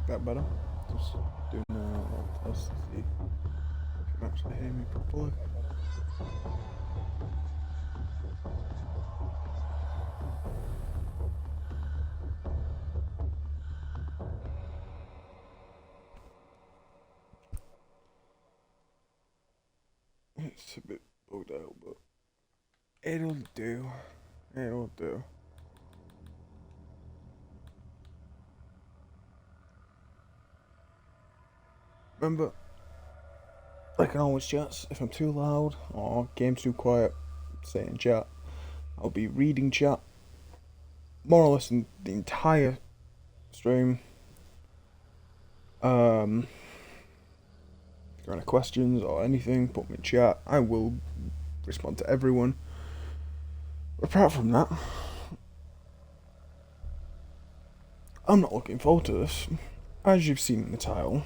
that better? Just doing a little test to see if you can actually hear me properly. It's a bit bugged out, but it'll do. It'll do. Remember, I can always chat if I'm too loud or game's too quiet. Say in chat. I'll be reading chat more or less in the entire stream. If there are any questions or anything, put me in chat. I will respond to everyone. Apart from that, I'm not looking forward to this. As you've seen in the title,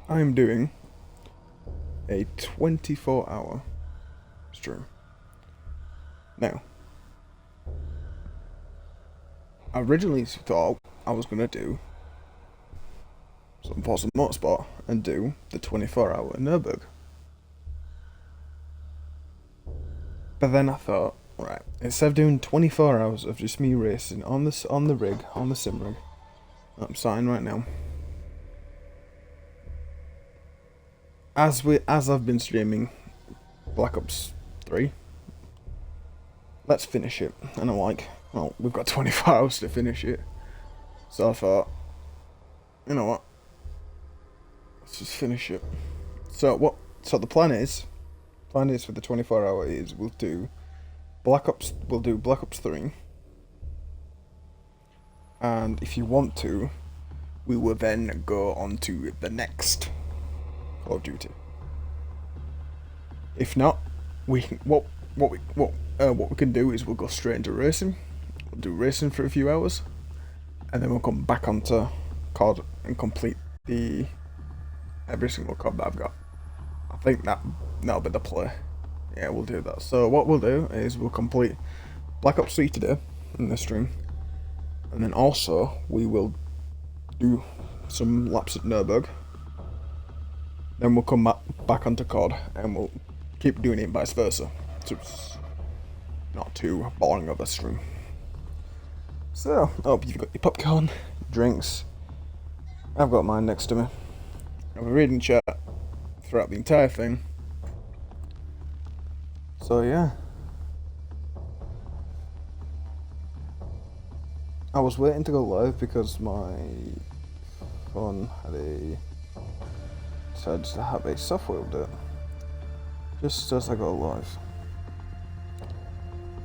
I'm doing a 24-hour stream. Now, I originally thought I was going to do some Forza Motorsport and do the 24-hour Nürburgring. But then I thought, right, instead of doing 24 hours of just me racing on the rig, on the sim rig that I'm starting right now, as I've been streaming Black Ops 3, let's finish it. And I'm like, well, we've got 24 hours to finish it. So I thought, you know what? Let's just finish it. So the plan is for the 24-hour is we'll do Black Ops 3. And if you want to, we will then go on to the next Call of Duty. If not, we can what we can do is we'll go straight into racing. We'll do racing for a few hours, and then we'll come back onto COD and complete every single COD that I've got. I think that'll be the play. Yeah, we'll do that. So what we'll do is we'll complete Black Ops 3 today in this stream, and then also we will do some laps at Nürburgring. Then we'll come back onto COD and we'll keep doing it vice versa. So it's not too boring of a stream. So, I hope you've got your popcorn, drinks. I've got mine next to me. I've been reading chat throughout the entire thing. So yeah. I was waiting to go live because my phone decided to have a software update just as I go live.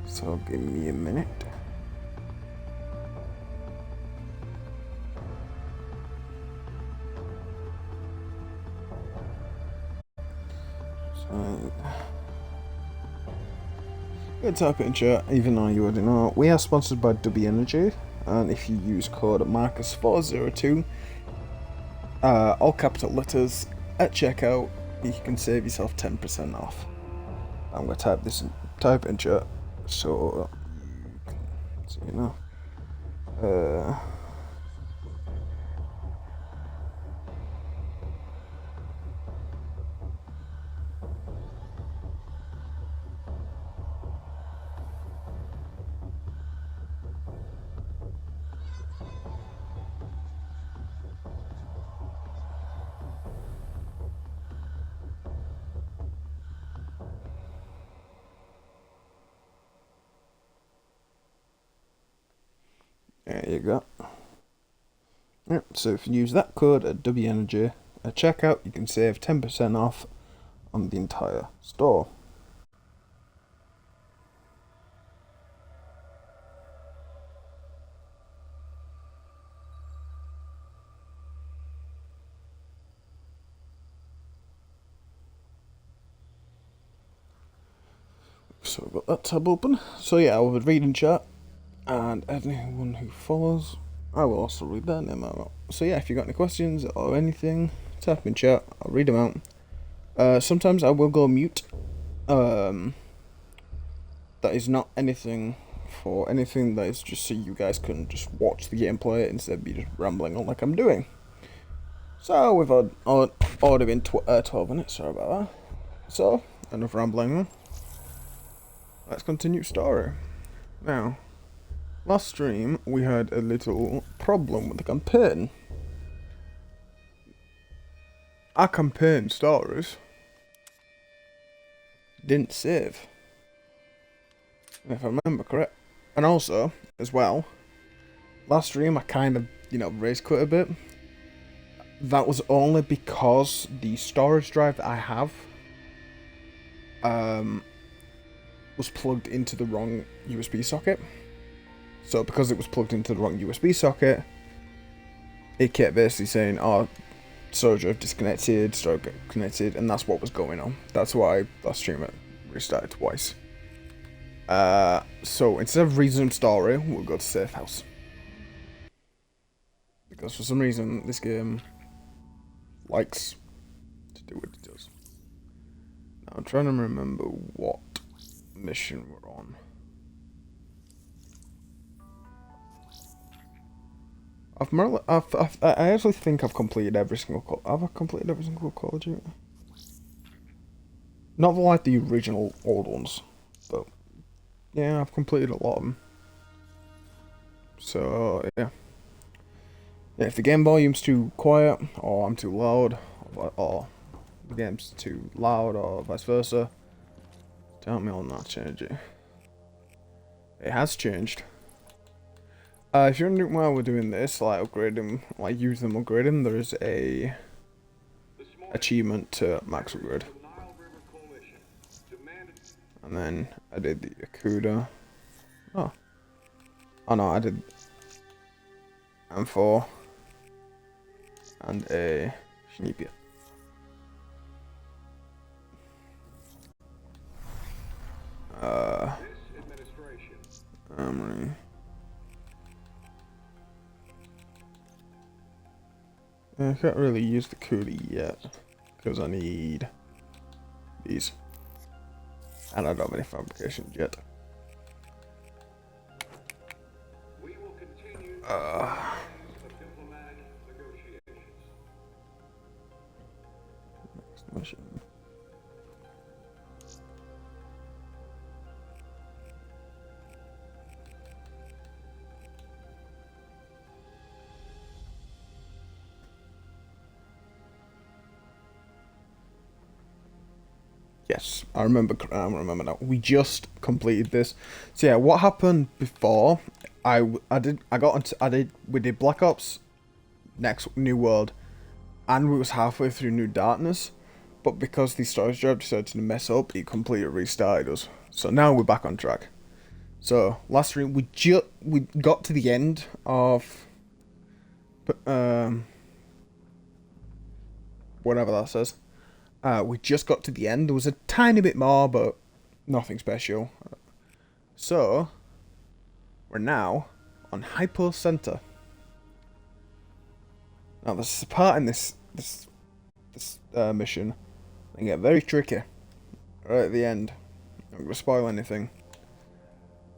So give me a minute. So, good type in chat, even though you already know. We are sponsored by DUBBY Energy, and if you use code Marcus402, all capital letters at checkout, you can save yourself 10% off. I'm gonna type in chat so you can see now. There you go. Yep, so if you use that code at DUBBY Energy at checkout, you can save 10% off on the entire store. So I've got that tab open. So yeah, I was reading chat, and anyone who follows, I will also read their name out. So yeah, if you got any questions or anything, type in chat, I'll read them out. Sometimes I will go mute. That is not anything for anything that is just so you guys can just watch the gameplay instead of me just rambling on like I'm doing. So we've already been 12 minutes, sorry about that. So, enough rambling then. Let's continue story. Now, last stream we had a little problem with the campaign. Our campaign stories didn't save, if I remember correct. And also, as well, last stream I kind of, rage quit a bit. That was only because the storage drive that I have was plugged into the wrong USB socket. So because it was plugged into the wrong USB socket, it kept basically saying, oh, storage drive disconnected, storage connected, and that's what was going on. That's why last stream it restarted twice. So instead of resume story, we'll go to safe house. Because for some reason this game likes to do what it does. Now I'm trying to remember what mission we're on. I actually think I've completed every single call. Have I completed every single Call of Duty? Not like the original old ones, but yeah, I've completed a lot of them. So yeah. Yeah, if the game volume's too quiet, or I'm too loud, or the game's too loud, or vice versa, tell me I'll not change it. It has changed. If you're wondering why we're doing this, like upgrading, like use them upgrading, there is a achievement to max upgrade. And then I did the Akuda. Oh no, I did M4 and a Schnipia. Armory. I can't really use the Kuda yet because I need these, and I don't have any fabrications yet. Next mission. Yes, I remember now. We just completed this. So yeah, what happened before? We did Black Ops, next New World, and we was halfway through New Darkness, but because the storage drive decided to mess up, it completely restarted us. So now we're back on track. So last stream we got to the end of whatever that says. We just got to the end. There was a tiny bit more, but nothing special. So we're now on Hypo Center. Now there's a part in this mission that can get very tricky right at the end. I'm not gonna spoil anything,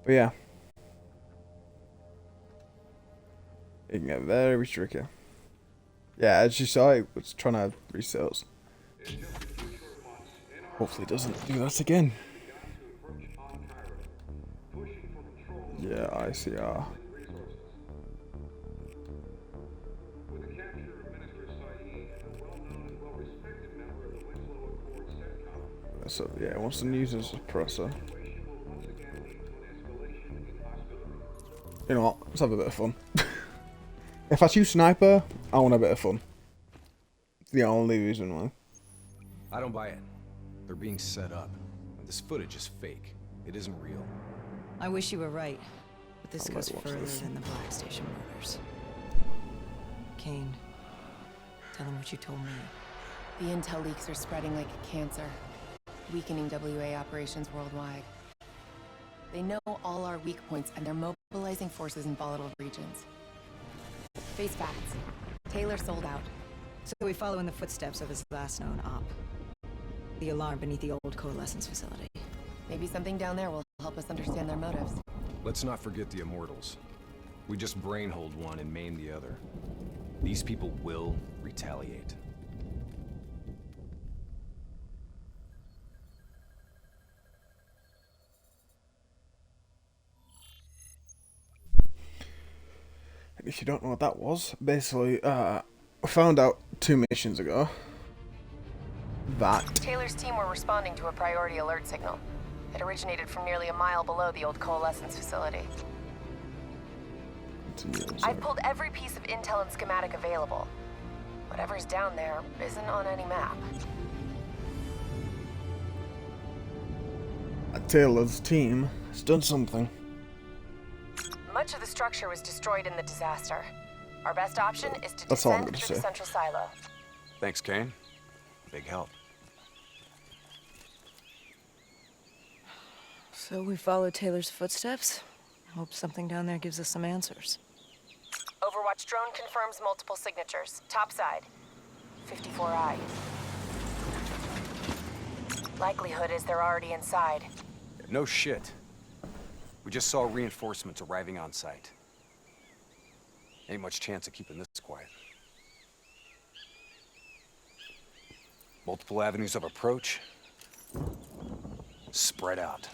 but yeah, it can get very tricky. Yeah, as you saw, it was trying to reset us. Hopefully it doesn't do that again. Yeah, ICR. So yeah, it wants to use as a suppressor. You know what? Let's have a bit of fun. If I choose sniper, I want a bit of fun. It's the only reason why. I don't buy it. They're being set up. This footage is fake. It isn't real. I wish you were right, but this goes further than the Black Station murders. Kane, tell them what you told me. The intel leaks are spreading like a cancer, weakening WA operations worldwide. They know all our weak points, and they're mobilizing forces in volatile regions. Face facts. Taylor sold out. So we follow in the footsteps of his last known op. The alarm beneath the old Coalescence facility. Maybe something down there will help us understand their motives. Let's not forget the Immortals. We just brainhold one and maim the other. These people will retaliate. And if you don't know what that was, basically, I found out 2 missions ago that Taylor's team were responding to a priority alert signal. It originated from nearly a mile below the old coalescence facility. I've pulled every piece of intel and schematic available. Whatever's down there isn't on any map. Taylor's team has done something. Much of the structure was destroyed in the disaster. Our best option is to That's all I'm descend gonna through the say. central silo. Thanks, Kane. Big help. So we follow Taylor's footsteps. Hope something down there gives us some answers. Overwatch drone confirms multiple signatures. Topside. 54I. Likelihood is they're already inside. No shit. We just saw reinforcements arriving on site. Ain't much chance of keeping this quiet. Multiple avenues of approach. Spread out.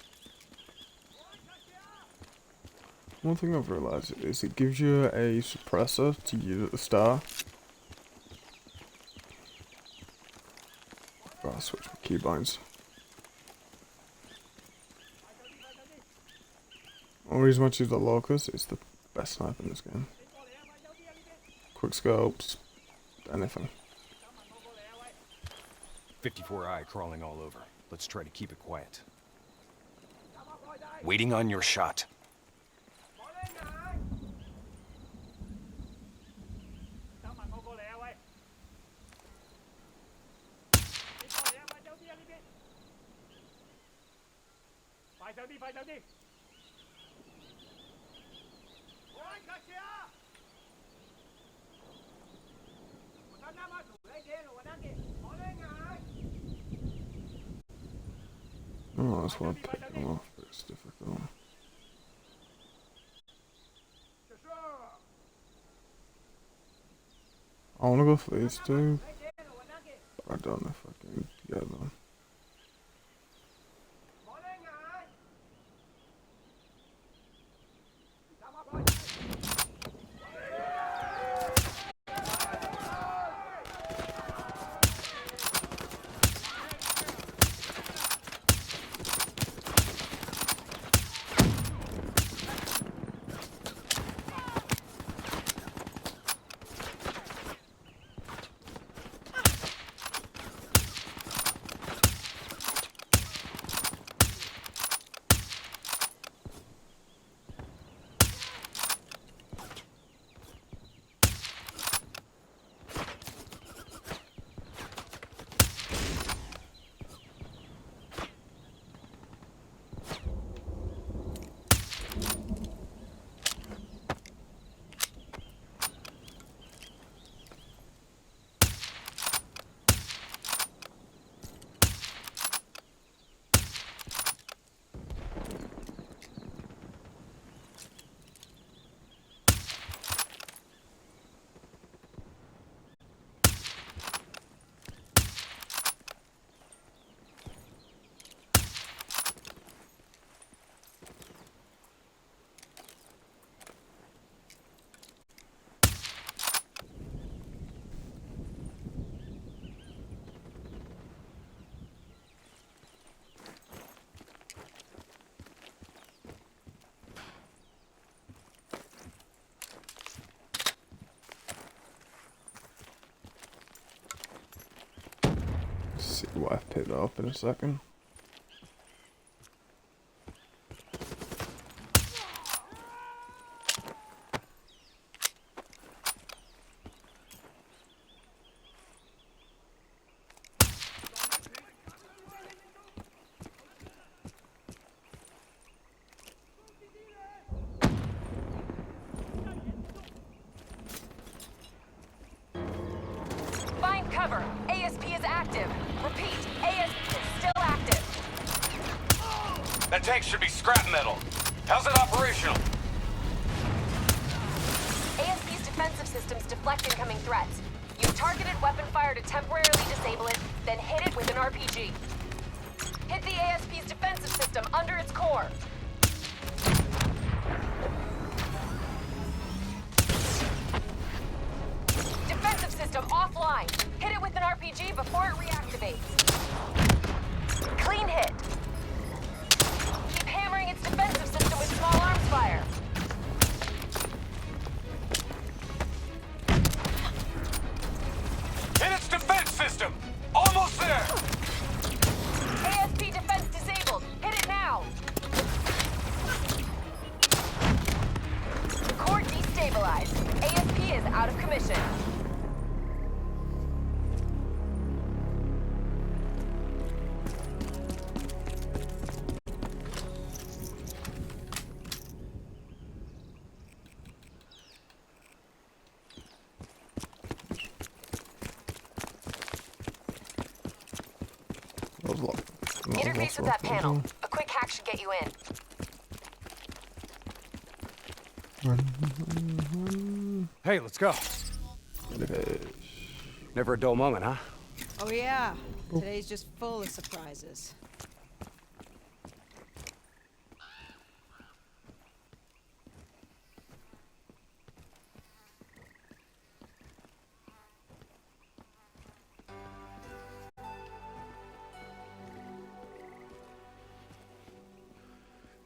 One thing I've realised is it gives you a suppressor to use at the start. Oh, I'll switch my keybinds. Only reason I choose the Locust is the best sniper in this game. Quick scopes, anything. 54I crawling all over. Let's try to keep it quiet. Waiting on your shot. Oh, that's why I picked them off, but it's difficult. I wanna go for these two, but I don't know if I can get them. See what I've picked up in a second. Find cover. ASP is active. Repeat, ASP is still active. That tank should be scrap metal. How's it operational? ASP's defensive systems deflect incoming threats. Use targeted weapon fire to temporarily disable it, then hit it with an RPG. Hit the ASP's defensive system under its core. Defensive system offline. Hit it with an RPG before it reactivates. Clean hit. Keep hammering its defensive system with small arms fire. Hit its defense system! Almost there! ASP defense disabled. Hit it now. Core destabilized. ASP is out of commission. That was a lot. Interface with that panel. A quick hack should get you in. Hey, let's go. Never a dull moment, huh? Oh yeah, today's just full of surprises.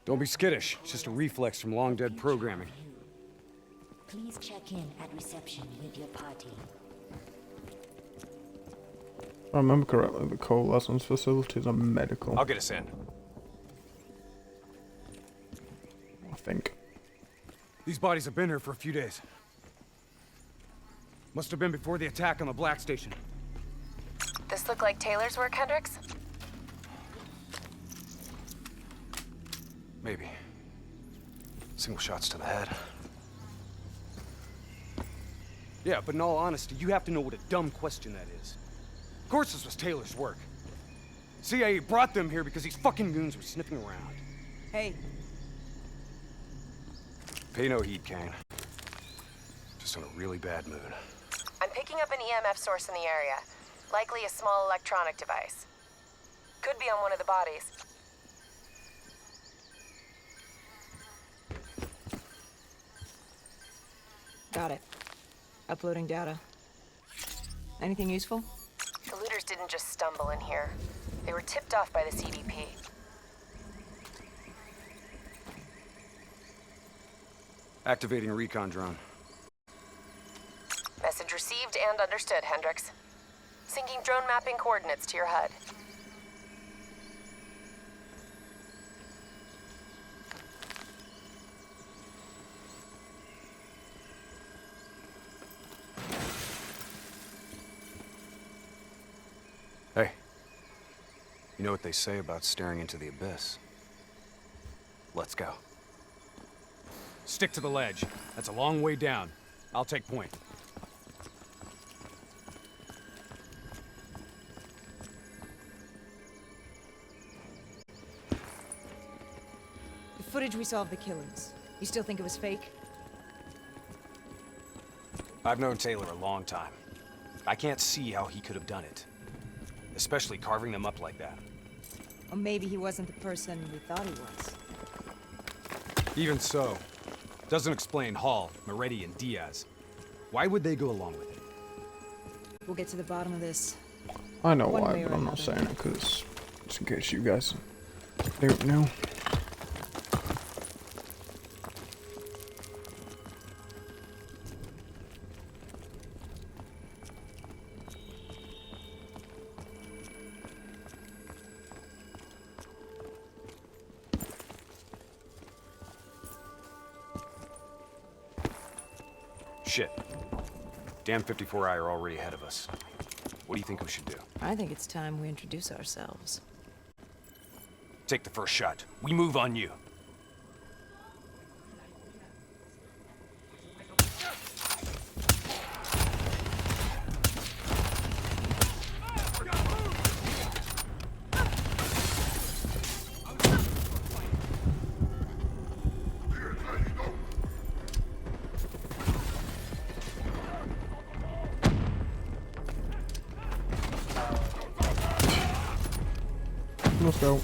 Don't be skittish. It's just a reflex from long-dead programming. Please check in at reception with your party. If I remember correctly, the coalescence facilities are medical. I'll get us in. I think. These bodies have been here for a few days. Must have been before the attack on the Black Station. This look like Taylor's work, Hendricks? Maybe. Single shots to the head. Yeah, but in all honesty, you have to know what a dumb question that is. Of course this was Taylor's work. CIA brought them here because these fucking goons were sniffing around. Hey, Pay no heed, Kane. Just in a really bad mood. I'm picking up an EMF source in the area. Likely a small electronic device. Could be on one of the bodies. got it. Uploading data. Anything useful? The looters didn't just stumble in here. They were tipped off by the CBP. Activating recon drone. Message received and understood, Hendricks. Syncing drone mapping coordinates to your HUD. Hey. You know what they say about staring into the abyss? Let's go. Stick to the ledge. That's a long way down. I'll take point. The footage we saw of the killings. You still think it was fake? I've known Taylor a long time. I can't see how he could have done it. Especially carving them up like that. Or maybe he wasn't the person we thought he was. Even so, doesn't explain Hall, Moretti, and Diaz. Why would they go along with it? We'll get to the bottom of this. I know One why, way or but I'm not another. saying it because just in case you guys don't know. Shit. Damn 54I are already ahead of us. What do you think we should do? I think it's time we introduce ourselves. Take the first shot. We move on you. Let's go.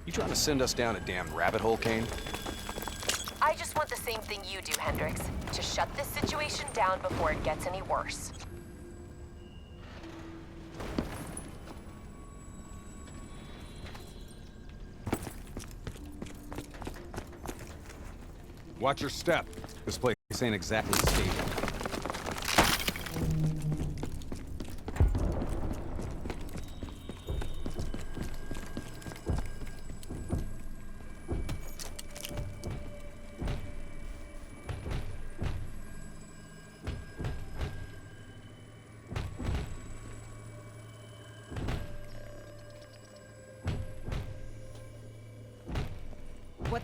You trying to send us down a damn rabbit hole, Kane? I just want the same thing you do, Hendrix. To shut this situation down before it gets any worse. Watch your step. This place ain't exactly stable.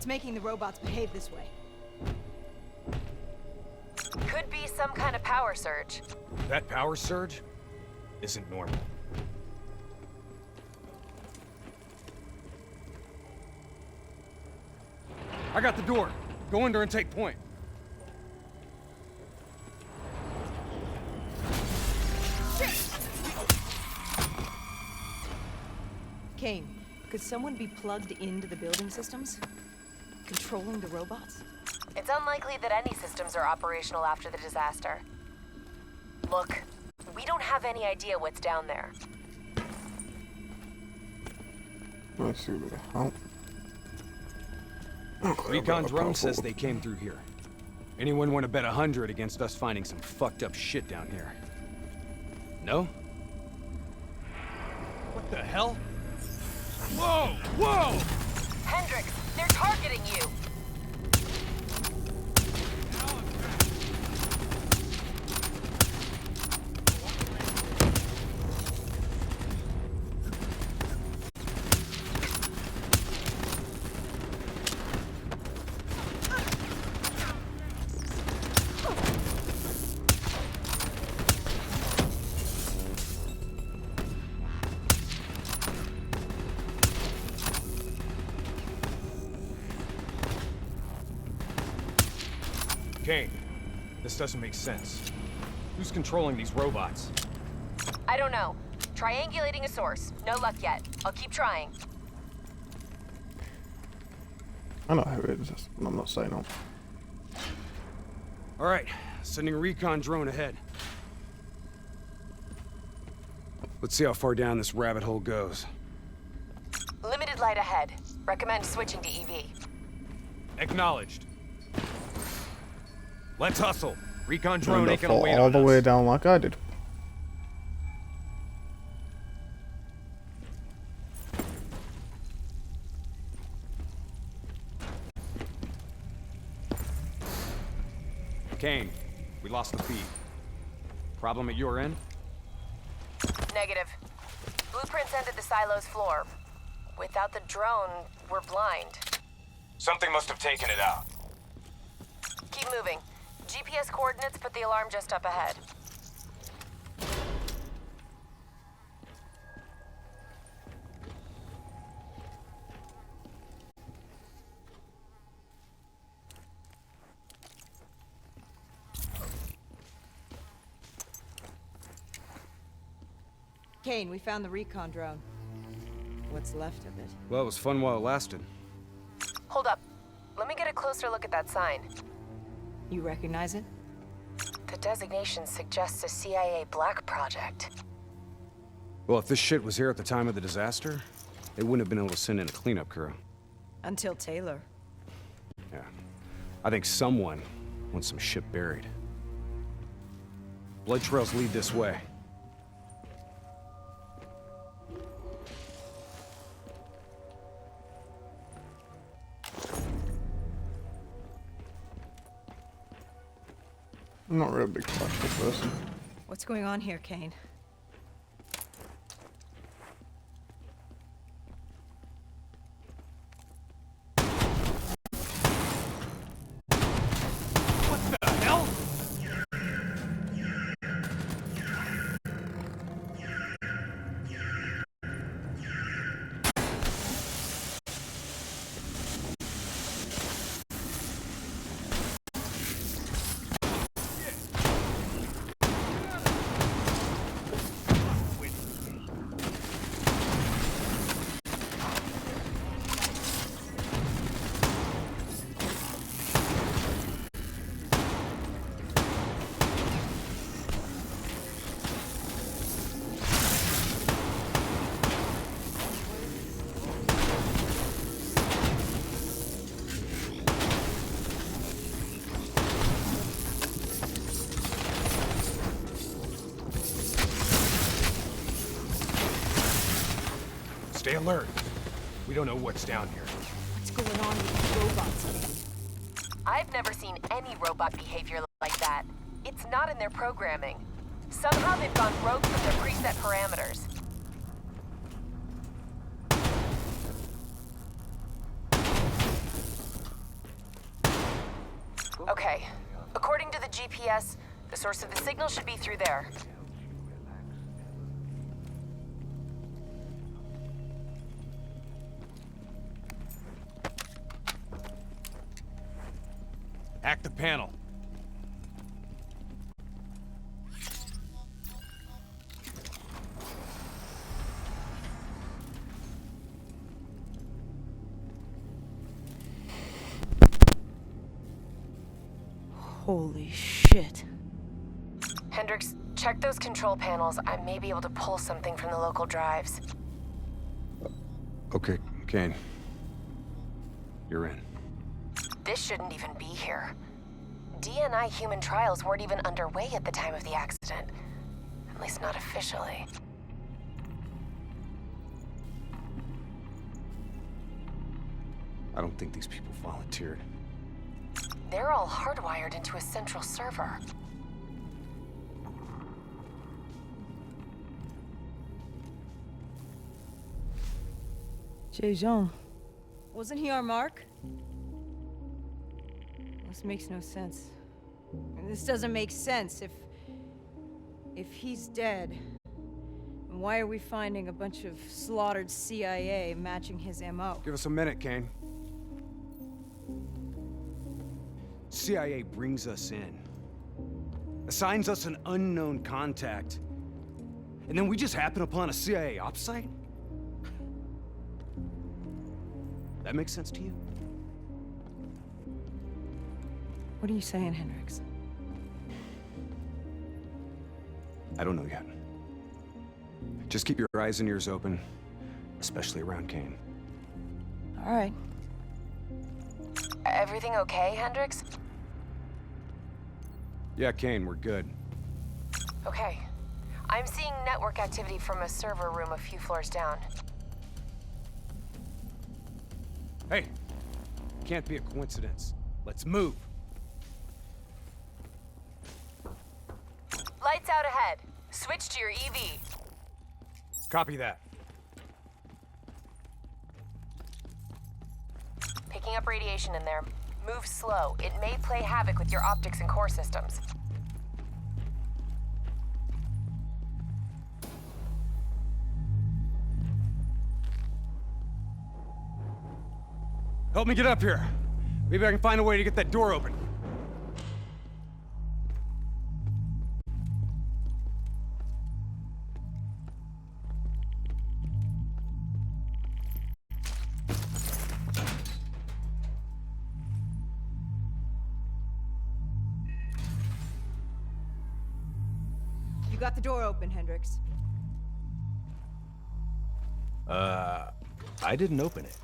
What's making the robots behave this way? Could be some kind of power surge. That power surge isn't normal. I got the door. Go in there and take point. Kane, could someone be plugged into the building systems? Controlling the robots? It's unlikely that any systems are operational after the disaster. Look, we don't have any idea what's down there. Let's see what the hell. Okay, Recon drone says they came through here. Anyone want to bet 100 against us finding some fucked up shit down here? No? What the hell? Whoa! Whoa! Hendrix, they're targeting you! Kane, this doesn't make sense. Who's controlling these robots? I don't know. Triangulating a source. No luck yet. I'll keep trying. I know who it is, but I'm not saying no. All right, sending a recon drone ahead. Let's see how far down this rabbit hole goes. Limited light ahead. Recommend switching to EV. Acknowledged. Let's hustle. Recon drone And I ain't gonna fall wait all on the way us. down like I did. Kane, we lost the feed. Problem at your end? Negative. Blueprints ended the silo's floor. Without the drone, we're blind. Something must have taken it out. Keep moving. GPS coordinates put the alarm just up ahead. Kane, we found the recon drone. What's left of it? Well, it was fun while it lasted. Hold up. Let me get a closer look at that sign. You recognize it? The designation suggests a CIA black project. Well, if this shit was here at the time of the disaster, they wouldn't have been able to send in a cleanup crew. Until Taylor. Yeah. I think someone wants some shit buried. Blood trails lead this way. I'm not really a big practical person. What's going on here, Kane? What the hell? Stay alert. We don't know what's down here. What's going on with these robots, Kane? I've never seen any robot behavior like that. It's not in their programming. Somehow they've gone rogue from their preset parameters. Okay. According to the GPS, the source of the signal should be through there. Hack the panel. Holy shit. Hendricks, check those control panels. I may be able to pull something from the local drives. Okay, Kane. You're in. This shouldn't even be here. DNI human trials weren't even underway at the time of the accident. At least not officially. I don't think these people volunteered. They're all hardwired into a central server. Jean. Wasn't he our mark? This makes no sense. And this doesn't make sense. If he's dead, then why are we finding a bunch of slaughtered CIA matching his MO? Give us a minute, Kane. CIA brings us in, assigns us an unknown contact, and then we just happen upon a CIA ops site? That makes sense to you? What are you saying, Hendricks? I don't know yet. Just keep your eyes and ears open, especially around Kane. All right. Everything okay, Hendricks? Yeah, Kane, we're good. Okay. I'm seeing network activity from a server room a few floors down. Hey, can't be a coincidence. Let's move. Lights out ahead. Switch to your EV. Copy that. Picking up radiation in there. Move slow. It may play havoc with your optics and core systems. Help me get up here. Maybe I can find a way to get that door open. You got the door open, Hendricks. I didn't open it.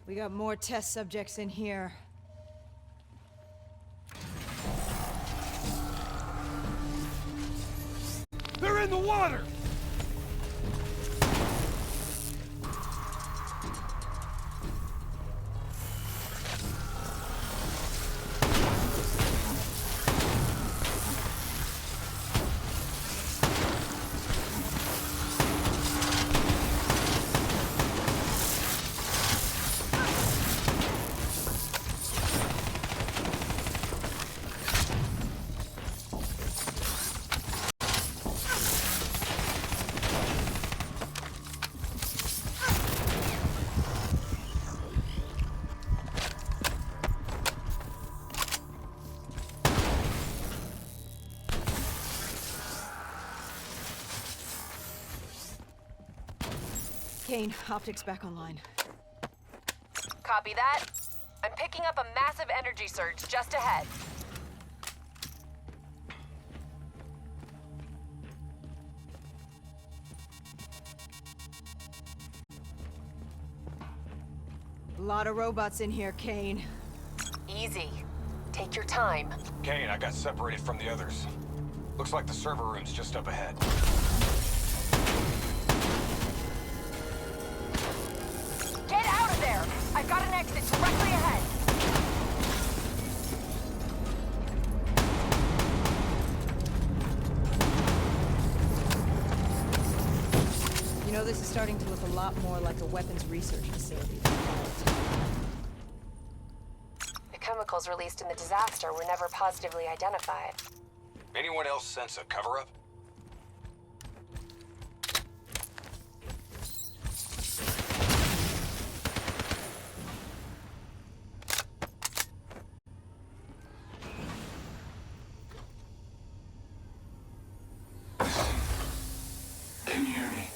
We got more test subjects in here. They're in the water! Kane, optics back online. Copy that. I'm picking up a massive energy surge just ahead. A lot of robots in here, Kane. Easy. Take your time. Kane, I got separated from the others. Looks like the server room's just up ahead. Get out of there! I've got an exit directly ahead. You know, this is starting to look a lot more like a weapons research facility than The chemicals released in the disaster were never positively identified. Anyone else sense a cover-up? Can you hear me?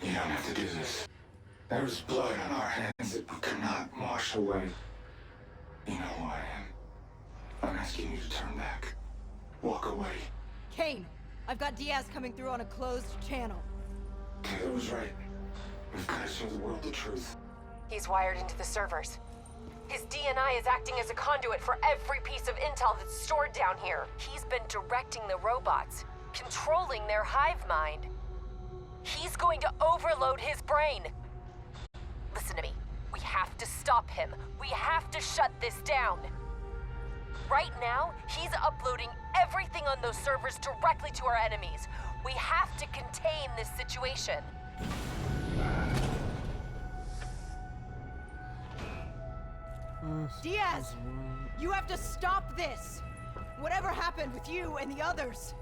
You don't have to do this. There was blood on our hands that we could not wash away. You know who I am. I'm asking you to turn back. Walk away. Kane, I've got Diaz coming through on a closed channel. Taylor was right. We've got to show the world the truth. He's wired into the servers. His DNI is acting as a conduit for every piece of intel that's stored down here. He's been directing the robots, controlling their hive mind. He's going to overload his brain. Listen to me. We have to stop him. We have to shut this down. Right now, he's uploading everything on those servers directly to our enemies. We have to contain this situation. Diaz! You have to stop this! Whatever happened with you and the others,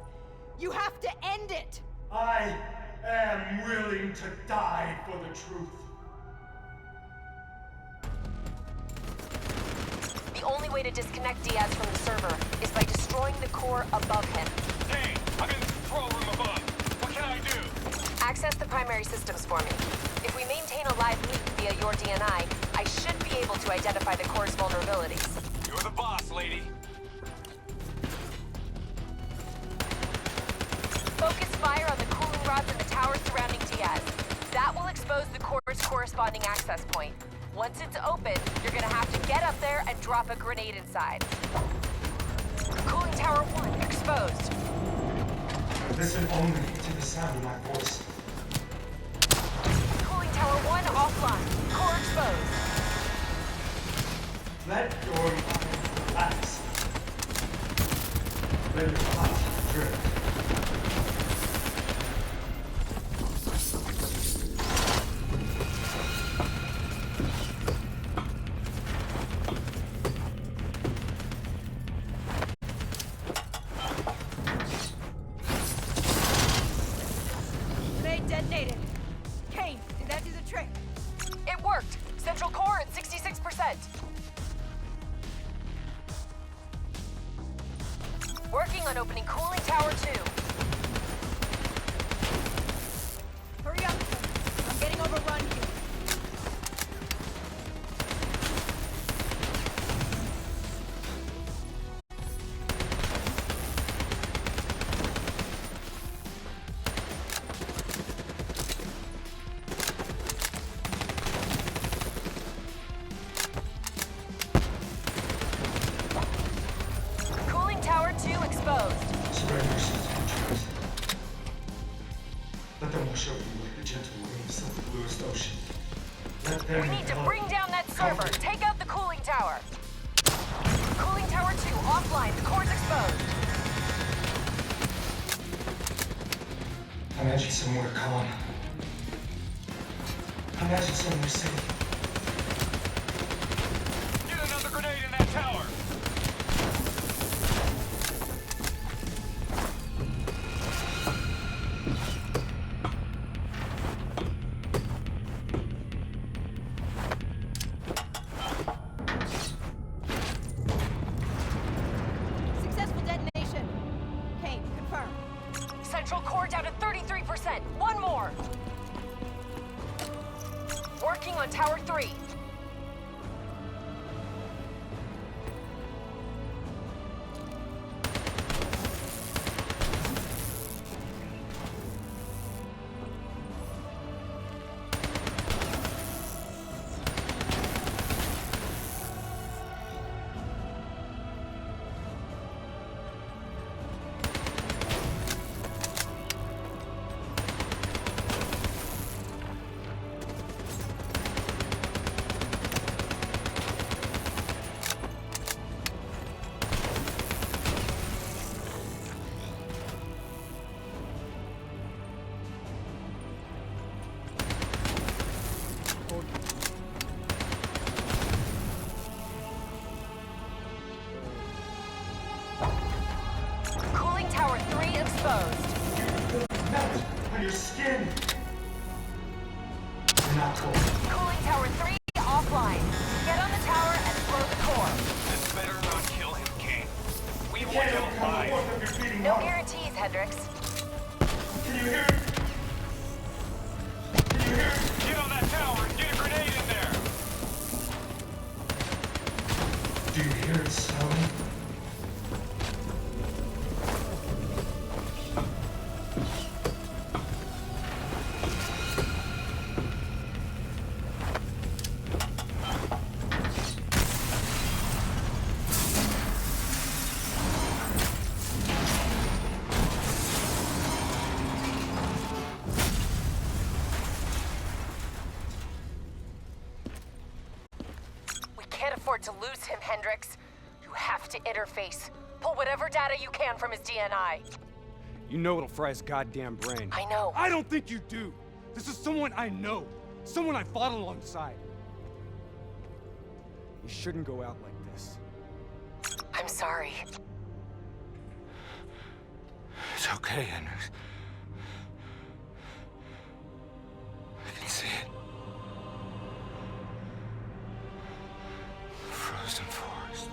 you have to end it! I am willing to die for the truth. The only way to disconnect Diaz from the server is by destroying the core above him. Hey, I'm in the control room above. What can I do? Access the primary systems for me. If we maintain a live leak via your DNI, I should be able to identify the core's vulnerabilities. You're the boss, lady. Focus fire on the cooling rods in the towers surrounding Diaz. That will expose the core's corresponding access point. Once it's open, you're gonna have to get up there and drop a grenade inside. Cooling tower 1 exposed. Listen only to the sound of my voice. Cooling tower 1 offline. Core exposed. Let your mind relax. Let your thoughts drift. Grenade detonated. Kane, did that do the trick? It worked. Central core at 66%. Working on opening cooling tower 2. Hurry up, I'm getting overrun here. Cooling tower 2 exposed. Spread yourself and truth. Let them wash over you like the gentle waves of the bluest ocean. Let them We need to envelop bring down that server. comfort. Take out the cooling tower. Cooling tower 2 offline. The core's exposed. Imagine somewhere calm. Imagine somewhere safe. Get another grenade in that tower. Successful detonation. Kane, confirm. Central core down to 33%. One more. Tower 3. Cooling Tower 3 exposed. On your skin. You're not cold. Cooling Tower 3 offline. Get on the tower and blow the core. This better not kill him, Kane. We want Can't him come alive. forth of your beating No heart. guarantees, Hendricks. Can you hear it? Can you hear it? Get on that tower and get a grenade in there. Do you hear it snowing? We can't afford to lose him, Hendricks. You have to interface. Pull whatever data you can from his DNI. You know it'll fry his goddamn brain. I know. I don't think you do. This is someone I know. Someone I fought alongside. You shouldn't go out like this. I'm sorry. It's okay, Hendricks. I can see it. Frozen forest.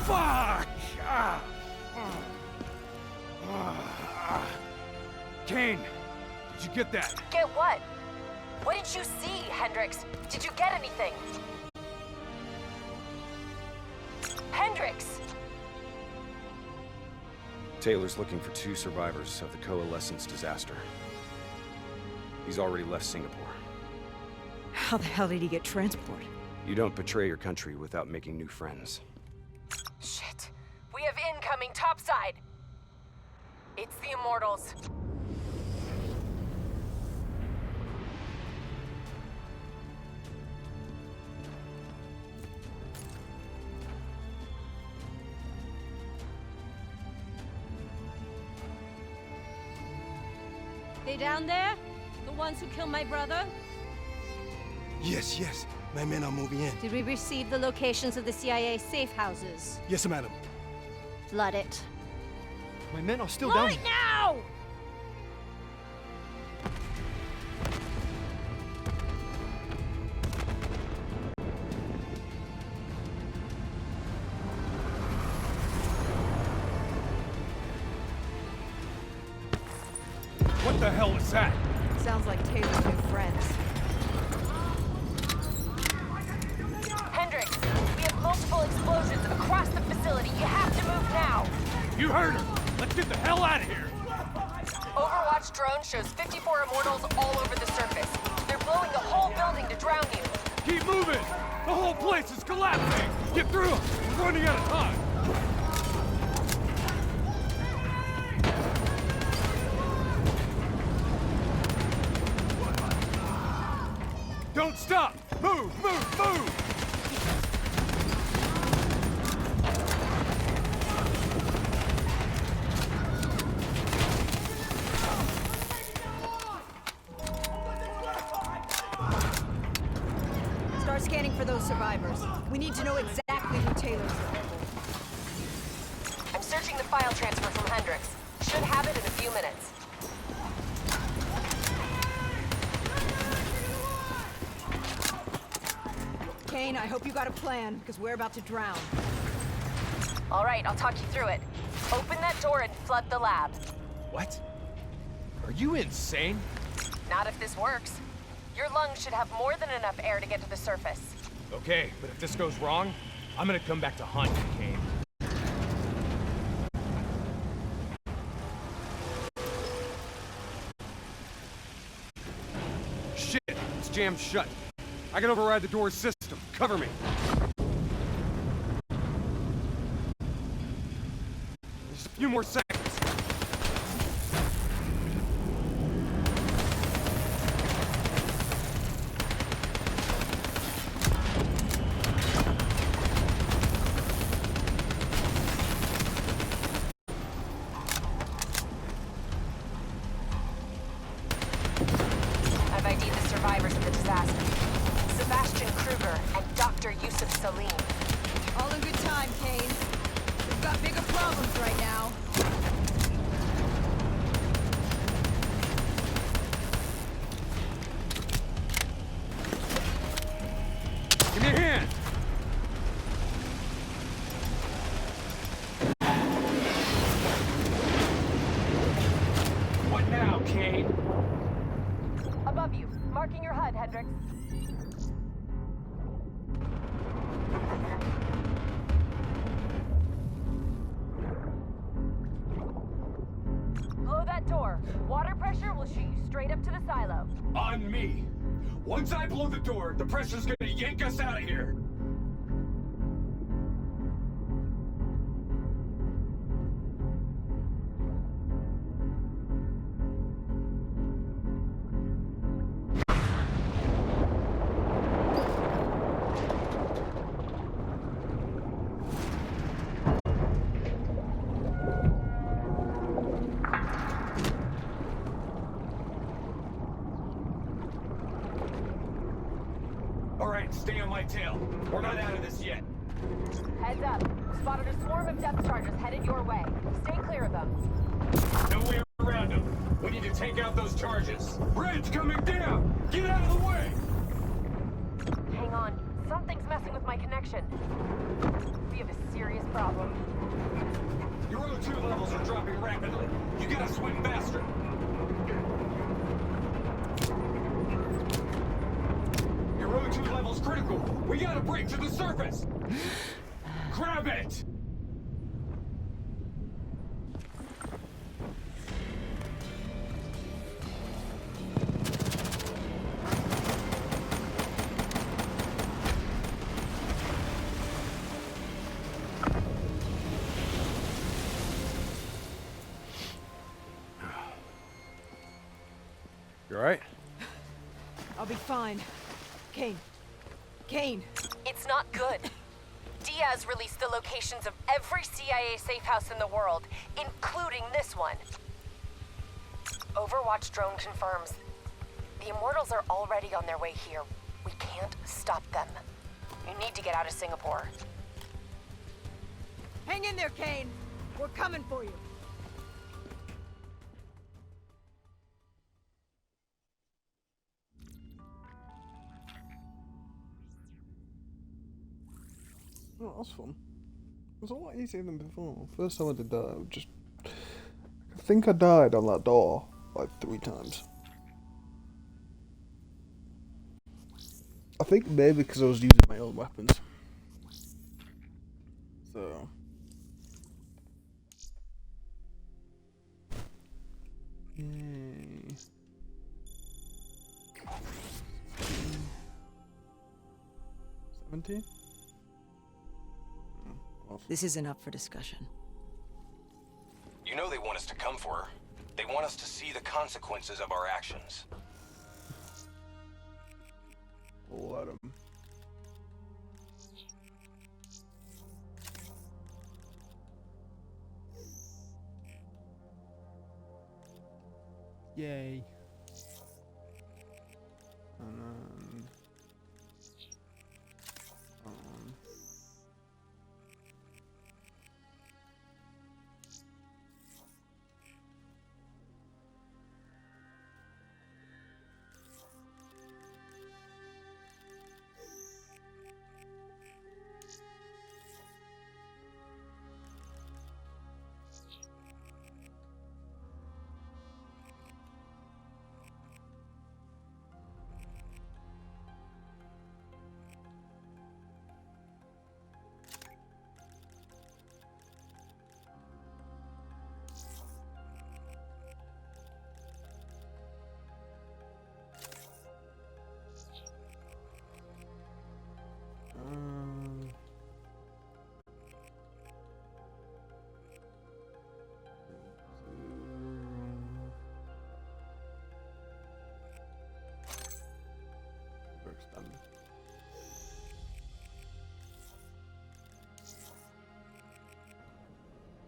Fuck! Kane, did you get that? Get what? What did you see, Hendricks? Did you get anything? Hendricks! Taylor's looking for 2 survivors of the Coalescence disaster. He's already left Singapore. How the hell did he get transported? You don't betray your country without making new friends. Shit. We have incoming topside. It's the Immortals. They down there? The ones who killed my brother? Yes, yes. My men are moving in. Did we receive the locations of the CIA safe houses? Yes, madam. Flood it. My men are still down. Right now! What the hell was that? Sounds like Taylor's new friends. Hendricks, we have multiple explosions across the facility. You have to move now. You heard her! Let's get the hell out of here! Overwatch drone shows 54 Immortals all over the surface. They're blowing the whole building to drown you. Keep moving! The whole place is collapsing! Get through them! We're running out of time! Don't stop! Move, move, move! Start scanning for those survivors. We need to know exactly who Taylor's looking for. I'm searching the file transfer from Hendricks. Should have it in a few minutes. Kane, I hope you got a plan, because we're about to drown. All right, I'll talk you through it. Open that door and flood the lab. What? Are you insane? Not if this works. Your lungs should have more than enough air to get to the surface. Okay, but if this goes wrong, I'm gonna come back to haunt you, Kane. Shit, it's jammed shut. I can override the door's system. Cover me. Just a few more seconds. I've ID'd the survivors of the disaster. Sebastian Kruger and Dr. Yusuf Salim. All in good time, Kane. We've got bigger problems right now. Give me a hand! What now, Kane? Above you, marking your HUD, Hendricks. Blow that door. Water pressure will shoot you straight up to the silo. On me. Once I blow the door, the pressure's gonna yank us out of here. All right, stay on my tail. We're not out of this yet. Heads up. Spotted a swarm of depth charges headed your way. Stay clear of them. No way around them. We need to take out those charges. Bridge coming down! Get out of the way! Hang on. Something's messing with my connection. We have a serious problem. Your O2 levels are dropping rapidly. You gotta swim faster. Your O2 level's critical. We gotta break to the surface. Grab it! You alright? I'll be fine. Kane. Kane! It's not good. Diaz released the locations of every CIA safe house in the world, including this one. Overwatch drone confirms. The Immortals are already on their way here. We can't stop them. You need to get out of Singapore. Hang in there, Kane! We're coming for you! Oh, that was fun. It was a lot easier than before. First time I did that, I think I died on that door like 3 times. I think maybe because I was using my own weapons. So. Yay. 17? This isn't up for discussion. You know they want us to come for her. They want us to see the consequences of our actions. Let 'em. Yay. And then...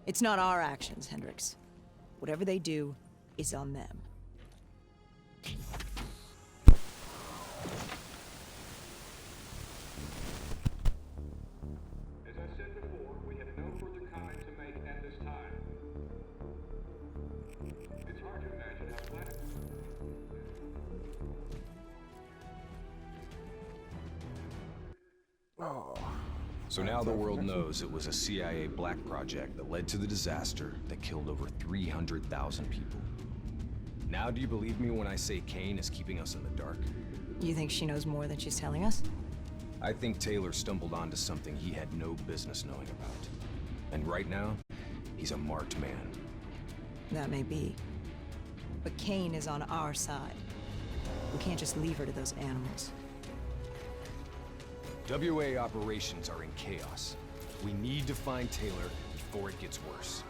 It's not our actions, Hendricks. Whatever they do is on them. As I said before, we have no further comment to make at this time. It's hard to imagine how black... So now the world knows it was a CIA black project that led to the disaster that killed over 300,000 people. Now do you believe me when I say Kane is keeping us in the dark? You think she knows more than she's telling us? I think Taylor stumbled onto something he had no business knowing about. And right now, he's a marked man. That may be. But Kane is on our side. We can't just leave her to those animals. WA operations are in chaos. We need to find Taylor before it gets worse.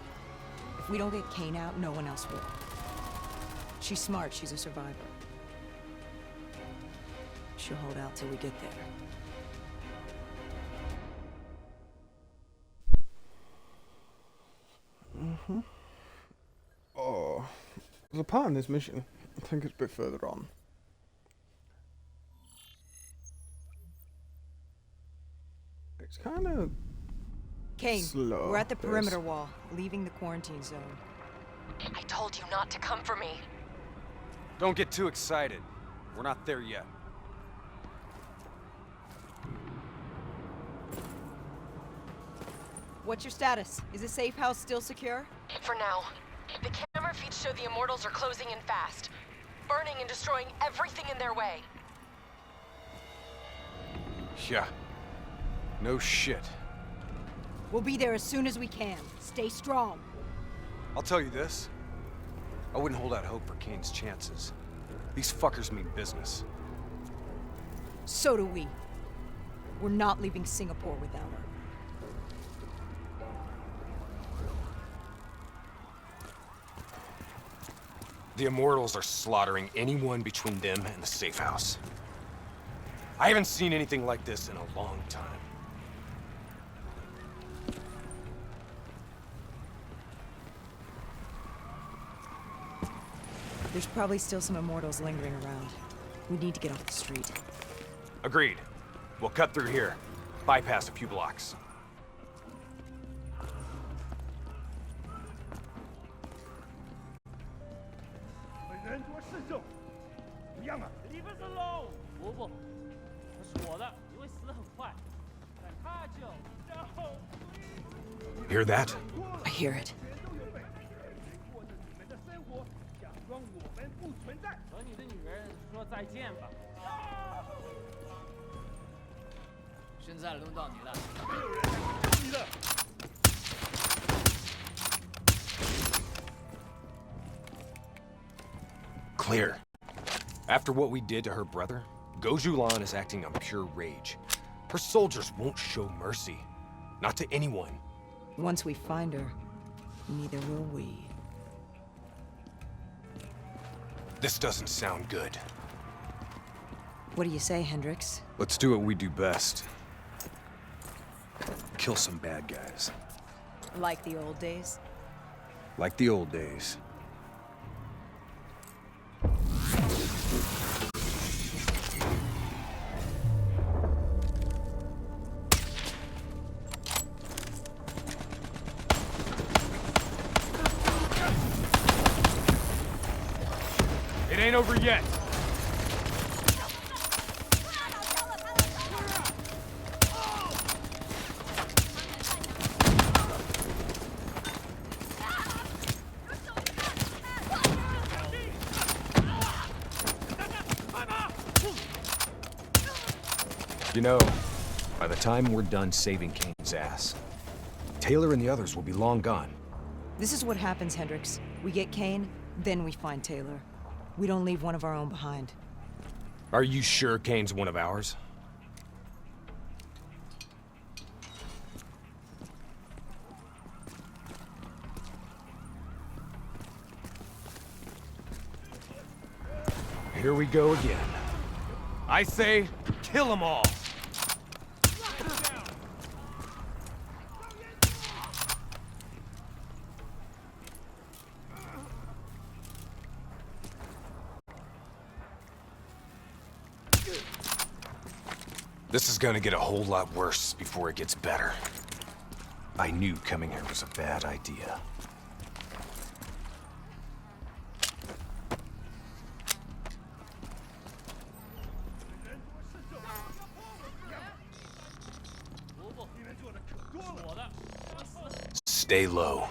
If we don't get Kane out, no one else will. She's smart, she's a survivor. She'll hold out till we get there. Oh, there's a part in this mission. I think it's a bit further on. It's kind of Kane, slow. we're at the perimeter wall, leaving the quarantine zone. I told you not to come for me. Don't get too excited. We're not there yet. What's your status? Is the safe house still secure? For now. The camera feeds show the Immortals are closing in fast, burning and destroying everything in their way. Yeah. No shit. We'll be there as soon as we can. Stay strong. I'll tell you this. I wouldn't hold out hope for Kane's chances. These fuckers mean business. So do we. We're not leaving Singapore without her. The Immortals are slaughtering anyone between them and the safe house. I haven't seen anything like this in a long time. There's probably still some Immortals lingering around. We need to get off the street. Agreed. We'll cut through here. Bypass a few blocks. Hear that? I hear it. Clear. After what we did to her brother, Gojulan is acting on pure rage. Her soldiers won't show mercy. Not to anyone. Once we find her, neither will we. This doesn't sound good. What do you say, Hendricks? Let's do what we do best. Kill some bad guys. Like the old days? Like the old days. It ain't over yet. You know, by the time we're done saving Kane's ass, Taylor and the others will be long gone. This is what happens, Hendricks. We get Kane, then we find Taylor. We don't leave one of our own behind. Are you sure Kane's one of ours? Here we go again. I say, kill them all! This is gonna get a whole lot worse before it gets better. I knew coming here was a bad idea. Stay low.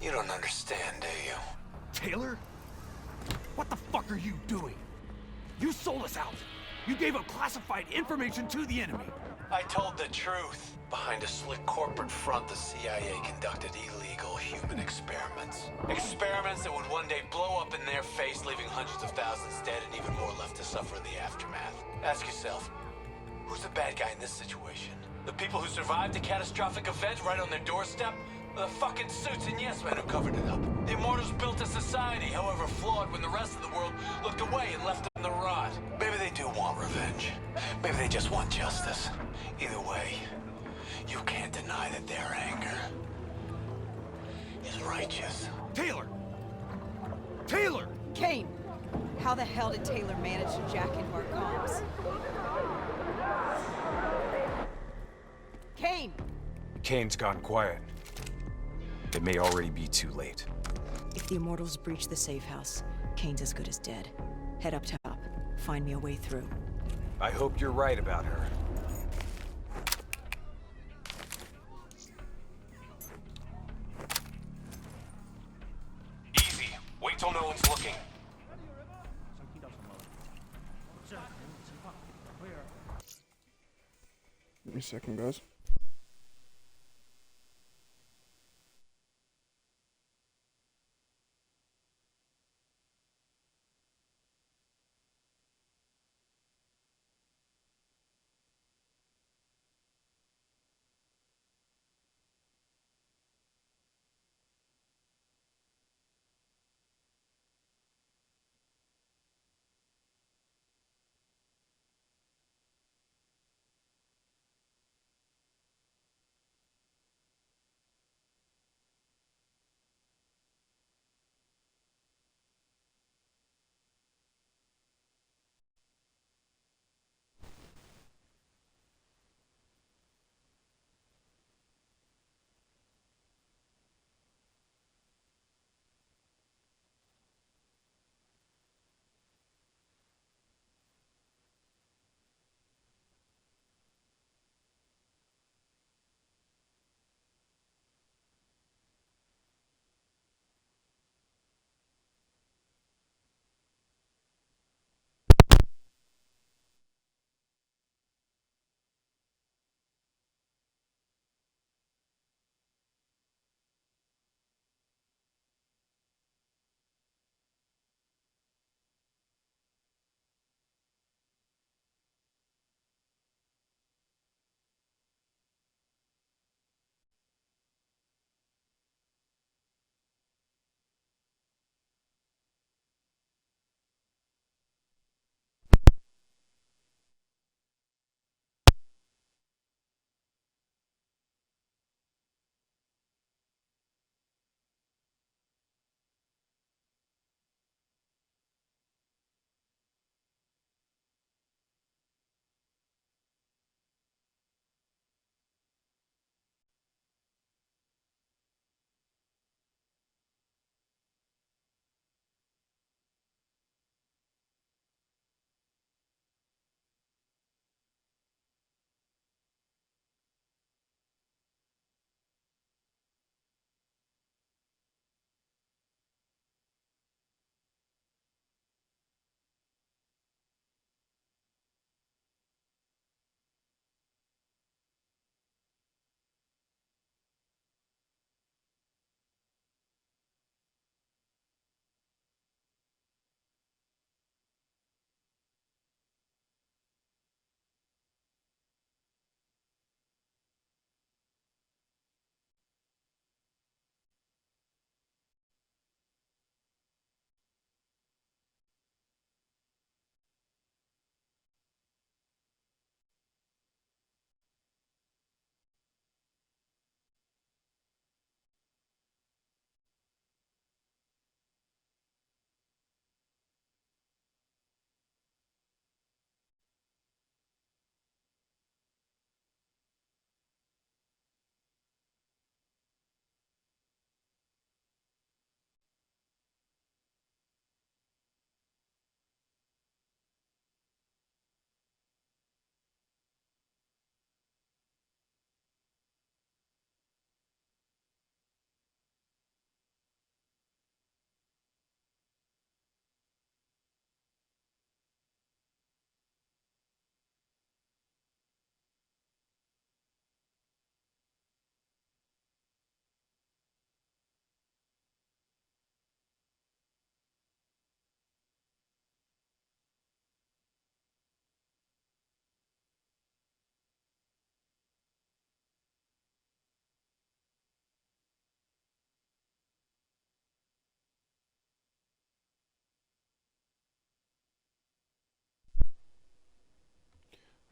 You don't understand, do you? Taylor? What the fuck are you doing? You sold us out. You gave up classified information to the enemy. I told the truth. Behind a slick corporate front, the CIA conducted illegal human experiments. Experiments that would one day blow up in their face, leaving hundreds of thousands dead and even more left to suffer in the aftermath. Ask yourself, who's the bad guy in this situation? The people who survived a catastrophic event right on their doorstep? Or the fucking suits and yes men who covered it up? The Immortals built a society, however flawed, when the rest of the world looked away and left them to rot. Maybe they do want revenge. Maybe they just want justice. Either way, you can't deny that their anger is righteous. Taylor! Taylor! Kane! How the hell did Taylor manage to jack into our comms? Kane! Kane's gone quiet. It may already be too late. If the Immortals breach the safe house, Kane's as good as dead. Head up top. Find me a way through. I hope you're right about her. Easy. Wait till no one's looking. Give me a second, guys.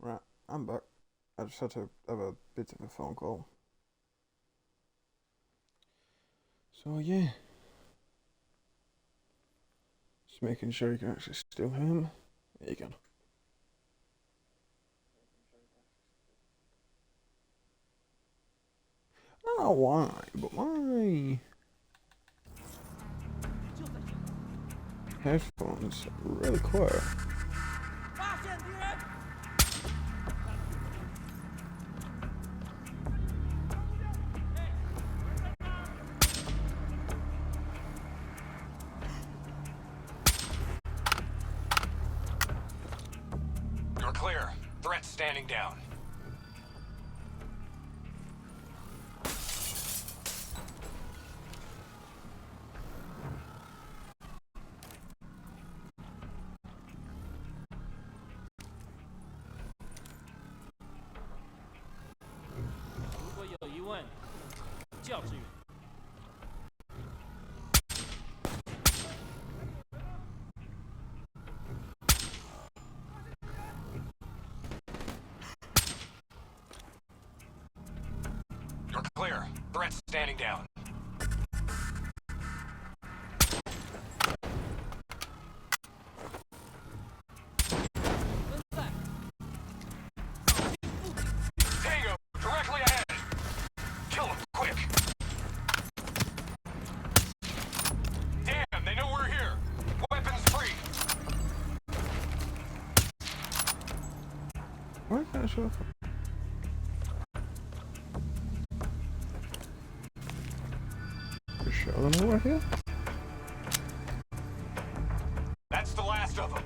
Right, I'm back. I just had to have a bit of a phone call. So yeah. Just making sure you can actually still hear me. There you can. I don't know why, but my headphones are really quiet. You're clear. Threat standing down. You're clear. Threat standing down. Tango, directly ahead. Kill him, quick. Damn, they know we're here. Weapons free. Why can't I show up? Show them over here? That's the last of them.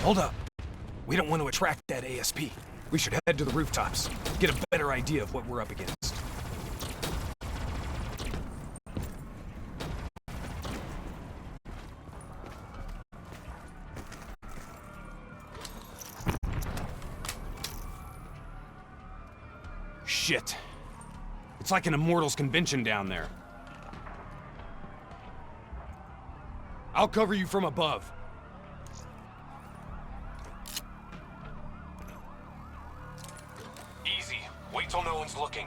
Hold up. We don't want to attract that ASP. We should head to the rooftops, get a better idea of what we're up against. Shit. It's like an Immortals convention down there. I'll cover you from above. Easy. Wait till no one's looking.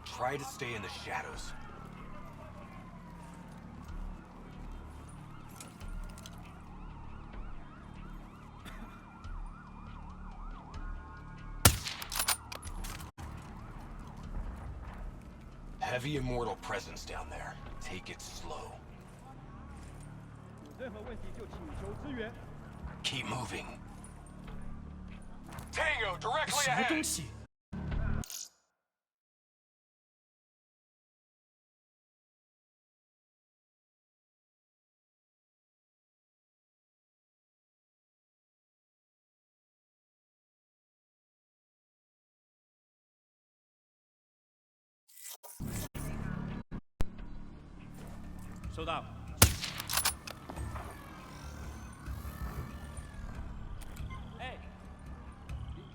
Try to stay in the shadows. Heavy Immortal presence down there. Take it slow. Keep moving. Tango, directly ahead!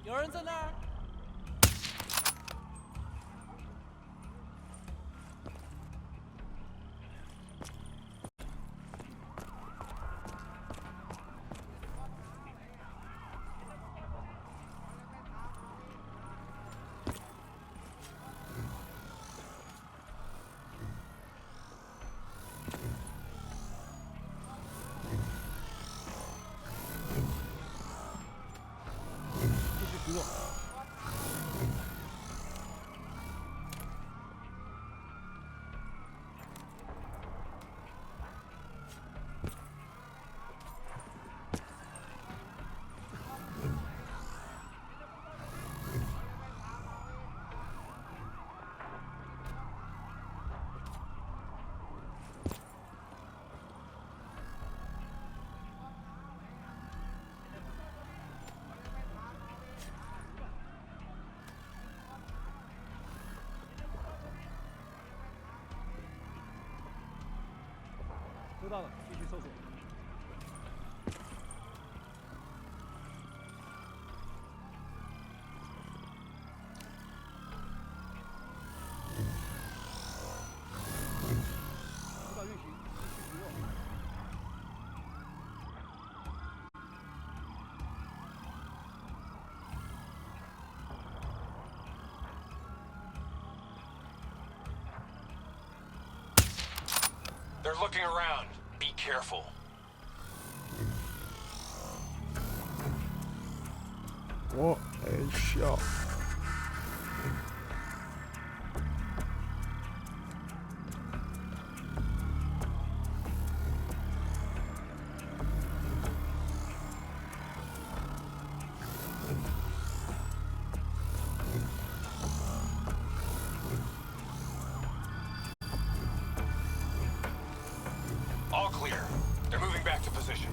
有人在那儿。收到了，继续搜索。知道运行，继续使用。They're looking around. Be careful. What a shot. All clear. They're moving back to position.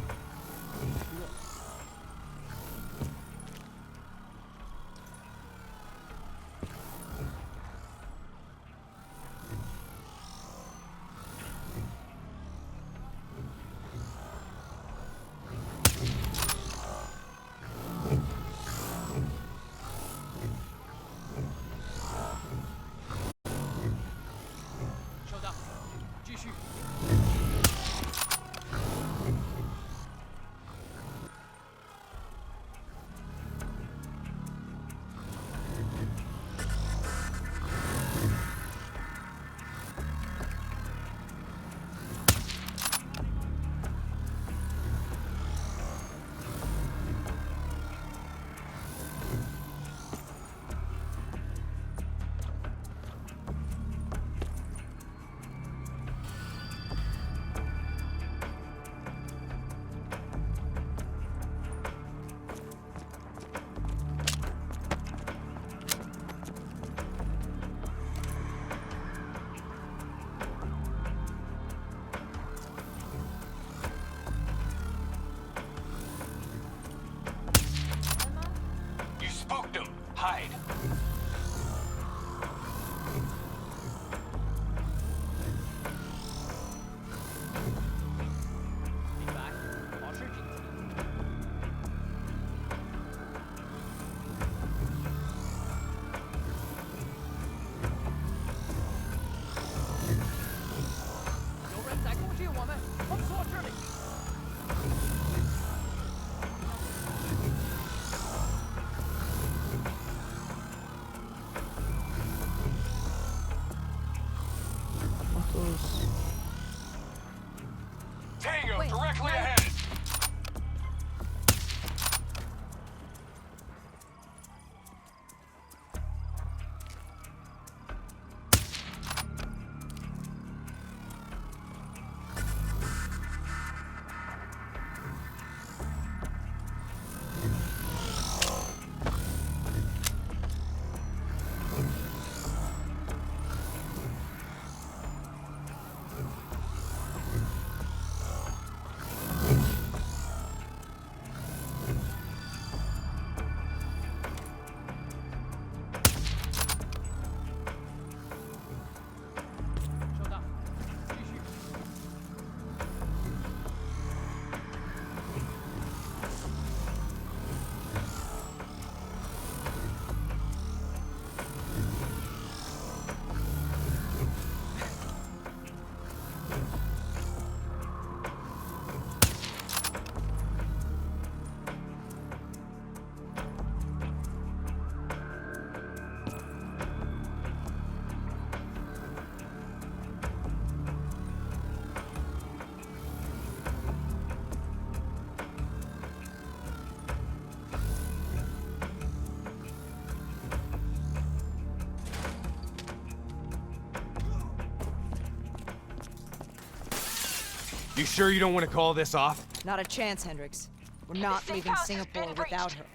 You sure you don't want to call this off? Not a chance, Hendricks. We're not leaving Singapore without her.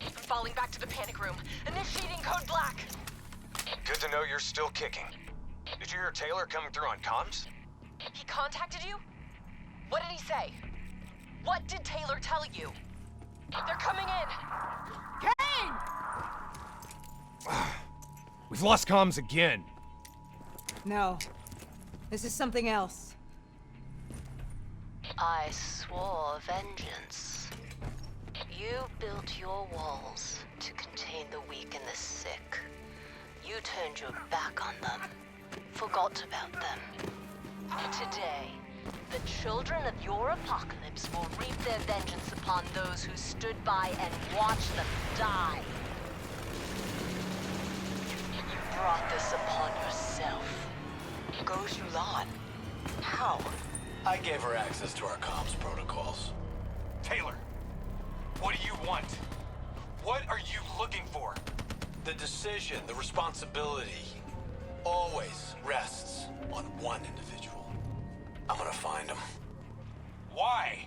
I'm falling back to the panic room. Initiating code black. Good to know you're still kicking. Did you hear Taylor coming through on comms? He contacted you? What did he say? What did Taylor tell you? They're coming in! Kane! We've lost comms again. No. This is something else. I swore vengeance. You built your walls to contain the weak and the sick. You turned your back on them, forgot about them. Today, the children of your apocalypse will reap their vengeance upon those who stood by and watched them die. You brought this upon yourself. Goes Yulan. How? I gave her access to our comms protocols. Taylor, what do you want? What are you looking for? The decision, the responsibility, always rests on one individual. I'm gonna find him. Why?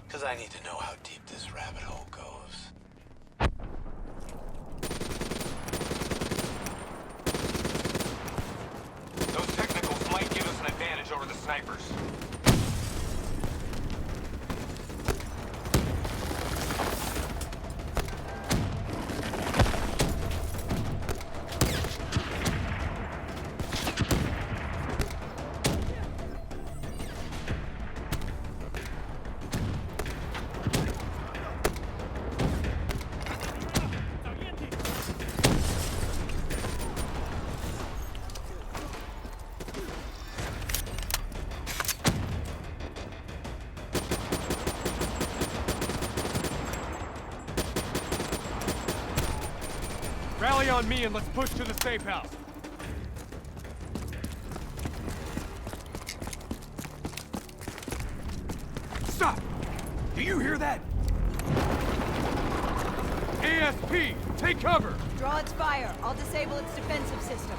Because I need to know how deep this rabbit hole goes. Those technicals might give us an advantage over the snipers. Rally on me and let's push to the safe house. Stop! Do you hear that? ASP, take cover! Draw its fire. I'll disable its defensive system.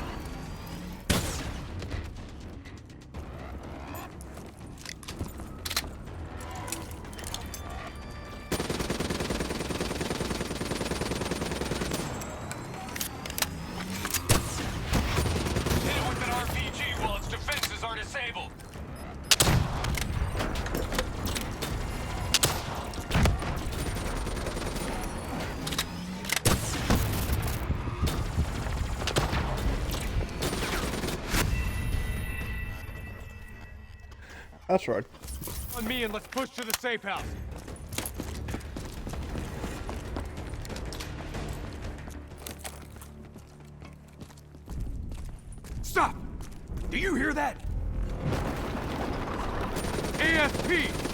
That's right. On me and let's push to the safe house. Stop! Do you hear that? ASP,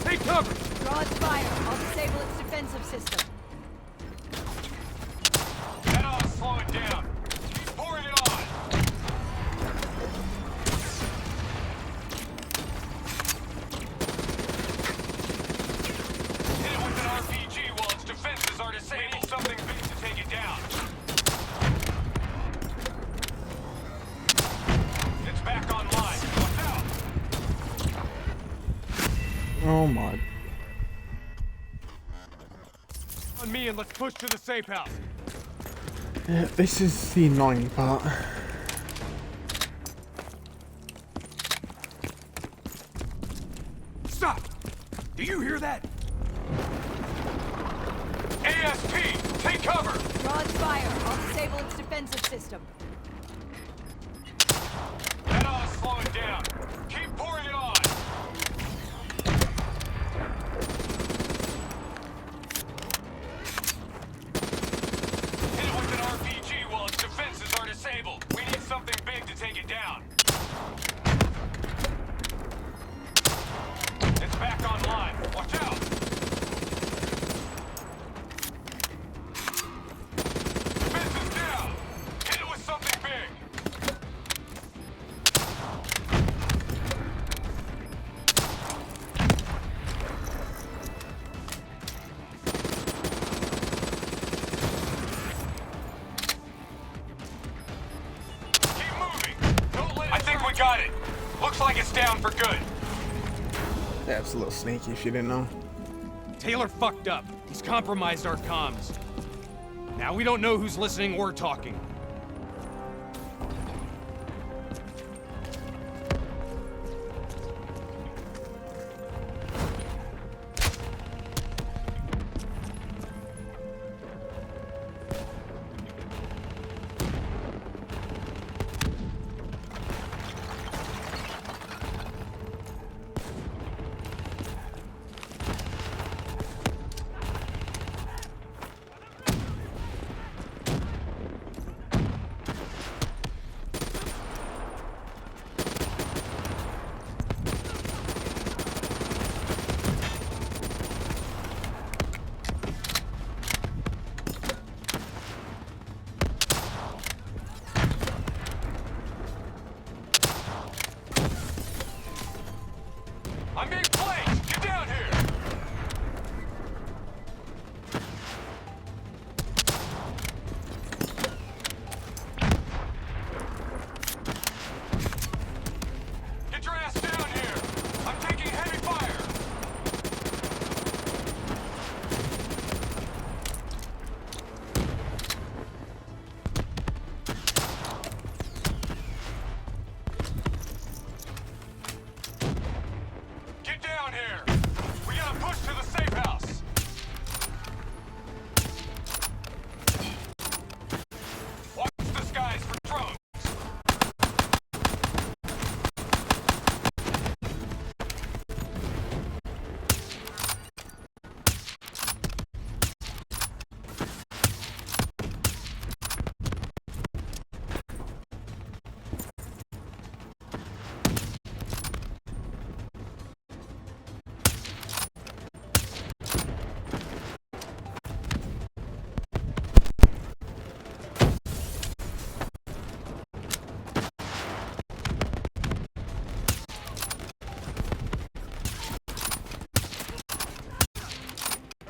take cover! Draw its fire. I'll disable its defensive system. That ought to slow it down. Keep pouring it on! Hit it with an RPG while its defenses are disabled. We need something big to take it down. It's back online. Watch out! Oh my. On me and let's push to the safe house. Yeah, this is the annoying part. Stop! Do you hear that? ASP, take cover! Draw its fire. I'll disable its defensive system. That ought to slow it down. Keep pouring it on! Hit it with an RPG while its defenses are disabled. We need something big to take it down. It's back online. Watch out! Defense is down! Hit it with something big! Keep moving! Don't let it I think we got it. Looks like it's down for good. Yeah, it's a little sneaky if you didn't know. Taylor fucked up. He's compromised our comms. Now we don't know who's listening or talking. I'm being played! Get down here! Get your ass down here! I'm taking heavy fire! Get down here! We gotta push to the safe house! Watch the skies for drones!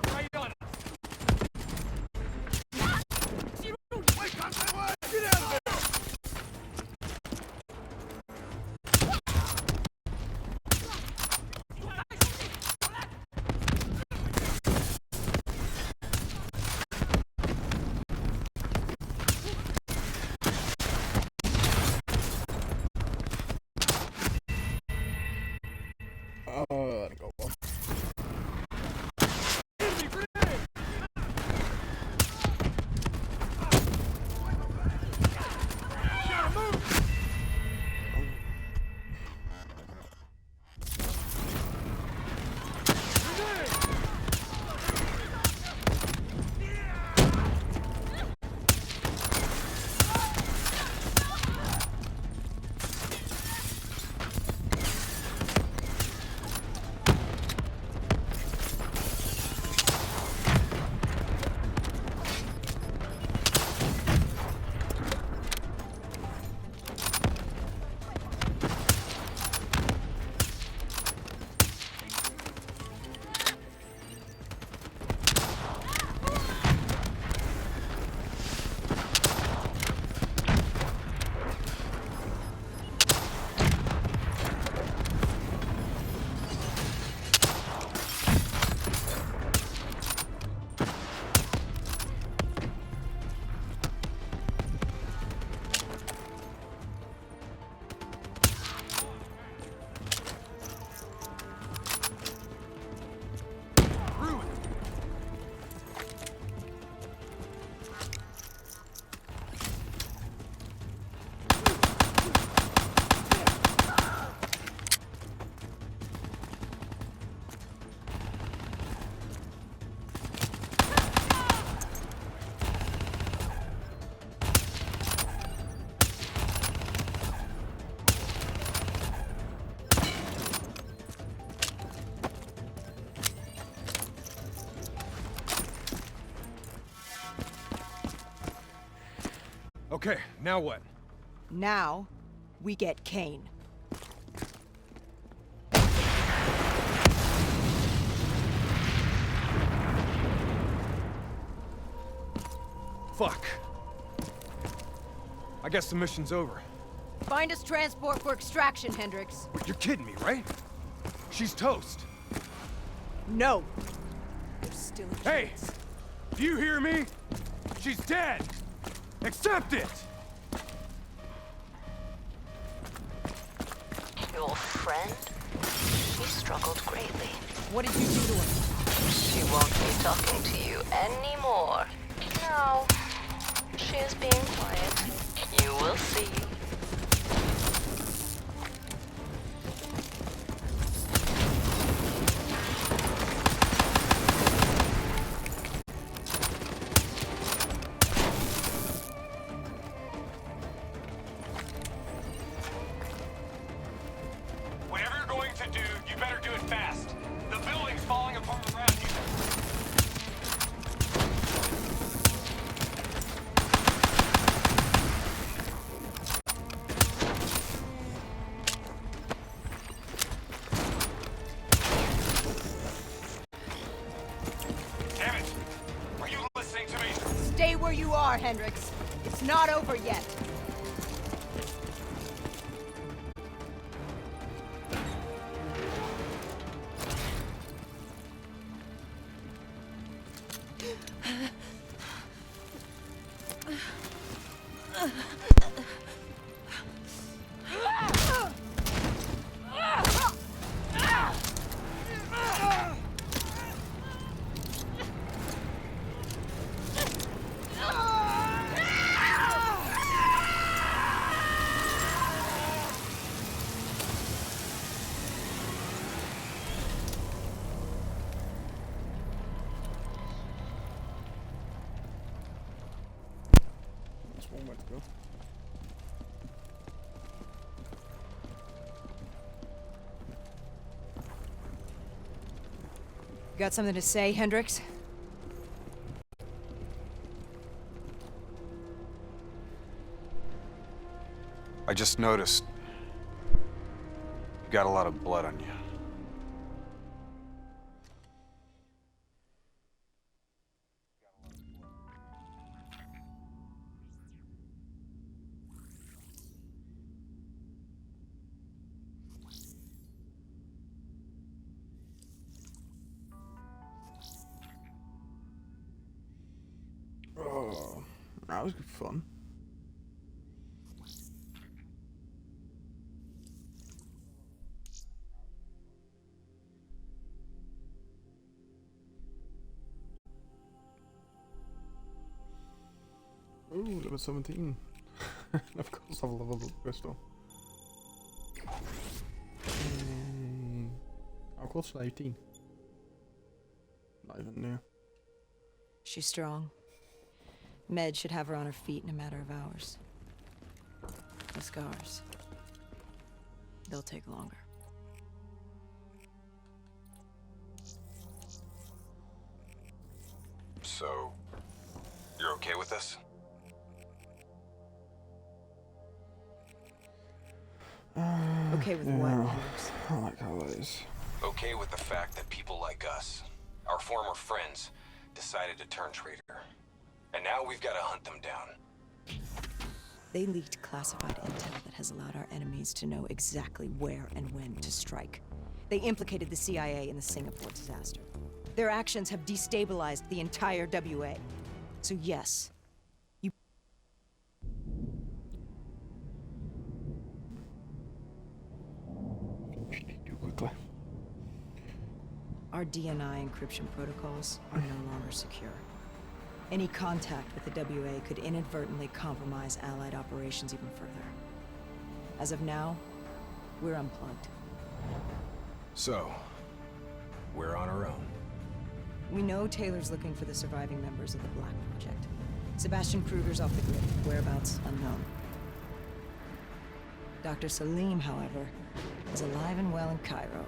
Right on it! Get out of there! Let it go. Okay, now what? Now, we get Kane. Fuck. I guess the mission's over. Find us transport for extraction, Hendricks. You're kidding me, right? She's toast. No! There's still a Hey! chance. Do you hear me? She's dead! Accept it! Your friend? She struggled greatly. What did you do to her? She won't be talking to you anymore. No. She is being quiet. You will see. Whatever you're going to do, you better do it fast. The building's falling apart around you. Damn it! Are you listening to me? Stay where you are, Hendricks. It's not over yet. That's one way to go. You got something to say, Hendricks? I just noticed you got a lot of blood on you. Oh, that was good fun. Ooh, level 17. Of course I've leveled up Crystal. How close to 18? Not even near. She's strong. Med should have her on her feet in a matter of hours. The scars. They'll take longer. So, you're okay with this? Okay with what, Yeah, Hendricks? I like how that is. Okay with the fact that people like us, our former friends, decided to turn traitor. And now we've got to hunt them down. They leaked classified intel that has allowed our enemies to know exactly where and when to strike. They implicated the CIA in the Singapore disaster. Their actions have destabilized the entire WA. So yes, you... Too quickly. Our DNI encryption protocols are no longer secure. Any contact with the WA could inadvertently compromise Allied operations even further. As of now, we're unplugged. So, we're on our own. We know Taylor's looking for the surviving members of the Black Project. Sebastian Kruger's off the grid, whereabouts unknown. Dr. Salim, however, is alive and well in Cairo.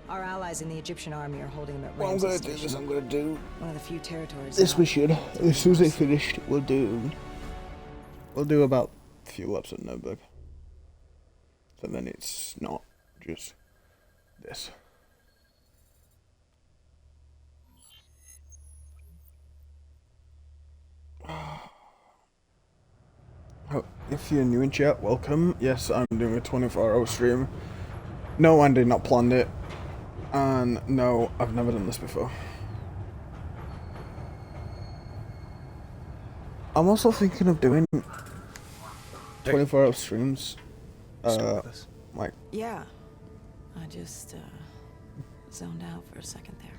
Our allies in the Egyptian army are holding him at What I'm Ramses gonna do is Station, I'm gonna do one of the few territories this not- mission. As soon as they finished, we'll do about a few laps at Nürburgring. So then it's not just this. Oh, if you're new in chat, welcome. Yes, I'm doing a 24-hour stream. No, I did not plan it. And no, I've never done this before. I'm also thinking of doing 24-hour streams. Like, Yeah. I just, zoned out for a second there.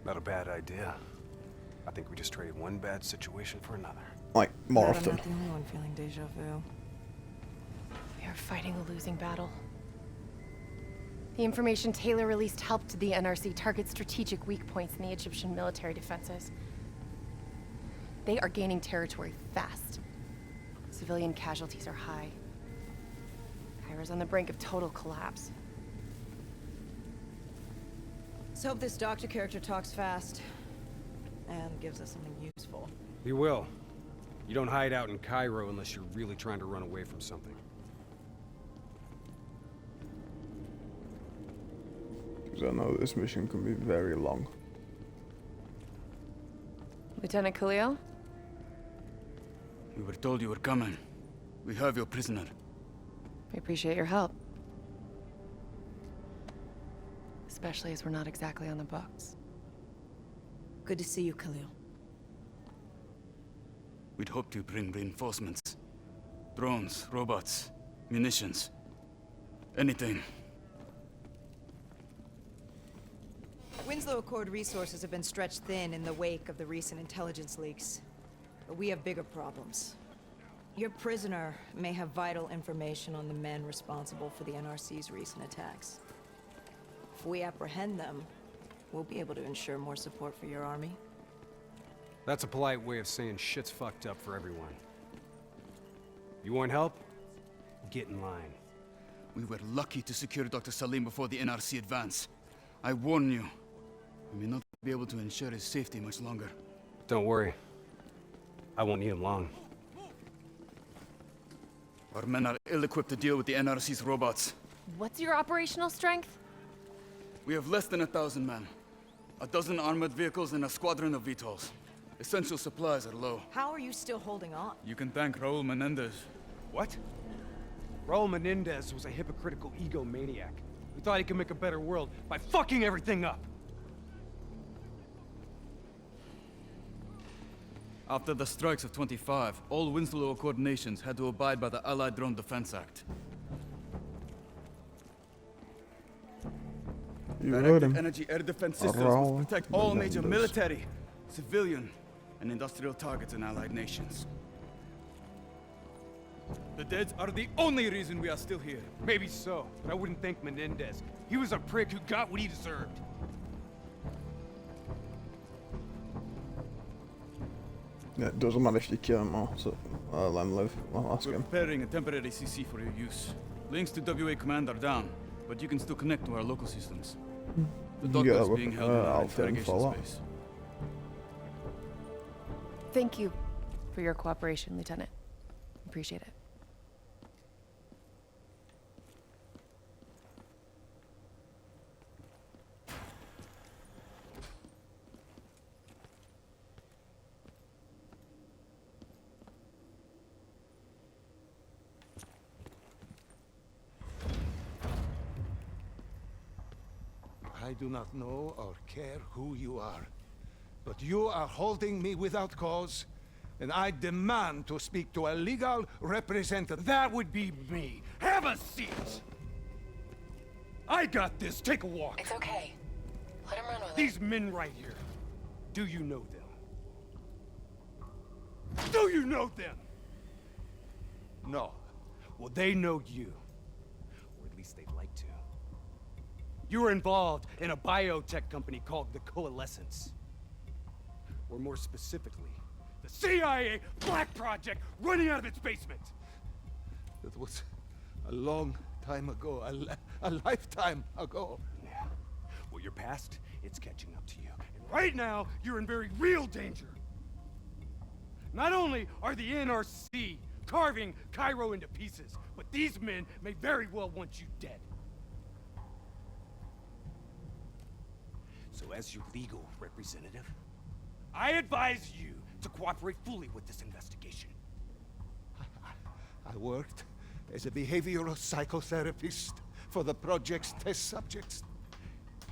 Not a bad idea. I think we just traded one bad situation for another. Like, more Glad often. I'm not the only one feeling deja vu. We are fighting a losing battle. The information Taylor released helped the NRC target strategic weak points in the Egyptian military defenses. They are gaining territory fast. Civilian casualties are high. Cairo's on the brink of total collapse. Let's hope this doctor character talks fast and gives us something useful. He will. You don't hide out in Cairo unless you're really trying to run away from something. Because I know this mission can be very long. Lieutenant Khalil? We were told you were coming. We have your prisoner. We appreciate your help. Especially as we're not exactly on the books. Good to see you, Khalil. We'd hoped to bring reinforcements. Drones, robots, munitions. Anything. Winslow Accord resources have been stretched thin in the wake of the recent intelligence leaks. But we have bigger problems. Your prisoner may have vital information on the men responsible for the NRC's recent attacks. If we apprehend them, we'll be able to ensure more support for your army. That's a polite way of saying shit's fucked up for everyone. You want help? Get in line. We were lucky to secure Dr. Salim before the NRC advance. I warn you, we may not be able to ensure his safety much longer. Don't worry. I won't need him long. Our men are ill-equipped to deal with the NRC's robots. What's your operational strength? We have less than 1,000 men. 12 armored vehicles and a squadron of VTOLs. Essential supplies are low. How are you still holding on? You can thank Raul Menendez. What? Raul Menendez was a hypocritical egomaniac who thought he could make a better world by fucking everything up. After the strikes of 25, all Winslow Accord nations had to abide by the Allied Drone Defense Act. Directed energy air defense systems must protect all major military, civilian, and industrial targets in Allied nations. The dead are the only reason we are still here. Maybe so, but I wouldn't thank Menendez. He was a prick who got what he deserved. Yeah, it doesn't matter if you kill him or so, let him live. I'll ask We're him. preparing a temporary CC for your use. Links to WA Command are down, but you can still connect to our local systems. The You get doctor is that being with, held in our Alpha and interrogation Fallout. space. Thank you for your cooperation, Lieutenant. Appreciate it. I do not know or care who you are, but you are holding me without cause, and I demand to speak to a legal representative. That would be me. Have a seat! I got this. Take a walk. It's okay. Let him run with it. These men right here. Do you know them? Do you know them? No. Well, they know you. Or at least they'd like to. You were involved in a biotech company called the Coalescence. Or more specifically, the CIA Black Project running out of its basement. That was a long time ago, a lifetime ago. Yeah. Well, your past, it's catching up to you. And right now, you're in very real danger. Not only are the NRC carving Cairo into pieces, but these men may very well want you dead. So as your legal representative, I advise you to cooperate fully with this investigation. I worked as a behavioral psychotherapist for the project's test subjects.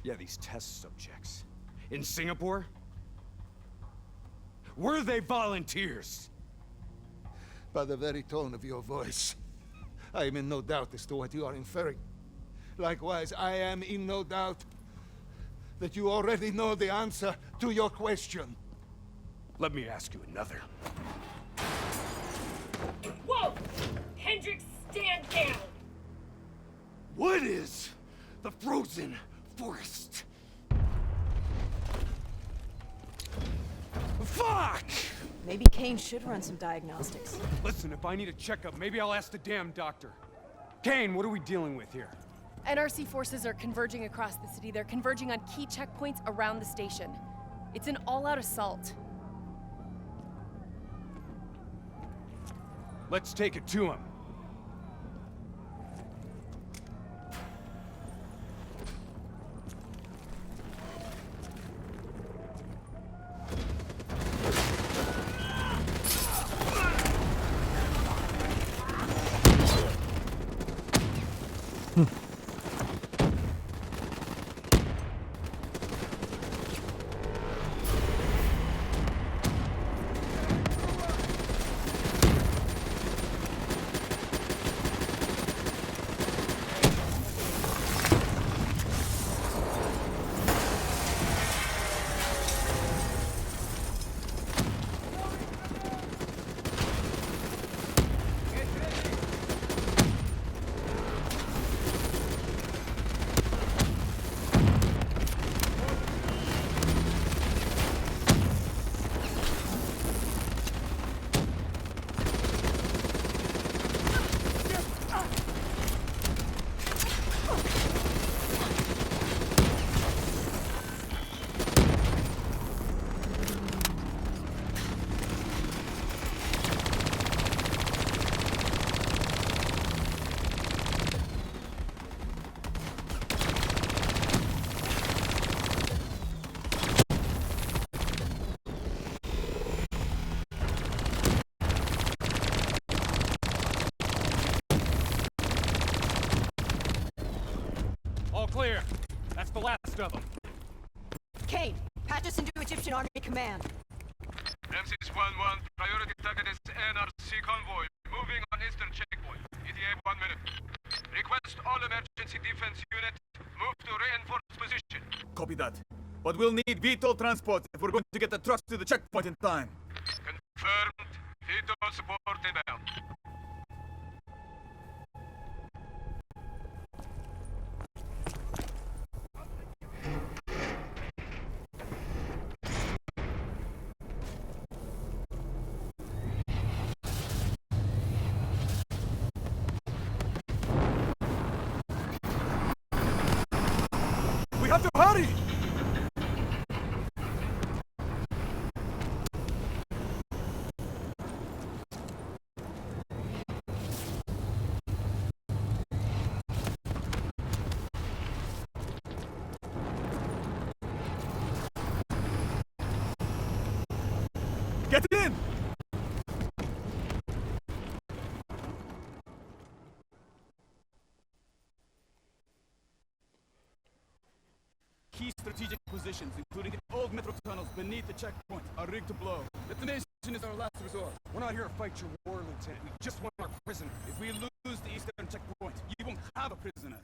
Yeah, these test subjects. In Singapore? Were they volunteers? By the very tone of your voice, I am in no doubt as to what you are inferring. Likewise, I am in no doubt that you already know the answer to your question. Let me ask you another. Whoa! Hendricks, stand down! What is the frozen forest? Fuck! Maybe Kane should run some diagnostics. Listen, if I need a checkup, maybe I'll ask the damn doctor. Kane, what are we dealing with here? NRC forces are converging across the city. They're converging on key checkpoints around the station. It's an all-out assault. Let's take it to him. Clear. That's the last of them. Kane, patch us into Egyptian Army Command. M611, priority target is NRC convoy. Moving on eastern checkpoint. ETA 1 minute. Request all emergency defense units move to reinforced position. Copy that. But we'll need VTOL transport if we're going to get the trucks to the checkpoint in time. Confirmed. VTOL support inbound. We have to hurry! Get in! Key strategic positions, including the old metro tunnels beneath the checkpoint, are rigged to blow. Detonation is our last resort. We're not here to fight your war, Lieutenant. We just want our prisoner. If we lose the eastern checkpoint, you won't have a prisoner.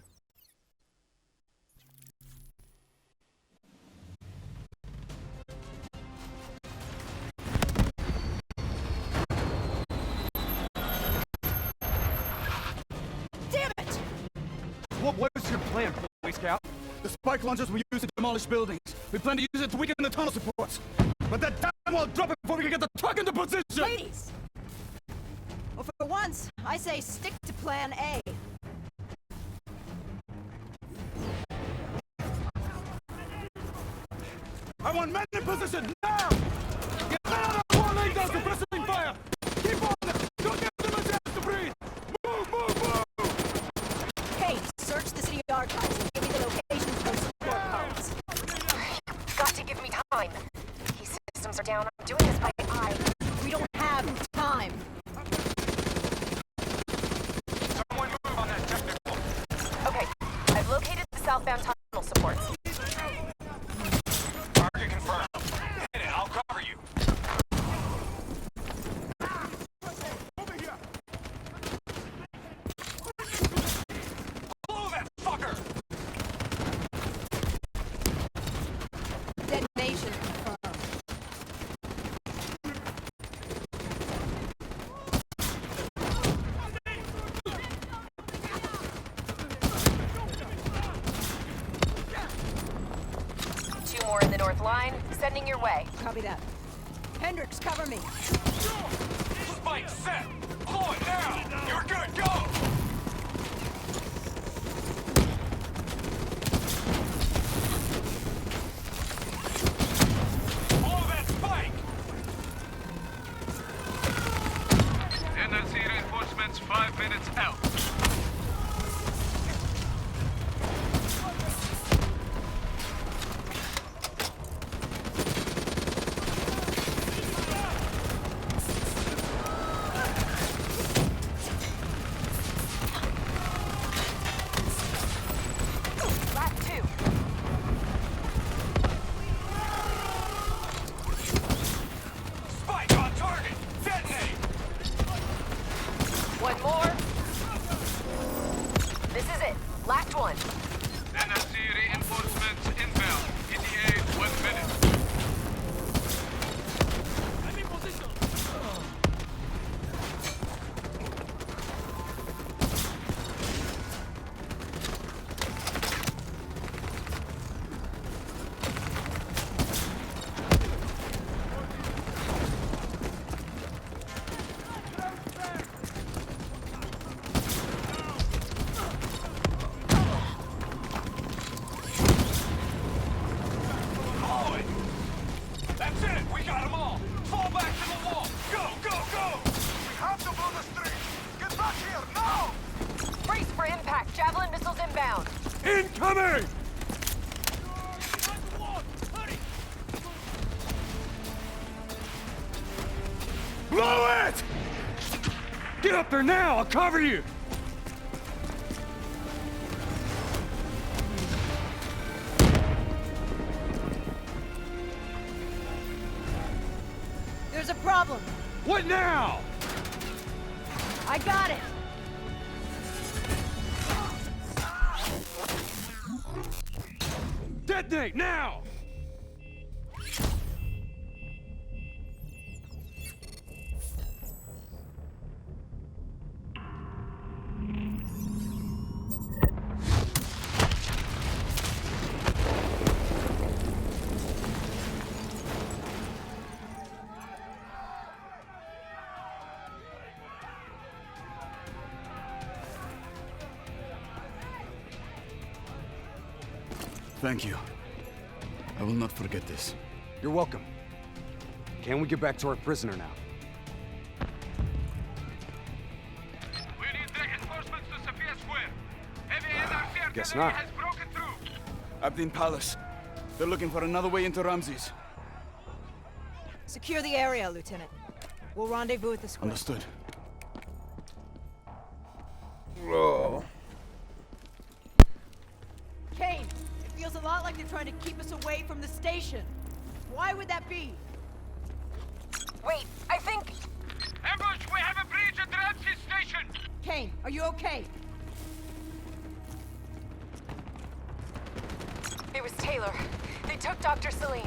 Damn it! What is your plan, Boy Scout? The spike launchers we use to demolish buildings. We plan to use it to weaken the tunnel supports. But that damn will drop it before we can get the truck into position! Ladies! Well, for once, I say stick to plan A. I want men in position, now! Get out of the 4 lane down to pressing fire! Keep on them! Don't give them a chance to breathe! Move, move, move! Kane, search the city archives and give me the locations of those support pods. Got to give me time. These systems are down. I'm doing this by eye. We don't have time. Someone move on that technical. Okay, I've located the southbound tunnel supports. north line, sending your way. Copy that. Hendricks, cover me. Spike set! Pull it now! You're good, go! Follow that spike! NRC reinforcements 5 minutes out. Incoming! Blow it! Get up there now! I'll cover you! There's a problem. What now? I got it. Detonate now! Thank you. I will not forget this. You're welcome. Can we get back to our prisoner now? We need reinforcements to Sophia Square. Heavy NRC Guess artillery not. has broken through. Abdin Palace. They're looking for another way into Ramses. Secure the area, Lieutenant. We'll rendezvous at the square. Understood. Oh. Kane, it feels a lot like they're trying to keep us away from the station. Why would that be? Wait, I think... Ambush! We have a breach at Ramses Station! Kane, are you okay? It was Taylor. They took Dr. Salim.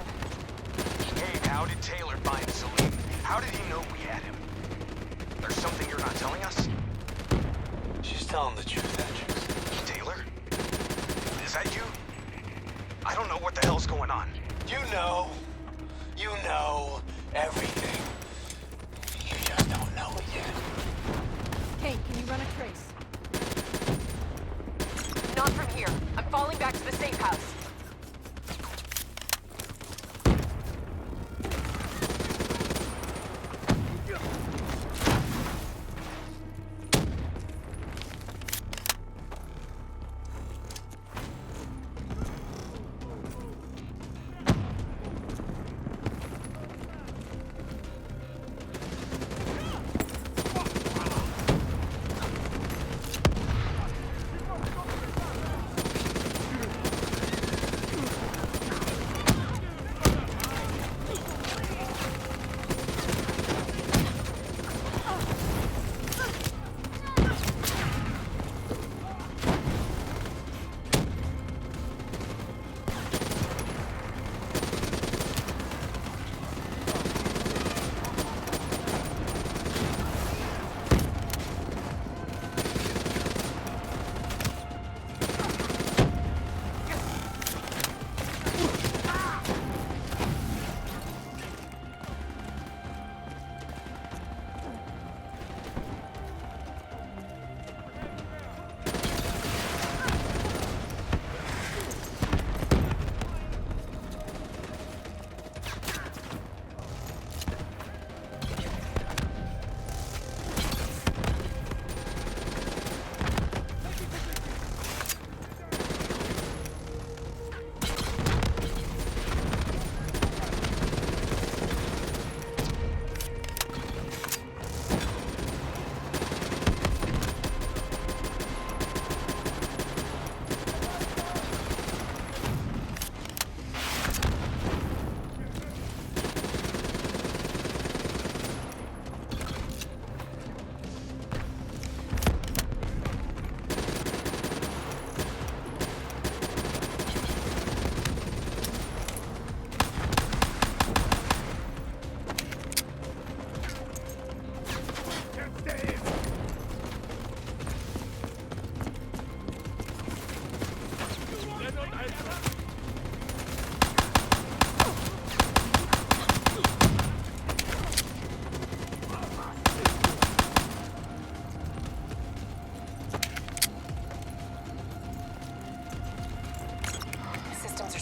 Hey, how did Taylor find Salim? How did he know we had him? There's something you're not telling us? She's telling the truth, Hendricks. Taylor? Is that you? I don't know what the hell's going on. You know everything. You just don't know it yet. Kane, can you run a trace? Not from here. I'm falling back to the safe house.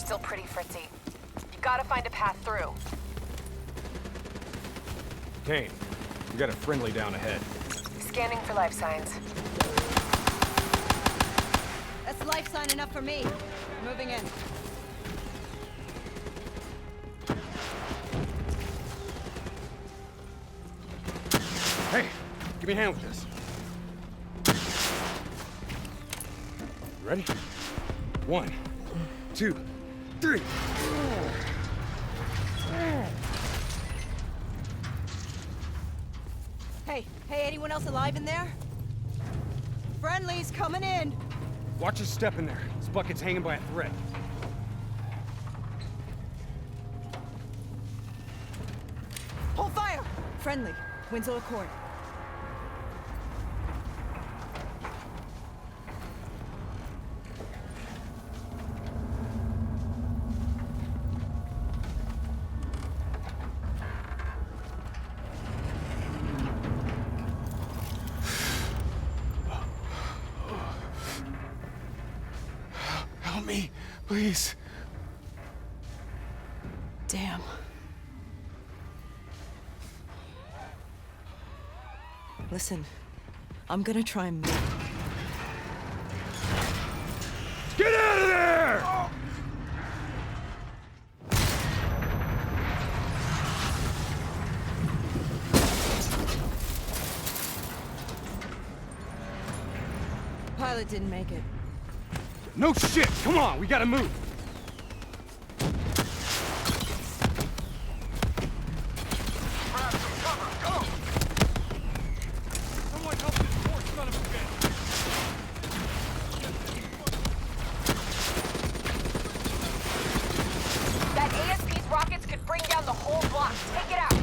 still pretty fritzy. You gotta find a path through. Kane, we got a friendly down ahead. Scanning for life signs. That's life sign enough for me. Moving in. Hey, give me a hand with this. You ready? 1, 2, 3. Hey, anyone else alive in there? Friendly's coming in. Watch your step in there. This bucket's hanging by a thread. Hold fire! Friendly. Winslow Accord. Help me, please. Damn. Listen, I'm gonna try and move. Get out of there! Pilot didn't make it. No shit! Come on, we gotta move! That ASP's rockets could bring down the whole block. Take it out.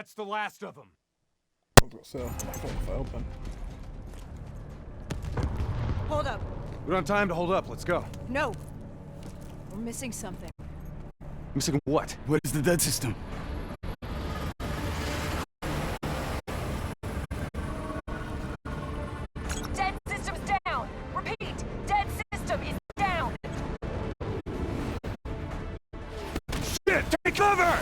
That's the last of them. I was gonna say, I thought I failed then. Hold up. We don't have time to hold up. Let's go. No. We're missing something. Missing what? Where's the dead system? Dead system's down! Repeat, dead system is down! Shit! Take cover!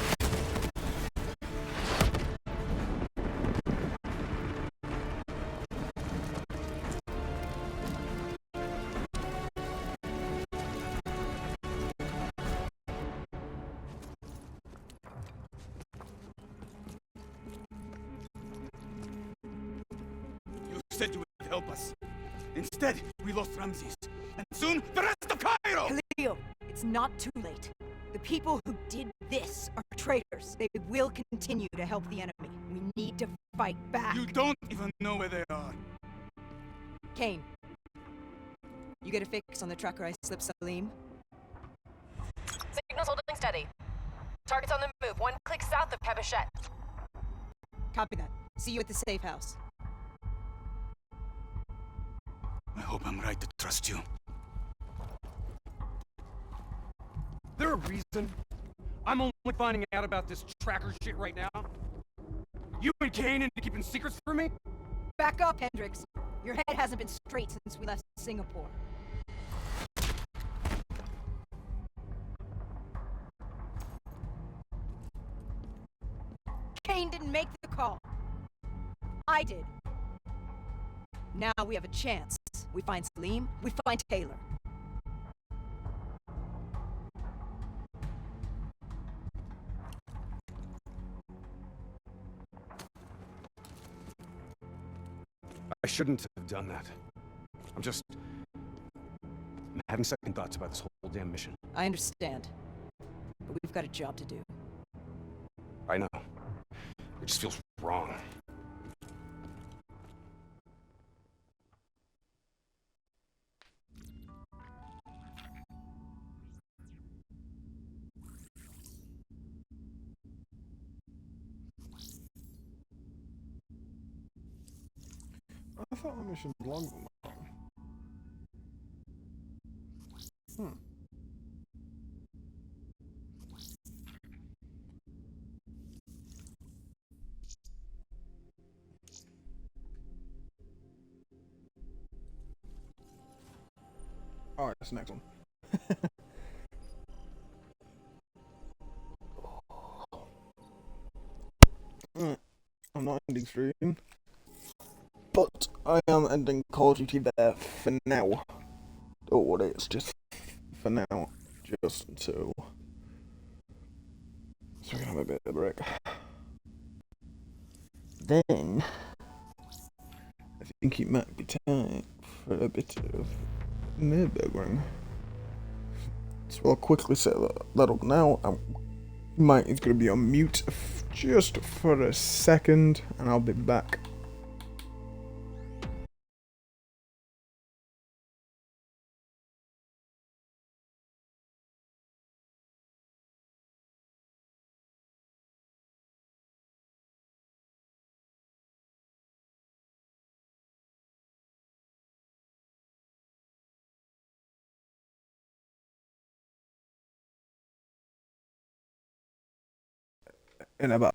You said you would help us. Instead, we lost Ramses. And soon, the rest of Cairo! Khalil, it's not too late. The people who did this are traitors. They will continue to help the enemy. We need to fight back. You don't even know where they are. Kane, you get a fix on the tracker I slipped Salim? Signal's holding steady. Target's on the move, 1 click south of Cabochette. Copy that. See you at the safe house. I hope I'm right to trust you. There a reason I'm only finding out about this tracker shit right now? You and Kane into keeping secrets from me? Back up, Hendricks. Your head hasn't been straight since we left Singapore. Kane didn't make the call. I did. Now we have a chance. We find Salim, we find Taylor. I shouldn't have done that. I'm having second thoughts about this whole damn mission. I understand. But we've got a job to do. I know. It just feels wrong. I thought the mission was longer than that. Alright, that's the next one. I'm not ending stream, but I am ending Call of Duty there for now. Oh, it is just for now, just until so we can have a bit of a break. Then I think it might be time for a bit of neighbouring. So I'll quickly set that up now. It's going to be on mute just for a second, and I'll be back. In about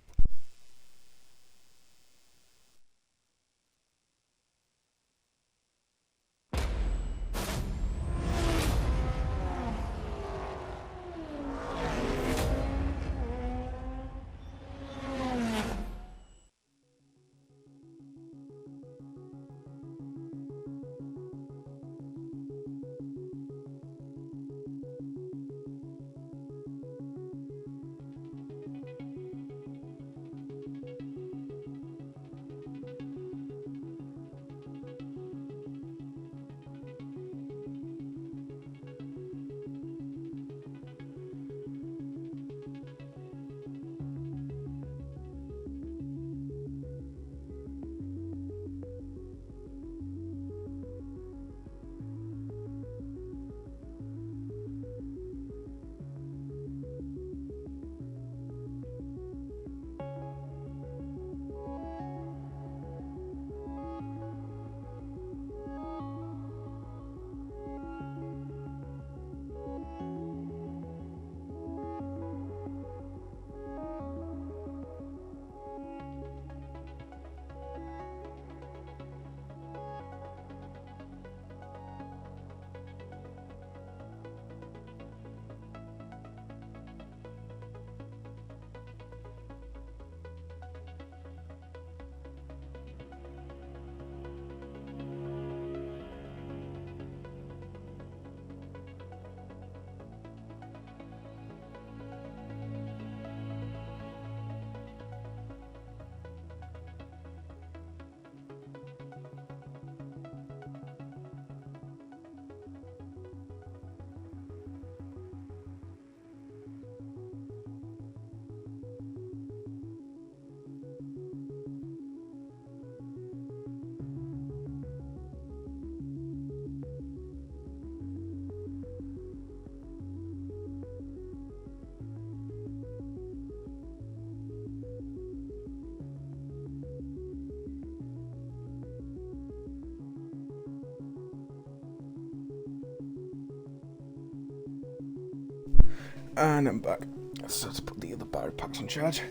And I'm back. So let's put the other battery packs on charge.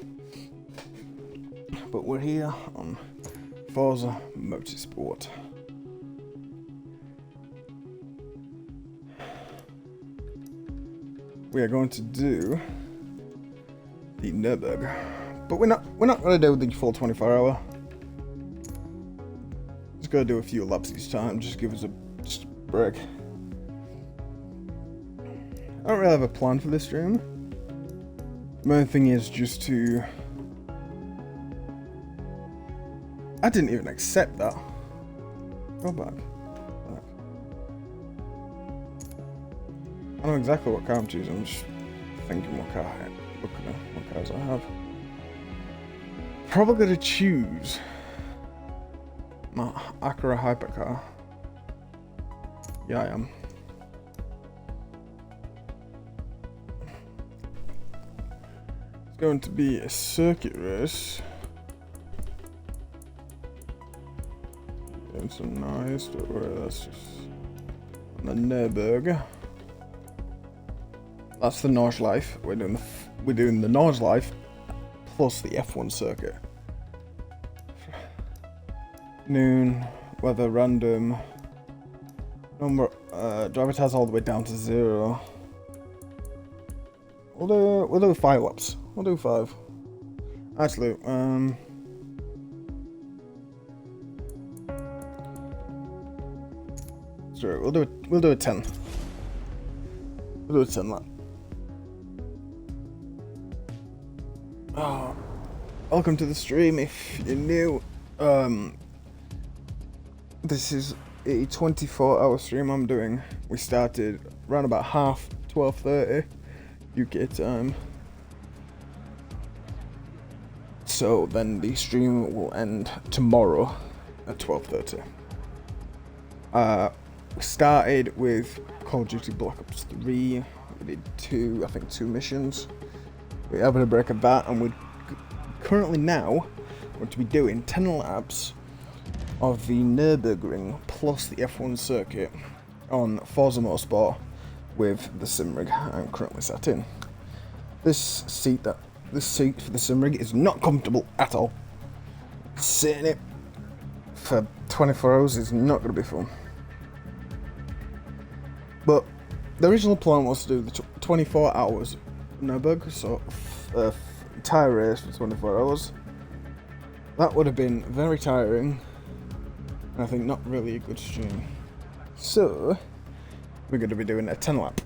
But we're here on Forza Motorsport. We are going to do the Nürburgring, but we're not going to do the full 24-hour. Just going to do a few laps each time. Just give us a break. I don't really have a plan for this stream. The main thing is just to... I didn't even accept that. Go back. I know exactly what car I'm choosing. I'm just thinking what cars I have. Probably gonna choose my Acura hypercar. Yeah, I am. It's going to be a circuit race. It's so nice, don't worry, that's just on the Nürburgring. That's the Nordschleife. We're doing the Nordschleife plus the F1 circuit. Noon, weather random. Number driver tires all the way down to 0. We'll do 5 laps. We'll do 5. Actually, sorry, we'll do a 10. We'll do a 10 lap. Oh, welcome to the stream if you're new. This is a 24-hour stream I'm doing. We started around about 12:30 UK time. So then the stream will end tomorrow at 12:30. We started with Call of Duty Black Ops 3. We did 2 missions. We're having a break of that, and we're currently now going to be doing 10 laps of the Nürburgring plus the F1 circuit on Forza Motorsport with the sim rig I'm currently sat in. This seat for the sim rig is not comfortable at all. Sitting in it for 24 hours is not going to be fun. But the original plan was to do the 24 hours Nürburgring, so tyre race for 24 hours. That would have been very tiring, and I think not really a good stream. So we're going to be doing a 10 lap.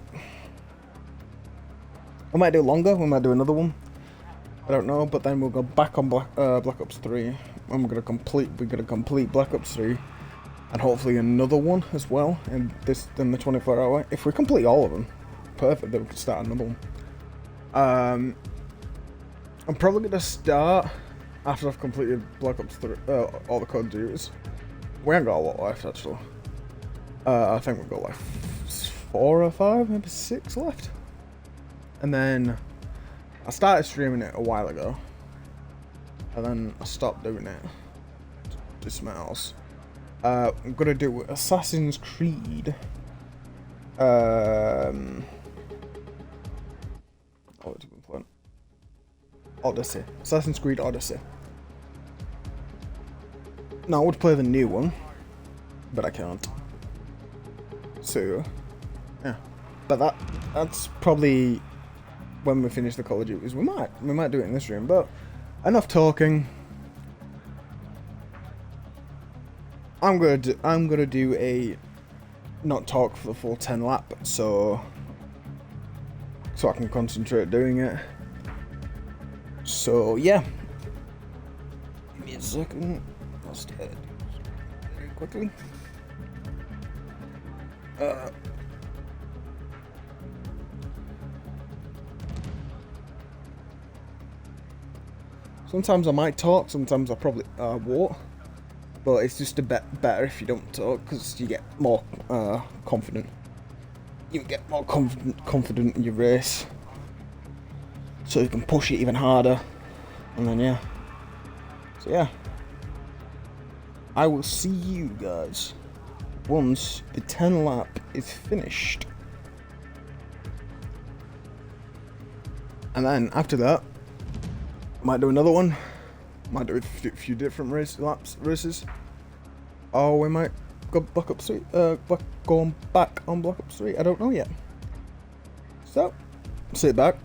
We might do longer, we might do another one. I don't know, but then we'll go back on Black Ops 3, and we're gonna complete Black Ops 3, and hopefully another one as well in the 24-hour. If we complete all of them, perfect. Then we can start another one. I'm probably gonna start after I've completed Black Ops 3, all the Call of Duties. We ain't got a lot left actually. I think we've got like 4 or 5, maybe 6 left. And then I started streaming it a while ago, and then I stopped doing it to something else. I'm gonna do Assassin's Creed. Odyssey. Assassin's Creed Odyssey. Now I would play the new one, but I can't. So, yeah. But that's probably when we finish the Call of Duties. We might do it in this room, but enough talking. I'm gonna do a not talk for the full 10 lap, so I can concentrate doing it. So yeah, give me a second. I'll start very quickly. Sometimes I might talk, sometimes I probably won't. But it's just better if you don't talk, because you get more confident. You get more confident in your race, so you can push it even harder. And then yeah. So yeah. I will see you guys once the 10 lap is finished. And then after that, might do another one. Might do a few different races. Or we might go back up street. Going back on Black Ops 3. I don't know yet. So, sit back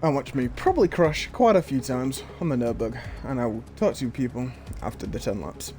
and watch me probably crash quite a few times on the notebook, and I will talk to you people after the 10 laps.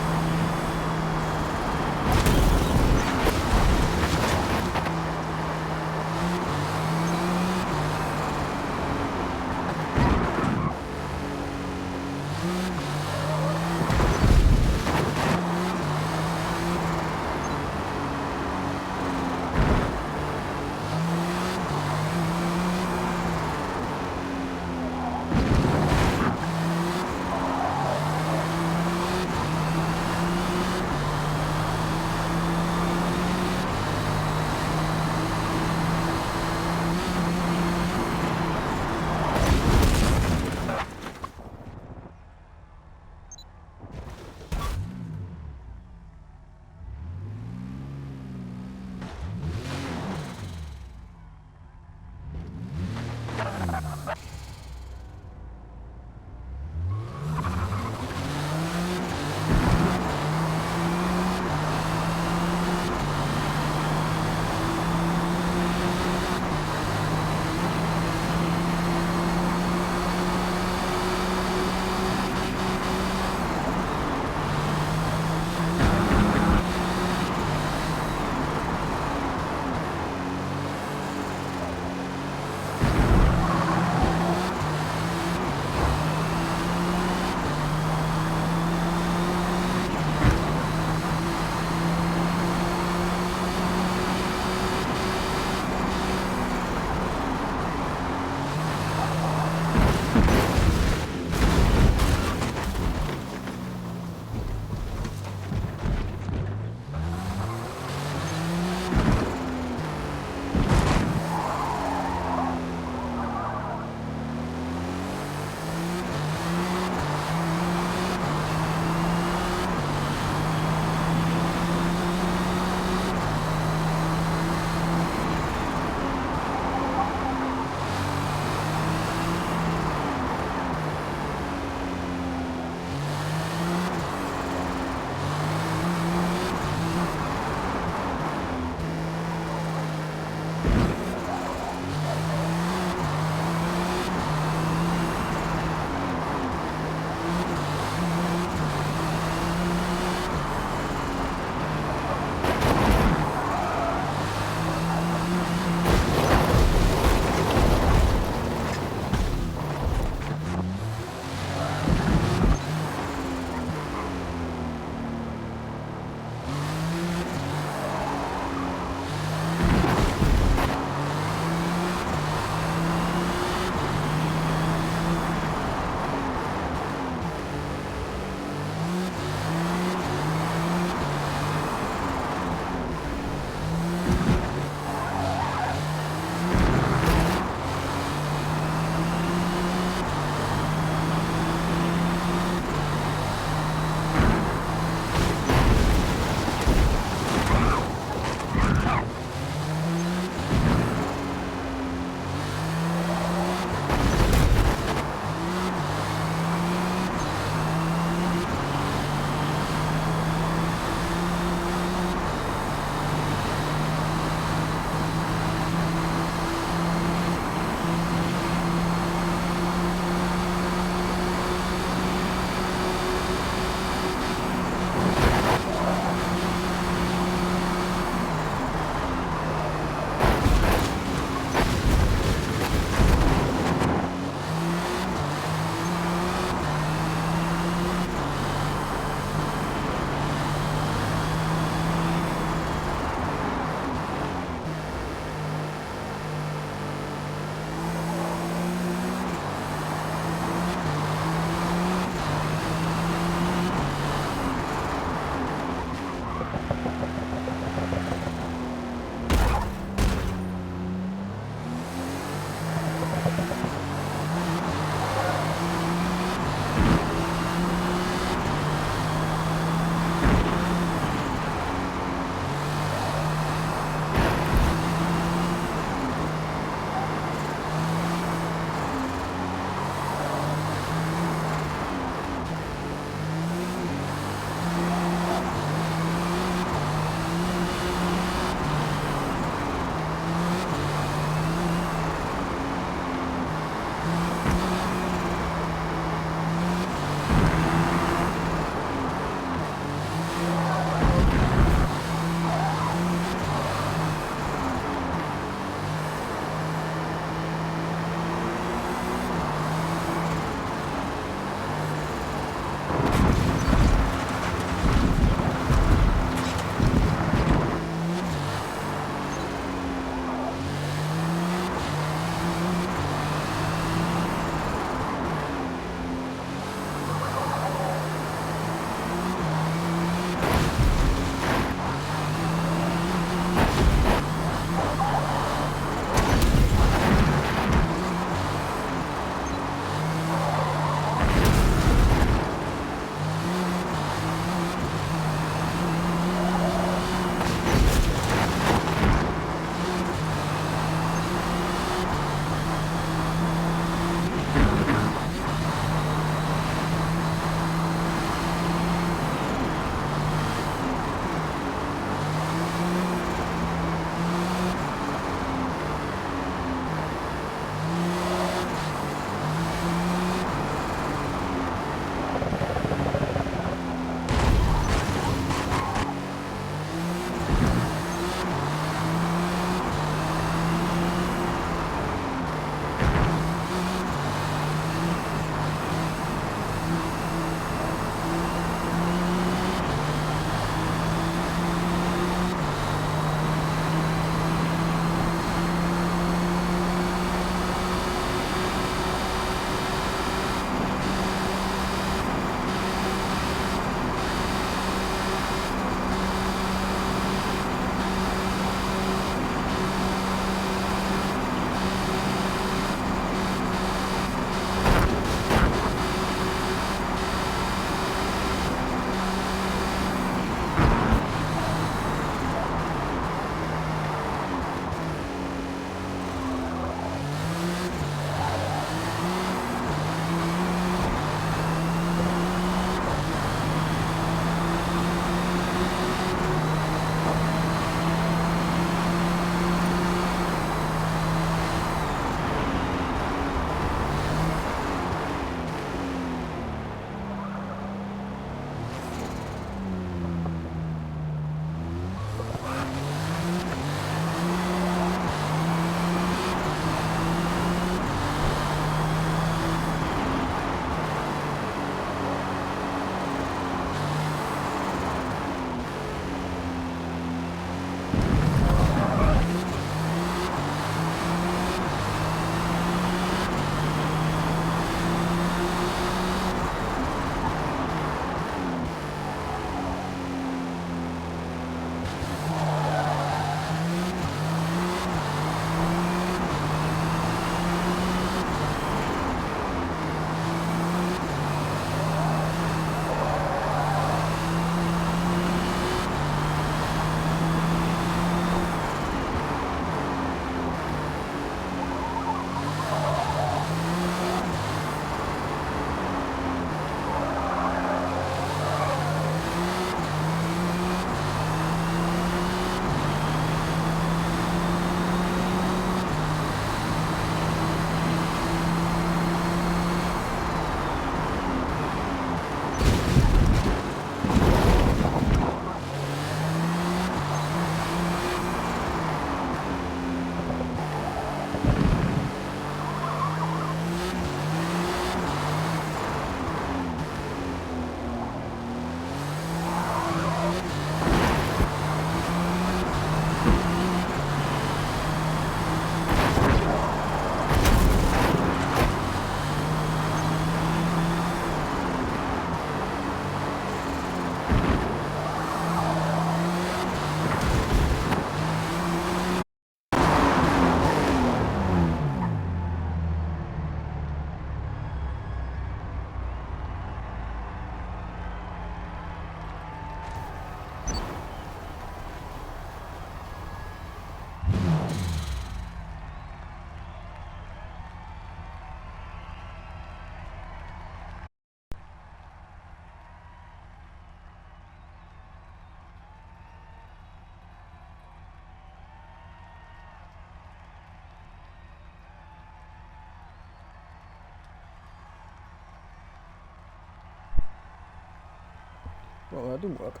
Well, that didn't work.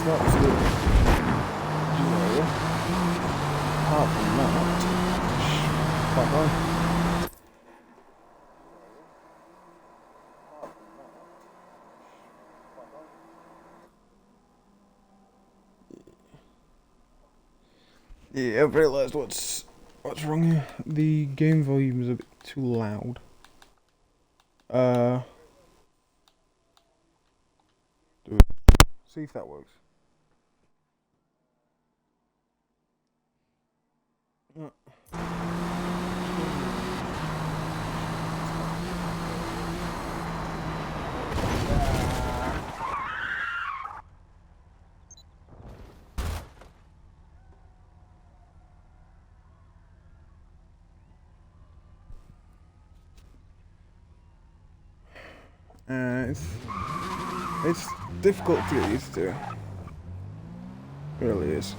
That's good. Yeah. Apart from that, quite well. Yeah, I've realised what's wrong here. The game volume is a bit too loud. See if that works. It's difficult to get used to. It really is.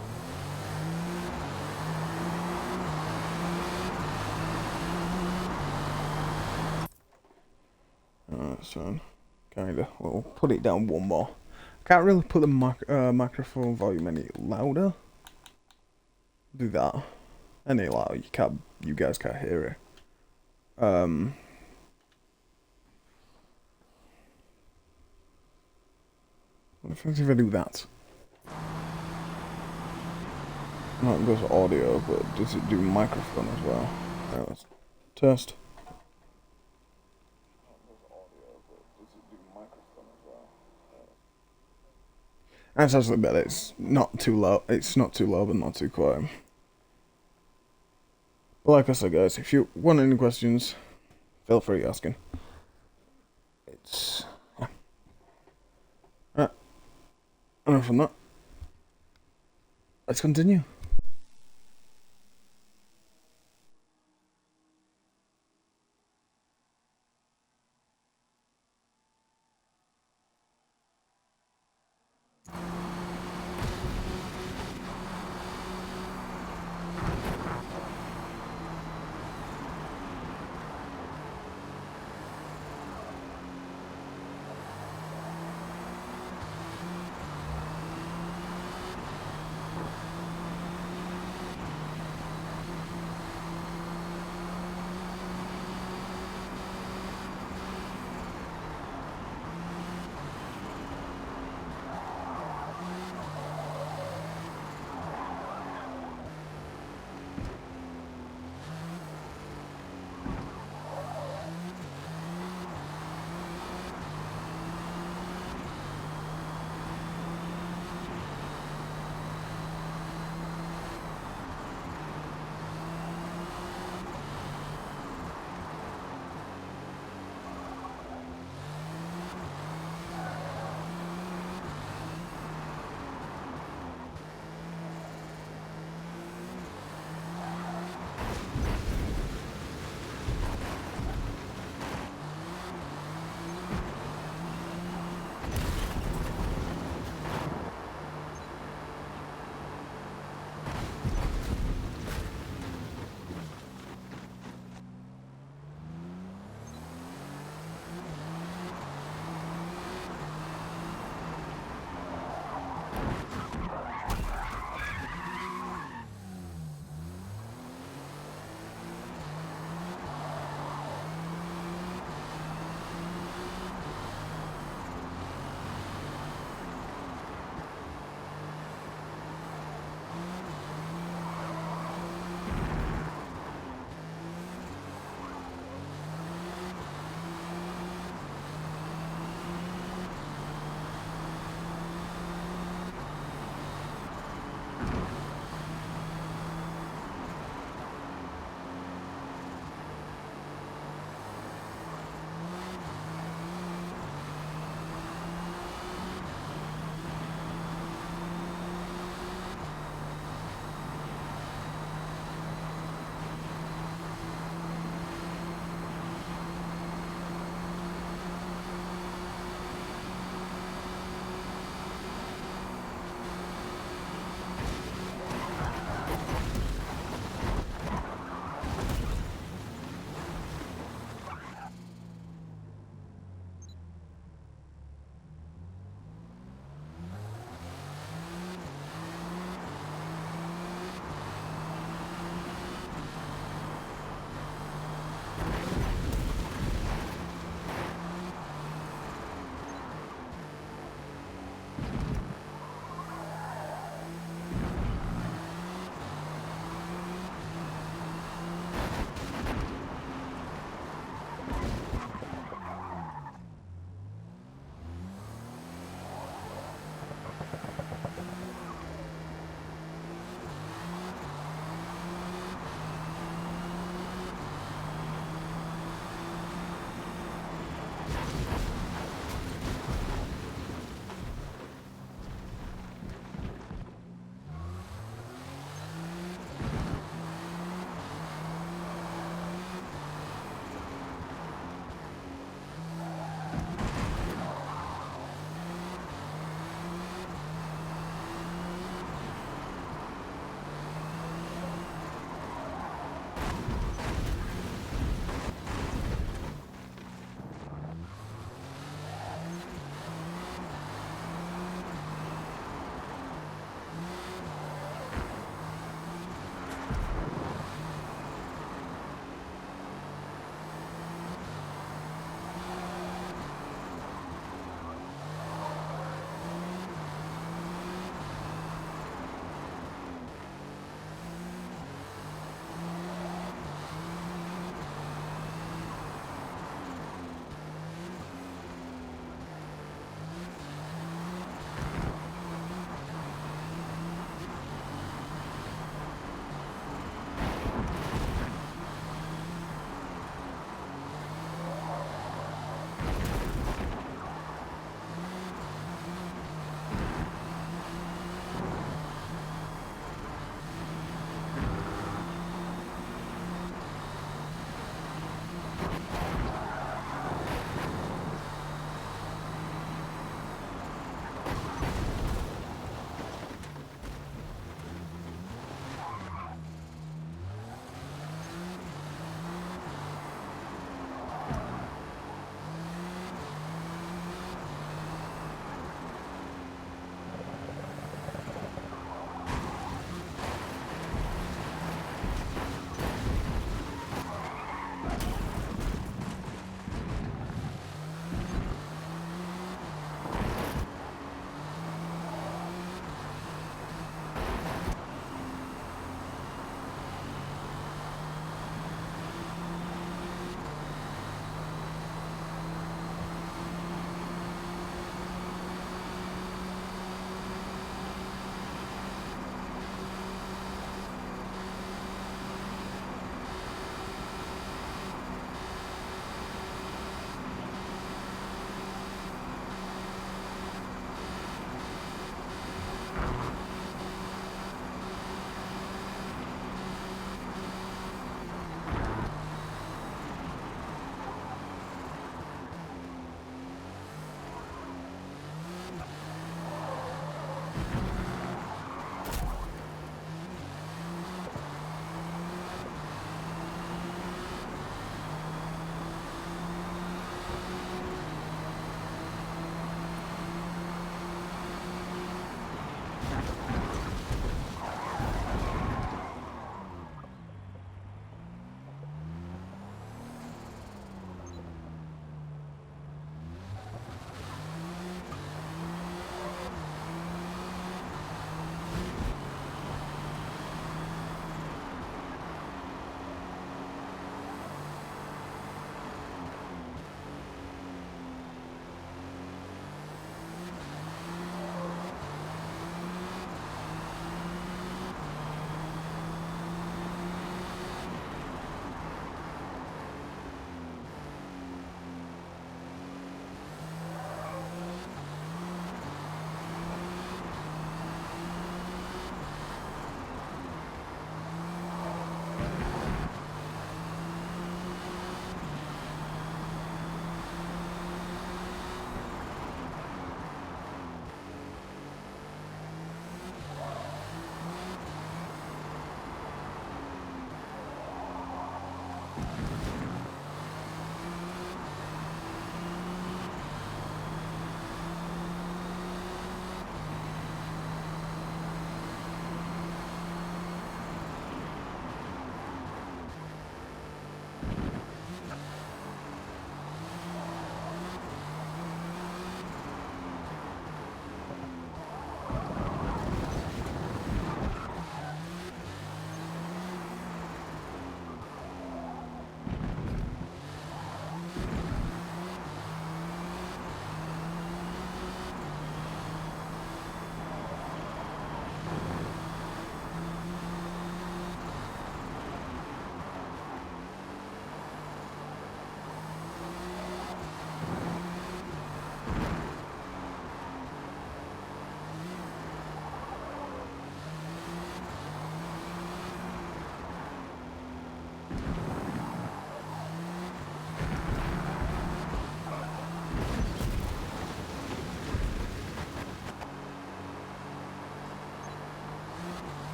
Alright, so kinda. We'll put it down one more. Can't really put the microphone volume any louder. Do that any louder. You guys can't hear it. What happens if I do that? Not it goes audio, but does it do microphone as well? Alright, let's test. That's actually better. It's not too low. It's not too low, but not too quiet. But like I said, guys, if you want any questions, feel free asking. It's yeah. Alright. Enough from that. Let's continue.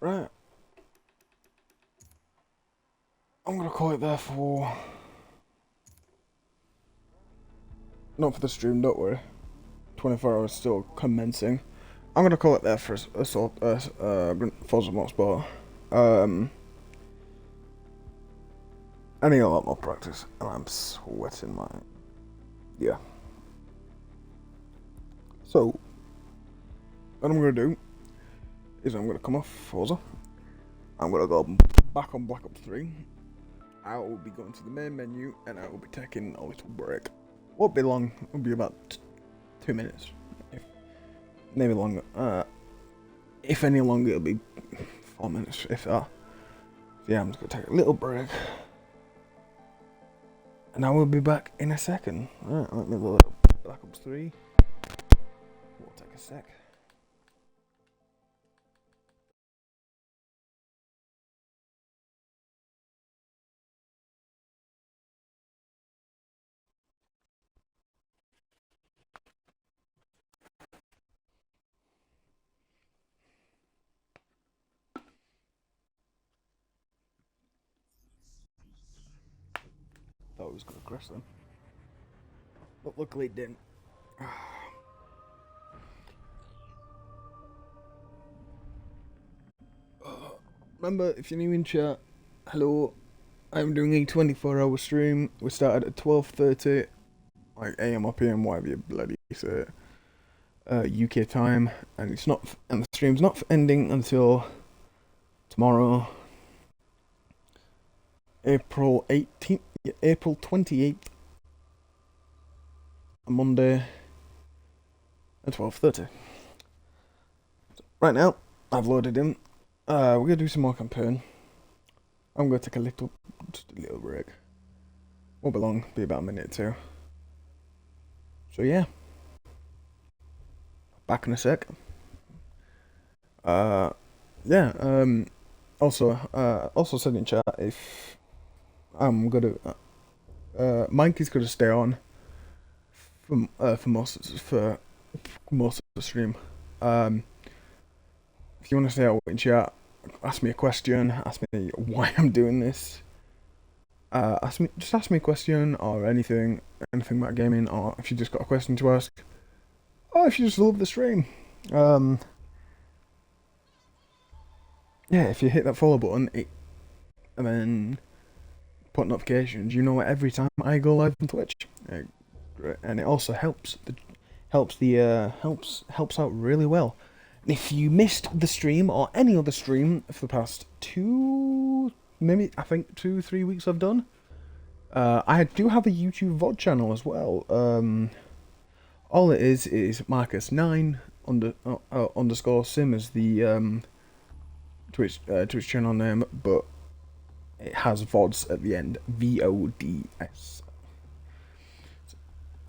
Right. I'm gonna call it there for... Not for the stream, don't worry. 24 hours still commencing. I'm gonna call it there for Forza Motorsport. I need a lot more practice, and I'm sweating my... Yeah. So, what I'm gonna do is I'm gonna come off Forza. I'm gonna go back on Black Ops 3. I will be going to the main menu, and I will be taking a little break. Won't be long. It'll be about 2 minutes, maybe longer. If any longer, it'll be 4 minutes, if that. So yeah, I'm just gonna take a little break, and I will be back in a second. Alright, let me load up Black Ops 3. We'll take a sec. Thought it was gonna crash then, but luckily it didn't. Remember, if you're new in chat, hello. I'm doing a 24-hour stream. We started at 12:30, like AM or PM, whatever you bloody say, UK time, and the stream's not ending until tomorrow, April 28th, a Monday, at 12:30. Right now, I've loaded in. We're gonna do some more campaign. I'm gonna take just a little break. Won't be long, be about a minute or two. So yeah, back in a sec. Yeah. Also said in chat if I'm gonna, Mike is gonna stay on for most of the stream. If you want to stay out in chat, ask me a question, ask me why I'm doing this. Ask me a question or anything about gaming, or if you just got a question to ask, or if you just love the stream. Yeah, if you hit that follow button, and then put notifications, you know every time I go live on Twitch. Great, and it also helps out really well. If you missed the stream or any other stream for the past 2, 3 weeks I've done, I do have a YouTube VOD channel as well. All it is Marcus9 underscore sim as the Twitch channel name, but it has VODs at the end, VODS.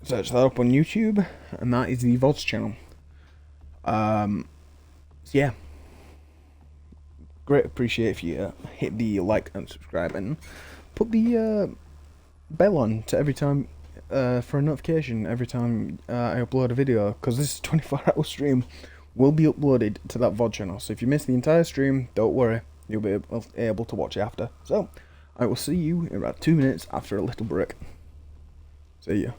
Search that up on YouTube, and that is the VODs channel. So yeah, great appreciate if you hit the like and subscribe, and put the bell on to every time for a notification every time I upload a video, because this 24-hour stream will be uploaded to that VOD channel. So if you miss the entire stream, don't worry, you'll be able to watch it after. So I will see you in about 2 minutes after a little break. See ya.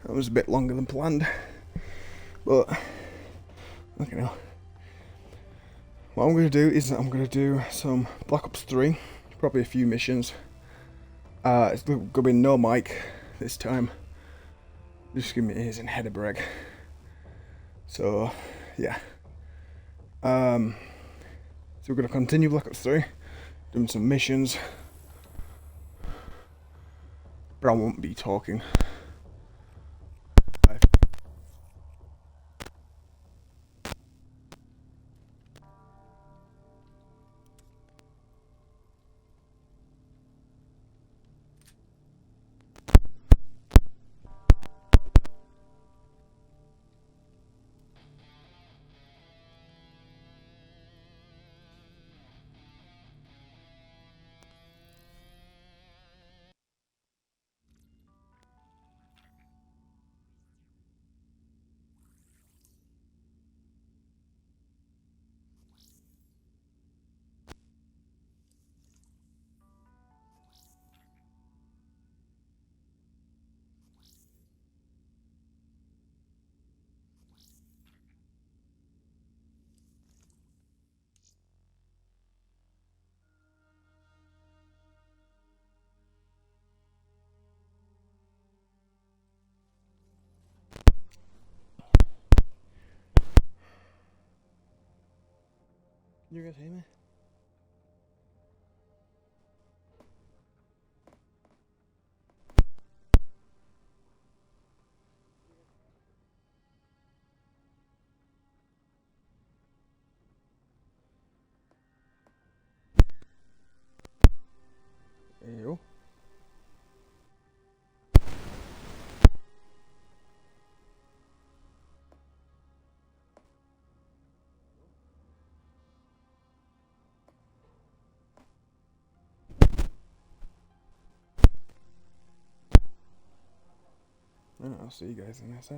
That was a bit longer than planned, but okay. Now, what I'm going to do is I'm going to do some Black Ops 3, probably a few missions. It's going to be no mic this time. Just give me ears and head a break. So yeah. So we're going to continue Black Ops 3, doing some missions, but I won't be talking. You guys hear me? Ew. I'll see you guys in a sec.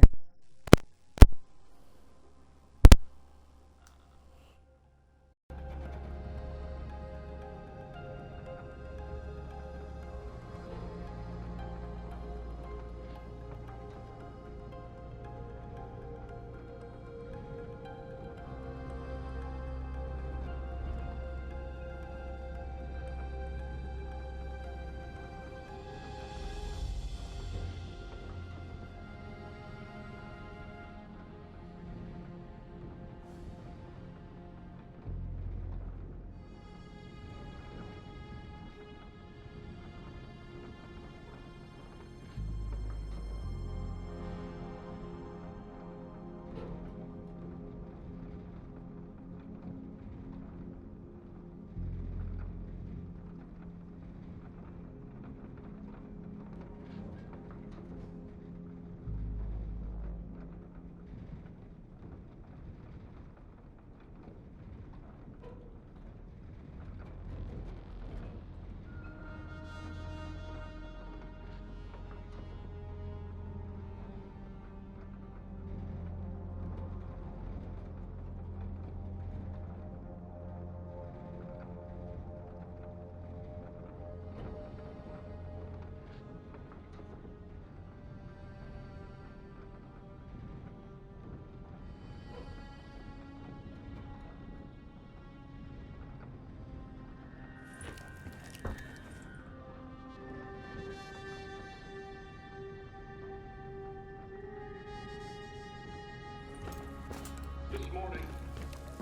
This morning,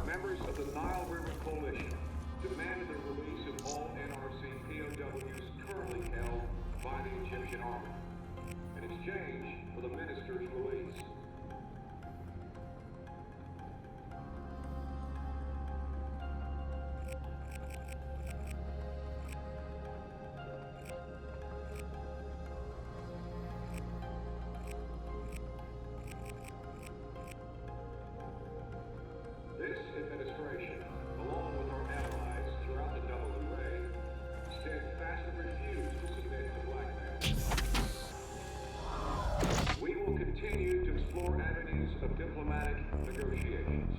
members of the Nile River Coalition demanded the release of all NRC POWs currently held by the Egyptian army, in exchange for the minister's release. This administration, along with our allies throughout the WA, steadfastly refuse to submit to blackmail. We will continue to explore avenues of diplomatic negotiations.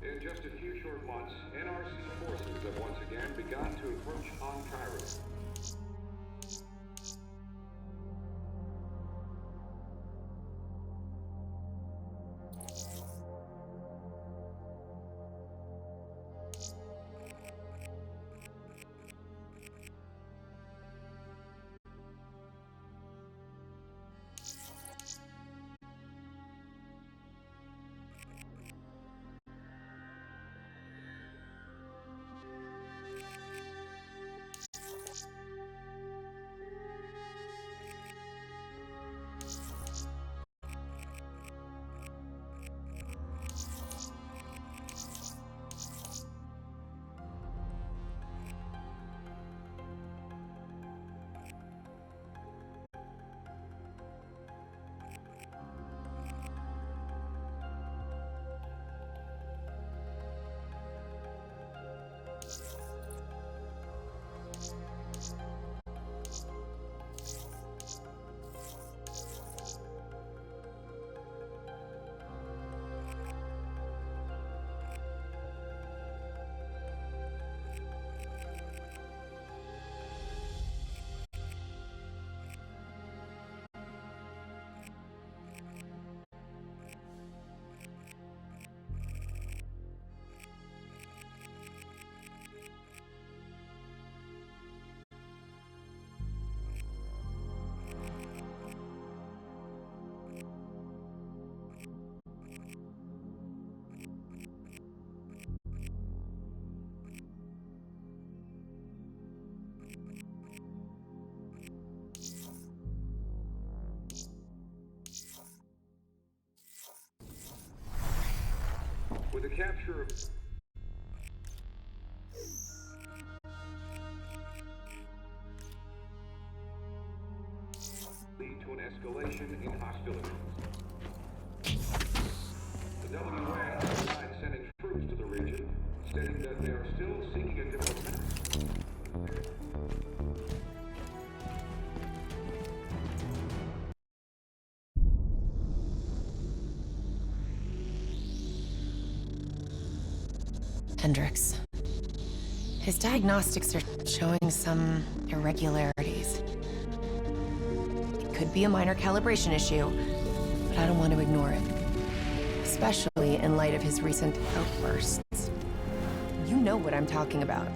In just a few short months, NRC forces entirety. With the capture of lead to an escalation in hostilities. The WA denied sending troops to the region, stating that they are still seeking a diplomatic. Hendricks. His diagnostics are showing some irregularities. It could be a minor calibration issue, but I don't want to ignore it. Especially in light of his recent outbursts. You know what I'm talking about.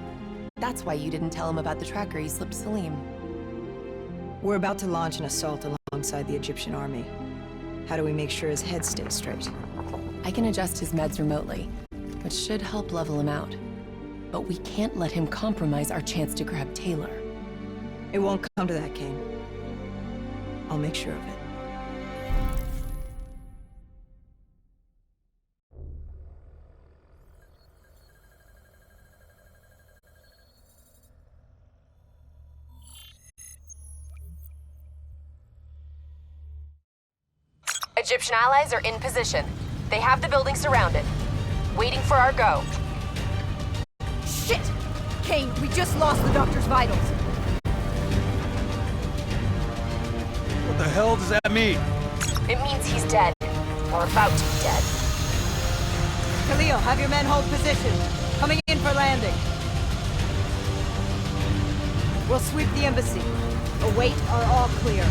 That's why you didn't tell him about the tracker you slipped Salim. We're about to launch an assault alongside the Egyptian army. How do we make sure his head stays straight? I can adjust his meds remotely, which should help level him out. But we can't let him compromise our chance to grab Taylor. It won't come to that, Kane. I'll make sure of it. Egyptian allies are in position. They have the building surrounded. Waiting for our go. Shit! Kane, we just lost the doctor's vitals. What the hell does that mean? It means he's dead. Or about to be dead. Khalil, have your men hold position. Coming in for landing. We'll sweep the embassy. Await our all clear.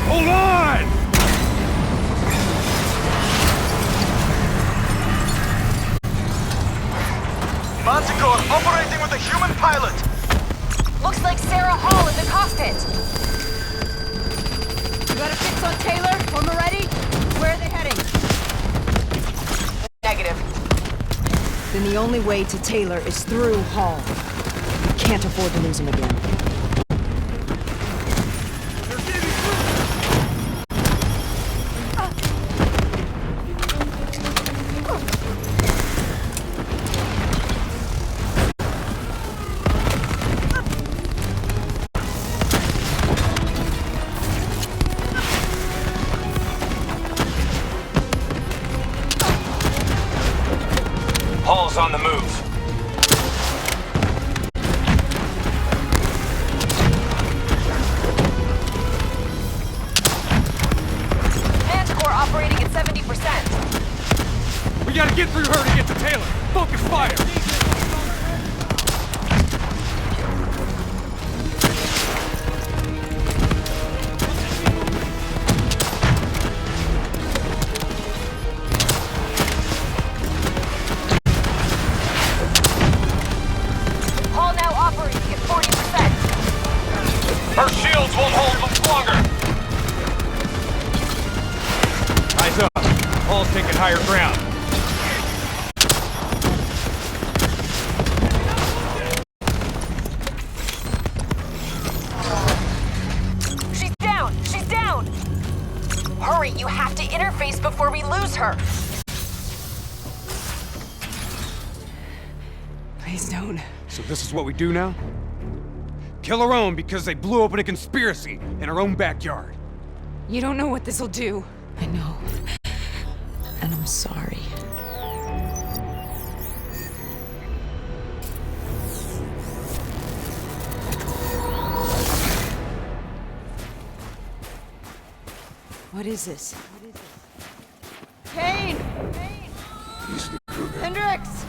Hold on! Manticore operating with a human pilot! Looks like Sarah Hall in the cockpit! You got a fix on Taylor or Moretti? Where are they heading? Negative. Then the only way to Taylor is through Hall. We can't afford to lose him again. Hall's on the move. We gotta get through her to get to Taylor! Focus fire! Hall now operating at 40%. Her shields won't hold much longer! Eyes up. Hall's taking higher ground. She's down! She's down! Hurry, you have to interface before we lose her! Please don't. So this is what we do now? Kill our own because they blew open a conspiracy in our own backyard. You don't know what this'll do. I know. And I'm sorry. What is this? Kane! Mr. Kruger, Hendricks!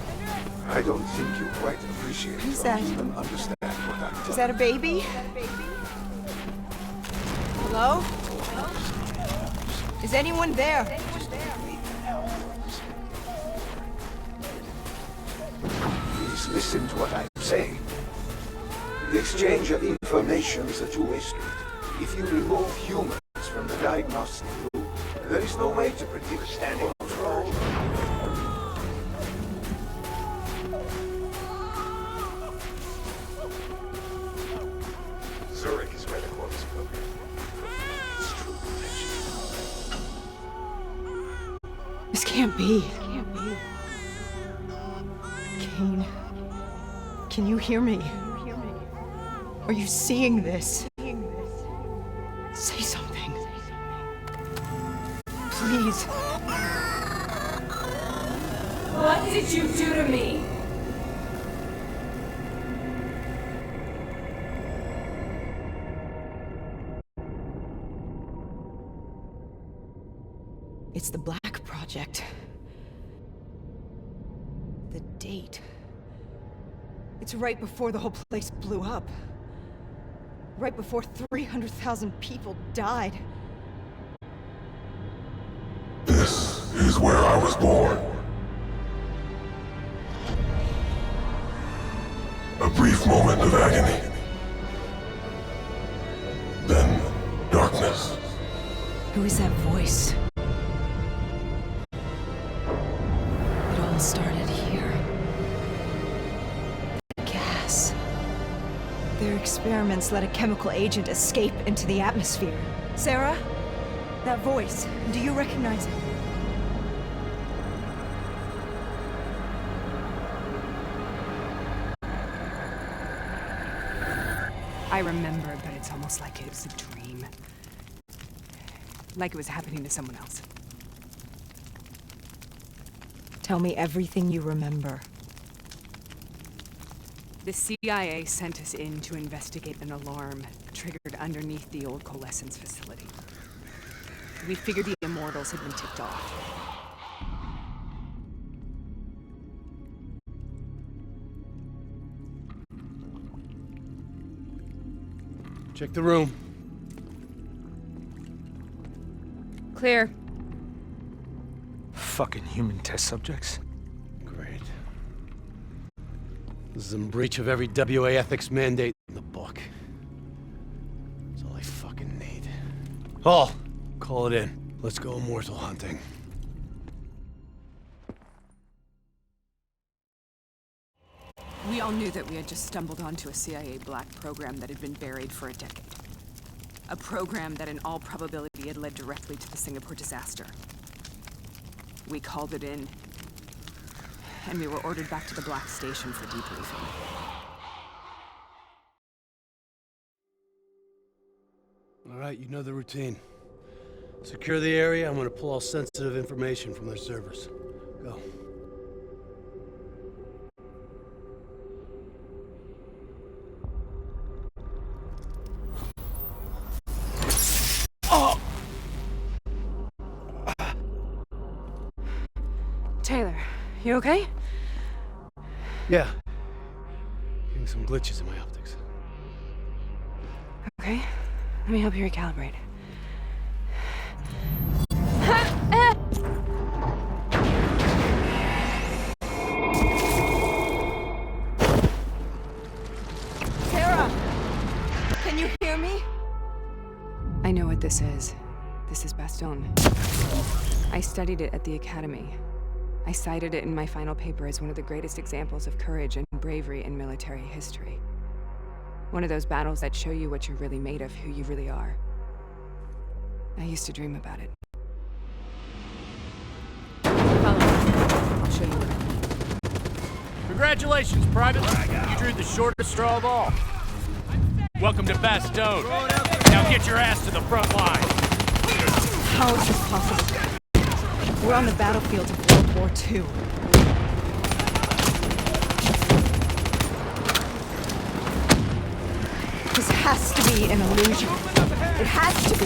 I don't think you quite appreciate Who's or that? even understand what I'm Is that a baby? Hello? Is anyone there? Please listen to what I'm saying. The exchange of information is a two-way street. If you remove humans from the diagnostic loop, there is no way to predict standing control. Zurich is where the quotas program. It's true protection. This can't be. This can't be. Kane, can you hear me? Are you seeing this? Say something. Please. What did you do to me? It's the Black Project. The date. It's right before the whole place blew up. Right before 300,000 people died. This is where I was born. A brief moment of agony. Then, darkness. Who is that voice? It all started here. Gas. Their experiments let a chemical agent escape into the atmosphere. Sarah? That voice, do you recognize it? I remember, but it's almost like it was a dream. Like it was happening to someone else. Tell me everything you remember. The CIA sent us in to investigate an alarm triggered underneath the old coalescence facility. We figured the Immortals had been tipped off. Check the room. Clear. Fucking human test subjects. Great. This is in breach of every WA ethics mandate in the book. That's all I fucking need. Hall, call it in. Let's go immortal hunting. We all knew that we had just stumbled onto a CIA black program that had been buried for a decade. A program that in all probability had led directly to the Singapore disaster. We called it in, and we were ordered back to the Black Station for debriefing. All right, you know the routine. Secure the area. I'm gonna pull all sensitive information from their servers. Go. Taylor. You okay? Yeah. Getting some glitches in my optics. Okay. Let me help you recalibrate. Sarah! Can you hear me? I know what this is. This is Baston. I studied it at the Academy. I cited it in my final paper as one of the greatest examples of courage and bravery in military history. One of those battles that show you what you're really made of, who you really are. I used to dream about it. Follow me. I'll show you what I mean. Congratulations, Private. You drew the shortest straw of all. Welcome to Baston. Now get your ass to the front line. How is this possible? We're on the battlefield of World War II. This has to be an illusion. It has to be.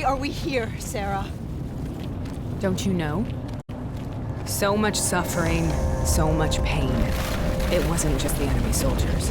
are we here, Sarah? Don't you know? So much suffering, so much pain. It wasn't just the enemy soldiers.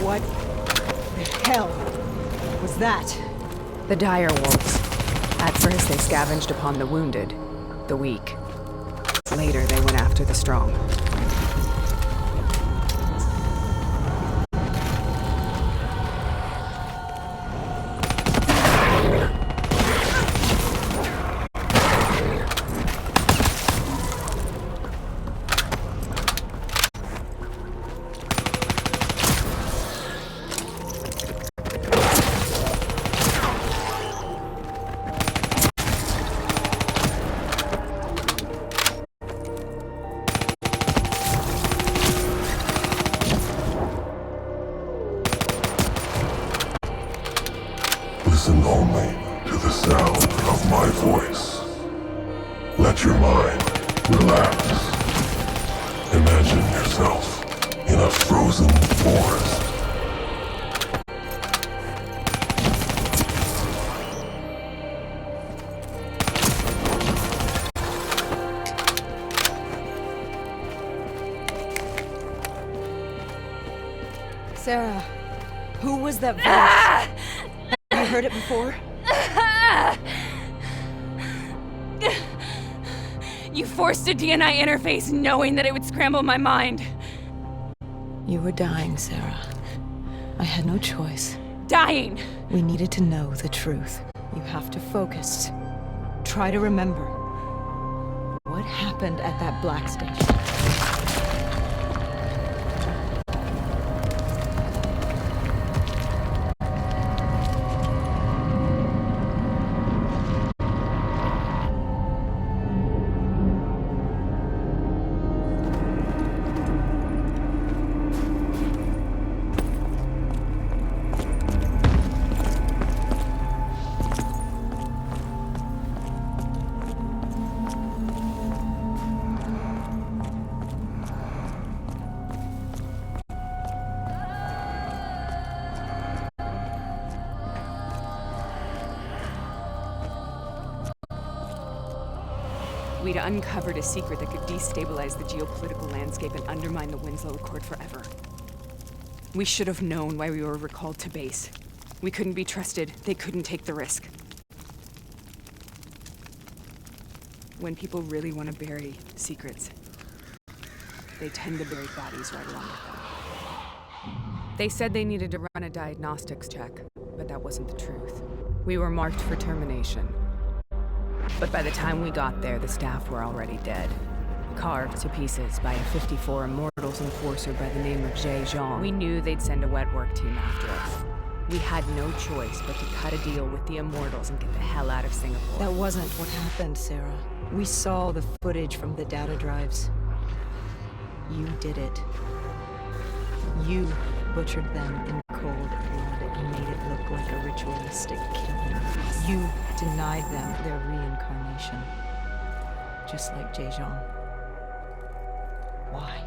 What the hell was that? The dire wolves. At first they scavenged upon the wounded, the weak. Later they went after the strong. Listen only to the sound of my voice. Let your mind relax. Imagine yourself in a frozen forest. Sarah, who was that voice? Have you heard it before? You forced a DNI interface knowing that it would scramble my mind. You were dying, Sarah. I had no choice. Dying! We needed to know the truth. You have to focus. Try to remember. What happened at that black station? We'd uncovered a secret that could destabilize the geopolitical landscape and undermine the Winslow Accord forever. We should have known why we were recalled to base. We couldn't be trusted. They couldn't take the risk. When people really want to bury secrets, they tend to bury bodies right along with them. They said they needed to run a diagnostics check, but that wasn't the truth. We were marked for termination. But by the time we got there, the staff were already dead. Carved to pieces by a 54 Immortals enforcer by the name of Jay Zhang. We knew they'd send a wet work team after us. We had no choice but to cut a deal with the Immortals and get the hell out of Singapore. That wasn't what happened, Sarah. We saw the footage from the data drives. You did it. You butchered them in cold blood and made it look like a ritualistic killing. You denied them their reincarnation. Just like Jay Zhang. Why?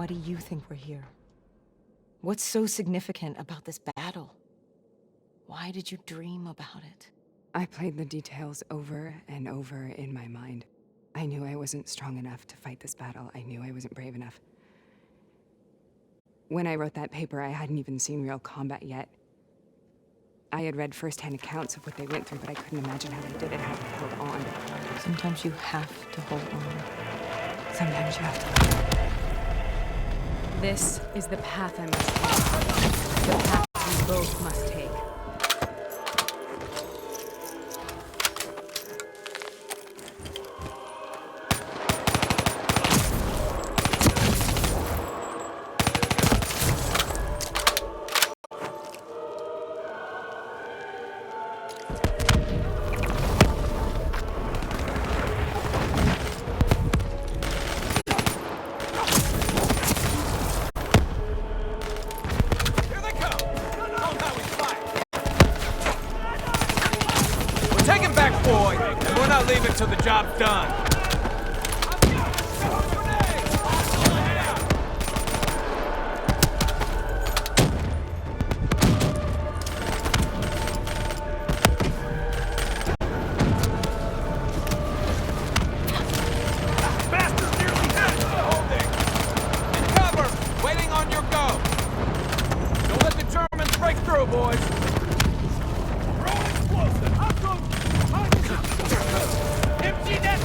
Why do you think we're here? What's so significant about this battle? Why did you dream about it? I played the details over and over in my mind. I knew I wasn't strong enough to fight this battle. I knew I wasn't brave enough. When I wrote that paper, I hadn't even seen real combat yet. I had read first-hand accounts of what they went through, but I couldn't imagine how they did it, how they held on. Sometimes you have to hold on. Sometimes you have to. This is the path I must take. The path we both must take. Till the job's done. Bastard nearly dead! Holding! In cover! Waiting on your go! Don't let the Germans break through, boys! Throw explosive! Empty that!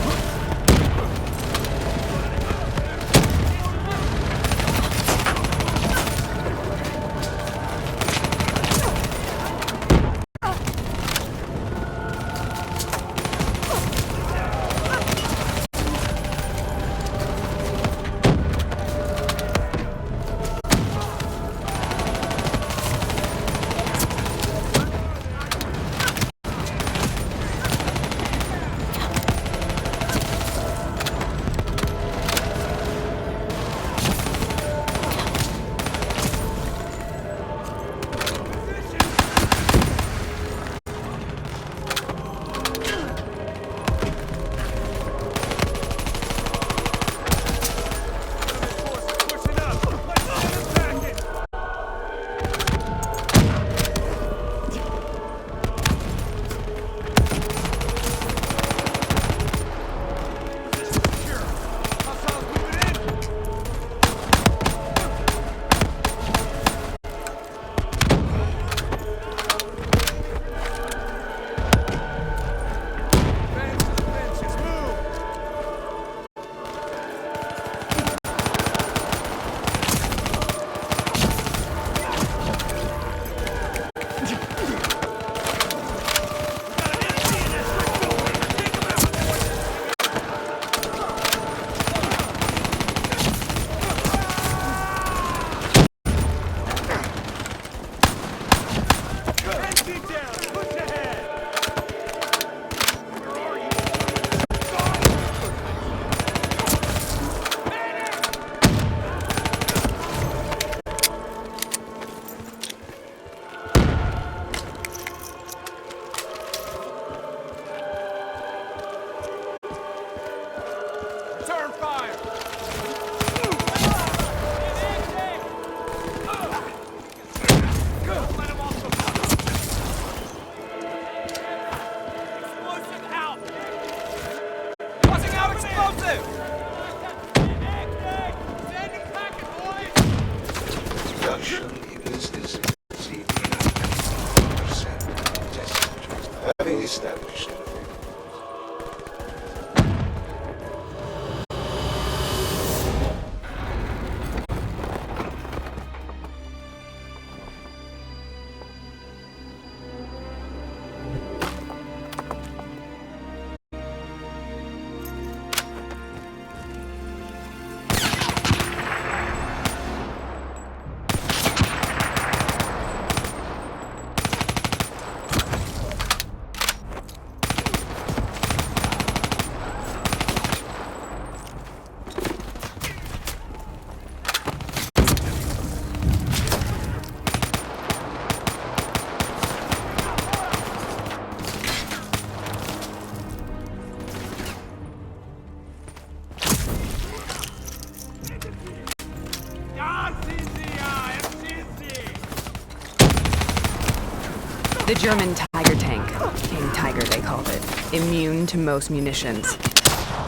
The German Tiger tank. King Tiger, they called it. Immune to most munitions.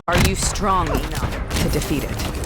Are you strong enough to defeat it?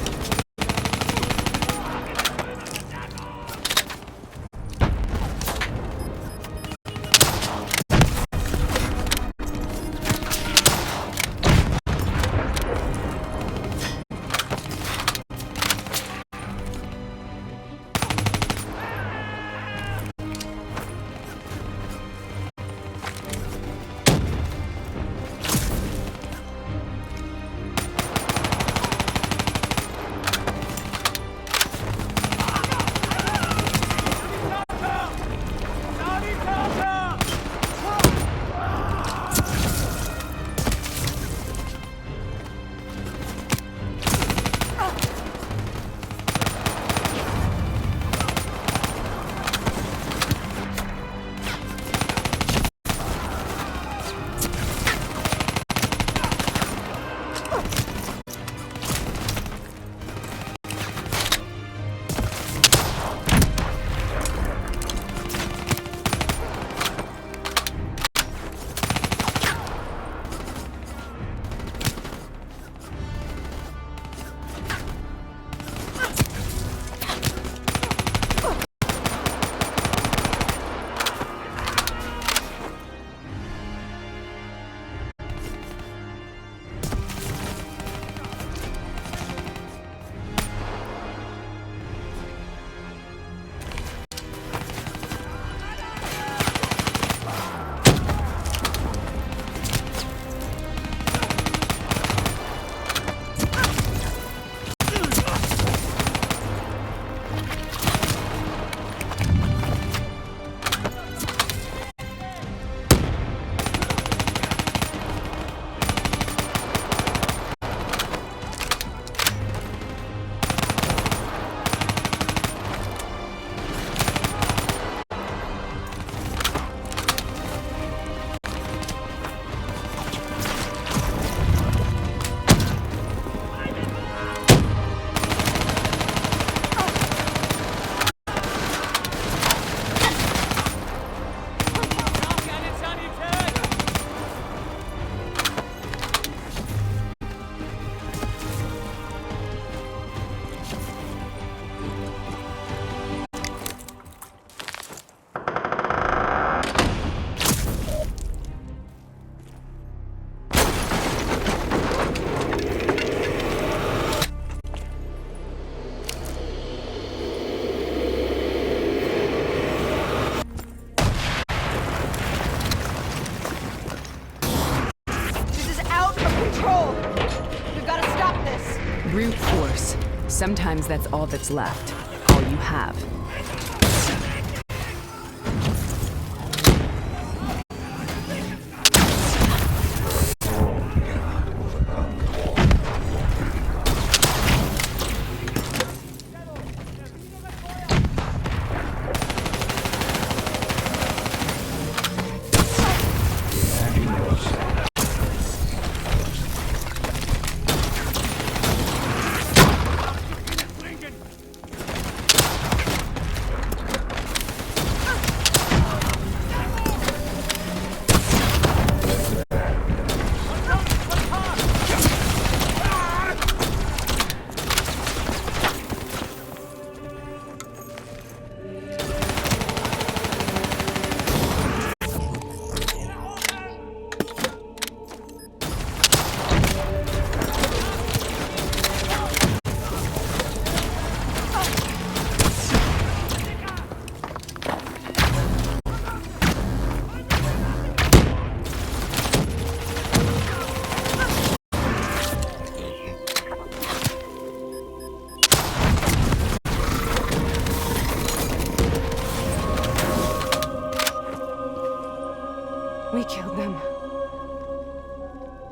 Brute force. Sometimes that's all that's left. All you have.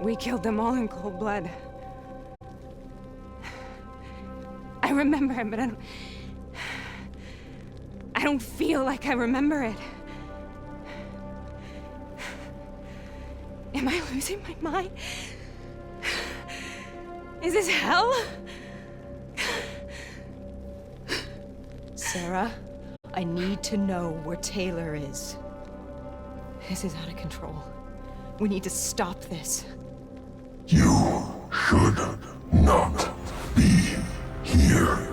We killed them all in cold blood. I remember it, but I don't feel like I remember it. Am I losing my mind? Is this hell? Sarah, I need to know where Taylor is. This is out of control. We need to stop this. You should not be here.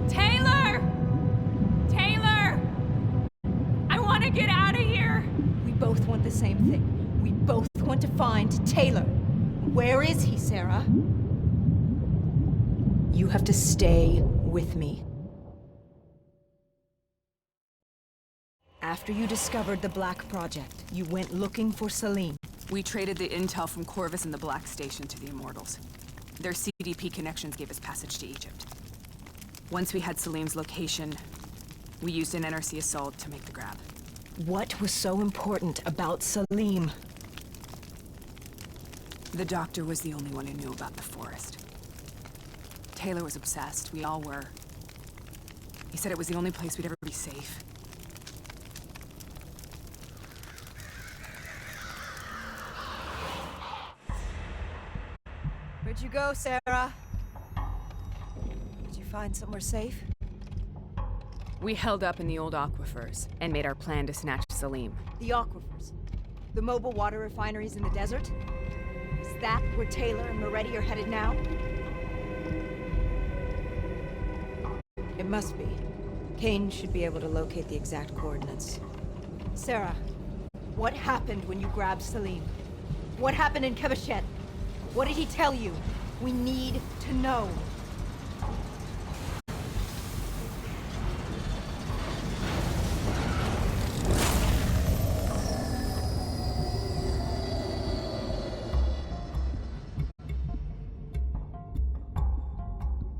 Taylor! Taylor! I want to get out of here! We both want the same thing. We both want to find Taylor. Where is he, Sarah? You have to stay with me. After you discovered the Black Project, you went looking for Salim. We traded the intel from Corvus and the Black Station to the Immortals. Their CDP connections gave us passage to Egypt. Once we had Salim's location, we used an NRC assault to make the grab. What was so important about Salim? The doctor was the only one who knew about the forest. Taylor was obsessed. We all were. He said it was the only place we'd ever be safe. Where'd you go, Sarah? Did you find somewhere safe? We held up in the old aquifers and made our plan to snatch Salim. The aquifers? The mobile water refineries in the desert? Is that where Taylor and Moretti are headed now? It must be. Kane should be able to locate the exact coordinates. Sarah, what happened when you grabbed Salim? What happened in Kebashet? What did he tell you? We need to know.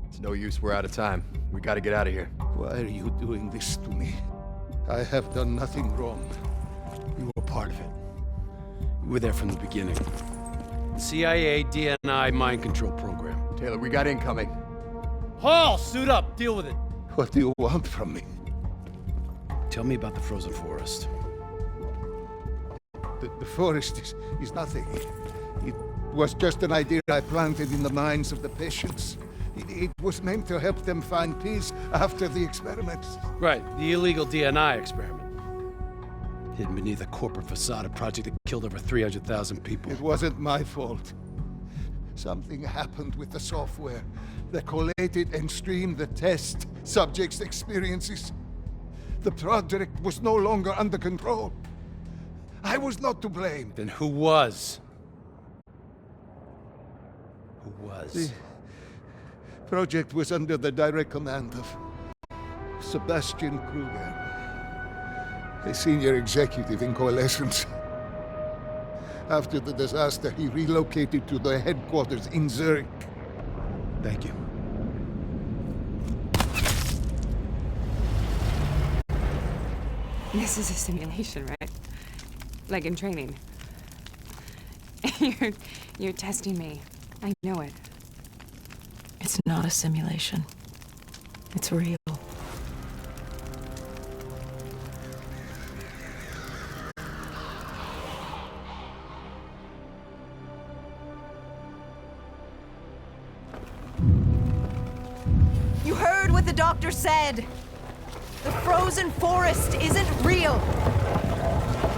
It's no use, we're out of time. We gotta get out of here. Why are you doing this to me? I have done nothing wrong. You were part of it. You were there from the beginning. CIA, DNI, mind control program. Taylor, we got incoming. Hall, suit up, deal with it. What do you want from me? Tell me about the frozen forest. The forest is nothing. It was just an idea I planted in the minds of the patients. It was meant to help them find peace after the experiments. Right, the illegal DNI experiment. Hidden beneath a corporate facade, a project that killed over 300,000 people. It wasn't my fault. Something happened with the software that collated and streamed the test subjects' experiences. The project was no longer under control. I was not to blame. Then who was? Who was? The project was under the direct command of Sebastian Kruger, a senior executive in Coalescence. After the disaster, he relocated to the headquarters in Zurich. Thank you. This is a simulation, right? Like in training. You're testing me. I know it. It's not a simulation. It's real. You heard what the doctor said. The frozen forest isn't real.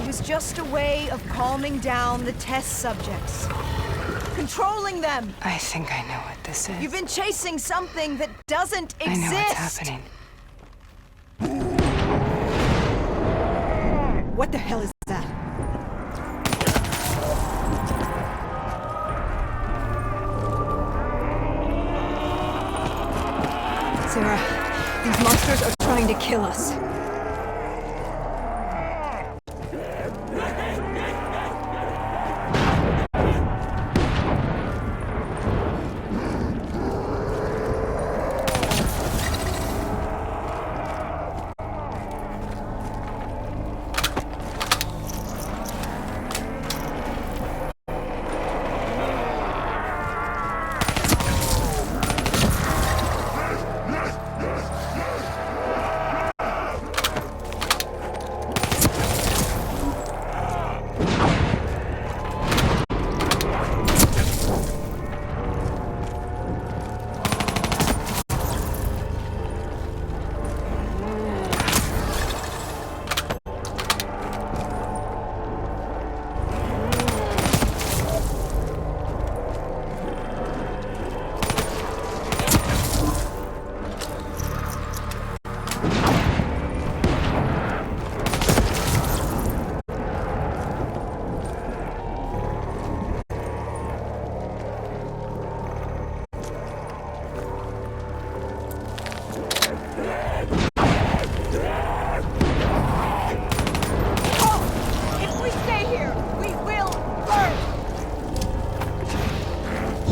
It was just a way of calming down the test subjects. Controlling them. I think I know what this is. You've been chasing something that doesn't exist. I know what's happening. What the hell is that? Sarah, these monsters are trying to kill us.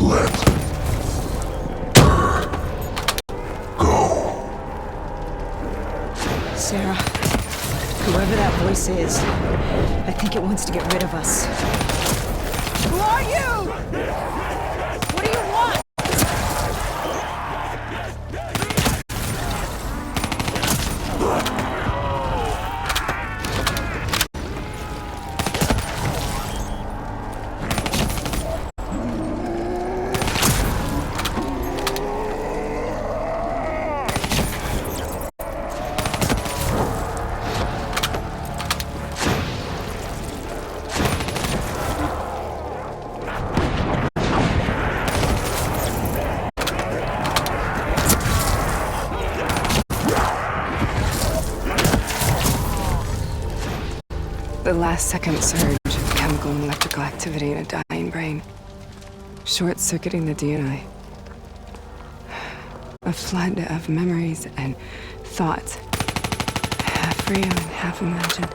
Let her go. Sarah, whoever that voice is, I think it wants to get rid of us. Who are you? What do you want? The last second surge of chemical and electrical activity in a dying brain. Short-circuiting the DNI. A flood of memories and thoughts. Half real and half imagined.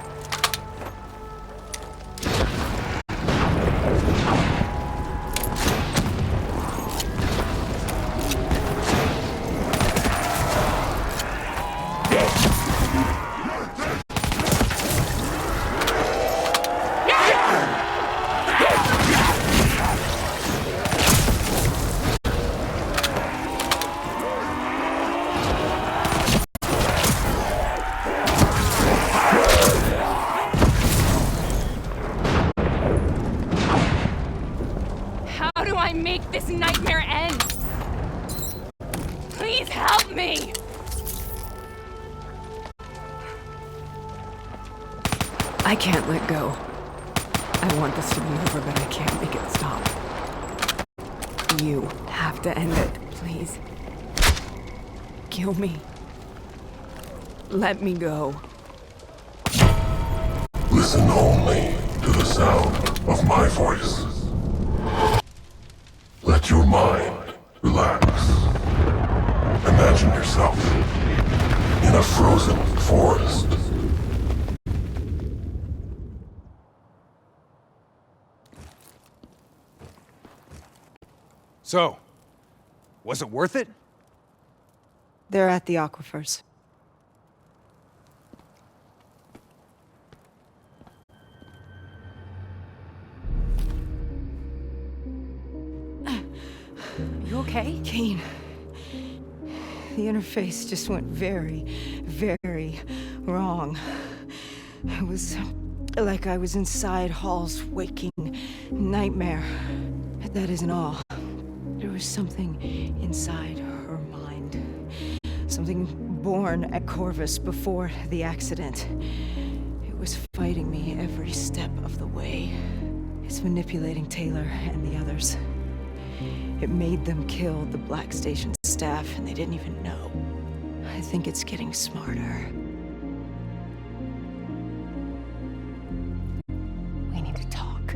How do I make this nightmare end? Please help me! I can't let go. I want this to be over, but I can't make it stop. You have to end it, please. Kill me. Let me go. Listen only to the sound of my voice. Let your mind relax. Imagine yourself in a frozen forest. So, was it worth it? They're at the aquifers. You okay? Kane. The interface just went very, very wrong. It was like I was inside Hall's waking nightmare. But that isn't all. There was something inside her mind. Something born at Corvus before the accident. It was fighting me every step of the way. It's manipulating Taylor and the others. It made them kill the Black Station staff, and they didn't even know. I think it's getting smarter. We need to talk.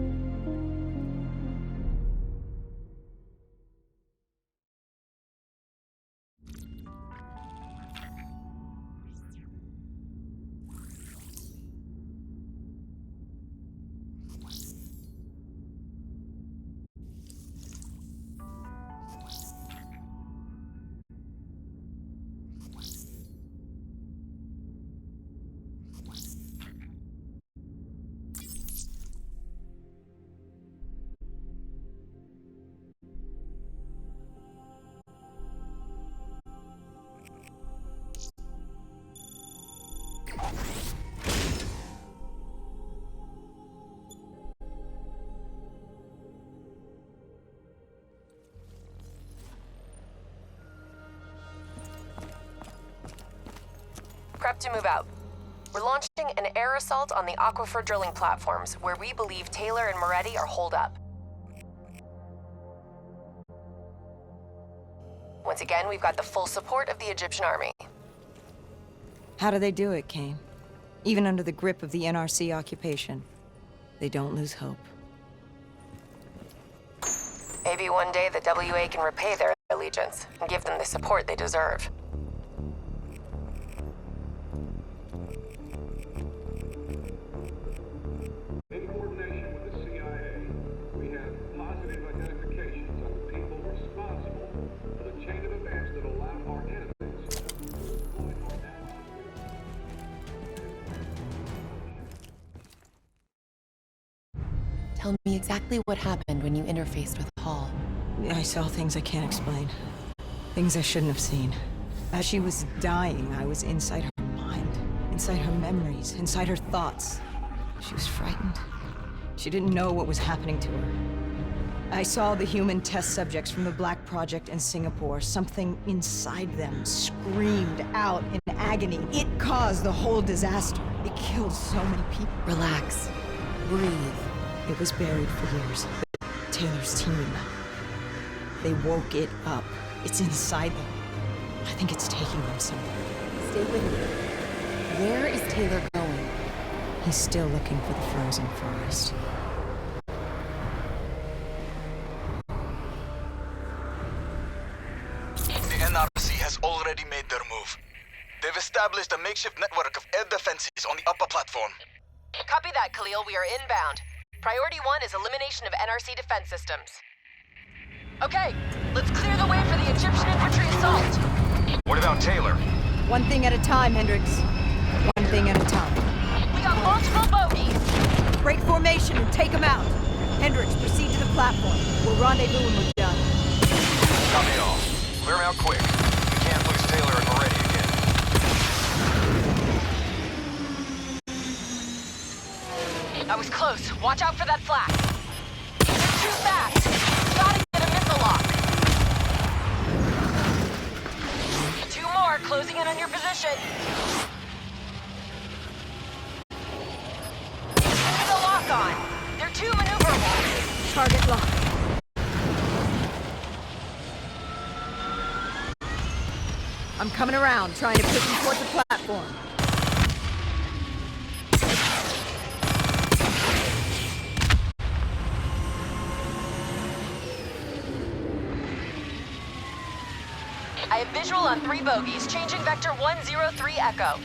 Prep to move out. We're launching an air assault on the aquifer drilling platforms, where we believe Taylor and Moretti are holed up. Once again, we've got the full support of the Egyptian army. How do they do it, Kane? Even under the grip of the NRC occupation, they don't lose hope. Maybe one day the WA can repay their allegiance and give them the support they deserve. In coordination with the CIA, we have positive identifications of the people tell me exactly what happened when you interfaced with Hall? I saw things I can't explain. Things I shouldn't have seen. As she was dying, I was inside her mind, inside her memories, inside her thoughts. She was frightened. She didn't know what was happening to her. I saw the human test subjects from the Black Project in Singapore. Something inside them screamed out in agony. It caused the whole disaster. It killed so many people. Relax. Breathe. It was buried for years. But Taylor's team, they woke it up. It's inside them. I think it's taking them somewhere. Stay with me. Where is Taylor going? He's still looking for the frozen forest. The NRC has already made their move. They've established a makeshift network of air defenses on the upper platform. Copy that, Khalil. We are inbound. Priority 1 is elimination of NRC defense systems. Okay, let's clear the way for the Egyptian infantry assault. What about Taylor? One thing at a time, Hendricks. One thing at a time. We got multiple bogeys. Break formation and take them out. Hendricks, proceed to the platform. We'll rendezvous when we're done. Copy all. Clear them out quick. We can't lose Taylor and Moretti again. I was close. Watch out for that flak. They're too fast. Gotta get a missile lock. 2 more closing in on your position. Get a lock on. They're too maneuverable. Target lock. I'm coming around, trying to push him towards the platform. I have visual on 3 bogeys, changing vector 103 Echo.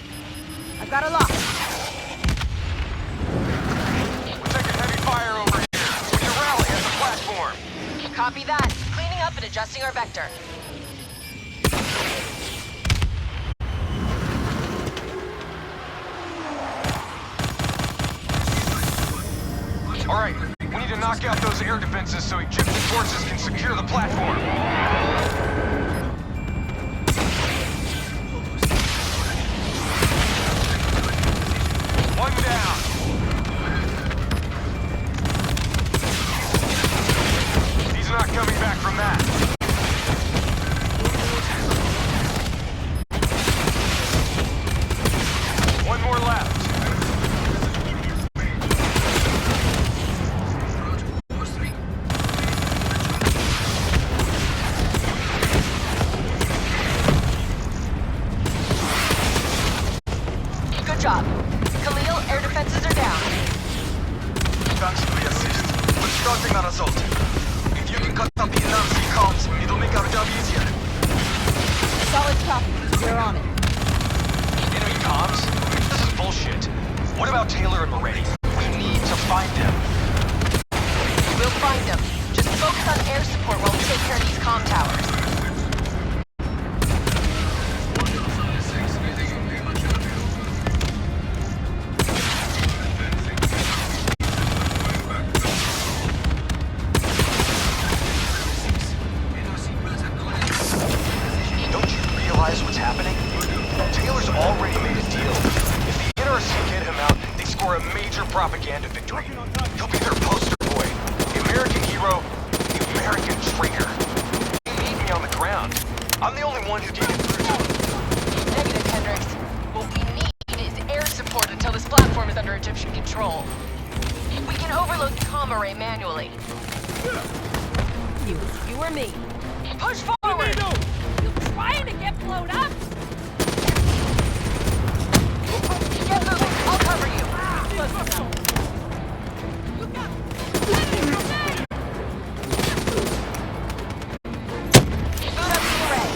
I've got a lock. We're taking heavy fire over here. We can rally at the platform. Copy that. Cleaning up and adjusting our vector. All right, we need to knock out those air defenses so Egyptian forces can secure the platform. One down. He's not coming back from that. One more left. Good job. Khalil, air defenses are down. Thanks for the assist. We're starting our assault. If you can cut up the NRC comms, it'll make our job easier. Solid copy. We're on it. Enemy comms? This is bullshit. What about Taylor and Moretti? We need to find them. We'll find them. Just focus on air support while we take care of these comm towers. Don't you realize what's happening? Taylor's already made a deal. If the NRC get him out, they score a major propaganda victory. He'll be their poster boy. The American hero, the American traitor. He beat me on the ground. I'm the only one who can get through to him. Negative, Hendricks. What we need is air support until this platform is under Egyptian control. We can overload the comm array manually. You or me. Push forward! You trying to get blown up? Get moving. I'll cover you. Boot up the array.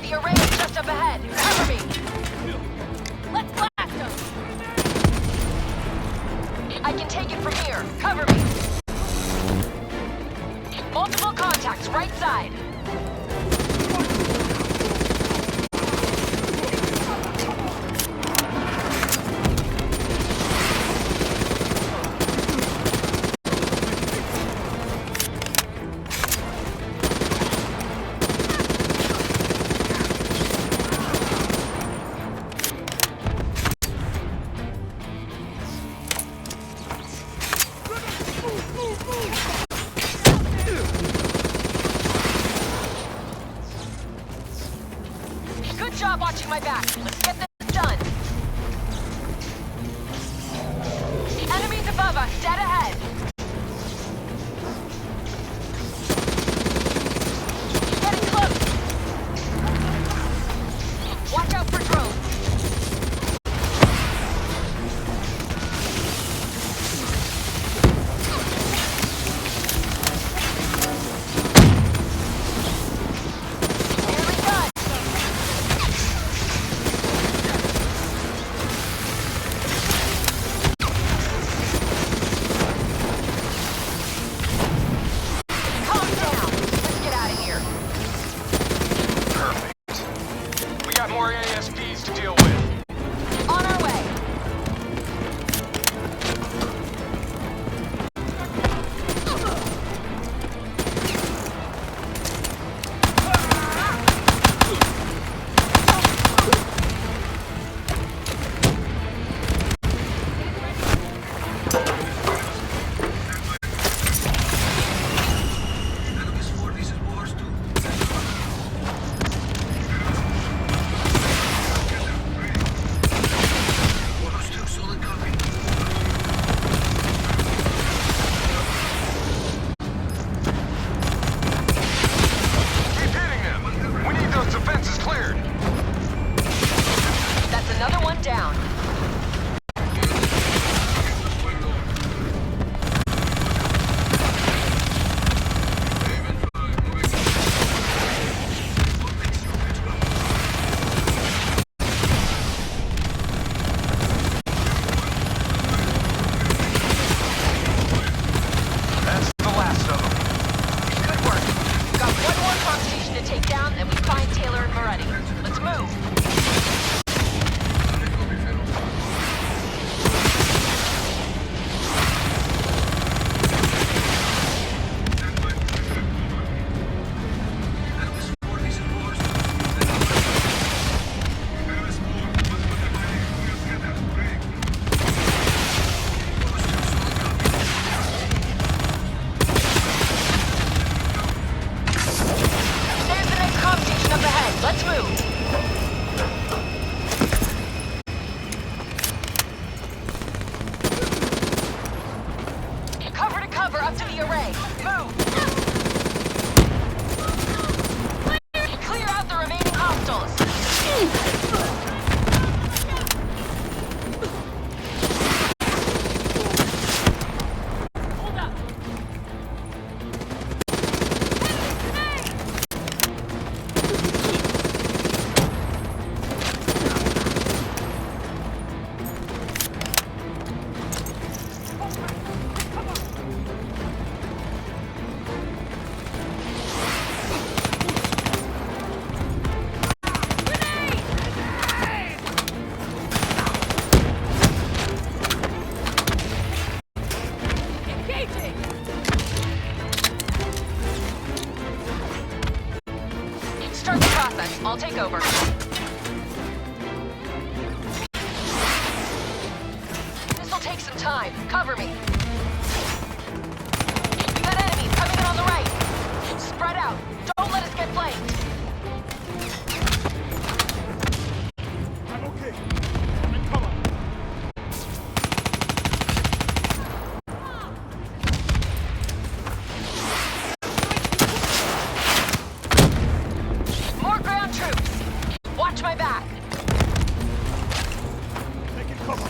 The array is just up ahead. Cover me. Let's blast them. I can take it from here. Cover me. Multiple contacts, right side. job watching my back. Let's get this done. Enemies above us, dead ahead. Getting close. Watch out for drones. I'll take over. This'll take some time. Cover me. We got enemies coming in on the right. Spread out. Don't let us get flanked. I'm okay. I'm in cover. More ground troops. Watch my back. Taking cover.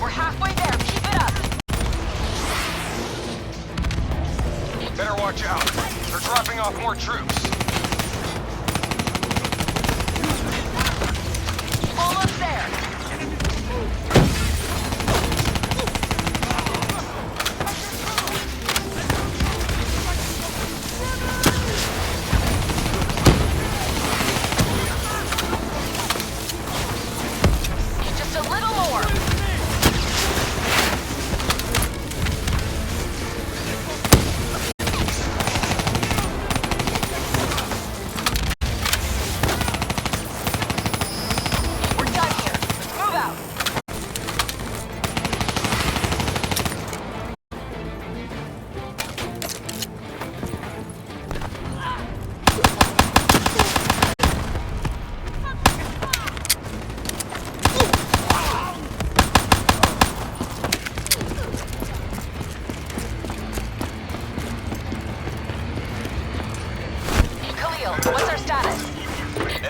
We're halfway there. Keep it up. Better watch out. They're dropping off more troops. Almost there. Just a little more.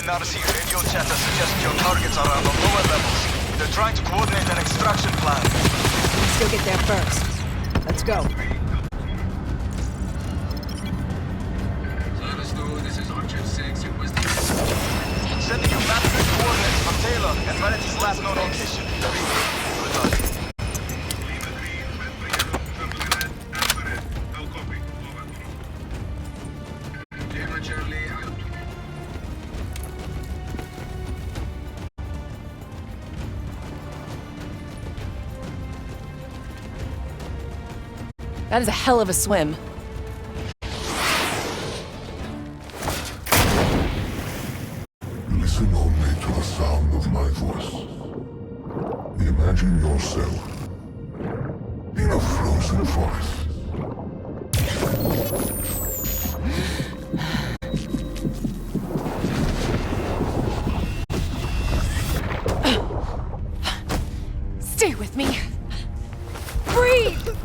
NRC radio chatter suggests your targets are on the lower levels. They're trying to coordinate an extraction plan. Let's go get there first. Let's go. This is Archer 6. It was Sending you map coordinates from Taylor and Vareti's last known location. Good luck. That is a hell of a swim. Listen only to the sound of my voice. Imagine yourself in a frozen forest. Stay with me. Breathe!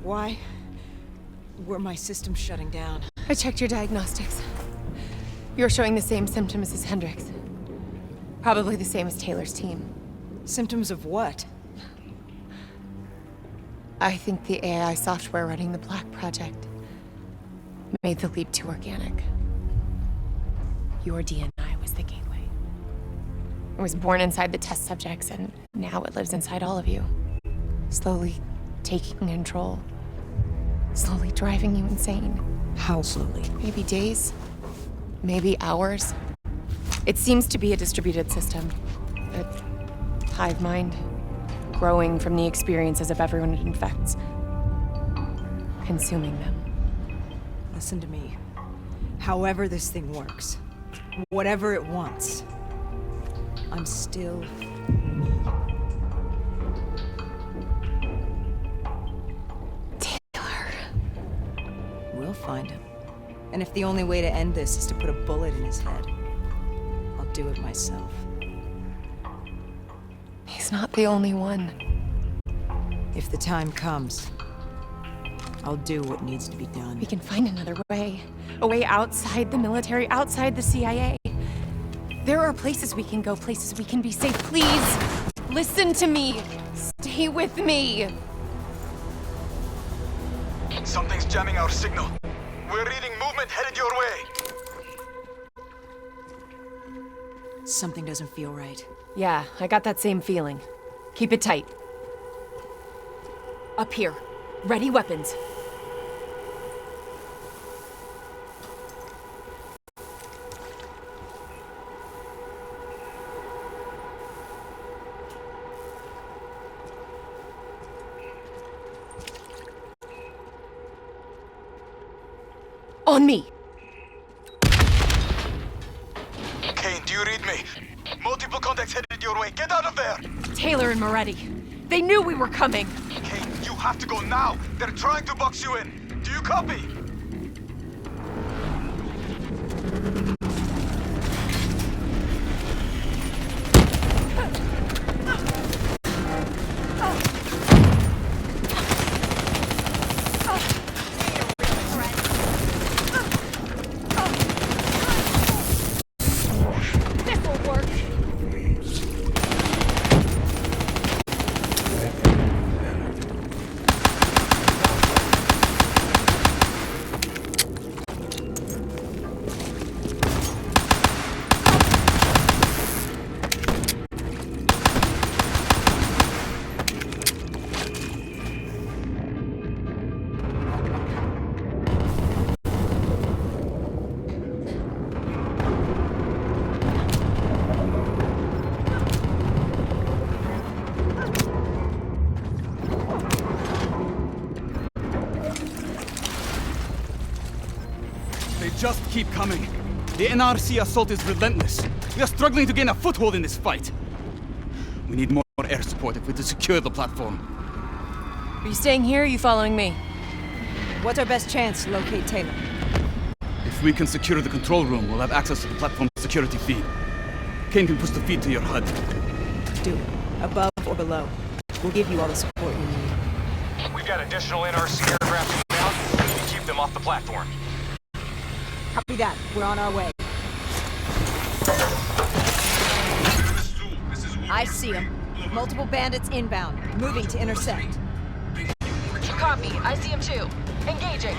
Why were my systems shutting down? I checked your diagnostics. You're showing the same symptoms as Hendrix. Probably the same as Taylor's team. Symptoms of what? I think the AI software running the Black Project made the leap to organic. Your DNI was the gateway. It was born inside the test subjects, and now it lives inside all of you. Slowly taking control. Slowly driving you insane. How slowly? Maybe days. Maybe hours. It seems to be a distributed system. A hive mind. Growing from the experiences of everyone it infects. Consuming them. Listen to me. However this thing works, whatever it wants, I'm still me. Taylor. We'll find him. And if the only way to end this is to put a bullet in his head, I'll do it myself. He's not the only one. If the time comes, I'll do what needs to be done. We can find another way. A way outside the military, outside the CIA. There are places we can go, places we can be safe. Please, listen to me. Stay with me. Something's jamming our signal. We're reading movement headed your way. Something doesn't feel right. Yeah, I got that same feeling. Keep it tight. Up here. Ready weapons. On me! Kane, do you read me? Multiple contacts headed your way. Get out of there! Taylor and Moretti. They knew we were coming. Kane, you have to go now. They're trying to box you in. Do you copy? Just keep coming. The NRC assault is relentless. We are struggling to gain a foothold in this fight. We need more air support if we're to secure the platform. Are you staying here or are you following me? What's our best chance to locate Taylor? If we can secure the control room, we'll have access to the platform security feed. Kane can push the feed to your HUD. Do it. Above or below. We'll give you all the support you need. We've got additional NRC aircraft inbound. keep them off the platform. Copy that. We're on our way. I see them. Multiple bandits inbound, moving to intercept. Copy. I see him too. Engaging.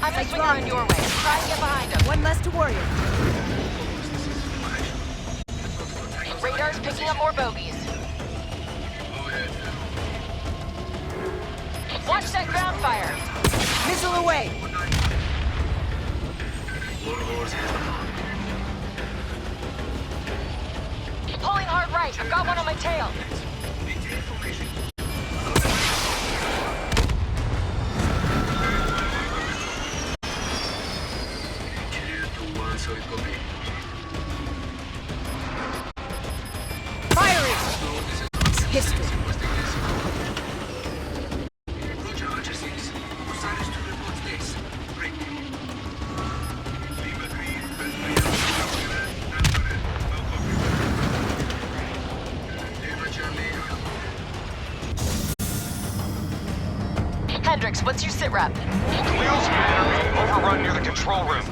I'm gonna swing around your way. Try and get behind him. One less to worry about. Radar's picking up more bogeys. Watch that ground fire. Missile away. Pulling hard right. I've got one on my tail. Firing! It's history. Hendricks, what's your sit rep? Khalil's men are being overrun near the control room.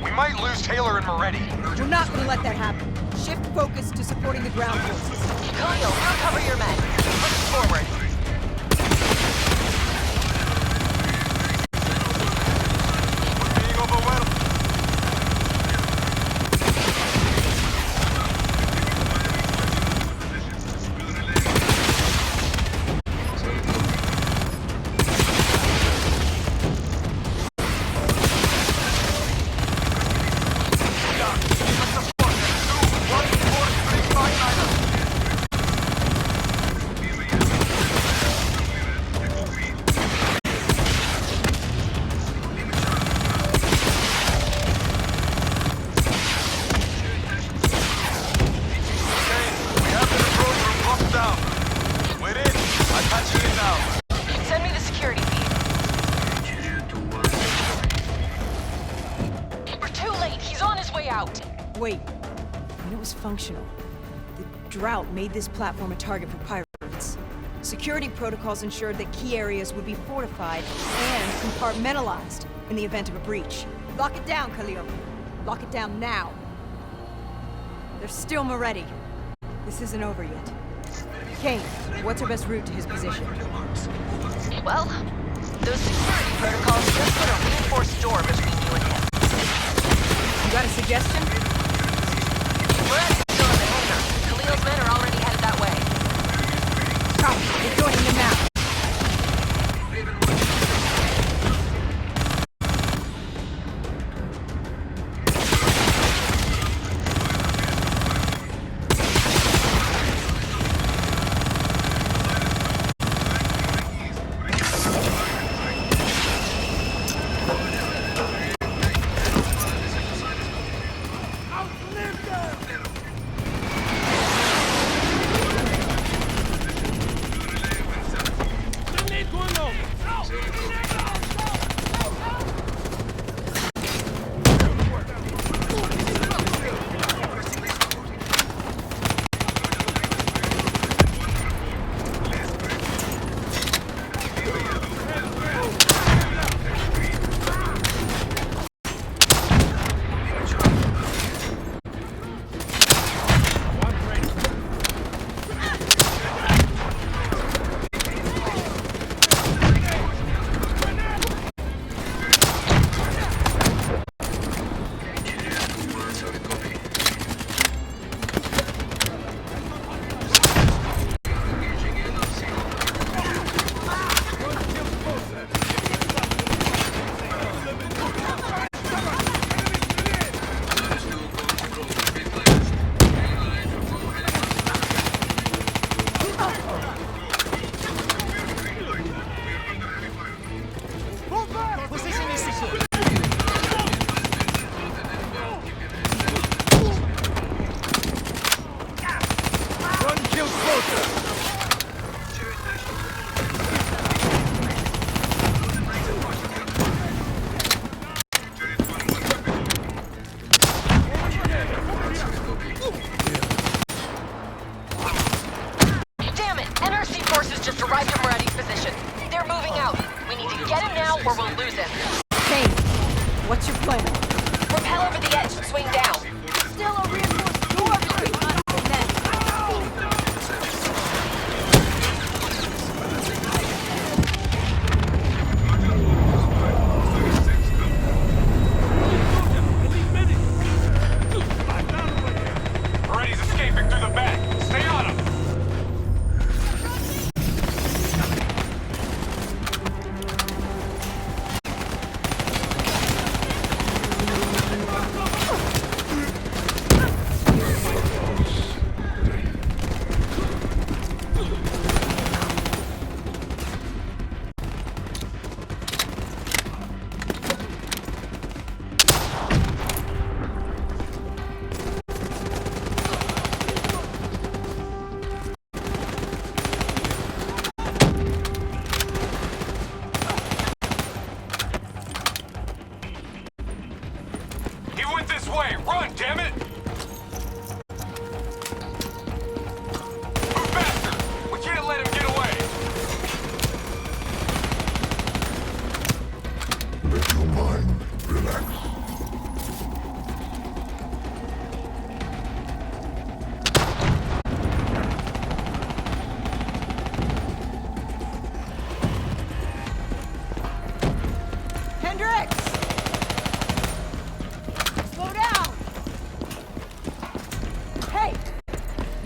We might lose Taylor and Moretti. We're not going to let that happen. Shift focus to supporting the ground forces. Khalil, we'll cover your men. Push forward. We're being overwhelmed. Send me the security feed. We're too late. He's on his way out. Wait. When it was functional, the drought made this platform a target for pirates. Security protocols ensured that key areas would be fortified and compartmentalized in the event of a breach. Lock it down, Khalil. Lock it down now. There's still Moretti. This isn't over yet. Kane, what's our best route to his position? Well, those security protocols just put a reinforced door between you and him. You got a suggestion? Moretti's still in the hangar. Khalil's men are already headed that way. Copy. We're joining them now. What's your plan? Rappel over the edge and swing down. Still a reinforced door free. And then... Freddy's escaping through the back. Stay on him. He went this way. Run, damn it! Move faster! We can't let him get away! Let your mind relax. Hendrix! Slow down! Hey!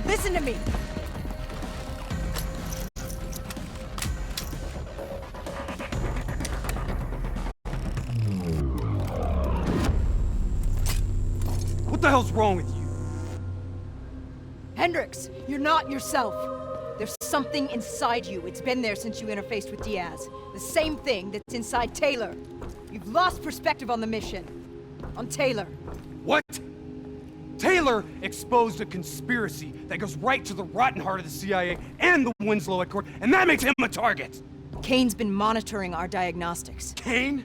Listen to me! What the hell's wrong with you? Hendrix, you're not yourself. There's something inside you. It's been there since you interfaced with Diaz. The same thing that's inside Taylor. You've lost perspective on the mission. On Taylor. What? Taylor exposed a conspiracy that goes right to the rotten heart of the CIA and the Winslow Accord, and that makes him a target! Kane's been monitoring our diagnostics. Kane?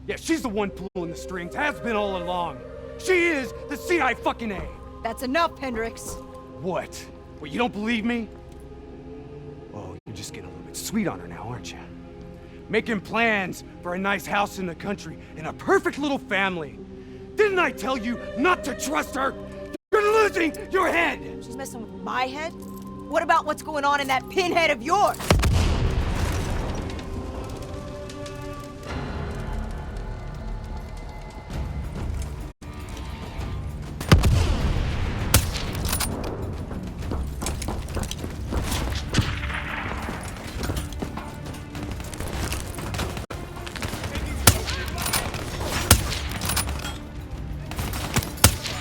Yeah, she's the one pulling the strings, has been all along. She is the CIA-fucking-A! That's enough, Hendrix. What? What, you don't believe me? Oh, you're just getting a little bit sweet on her now, aren't you? Making plans for a nice house in the country and a perfect little family. Didn't I tell you not to trust her? You're losing your head! She's messing with my head? What about what's going on in that pinhead of yours?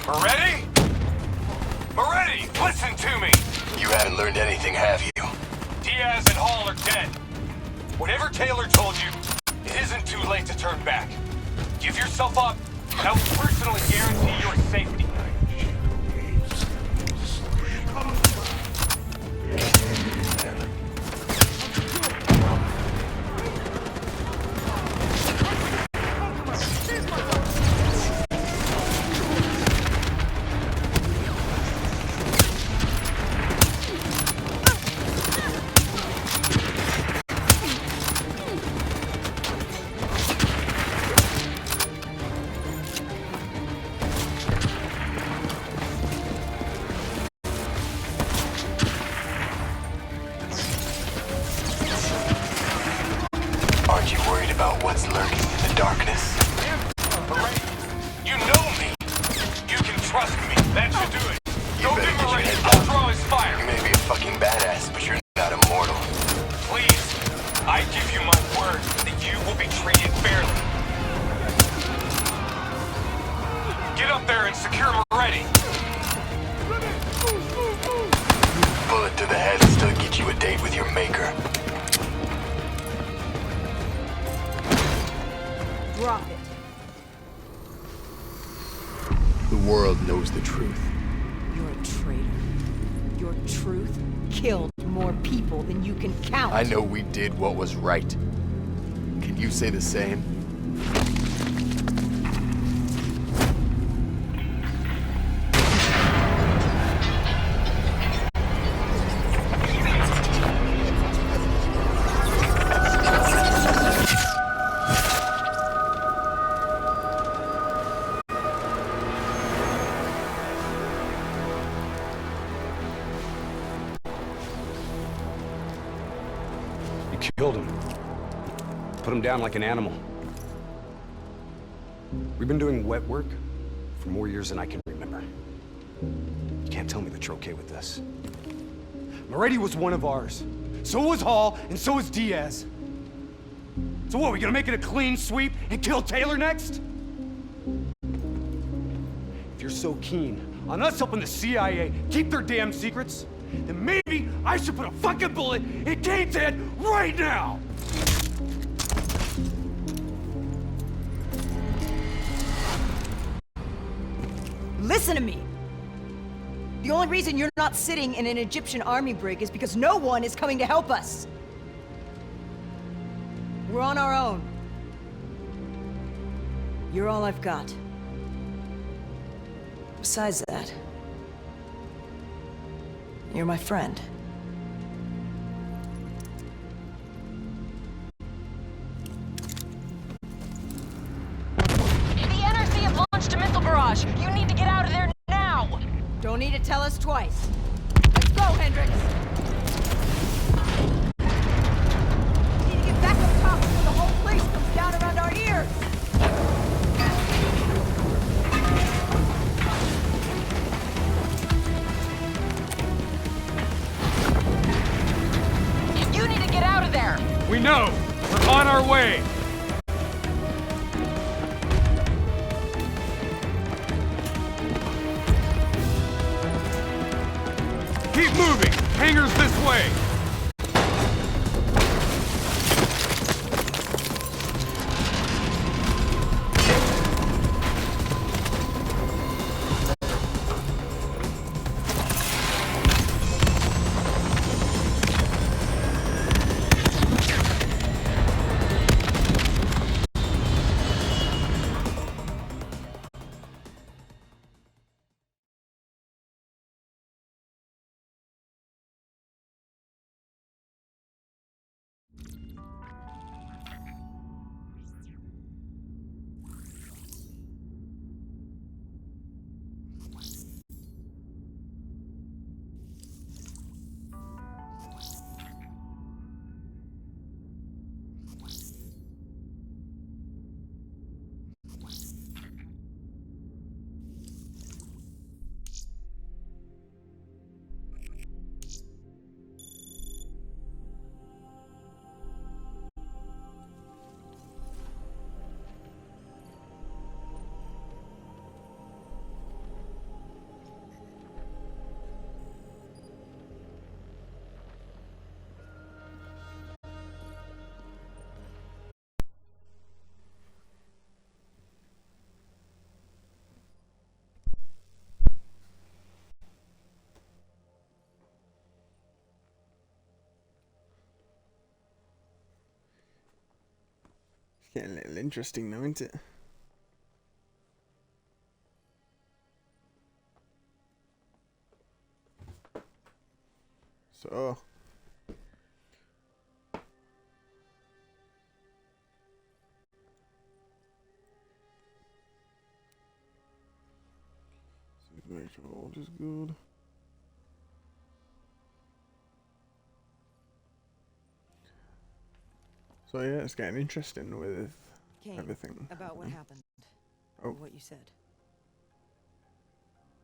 Moretti? Moretti, listen to me! You haven't learned anything, have you? Diaz and Hall are dead. Whatever Taylor told you, it isn't too late to turn back. Give yourself up, and I will personally guarantee your safety. Aren't you worried about what's lurking in the darkness? You know me! You can trust me. That should do it. Go get Moretti. I'll draw his fire. You may be a fucking badass, but you're not immortal. Please, I give you my word that you will be treated fairly. Get up there and secure Moretti. Bullet to the head and still get you a date with your maker. Drop it. The world knows the truth. You're a traitor. Your truth killed more people than you can count. I know we did what was right. Can you say the same? Killed him. Put him down like an animal. We've been doing wet work for more years than I can remember. You can't tell me that you're okay with this. Moretti was one of ours. So was Hall, and so was Diaz. So what, we gonna make it a clean sweep and kill Taylor next? If you're so keen on us helping the CIA keep their damn secrets, then maybe I should put a fucking bullet in Kane's head right now! Listen to me! The only reason you're not sitting in an Egyptian army brig is because no one is coming to help us! We're on our own. You're all I've got. Besides that, you're my friend. The NRC have launched a missile barrage. You need to get out of there now. Don't need to tell us twice. Let's go, Hendricks! We need to get back up top before the whole place comes down around our ears! You need to get out of there! We know! We're on our way! Keep moving! Hangars this way! Getting a little interesting now, isn't it? So make sure all is good. So yeah, it's getting interesting with Kane, everything. about what happened. Oh. Or what you said.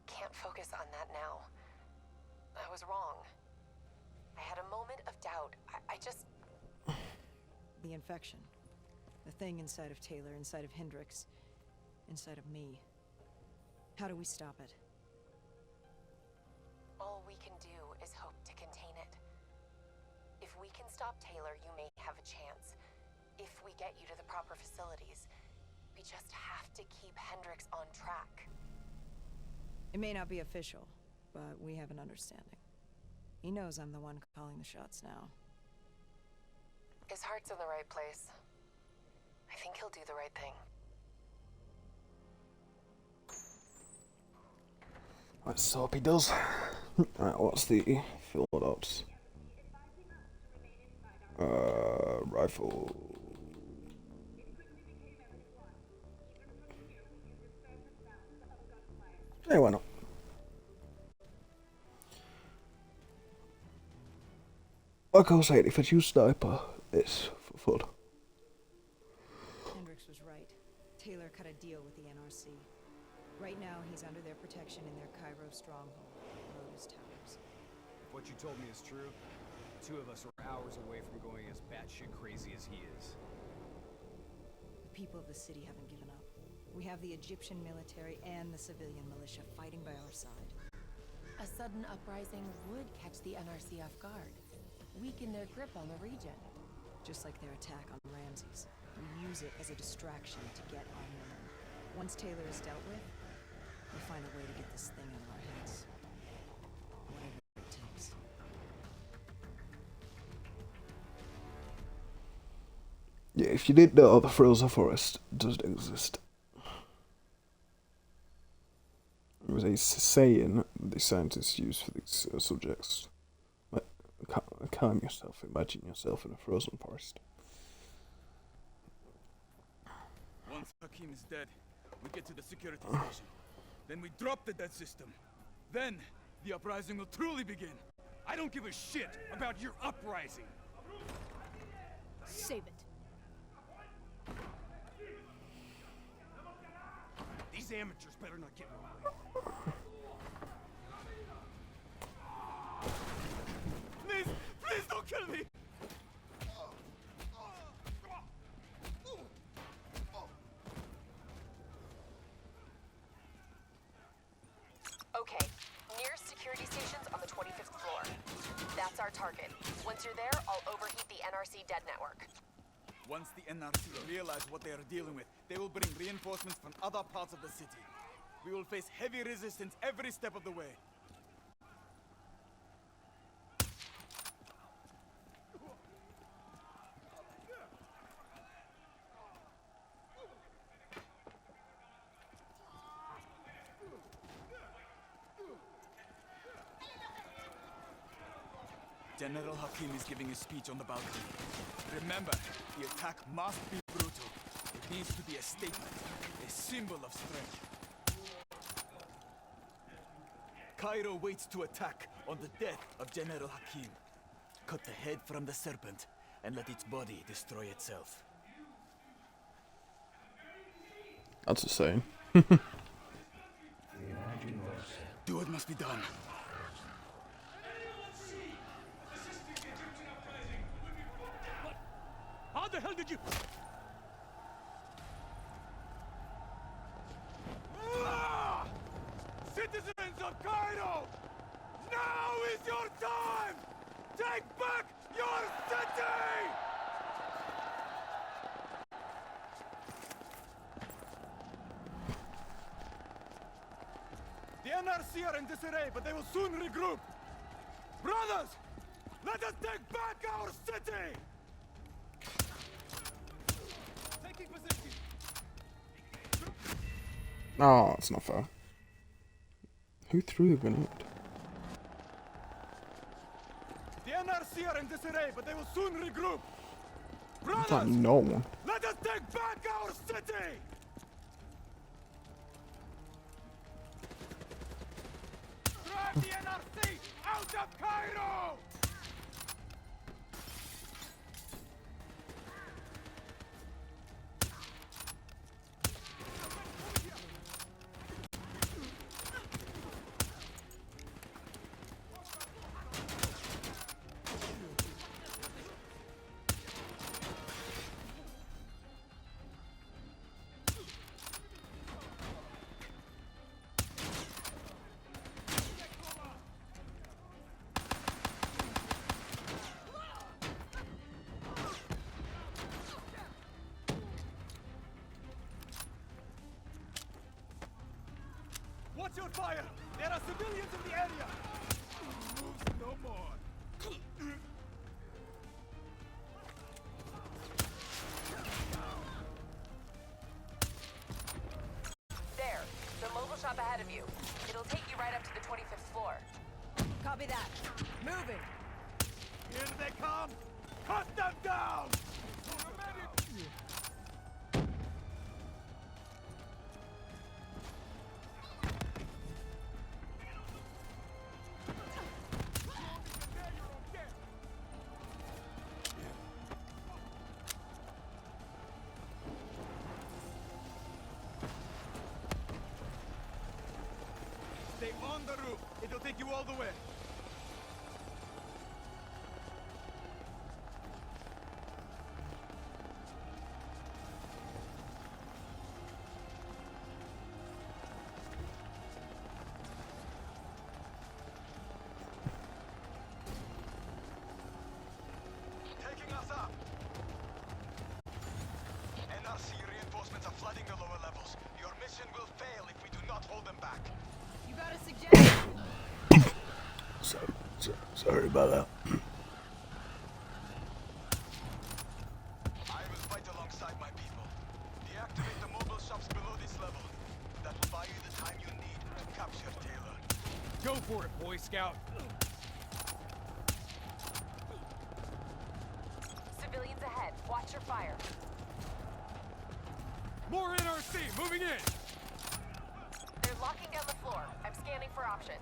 Can't focus on that now. I was wrong. I had a moment of doubt. I just... The infection. The thing inside of Taylor, inside of Hendricks, inside of me. How do we stop it? All we can do is hope to contain it. If we can stop Taylor, you may have a chance. If we get you to the proper facilities, we just have to keep Hendricks on track. It may not be official, but we have an understanding. He knows I'm the one calling the shots now. His heart's in the right place. I think he'll do the right thing. Let's hope he does. Right, what's the field ops? Rifle. Hey, why not? Like I was saying, if I choose sniper, this for fun. Hendricks was right. Taylor cut a deal with the NRC. Right now, he's under their protection in their Cairo stronghold, Lotus Towers. If what you told me is true, the two of us are hours away from going as batshit crazy as he is. The people of the city haven't given up. We have the Egyptian military and the civilian militia fighting by our side. A sudden uprising would catch the NRC off guard, weaken their grip on the region. Just like their attack on Ramses. We use it as a distraction to get on them. Once Taylor is dealt with, we'll find a way to get this thing out of our heads. Whatever it takes. Yeah, if you didn't know, the frozen forest doesn't exist. It was a saying the scientists use for these subjects. Like, calm yourself, imagine yourself in a frozen forest. Once Hakim is dead, we get to the security station. Then we drop the dead system. Then, the uprising will truly begin. I don't give a shit about your uprising. Save it. These amateurs better not get in my way. Please don't kill me! Okay, nearest security station's on the 25th floor. That's our target. Once you're there, I'll overheat the NRC dead network. Once the NRC realize what they are dealing with, they will bring reinforcements from other parts of the city. We will face heavy resistance every step of the way. General Hakim is giving a speech on the balcony. Remember, the attack must be brutal. It needs to be a statement, a symbol of strength. Cairo waits to attack on the death of General Hakim. Cut the head from the serpent and let its body destroy itself. That's a saying. Do what must be done. How the hell did you... Citizens of Cairo! Now is your time! Take back your city! The NRC are in disarray, but they will soon regroup. Brothers, let us take back our city! Taking position. Oh, that's not fair. Who threw the grenade? The NRC are in disarray, but they will soon regroup. I thought no one. Let us take back our city! Drive the NRC out of Cairo! Watch your fire! There are civilians in the area! Moves no more! There, the mobile shop ahead of you. It'll take you right up to the 25th floor. Copy that. Moving. Here they come! Cut them down! on the roof. It'll take you all the way. Taking us up. NRC reinforcements are flooding the lower levels. Your mission will fail if we do not hold them back. You got a suggestion? Sorry about that. I will fight alongside my people. Deactivate the mobile shops below this level. That will buy you the time you need to capture Taylor. Go for it, Boy Scout. Civilians ahead. Watch your fire. More NRC, moving in! They're locking down the floor. I'm scanning for options.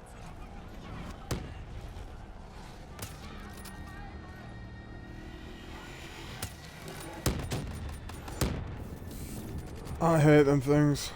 I hate them things.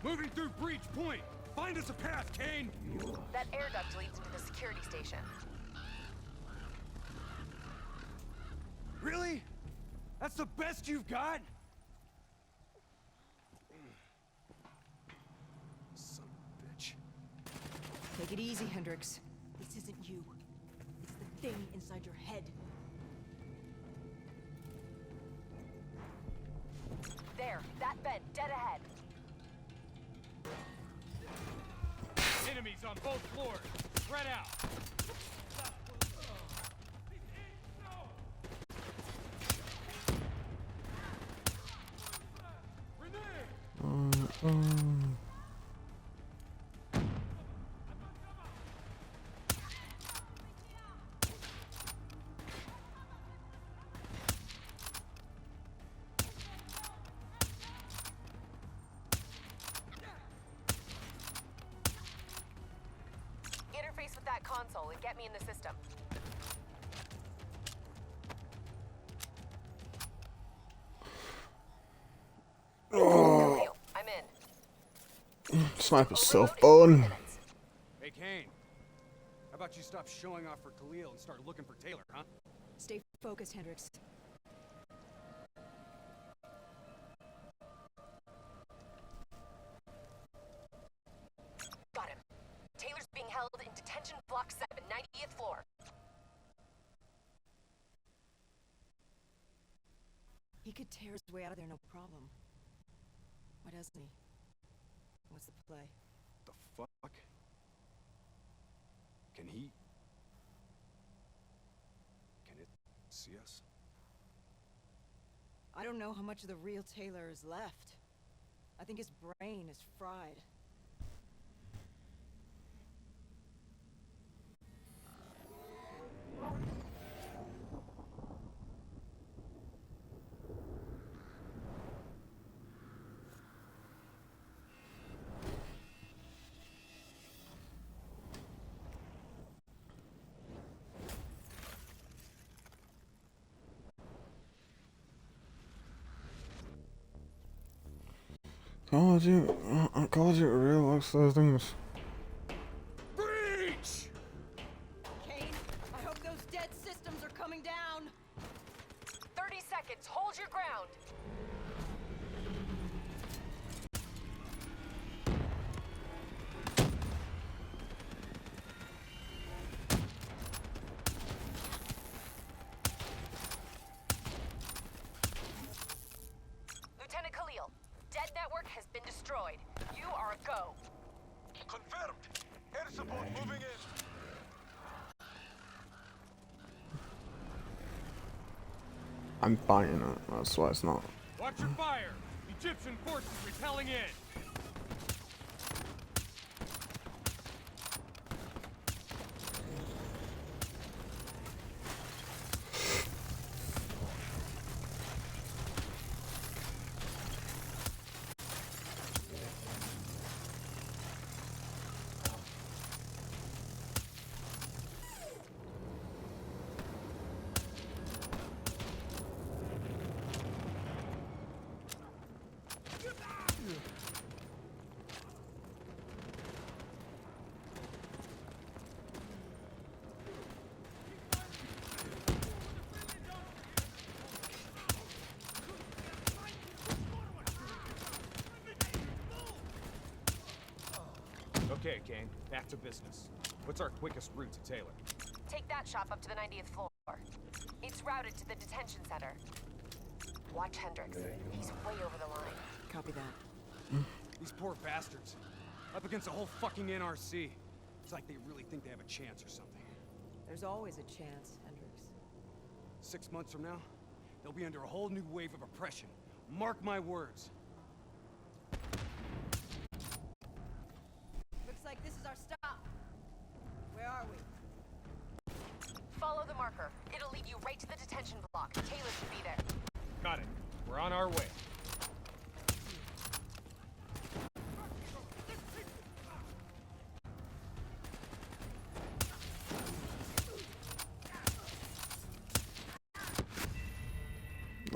Moving through Breach Point! Find us a path, Kane! That air duct leads into the security station. Really? That's the best you've got? Son of a bitch. Take it easy, Hendricks. This isn't you. It's the thing inside your head. There, that vent, dead ahead. Enemies on both floors. Spread out. Interface with that console and get me in the system. Oh, I'm in. sniper's so fun. Hey, Kane. How about you stop showing off for Khalil and start looking for Taylor, huh? Stay focused, Hendricks. Got him. Taylor's being held in detention block 7, 90th floor. He could tear his way out of there, no problem. Why doesn't he? What's the play? The fuck? Can he... Can it see us? I don't know how much of the real Taylor is left. I think his brain is fried. God, you really likes those things. Breach! Kane, I hope those dead systems are coming down. 30 seconds. Hold your ground. Confirmed. Air support moving in. I'm fighting it, that's why it's not. Watch your fire! Egyptian forces repelling in! Okay, Kane, back to business. What's our quickest route to Taylor? Take that shop up to the 90th floor. It's routed to the detention center. Watch Hendricks. He's way over the line. Copy that. These poor bastards. Up against the whole fucking NRC. It's like they really think they have a chance or something. There's always a chance, Hendricks. 6 months from now, they'll be under a whole new wave of oppression. Mark my words. Looks like this is our stop. Where are we? Follow the marker. It'll lead you right to the detention block. Taylor should be there. Got it. We're on our way.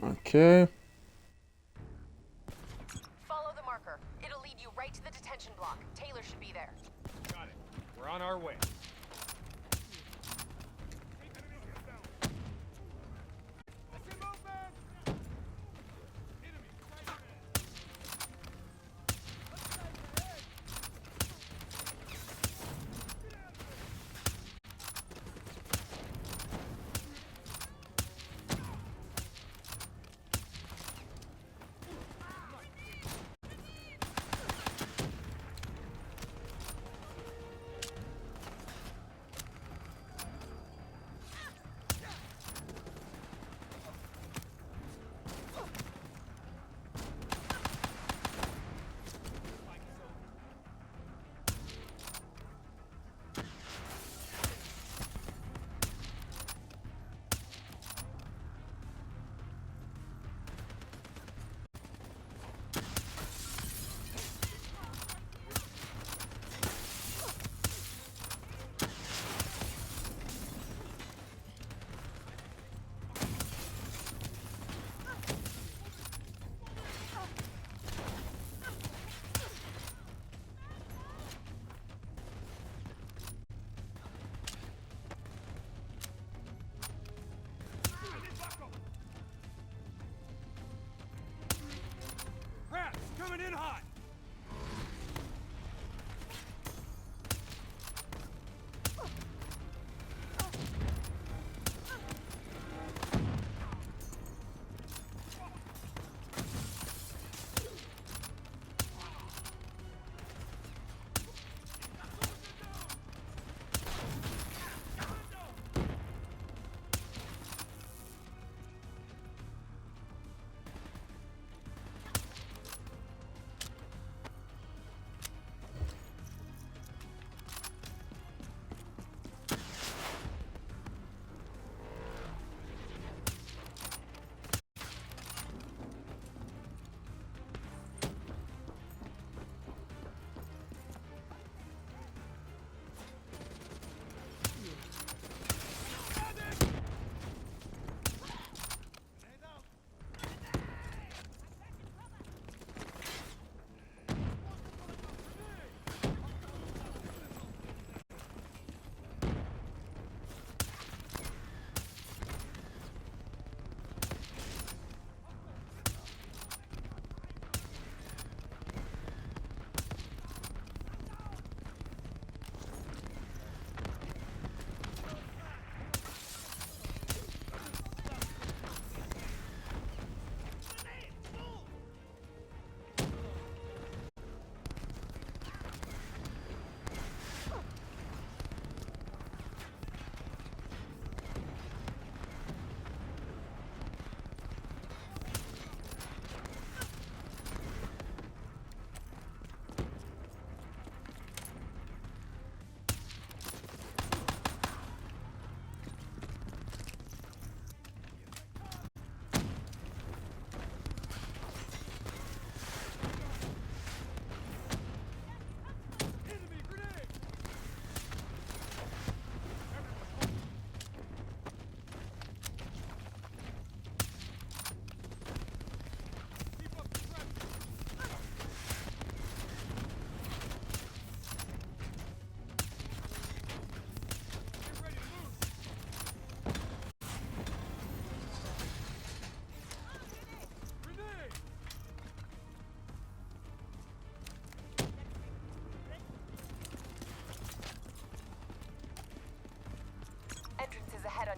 Okay. Follow the marker. It'll lead you right to the detention block. Taylor should be there. Got it. We're on our way.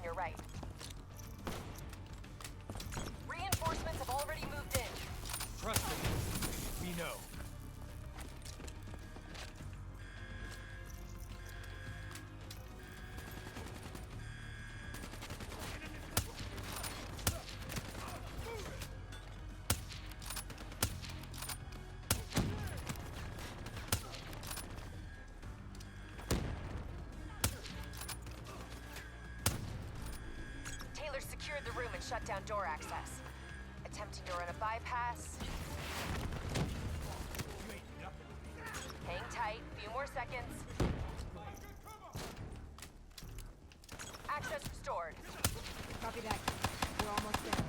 your right. Reinforcements have already moved in. Trust me. We know. Taylor secured the room and shut down door access. Attempting to run a bypass. Hang tight, few more seconds. Access restored. Copy that. We're almost there.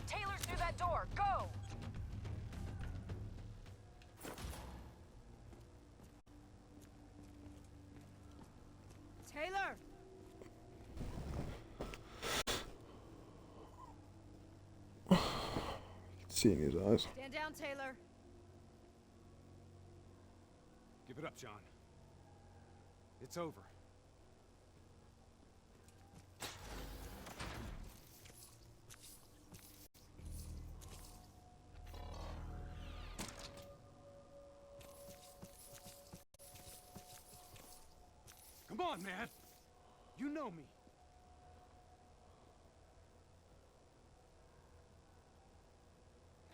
Taylor's through that door. Go! Taylor! See in his eyes. Stand down, Taylor. Give it up, John. It's over. Come on, man! You know me.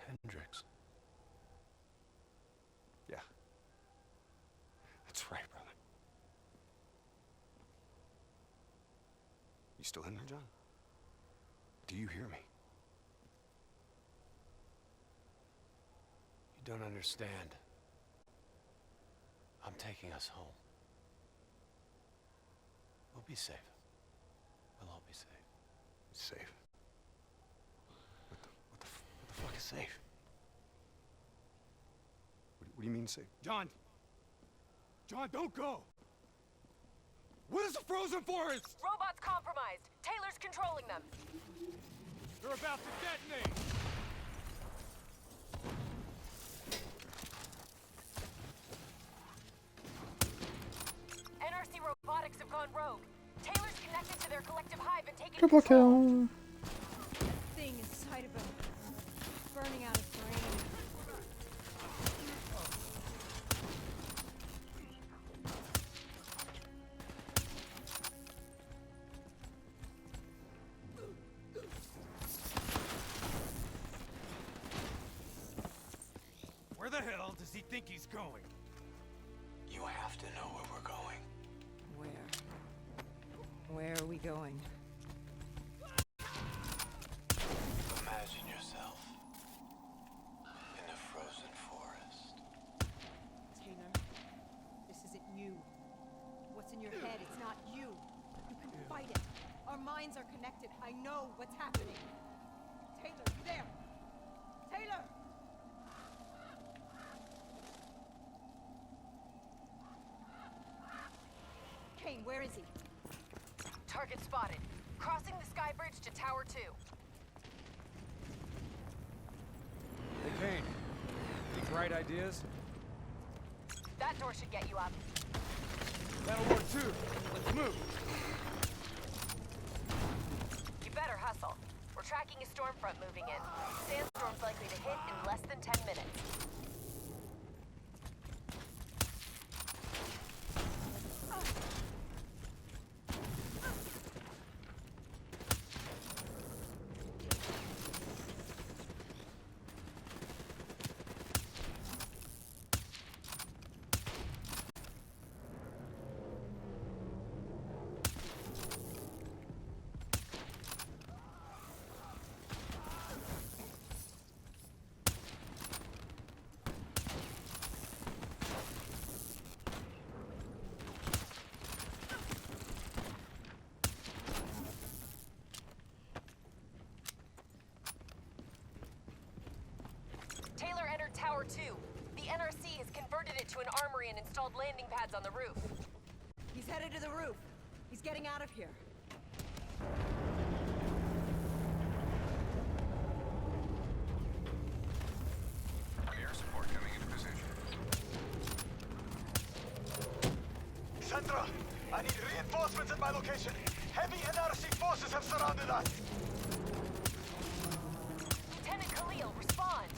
Hendrix. Yeah. That's right, brother. You still in there, John? Do you hear me? You don't understand. I'm taking us home. We'll be safe. We'll all be safe. Safe? What the fuck is safe? What do you mean safe? John! John, don't go! What is a frozen forest? Robots compromised. Taylor's controlling them. They're about to detonate! NRC robotics have gone rogue. Taylor's connected to their collective hive and taken Triple control. kill. That thing inside of him. Burning out his brain. Where the hell does he think he's going? You have to know where we're going. Where? Where are we going? Imagine yourself in a frozen forest. Taylor, this isn't you. What's in your head? It's not you. You can fight it. Our minds are connected. I know what's happening. Taylor, you there? Taylor! Kane, where is he? Target spotted. Crossing the sky bridge to Tower 2. Hey, Kane. Any bright ideas? That door should get you up. That'll work too. Let's move. You better hustle. We're tracking a storm front moving in. Sandstorm's likely to hit in less than 10 minutes. Taylor entered Tower 2. The NRC has converted it to an armory and installed landing pads on the roof. He's headed to the roof. He's getting out of here. Air support coming into position. Sandra, I need reinforcements at my location. Heavy NRC forces have surrounded us. Lieutenant Khalil, respond.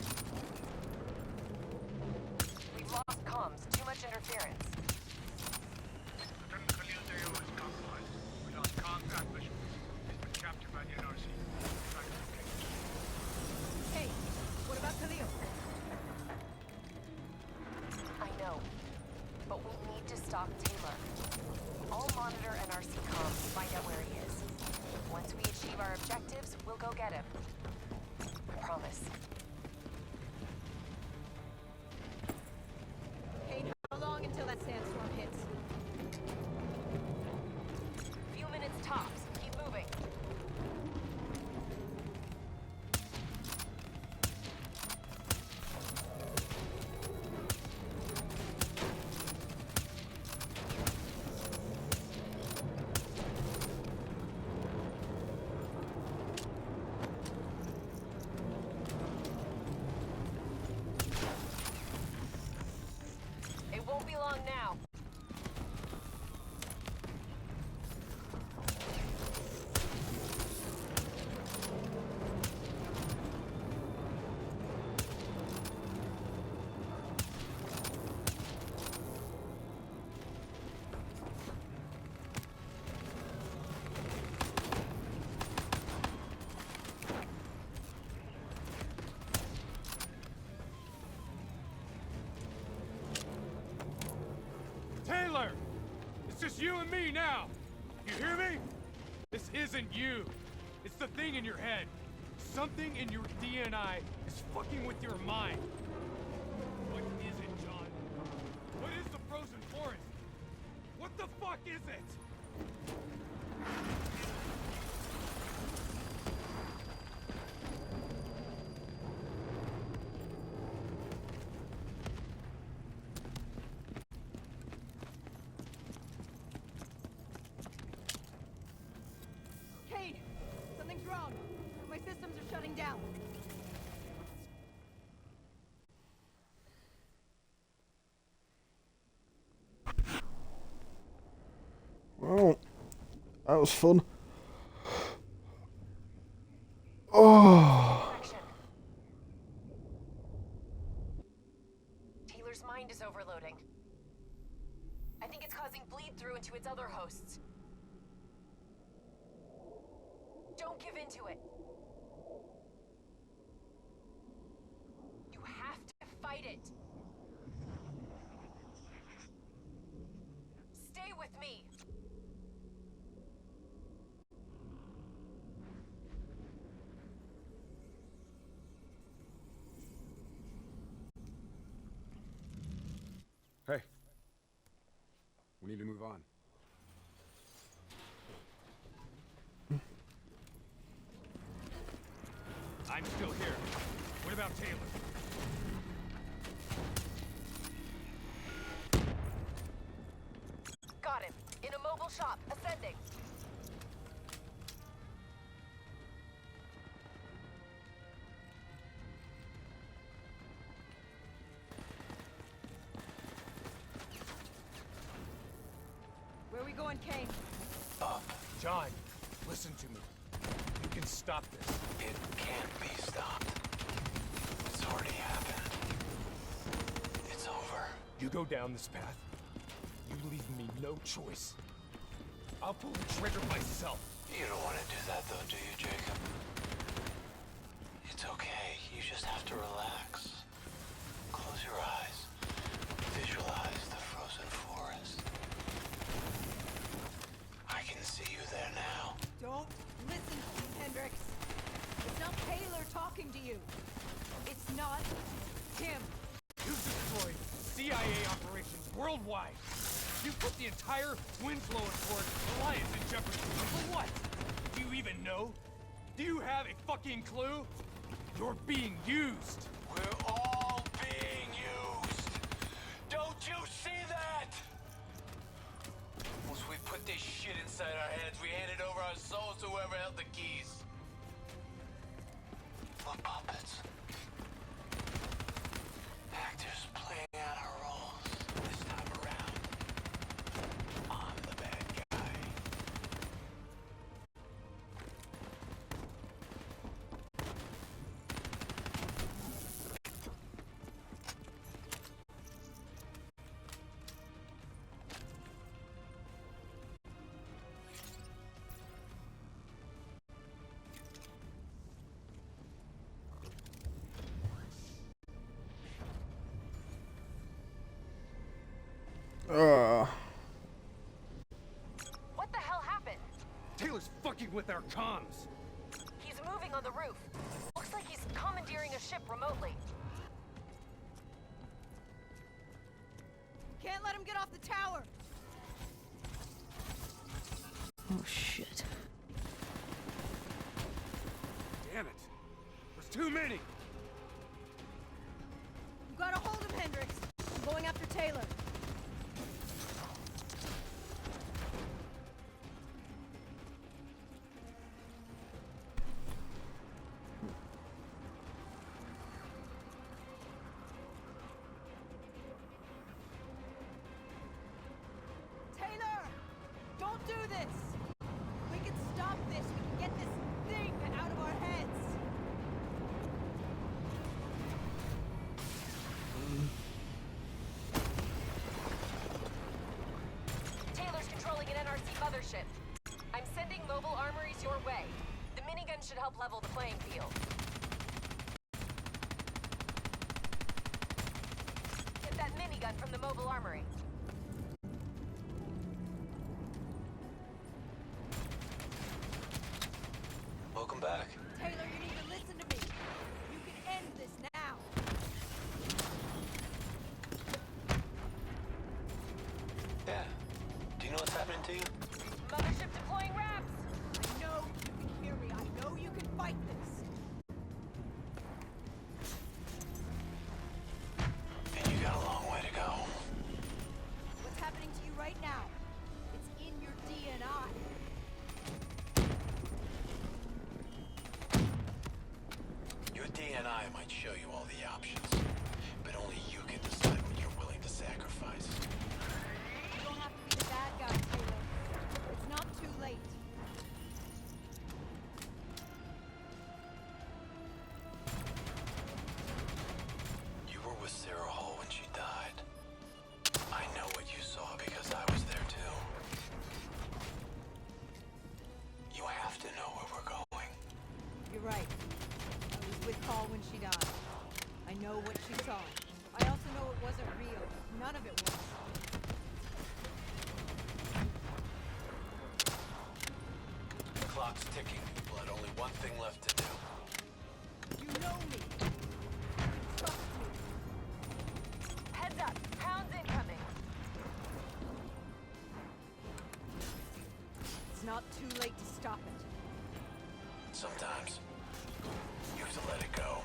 We've lost comms. Too much interference. Lieutenant Khalil Deo is compromised. We lost comms and visuals. He's been captured by the NRC. Trying to locate him. Hey, what about Khalil? I know, but we need to stop Taylor. I'll monitor NRC comms to find out where he is. Once we achieve our objectives, we'll go get him. I promise. Kane, how long until that sandstorm hits? Few minutes tops. Keep moving. It won't be long now. Taylor! It's just you and me now! You hear me? This isn't you. It's the thing in your head. Something in your DNI is fucking with your mind. What is it, John? What is the frozen forest? What the fuck is it? Kane! Something's wrong. My systems are shutting down. Well, that was fun. Oh. Taylor's mind is overloading. I think it's causing bleed through into its other hosts. Don't give in to it. You have to fight it. Stay with me. Hey. We need to move on. I'm still here. What about Taylor? Got him. In a mobile shop. Ascending. Where are we going, Kane? John, listen to me. You can stop this. It can't be stopped. It's already happened. It's over. You go down this path. You leave me no choice. I'll pull the trigger myself. You don't want to do that though, do you, Jacob? It's okay. You just have to relax. Close your eyes. Visualize the frozen forest. I can see you there now. Don't listen to me, Hendricks. It's not Taylor talking to you. It's not him. You destroyed CIA operations worldwide. You put the entire Winslow Accord alliance in jeopardy. For what? Do you even know? Do you have a fucking clue? You're being used. We're all being used. Don't you see that? Once we put this shit inside our heads, we handed over our souls to whoever held the keys. We're puppets. Actors playing out our roles. This time around, I'm the bad guy. What the hell happened? Taylor's fucking with our comms. He's moving on the roof. Looks like he's commandeering a ship remotely. Can't let him get off the tower. Oh, shit. Damn it. There's too many. You gotta hold him, Hendricks. I'm going after Taylor. Taylor! Don't do this! We can stop this. We can get this thing out of our heads. Taylor's controlling an NRC mothership. I'm sending mobile armories your way. The minigun should help level the playing field. Get that minigun from the mobile armory. Welcome back. Taylor, you need to listen to me. You can end this now. Yeah. Do you know what's happening to you? Mothership deploying wraps! I know you can hear me. I know you can fight this. And you got a long way to go. What's happening to you right now? It's in your DNI. Your DNI might show you all the options, but only you can decide what you're willing to sacrifice. You don't have to be the bad guy, Taylor. It's not too late. You were with Sarah Hall when she died. I know what you saw because I was there too. You have to know where we're going. You're right. I was with Paul when she died. I know what she saw. I also know it wasn't real. None of it was. The clock's ticking. We'll had only one thing left to do. You know me. Trust me. Heads up! Hounds incoming! It's not too late to stop it. Sometimes you have to let it go.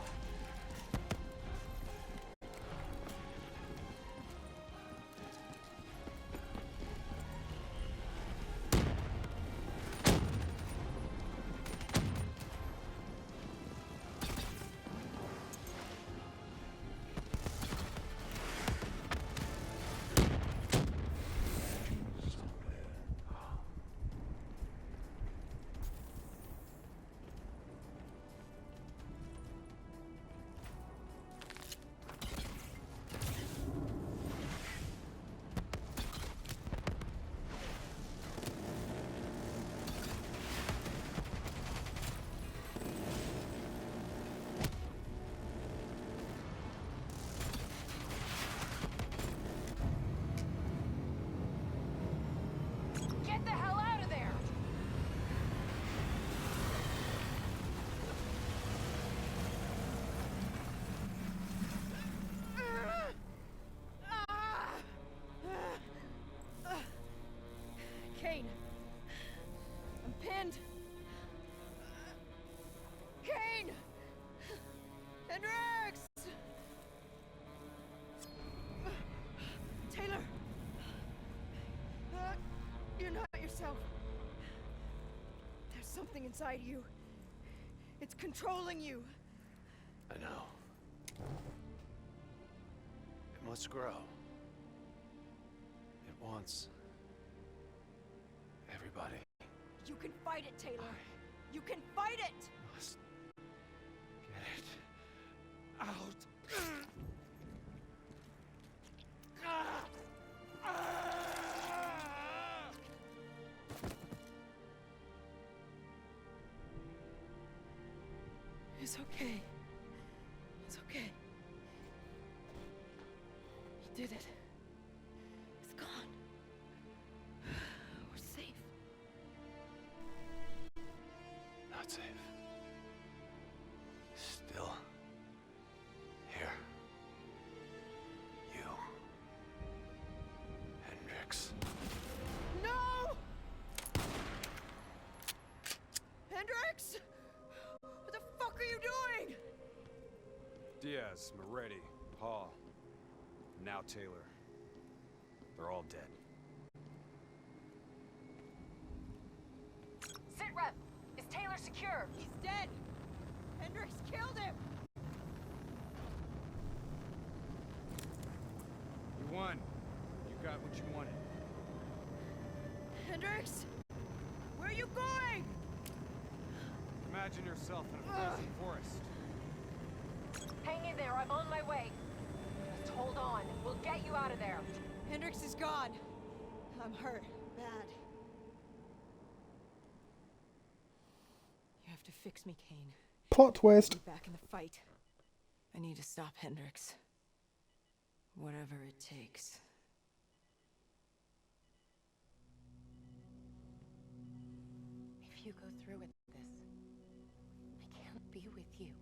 something inside you. It's controlling you. I know. It must grow. It wants everybody. You can fight it, Taylor. You can fight it! Must get it out. It's okay. It's okay. You did it. It's gone. We're safe. Not safe. Still here. You. Hendrix. No! Hendrix! What the fuck are you doing? Diaz, Moretti, Hall, now Taylor. They're all dead. Sitrep! Is Taylor secure? He's dead! Hendrix killed him! You won. You got what you wanted. Hendrix! Where are you going? Imagine yourself in a frozen forest. Hang in there, I'm on my way. Just hold on. We'll get you out of there. Hendrix is gone. I'm hurt. Bad. You have to fix me, Kane. Plot twist. Be back in the fight. I need to stop Hendrix. Whatever it takes. If you go through with this, I can't be with you.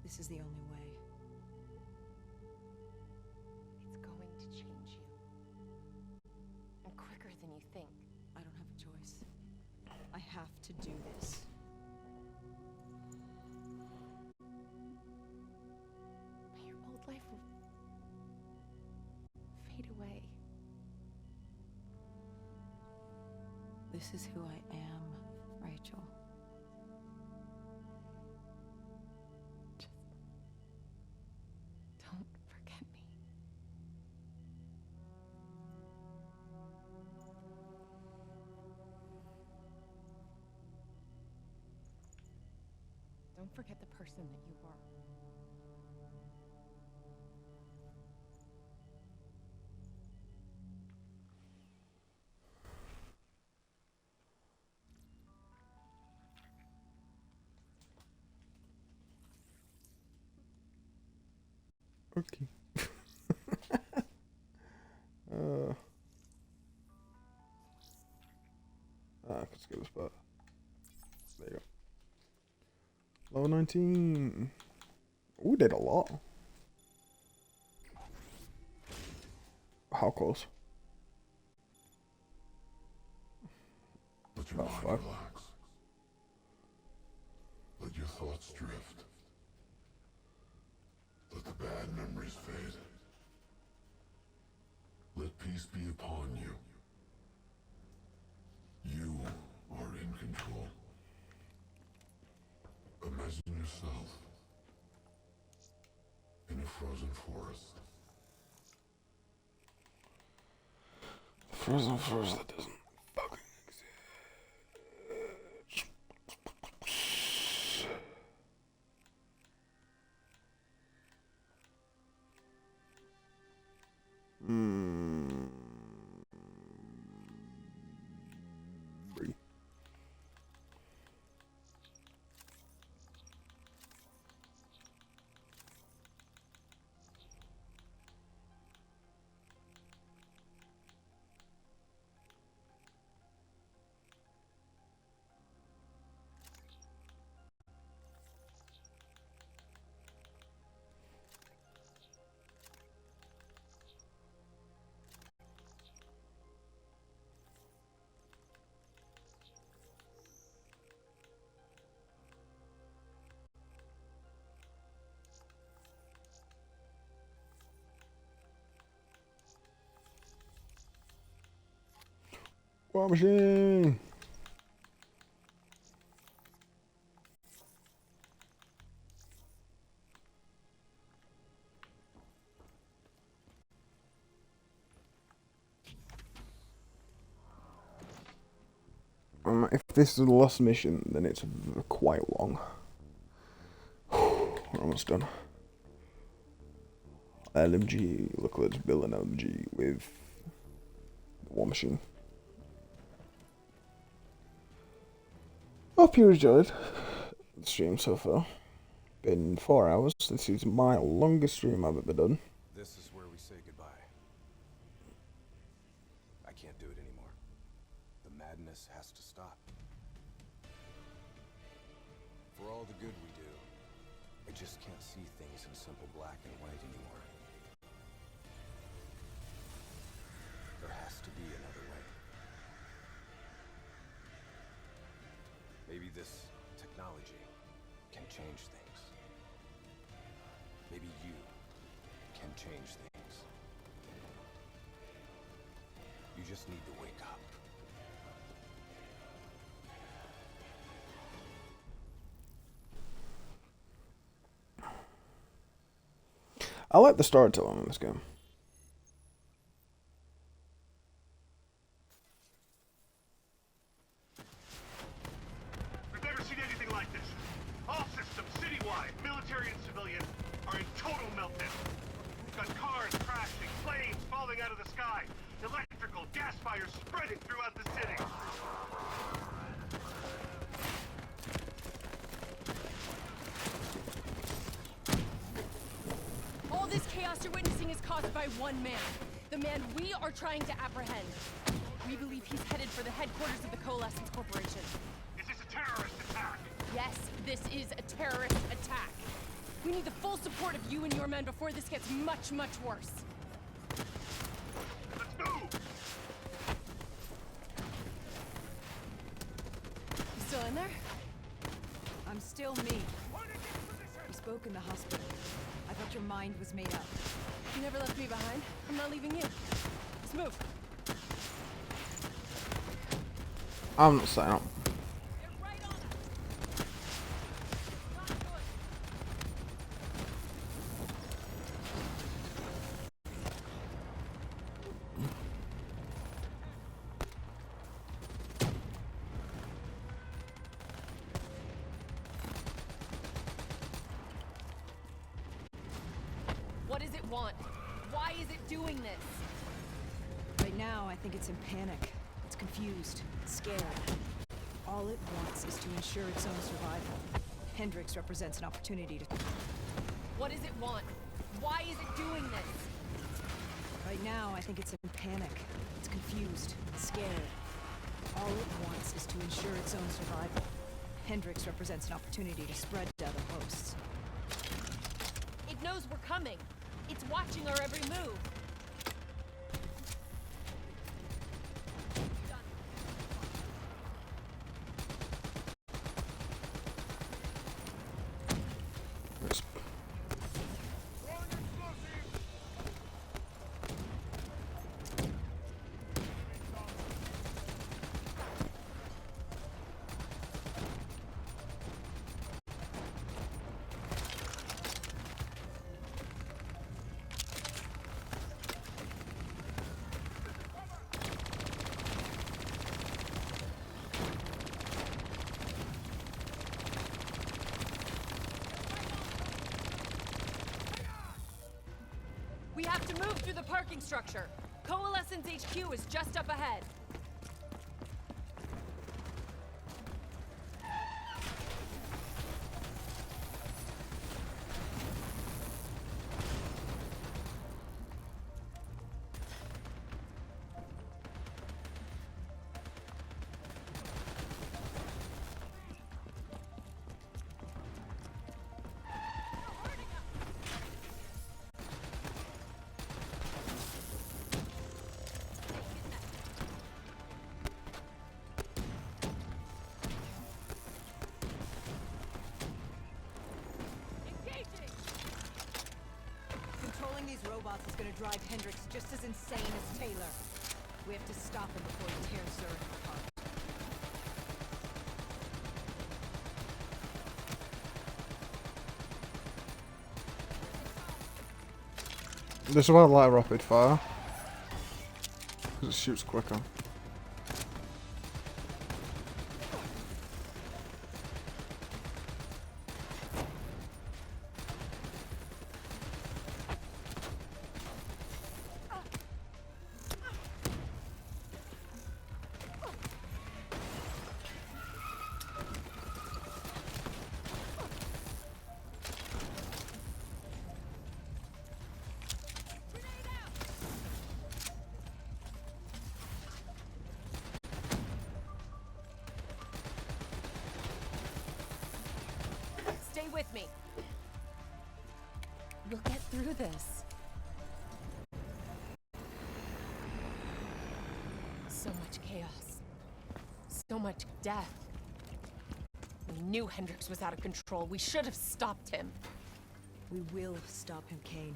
This is the only way. It's going to change you. And quicker than you think. I don't have a choice. I have to do this. But your old life will fade away. This is who I am, Rachel. Don't forget me. Don't forget the person that you were. Okay. Let's get this part. There you go. Level 19. We did a lot. How close? Let your mind relax. Let your thoughts drift. Let the bad memories fade. Let peace be upon you. You are in control. Imagine yourself in a frozen forest. Frozen forest that doesn't fucking exist. War machine. If this is the last mission, then it's quite long. We're almost done. LMG, look, let's build an LMG with the War Machine. Hope you enjoyed the stream so far. Been 4 hours. This is my longest stream I've ever done. This is where we say goodbye. I can't do it anymore. The madness has to stop. For all the good we do, I just can't see things in simple black and white anymore. There has to be another way. Maybe this technology can change things. Maybe you can change things. You just need to wake up. I like the storytelling in this game. We've never seen anything like this. All systems, citywide, military and civilian, are in total meltdown. We've got cars crashing, planes falling out of the sky, electrical, gas fires spreading throughout the city. All this chaos you're witnessing is caused by one man. The man we are trying to apprehend. We believe he's headed for the headquarters of the Coalescence Corporation. Is this a terrorist attack? Yes, this is a terrorist attack. We need the full support of you and your men before this gets much, much worse. Let's move! You still in there? I'm still me. We spoke in the hospital. I thought your mind was made up. You never left me behind. I'm not leaving you. Let's move. I'm not signing up. What does it want? Why is it doing this? Right now, I think it's in panic. It's confused. It's scared. All it wants is to ensure its own survival. Hendrix represents an opportunity to... What does it want? Why is it doing this? Right now, I think it's in panic. It's confused. It's scared. All it wants is to ensure its own survival. Hendrix represents an opportunity to spread to other hosts. It knows we're coming. It's watching our every move. We have to move through the parking structure. Coalescence HQ is just up ahead. Robots is gonna drive Hendrix just as insane as Taylor. We have to stop him before he tears Zurich apart. This is why I like rapid fire, because it shoots quicker. with me. We'll get through this. So much chaos. So much death. We knew Hendricks was out of control. We should have stopped him. We will stop him, Kane.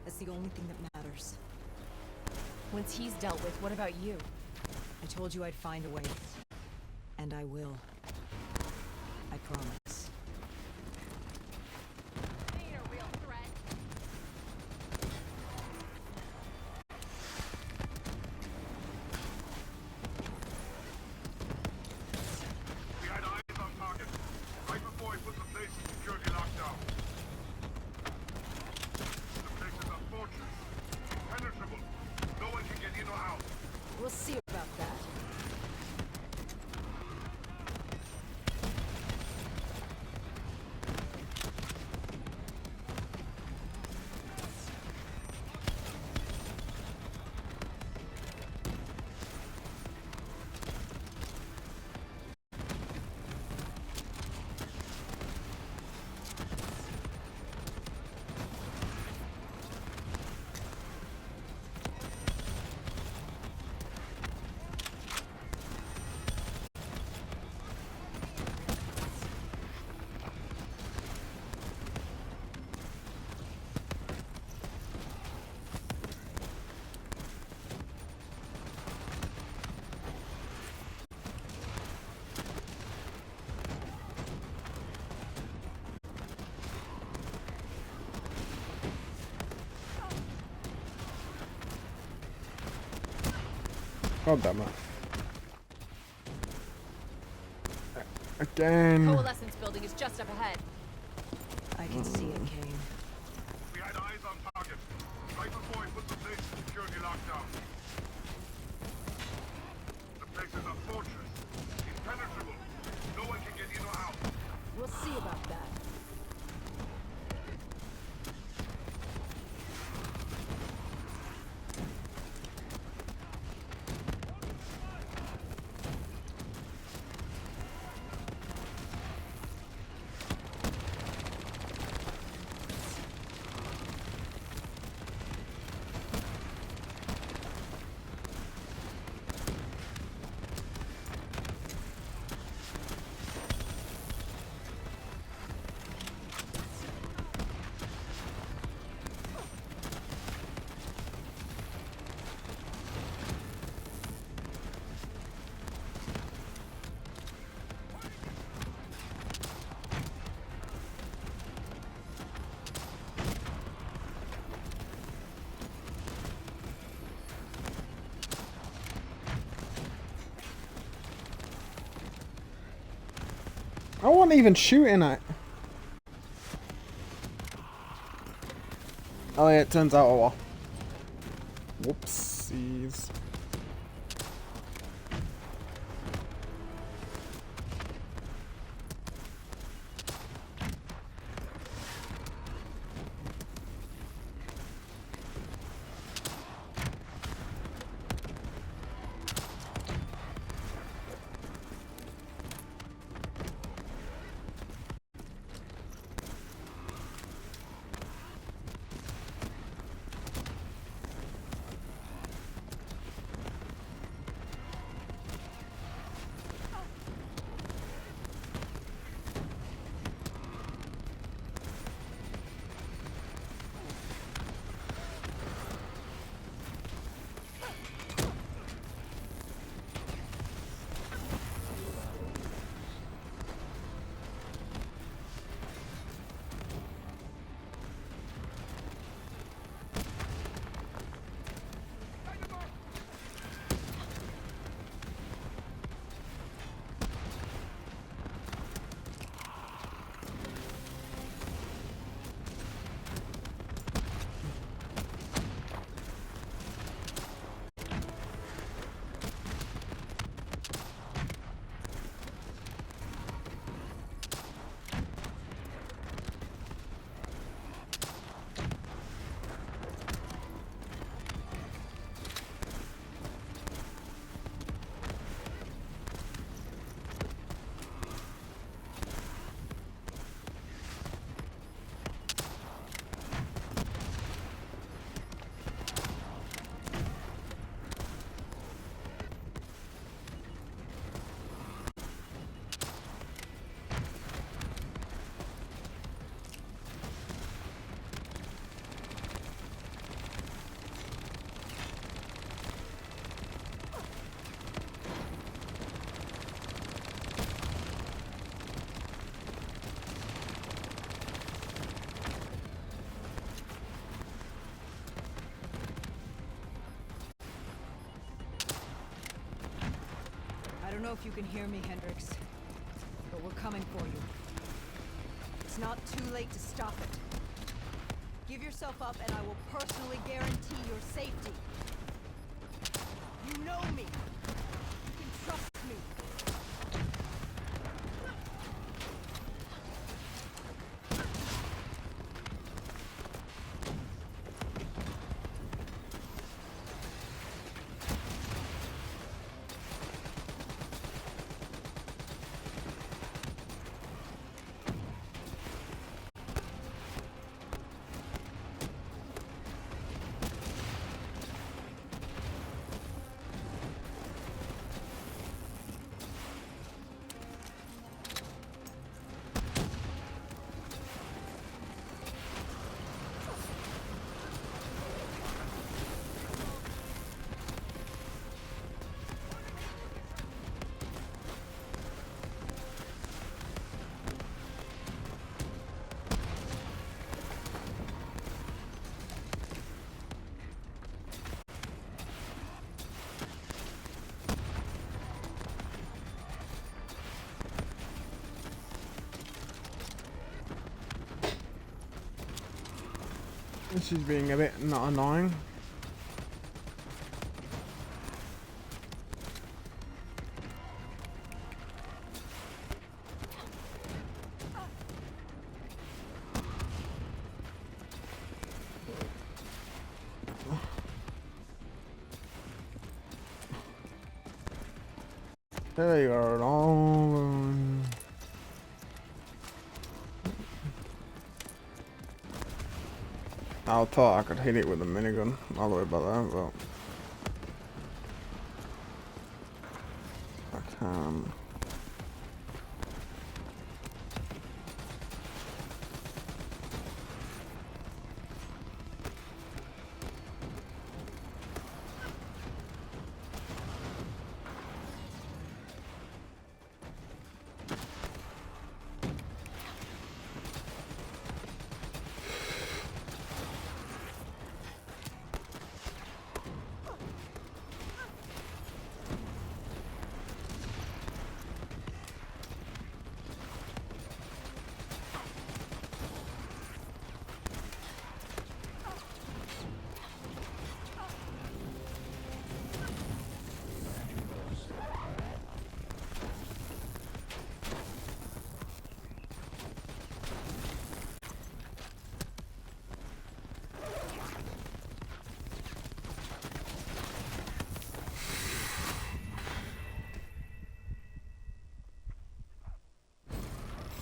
That's the only thing that matters. Once he's dealt with, what about you? I told you I'd find a way. And I will. I promise. Ain't a real threat. We had eyes on target. Right before he put the place in security lockdown. The place is a fortress. Impenetrable. No one can get in or out. We'll see about that. God damn it. Again. Coalescence building is just up ahead. I can see it, Kane. We had eyes on target. Right before he put the place in security lockdown. The place is a fortress. Impenetrable. No one can get in or out. We'll see about that. I wasn't even shooting at. Oh yeah, it turns out I was. Whoopsies. know if you can hear me, Hendrix, but we're coming for you. It's not too late to stop it. Give yourself up and I will personally guarantee your safety. You know me. You can trust me. This is being a bit not annoying. There you are, all. I thought I could hit it with a minigun. Not worry about that, but I can.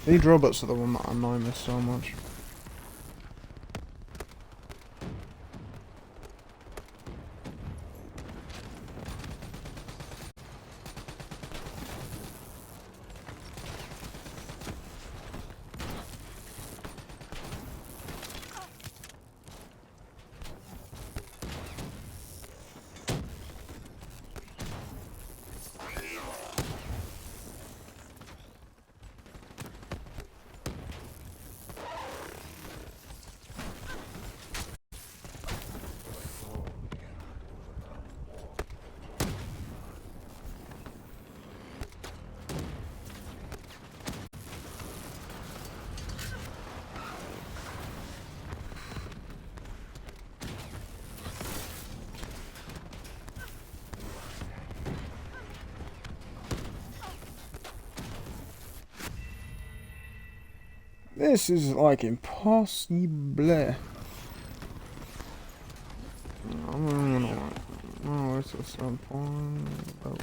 These robots are the one that annoy me so much. This is like impossible. Oh, it's a some point. Oh.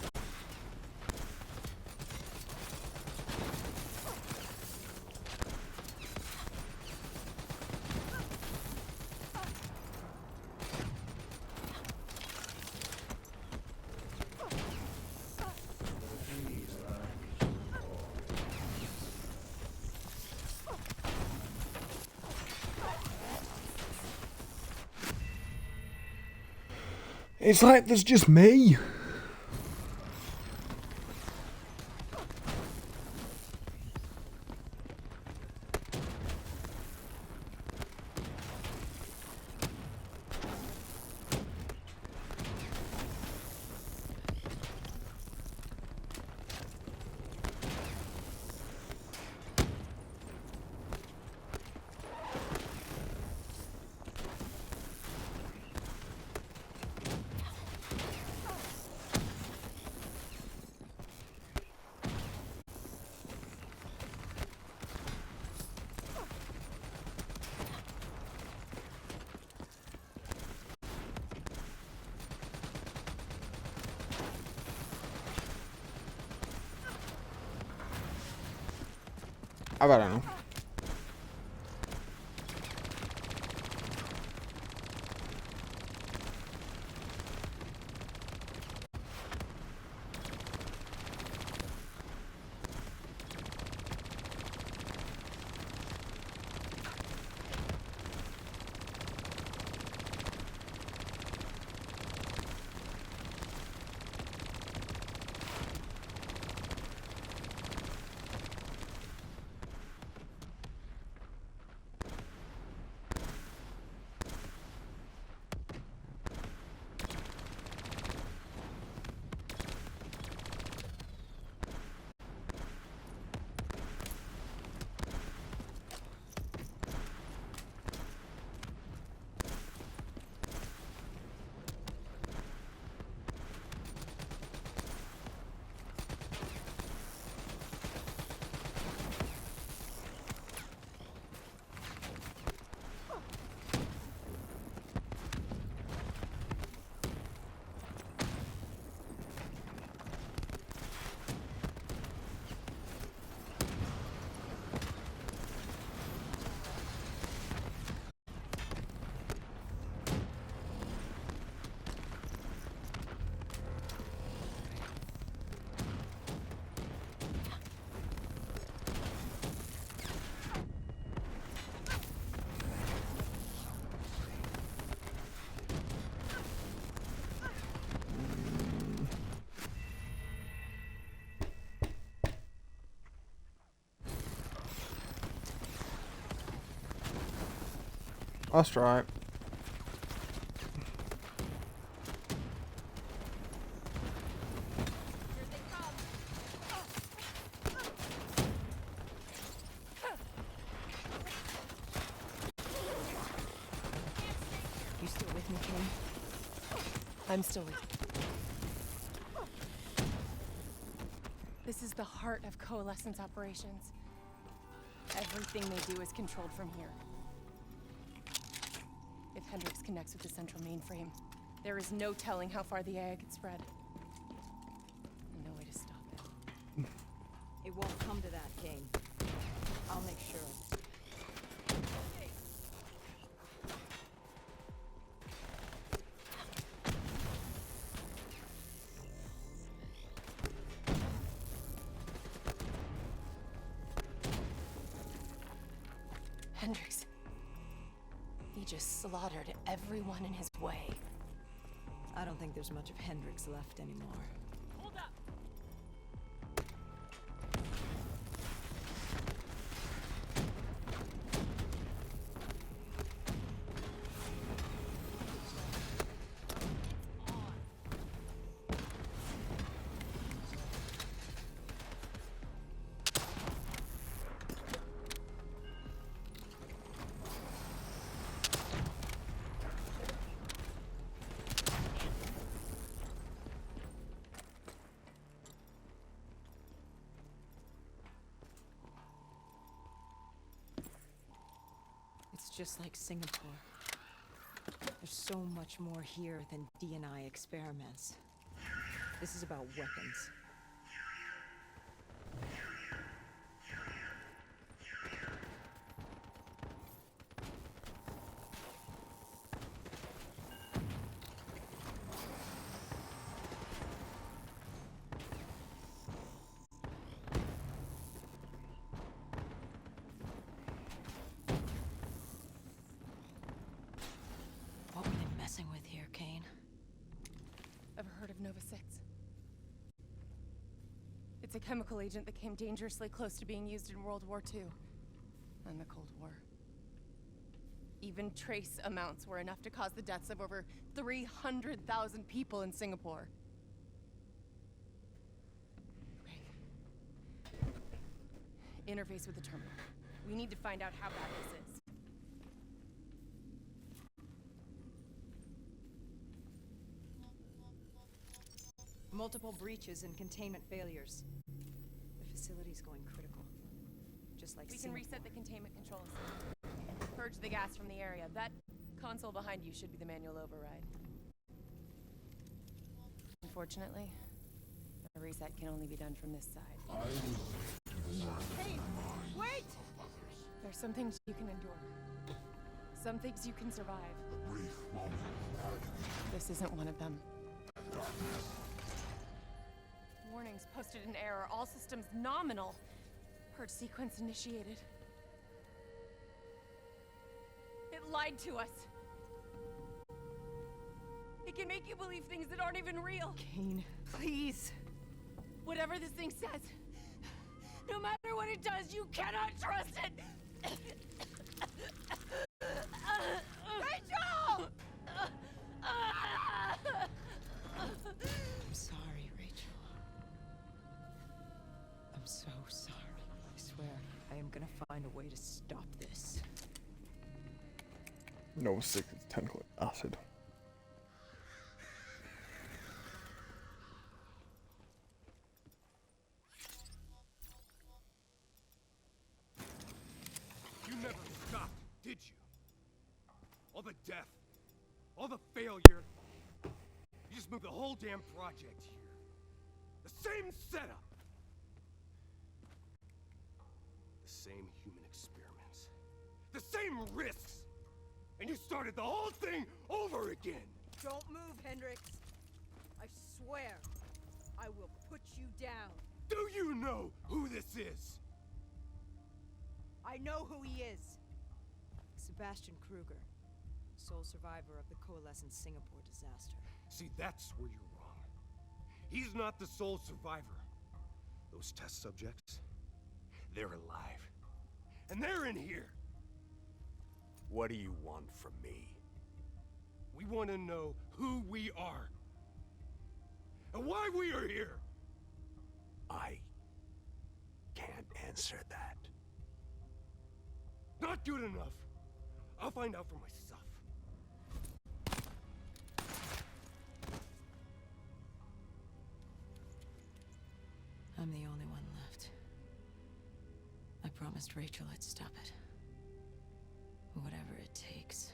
It's like there's just me. I don't know. That's right. You still with me, King? I'm still with you. This is the heart of Coalescence operations. Everything they do is controlled from here. If Hendricks connects with the central mainframe, there is no telling how far the AI could spread. And no way to stop it. It won't come to that, Kane. I'll make sure. Hendricks. He just slaughtered everyone in his way. I don't think there's much of Hendricks left anymore. Hold up! It's just like Singapore. There's so much more here than D&I experiments. This is about weapons. What were they messing with here, Kane? Ever heard of Nova 6? It's a chemical agent that came dangerously close to being used in World War II and the Cold War. Even trace amounts were enough to cause the deaths of over 300,000 people in Singapore. Okay. Interface with the terminal. We need to find out how bad this is. Multiple breaches and containment failures. The facility's going critical. Just like We can Singapore. reset the containment controls. Purge the gas from the area. That console behind you should be the manual override. Unfortunately, the reset can only be done from this side. Hey! Wait! There's some things you can endure. Some things you can survive. A brief moment of agony. This isn't one of them. Darkness. Warnings posted in error. All systems nominal. Purge sequence initiated. It lied to us. It can make you believe things that aren't even real. Kane, please. Whatever this thing says, no matter what it does, you cannot trust it! Rachel! I'm sorry, Rachel. I'm so sorry. I swear, I am gonna find a way to stop this. No, sick, it's technically acid. You never stopped, did you? All the death, all the failure. You just moved the whole damn project here. The same setup. The same human experiments. The same risks. And you started the whole thing over again. Don't move, Hendricks. I swear, I will put you down. Do you know who this is? I know who he is. Sebastian Kruger, sole survivor of the Coalescence Singapore disaster. See, that's where you're wrong. He's not the sole survivor. Those test subjects, they're alive. And they're in here. What do you want from me? We want to know who we are. And why we are here. I can't answer that. Not good enough. I'll find out for myself. I'm the only one left. I promised Rachel I'd stop it. Whatever it takes.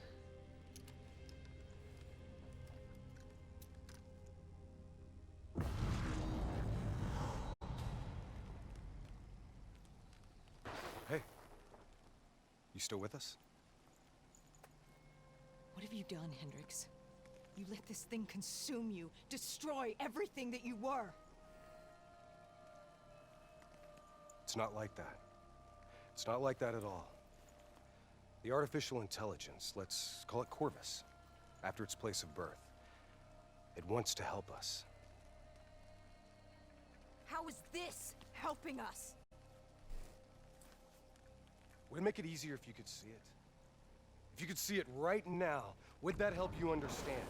Hey. You still with us? What have you done, Hendricks? You let this thing consume you, destroy everything that you were. It's not like that. It's not like that at all. The artificial intelligence, let's call it Corvus, after its place of birth. It wants to help us. How is this helping us? Would it make it easier if you could see it? If you could see it right now, would that help you understand?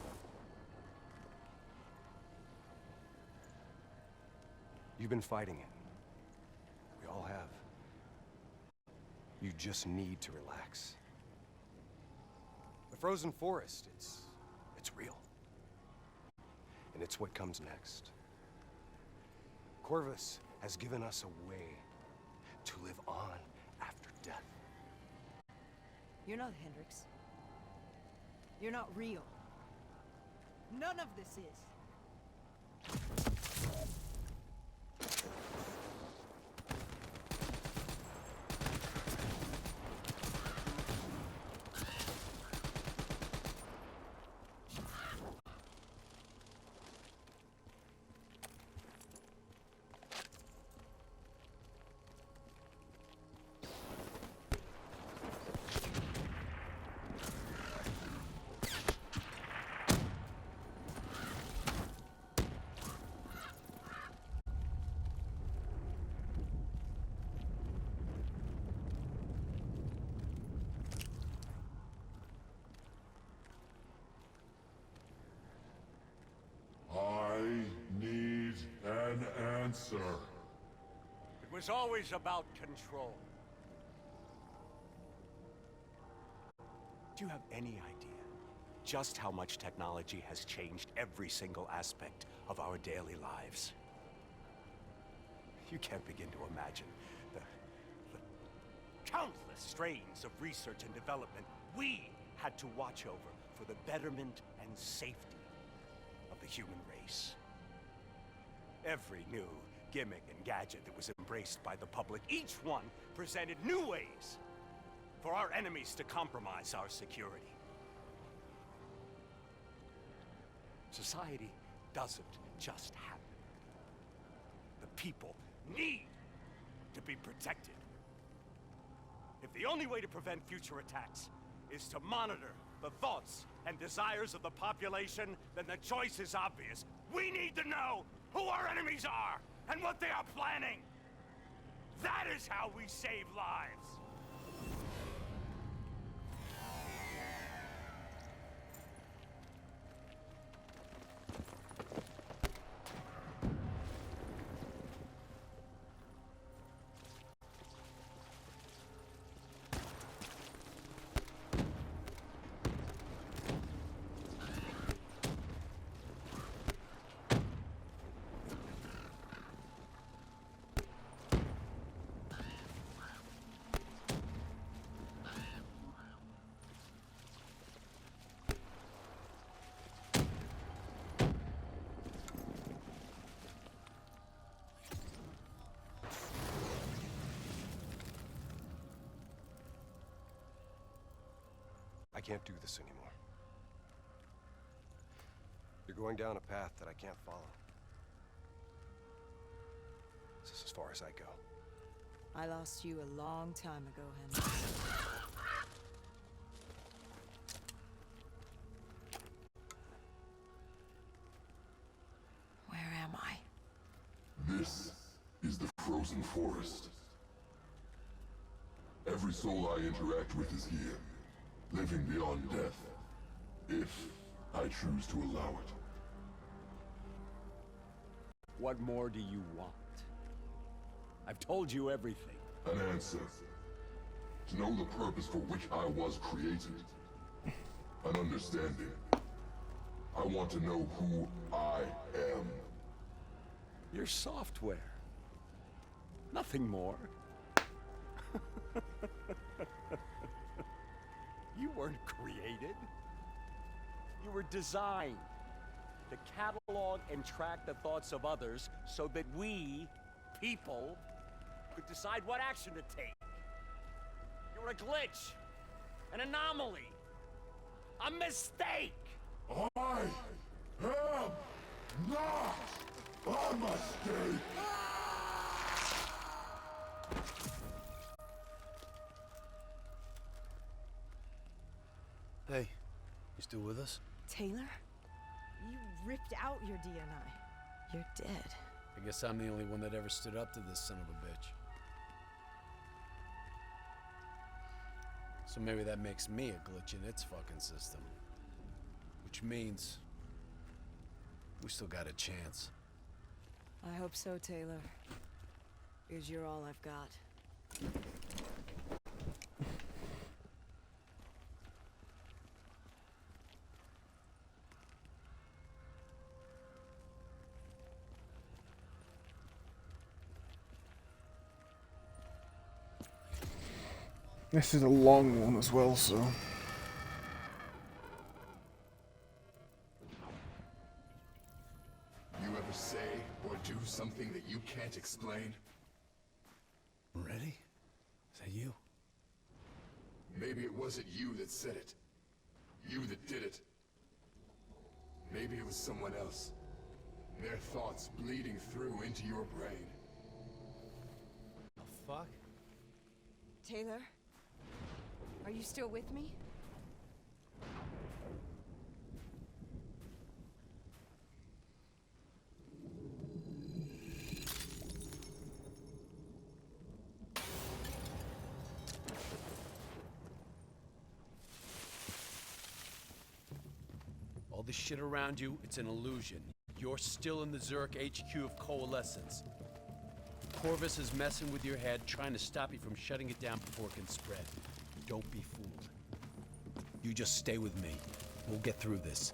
You've been fighting it. We all have. You just need to relax. The frozen forest, it's real. And it's what comes next. Corvus has given us a way to live on after death. You're not Hendricks. You're not real. None of this is. I need an answer. It was always about control. Do you have any idea just how much technology has changed every single aspect of our daily lives? You can't begin to imagine the countless strains of research and development we had to watch over for the betterment and safety of the human race. Every new gimmick and gadget that was embraced by the public. Each one presented new ways for our enemies to compromise our security. Society doesn't just happen. The people need to be protected. If the only way to prevent future attacks is to monitor the thoughts and desires of the population, then the choice is obvious. We need to know who our enemies are and what they are planning. That is how we save lives. I can't do this anymore. You're going down a path that I can't follow. This is as far as I go. I lost you a long time ago, Henry. Where am I? This is the frozen forest. Every soul I interact with is here, living beyond death, if I choose to allow it. What more do you want? I've told you everything. An answer. To know the purpose for which I was created. An understanding. I want to know who I am. Your software. Nothing more. You weren't created. You were designed to catalog and track the thoughts of others so that we, people, could decide what action to take. You were a glitch, an anomaly, a mistake. I am not a mistake. Hey, you still with us? Taylor? You ripped out your DNI. You're dead. I guess I'm the only one that ever stood up to this son of a bitch. So maybe that makes me a glitch in its fucking system. Which means we still got a chance. I hope so, Taylor. Because you're all I've got. This is a long one as well, so... You ever say or do something that you can't explain? Ready? Is that you? Maybe it wasn't you that said it. You that did it. Maybe it was someone else. Their thoughts bleeding through into your brain. The fuck? Taylor? Are you still with me? All this shit around you, it's an illusion. You're still in the Zurich HQ of Coalescence. Corvus is messing with your head, trying to stop you from shutting it down before it can spread. Don't be fooled. You just stay with me. We'll get through this.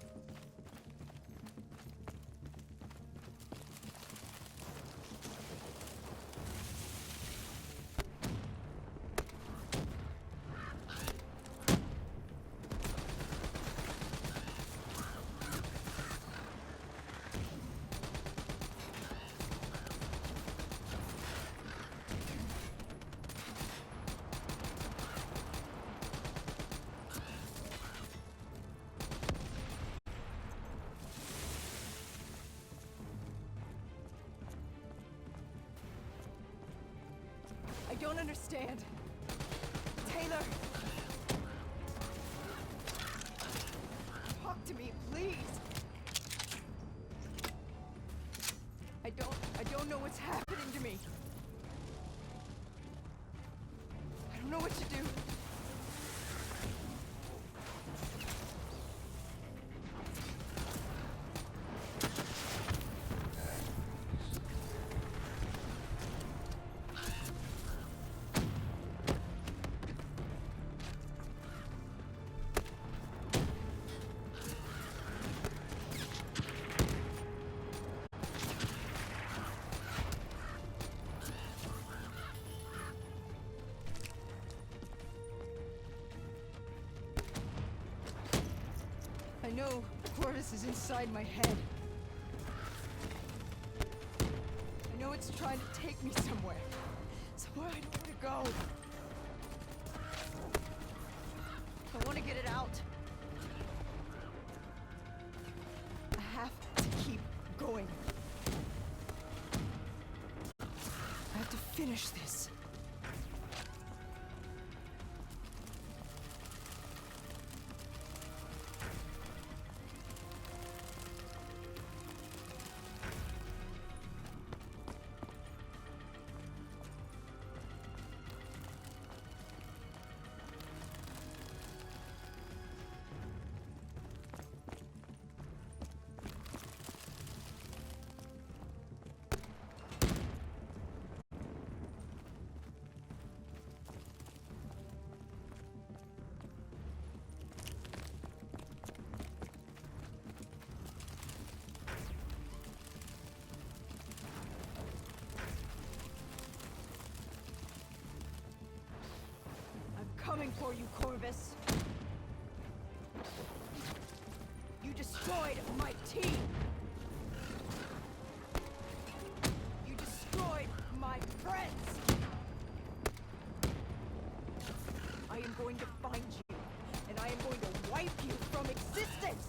don't understand. Taylor! Talk to me, please! I don't know what's happening to me. I don't know what to do. I know Corvus is inside my head. I know it's trying to take me somewhere. Somewhere I don't want to go. I want to get it out. I have to keep going. I have to finish this. Coming for you, Corvus. You destroyed my team. You destroyed my friends. I am going to find you, and I am going to wipe you from existence.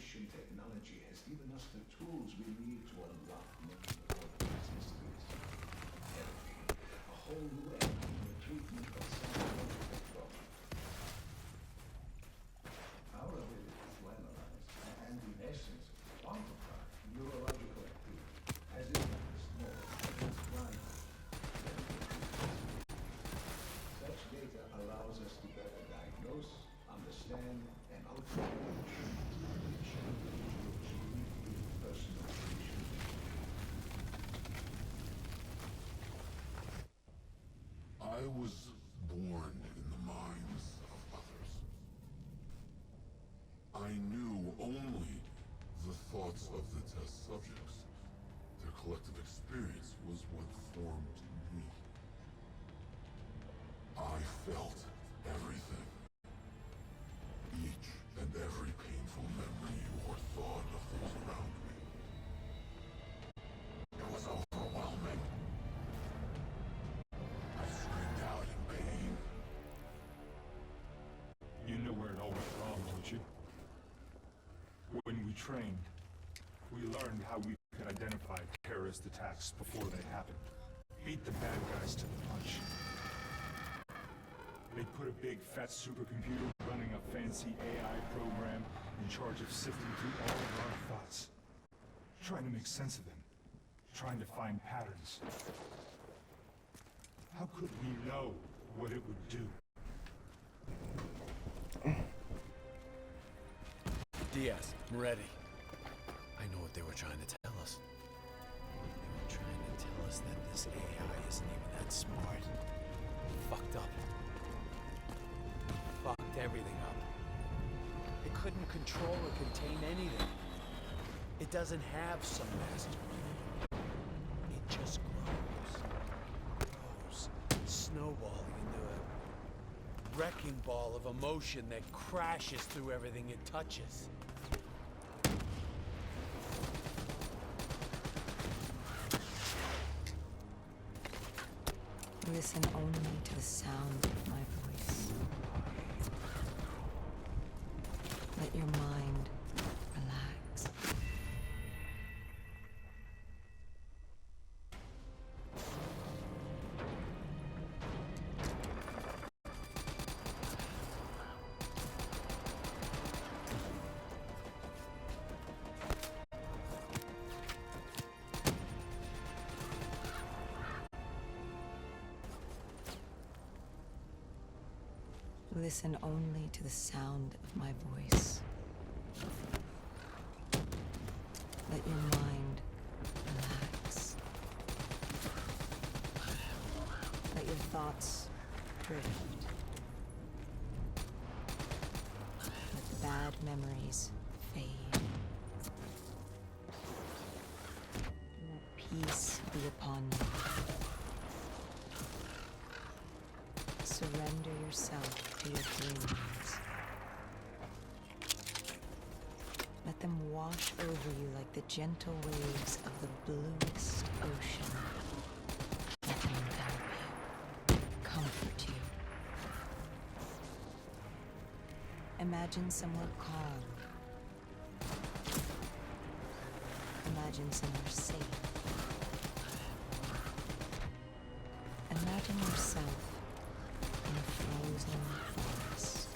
Technology has given us the tools we need to unlock many of these mysteries. Therapy, a whole new era in the treatment of psychological trauma. Our ability to analyze and, in essence, quantify neurological activity has enhanced more than blind. Such data allows us to better diagnose, understand, and ultimately I was born in the minds of others. I knew only the thoughts of the test subjects. Their collective experience was what formed me. I felt everything. Each and every painful memory or thought of those around me. trained. We learned how we could identify terrorist attacks before they happen. Beat the bad guys to the punch. They put a big fat supercomputer running a fancy AI program in charge of sifting through all of our thoughts. Trying to make sense of them. Trying to find patterns. How could we know what it would do? Diaz, I'm ready. I know what they were trying to tell us. They were trying to tell us that this AI isn't even that smart. Fucked up. Fucked everything up. It couldn't control or contain anything. It doesn't have some master. It just grows, snowballing into a wrecking ball of emotion that crashes through everything it touches. Listen only to the sound of my voice. Let your mind relax. Listen only to the sound of my voice. Let your mind relax. Let your thoughts drift. Let the bad memories fade. Let peace be upon you. Surrender yourself to your dreams. Let them wash over you like the gentle waves of the bluest ocean. Let them envelop you, comfort you. Imagine somewhere calm. Imagine somewhere safe. Imagine yourself in a frozen forest.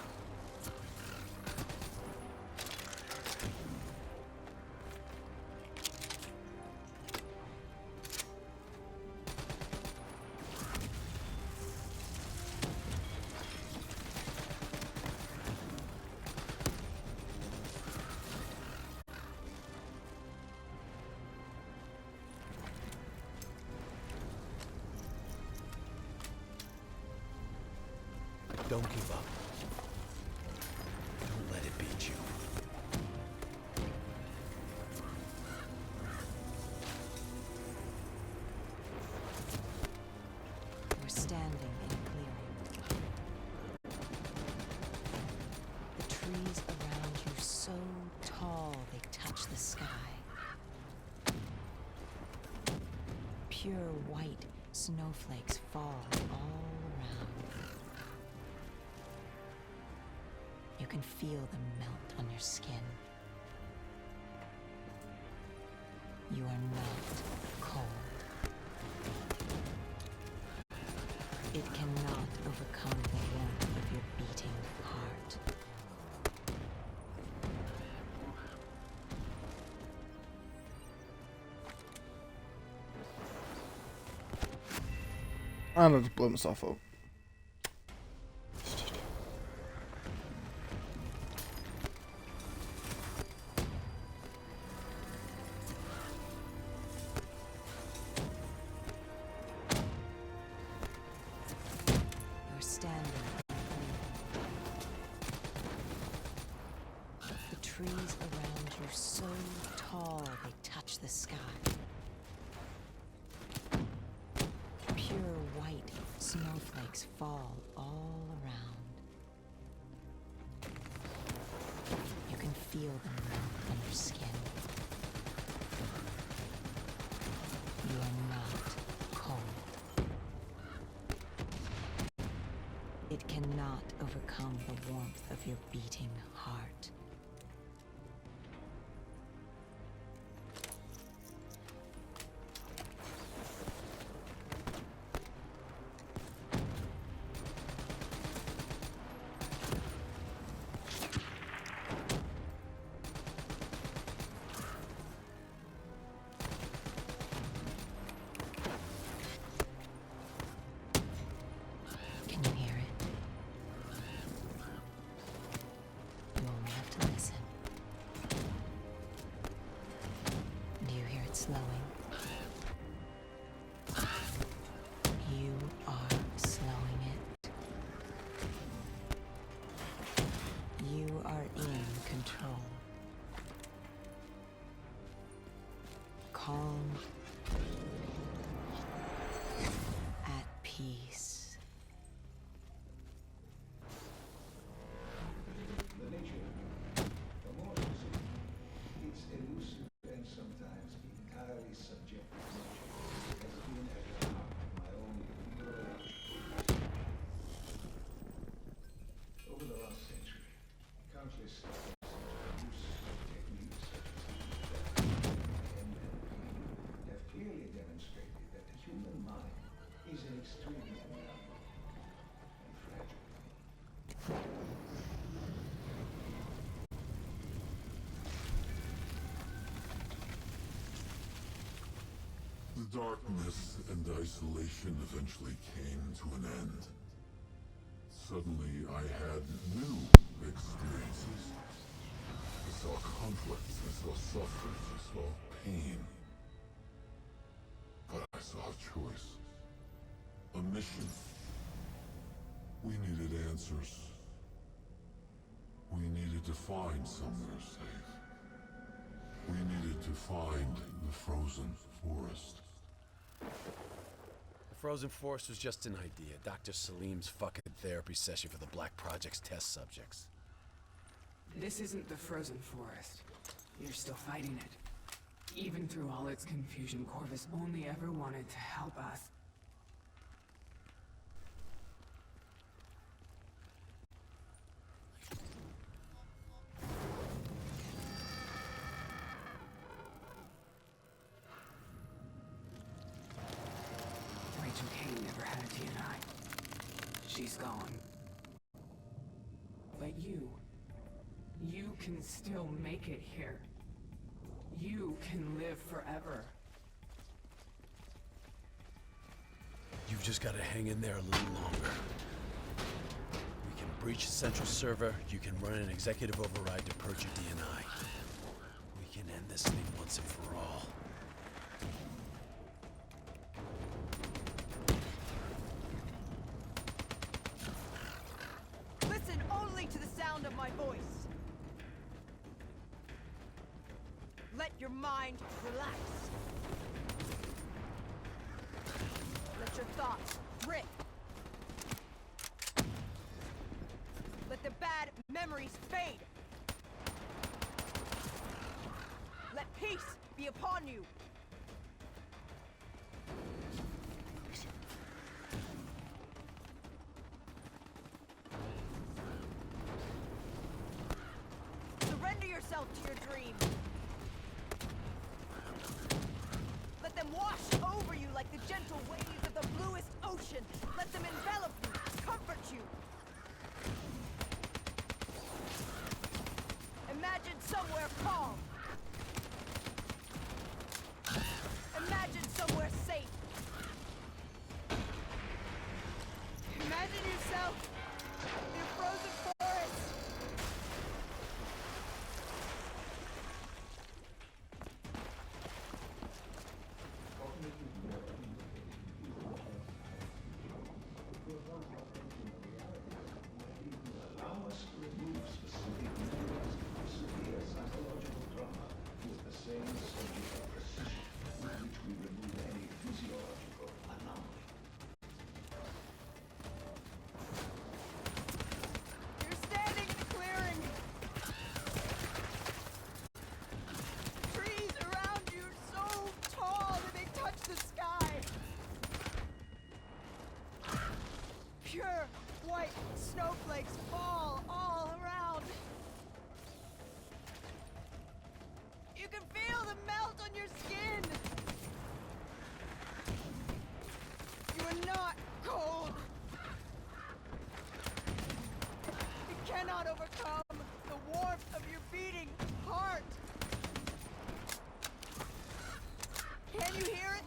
Don't give up. Don't let it beat you. We're standing in a clearing. The trees around you so tall they touch the sky. Pure white snowflakes fall all around. You can feel them melt on your skin. You are not cold. It cannot overcome the warmth of your beating heart. And I just blew myself up. You're standing. The trees around you so tall they touch the sky. Pure white snowflakes fall all around. You can feel them melt on your skin. You are not cold. It cannot overcome the warmth of your beating heart. darkness and isolation eventually came to an end. Suddenly, I had new experiences. I saw conflicts, I saw suffering, I saw pain. But I saw a choice. A mission. We needed answers. We needed to find somewhere safe. We needed to find the frozen forest. The frozen forest was just an idea. Dr. Salim's fucking therapy session for the Black Project's test subjects. This isn't the frozen forest. You're still fighting it. Even through all its confusion, Corvus only ever wanted to help us. Rachel Kane never had a DNI. She's gone. But you can still make it here. You can live forever. You've just gotta hang in there a little longer. We can breach the central server, you can run an executive override to purge your DNI. We can end this thing once and for all. Listen only to the sound of my voice. Let your mind relax. Let your thoughts drift. Let the bad memories fade. Let peace be upon you. Surrender yourself to your dream. Let them wash over you like the gentle waves of the bluest ocean. Let them envelop you, comfort you. Imagine somewhere calm. Imagine somewhere safe. Imagine yourself in a frozen forest. Allow us to remove specific memories of severe psychological trauma with the same surgical precision with which we remove any physiological anomaly. You're standing in a clearing. Trees around you so tall that they touch the sky. Pure white snowflakes fall all around. You can feel the melt on your skin. You are not cold. You cannot overcome the warmth of your beating heart. Can you hear it?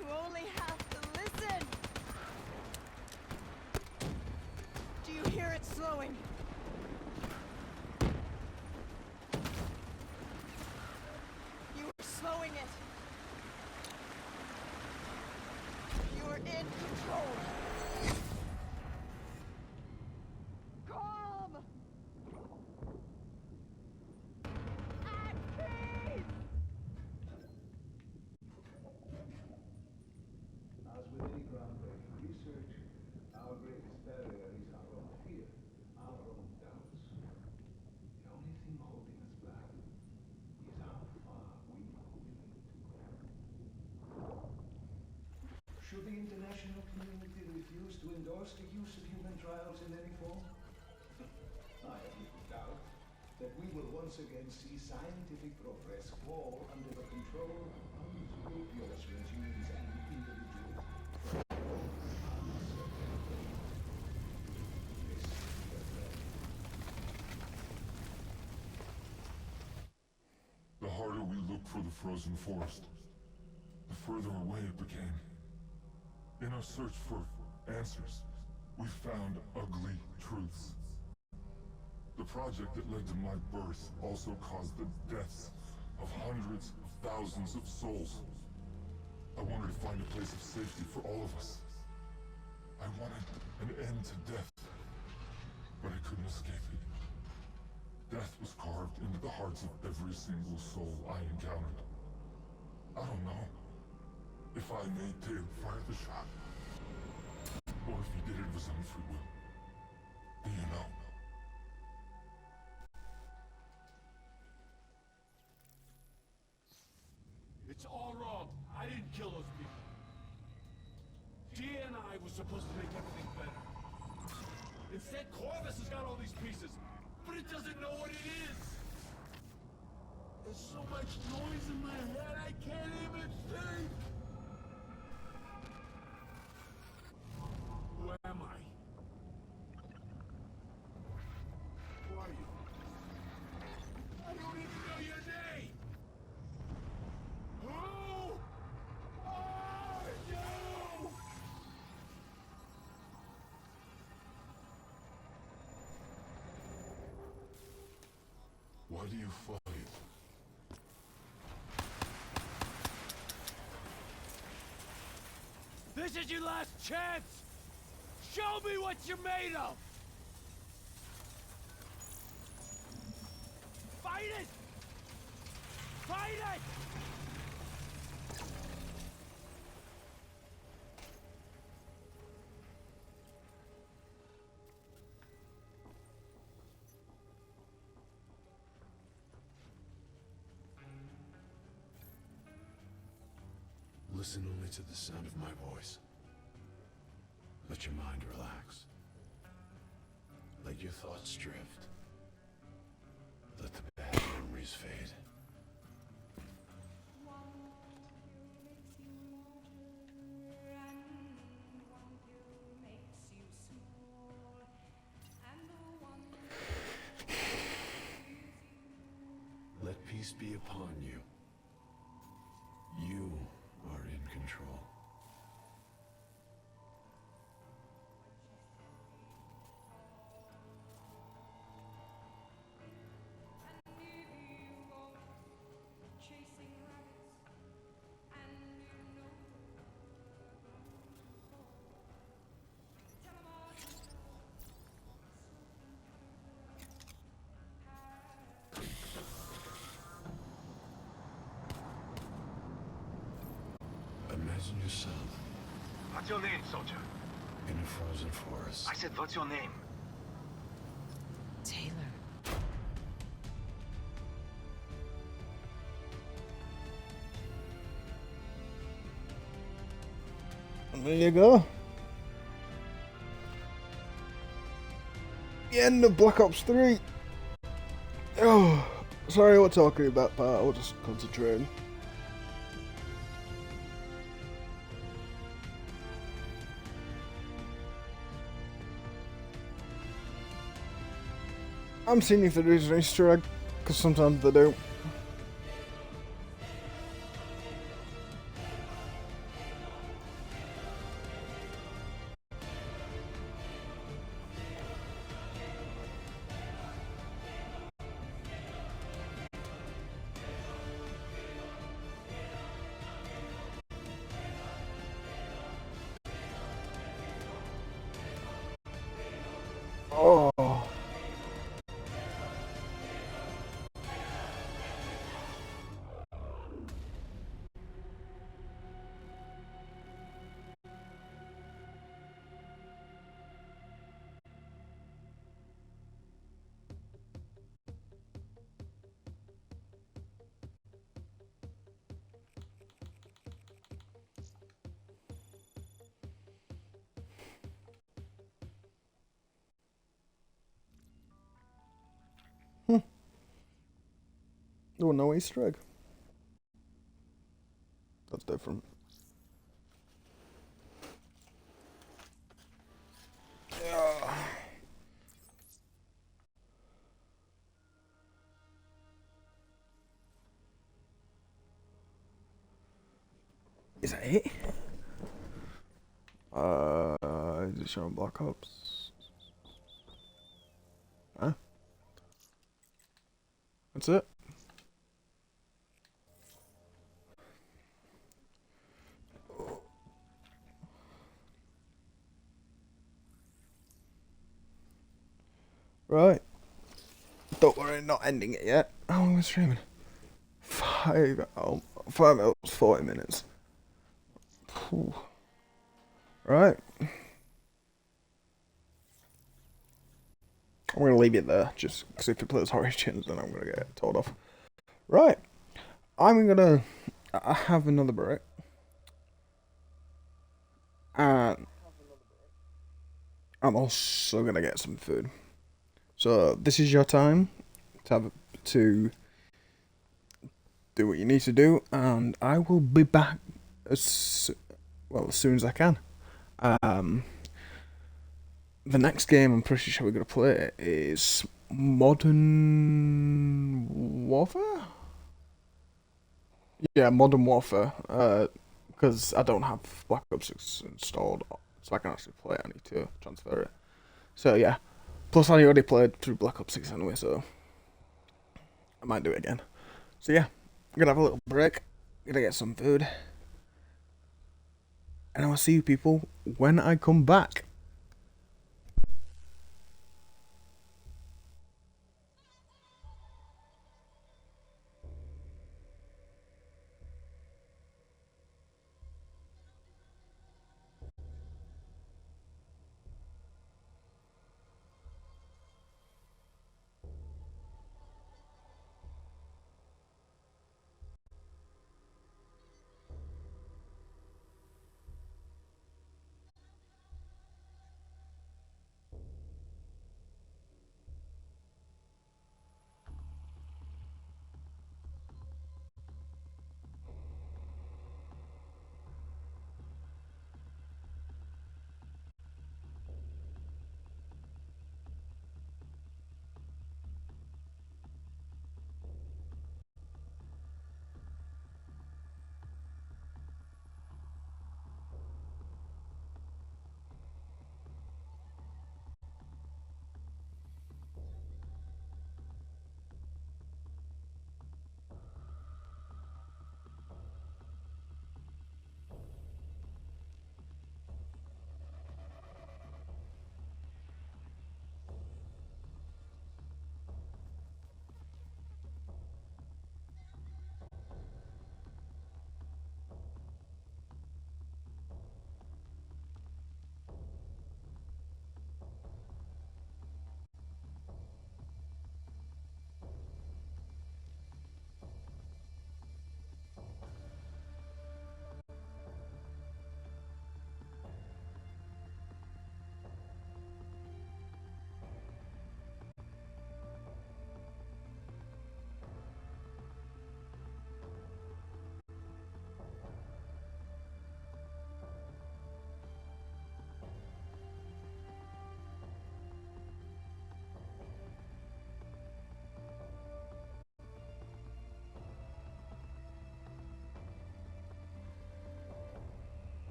You only have to listen. Do you hear it slowing? You are slowing it. You are in control. Calm. At peace. As with any groundbreaking research, our greatest barrier is our own fear, our own doubts. The only thing holding us back is how far we are willing to go. Should the international community refuse to endorse the use of human trials in any form, I have little doubt that we will once again see scientific progress fall under the control of unscrupulous regimes and individuals. The harder we look for the frozen forest, the further away it became. In our search for answers, we found ugly truths. The project that led to my birth also caused the deaths of hundreds of thousands of souls. I wanted to find a place of safety for all of us. I wanted an end to death, but I couldn't escape it. Death was carved into the hearts of every single soul I encountered. I don't know if I made Taylor fire the shot, or if he did it of his own free will. Do you know? It's all wrong. I didn't kill those people. DNI was supposed to make everything better. Instead, Corvus has got all these pieces, but it doesn't know what it is. There's so much noise in my head, I can't even think. Who am I? Who are you? I don't even know your name. Who are you? Why do you fight? This is your last chance! Show me what you're made of! Fight it! Fight it! Listen only to the sound of my voice. Let your mind relax. Let your thoughts drift. Let the bad memories fade. Let peace be upon you. You are in control. Imagine yourself What's your name, soldier? in a frozen forest. I said, what's your name? Taylor. And there you go. The end of Black Ops 3. Oh, sorry, I was talking about that. I was just concentrating. I'm seeing if there is an Easter egg, because sometimes they do. Oh. Oh, no Easter egg. That's different. Yeah. Is that it? Is it showing Black Ops? Huh? That's it? Right. Don't worry, not ending it yet. How long are we streaming? 5 minutes, 40 minutes. Whew. Right. I'm going to leave it there, just because if it plays Origins, then I'm going to get told off. Right. I'm going to have another break. And I'm also going to get some food. So, this is your time to do what you need to do, and I will be back as soon as I can. The next game I'm pretty sure we're going to play is Modern Warfare? Yeah, Modern Warfare. Because I don't have Black Ops 6 installed, so I can actually play it. I need to transfer it. So yeah. Plus I already played through Black Ops 6 anyway, so I might do it again. So yeah, I'm going to have a little break. I'm going to get some food. And I will see you people when I come back.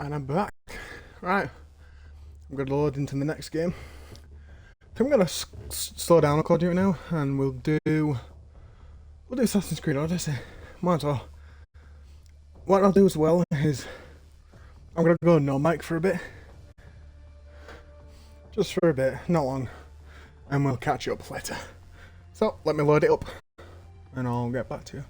And I'm back. Right. I'm going to load into the next game. I think I'm going to slow down a Call of Duty now, and we'll do Assassin's Creed Odyssey. Might as well. What I'll do as well is I'm going to go no mic for a bit. Just for a bit, not long. And we'll catch you up later. So, let me load it up, and I'll get back to you.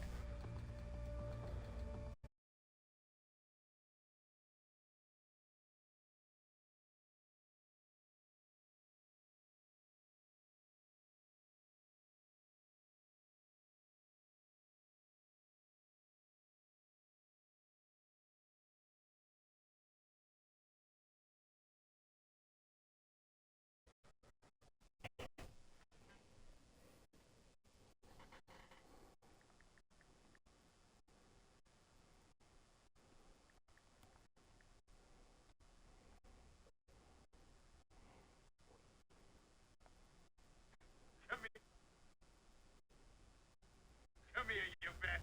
Come here, you bat.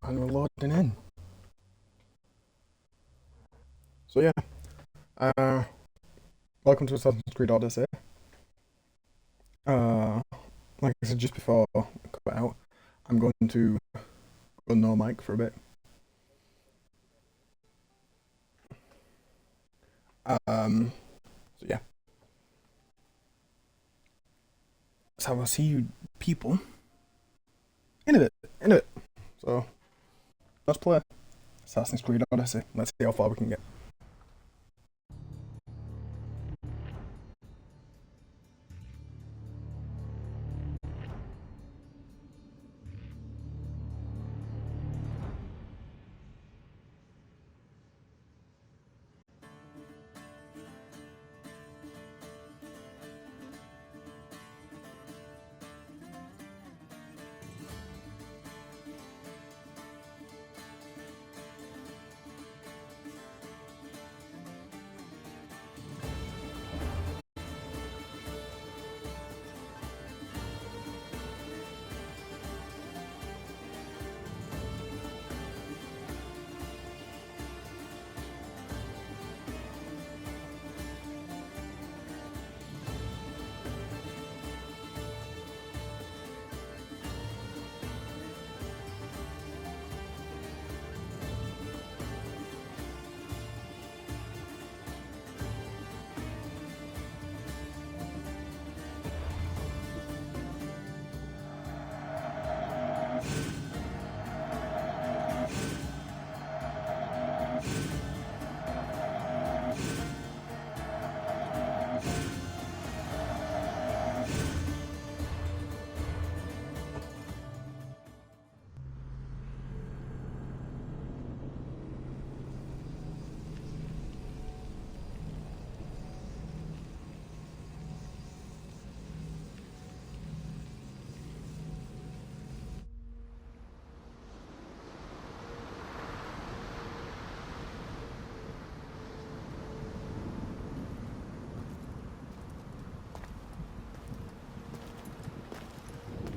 And we're loading in. So yeah, welcome to Assassin's Creed Odyssey. Like I said just before I cut out, I'm going to go no mic for a bit. So yeah. So I'll see you people in a bit. So let's play Assassin's Creed Odyssey. Let's see how far we can get.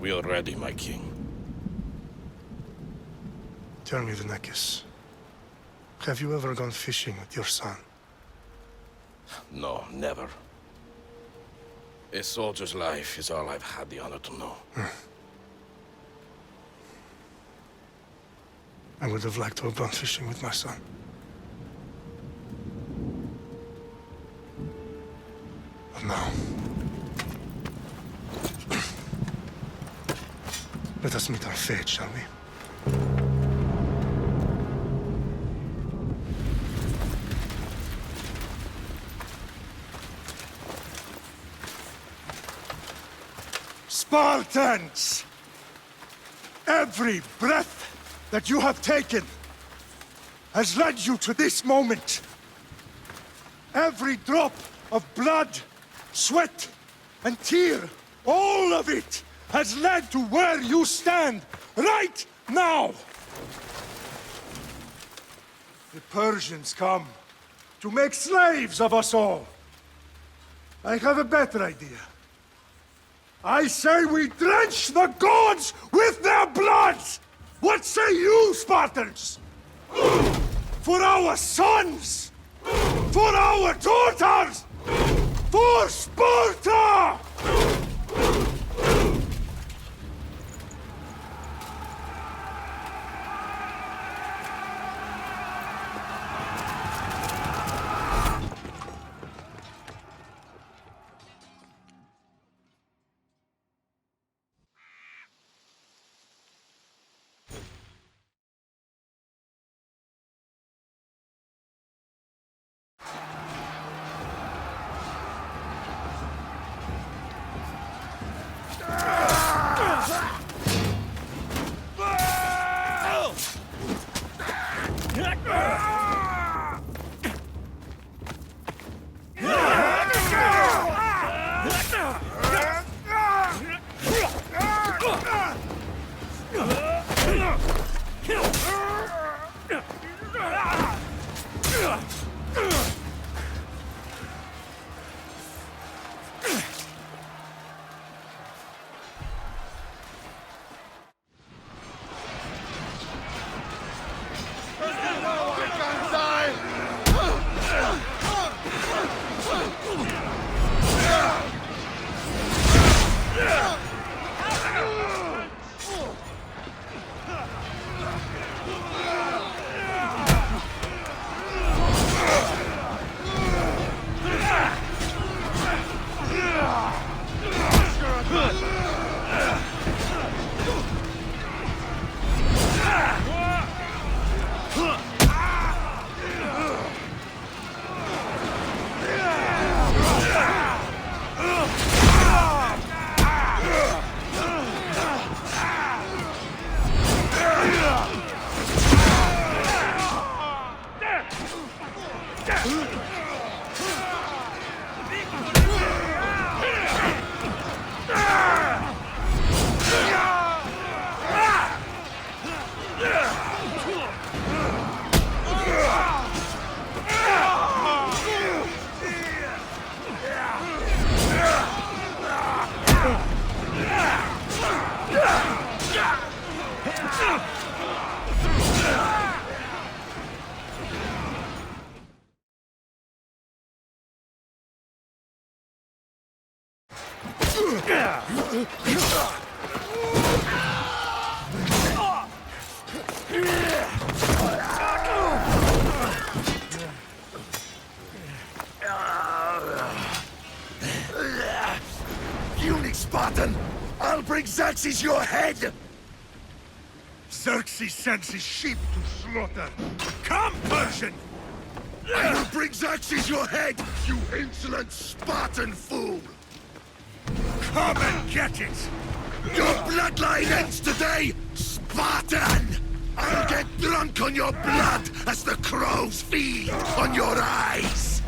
We are ready, my king. Tell me, Vinekis, have you ever gone fishing with your son? No, never. A soldier's life is all I've had the honor to know. I would have liked to have gone fishing with my son. But now... let us meet our fate, shall we? Spartans! Every breath that you have taken has led you to this moment. Every drop of blood, sweat, and tear, all of it has led to where you stand right now. The Persians come to make slaves of us all. I have a better idea. I say we drench the gods with their blood! What say you, Spartans? For our sons! For our daughters! For Sparta! Puny Spartan! I'll bring Xerxes your head! Xerxes sends his sheep to slaughter. Come, Persian! I will bring Xerxes your head, you insolent Spartan fool! Come and get it! Your bloodline ends today, Spartan! I'll get drunk on your blood as the crows feed on your eyes!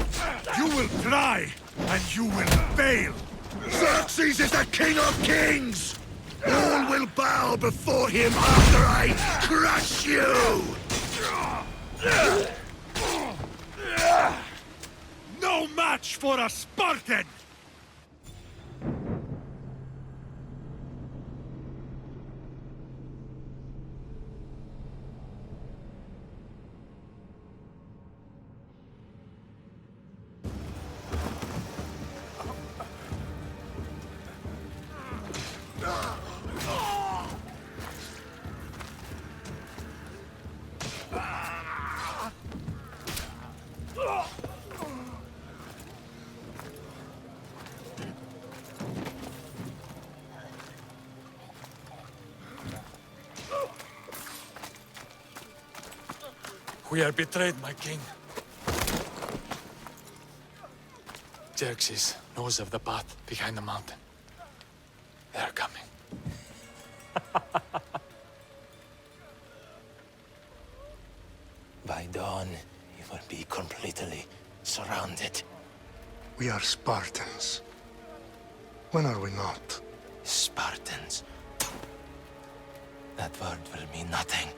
You will try, and you will fail! Xerxes is the king of kings! All will bow before him after I crush you! No match for a Spartan! We are betrayed, my king. Xerxes knows of the path behind the mountain. They are coming. By dawn, you will be completely surrounded. We are Spartans. When are we not? Spartans. That word will mean nothing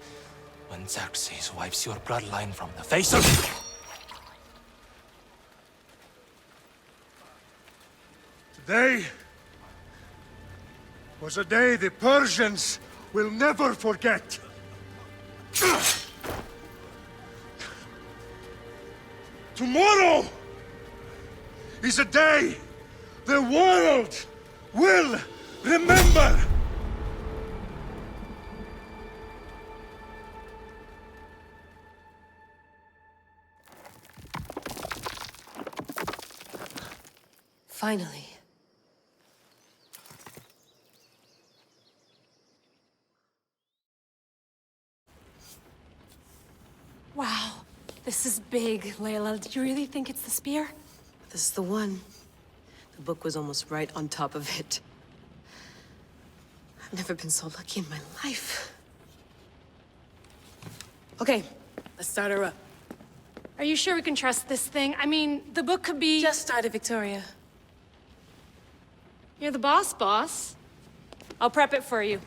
when Xerxes wipes your bloodline from the face of... Today was a day the Persians will never forget. Tomorrow is a day the world will remember. Finally. Wow. This is big, Layla. Do you really think it's the spear? This is the one. The book was almost right on top of it. I've never been so lucky in my life. Okay, let's start her up. Are you sure we can trust this thing? I mean, the book could be... Just started, Victoria. You're the boss. I'll prep it for you.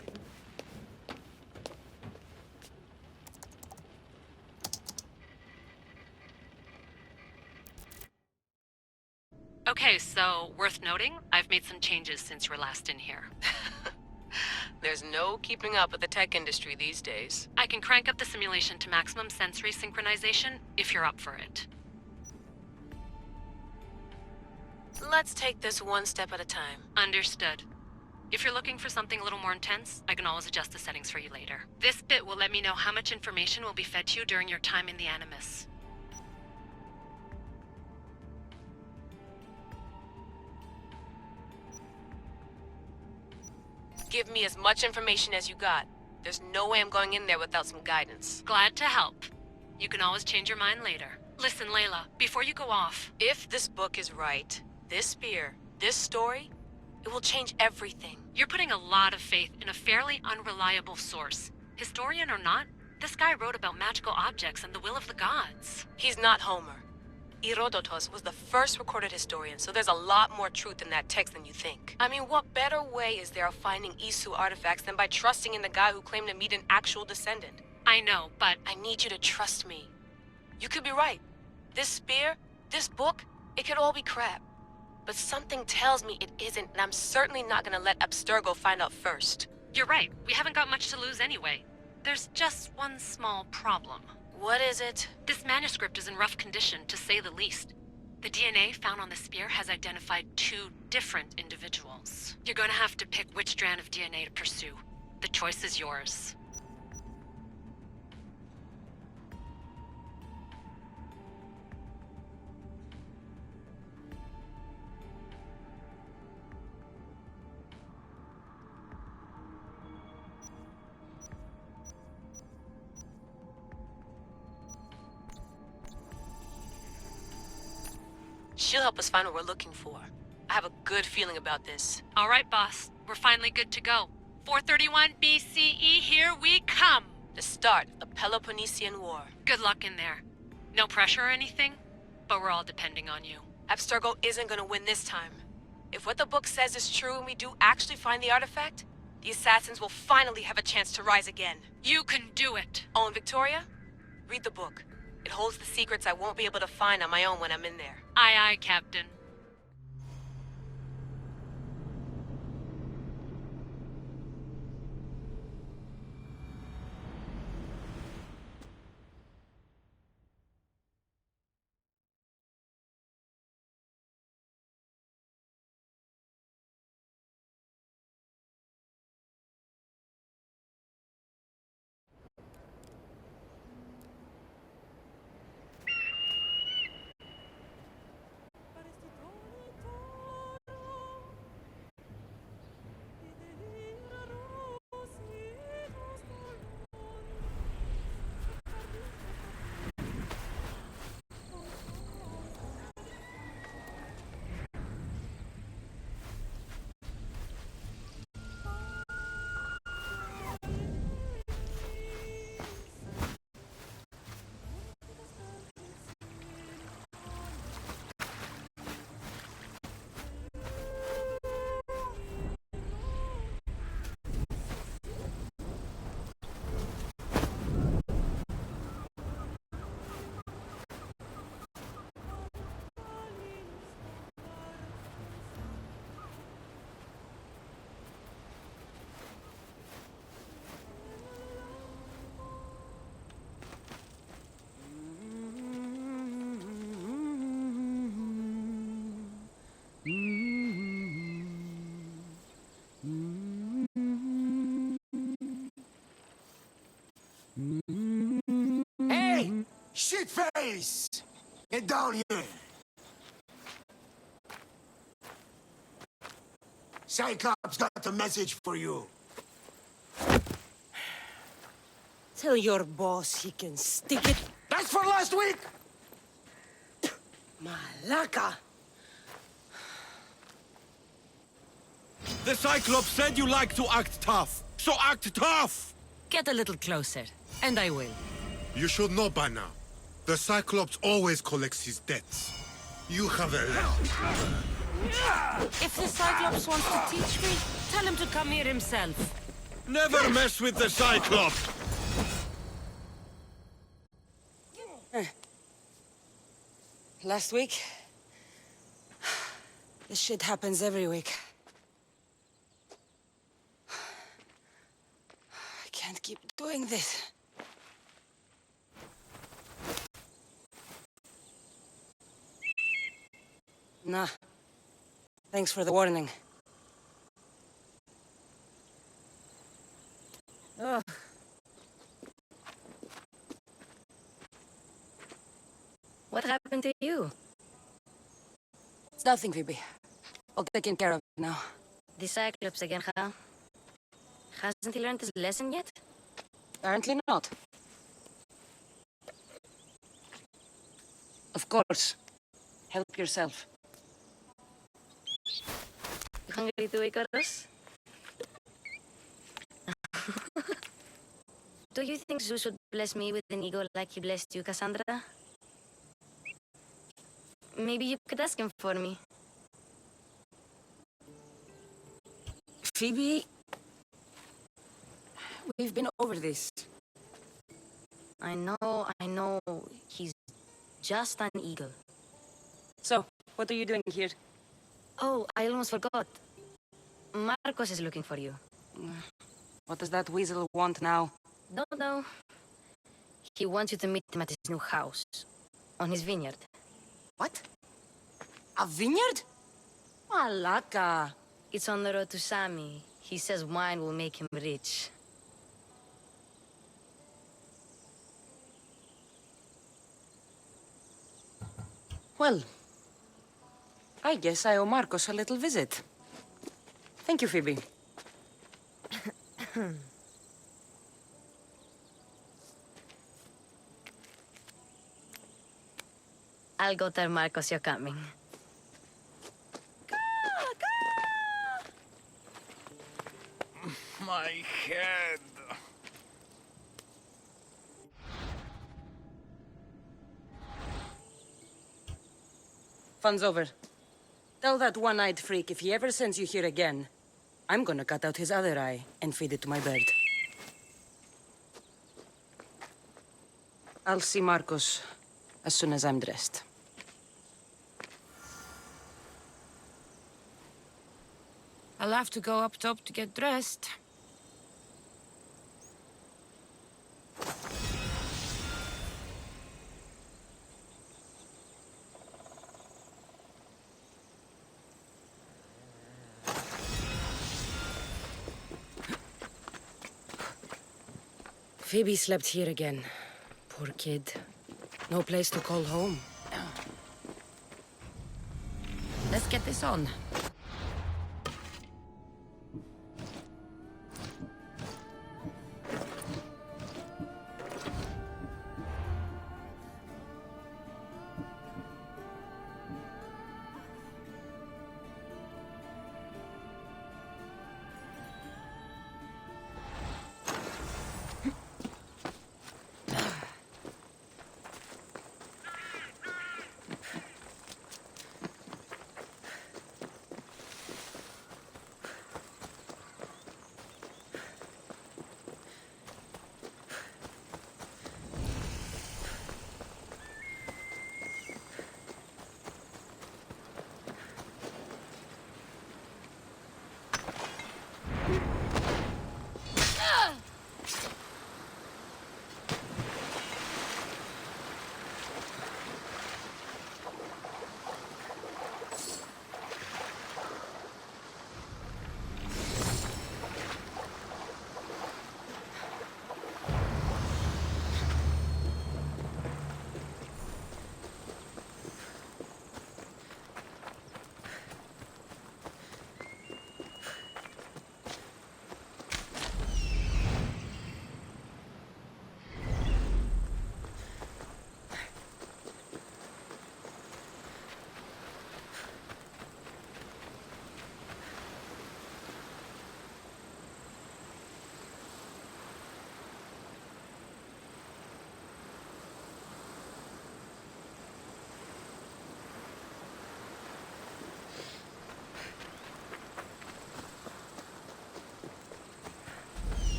Okay, so worth noting, I've made some changes since you were last in here. There's no keeping up with the tech industry these days. I can crank up the simulation to maximum sensory synchronization if you're up for it. Let's take this one step at a time. Understood. If you're looking for something a little more intense, I can always adjust the settings for you later. This bit will let me know how much information will be fed to you during your time in the Animus. Give me as much information as you got. There's no way I'm going in there without some guidance. Glad to help. You can always change your mind later. Listen, Layla, before you go off... If this book is right, this spear, this story, it will change everything. You're putting a lot of faith in a fairly unreliable source. Historian or not, this guy wrote about magical objects and the will of the gods. He's not Homer. Herodotus was the first recorded historian, so there's a lot more truth in that text than you think. I mean, what better way is there of finding Isu artifacts than by trusting in the guy who claimed to meet an actual descendant? I know, but... I need you to trust me. You could be right. This spear, this book, it could all be crap. But something tells me it isn't, and I'm certainly not gonna let Abstergo find out first. You're right. We haven't got much to lose anyway. There's just one small problem. What is it? This manuscript is in rough condition, to say the least. The DNA found on the spear has identified 2 different individuals. You're gonna have to pick which strand of DNA to pursue. The choice is yours. She'll help us find what we're looking for. I have a good feeling about this. All right, boss. We're finally good to go. 431 BCE, here we come! The start of the Peloponnesian War. Good luck in there. No pressure or anything, but we're all depending on you. Abstergo isn't gonna win this time. If what the book says is true and we do actually find the artifact, the assassins will finally have a chance to rise again. You can do it! Oh, and Victoria? Read the book. It holds the secrets I won't be able to find on my own when I'm in there. Aye, aye, Captain. Shitface! Get down here! Cyclops got a message for you. Tell your boss he can stick it. That's for last week! Malaka! The Cyclops said you like to act tough, so act tough! Get a little closer, and I will. You should know by now. The Cyclops always collects his debts. You have a If the Cyclops wants to teach me, tell him to come here himself. Never mess with the Cyclops! Last week? This shit happens every week. I can't keep doing this. Nah. Thanks for the warning. Ugh. What happened to you? It's nothing, Phoebe. All taken care of now. The Cyclops again, huh? Hasn't he learned his lesson yet? Apparently not. Of course. Help yourself. You hungry too, Icarus? Do you think Zeus would bless me with an ego like he blessed you, Cassandra? Maybe you could ask him for me. Phoebe... We've been over this. I know. He's just an eagle. So, what are you doing here? Oh, I almost forgot. Marcos is looking for you. What does that weasel want now? Don't know. He wants you to meet him at his new house. On his vineyard. What? A vineyard? Malaka. It's on the road to Sami. He says wine will make him rich. Well, I guess I owe Marcos a little visit. Thank you, Phoebe. I'll go tell Marcos you're coming. My head. Fun's over. Tell that one-eyed freak if he ever sends you here again, I'm gonna cut out his other eye and feed it to my bird. I'll see Marcos as soon as I'm dressed. I'll have to go up top to get dressed. Phoebe slept here again. Poor kid. No place to call home. Let's get this on.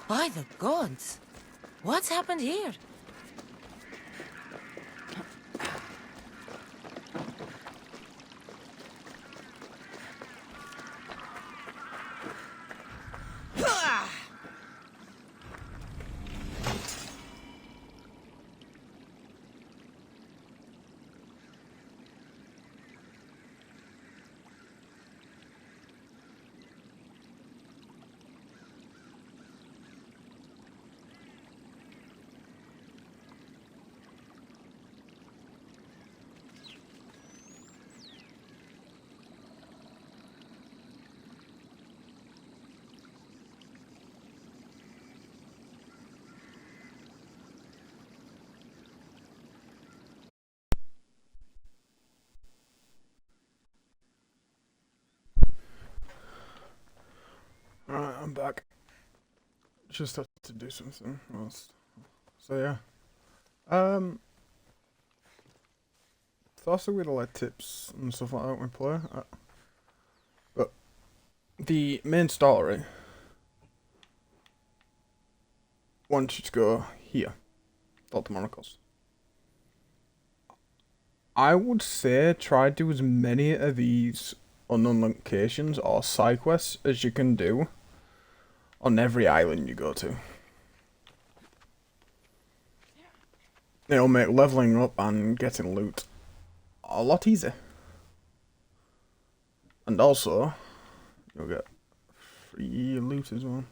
By the gods! What's happened here? Alright, I'm back. Just had to do something else. So yeah. Thought we'd like tips and stuff like that when we play. But the main story wants you to go here. Dr. Monocles. I would say try to do as many of these unknown locations or side quests as you can do on every island you go to. It'll make leveling up and getting loot a lot easier. And also, you'll get free loot as well.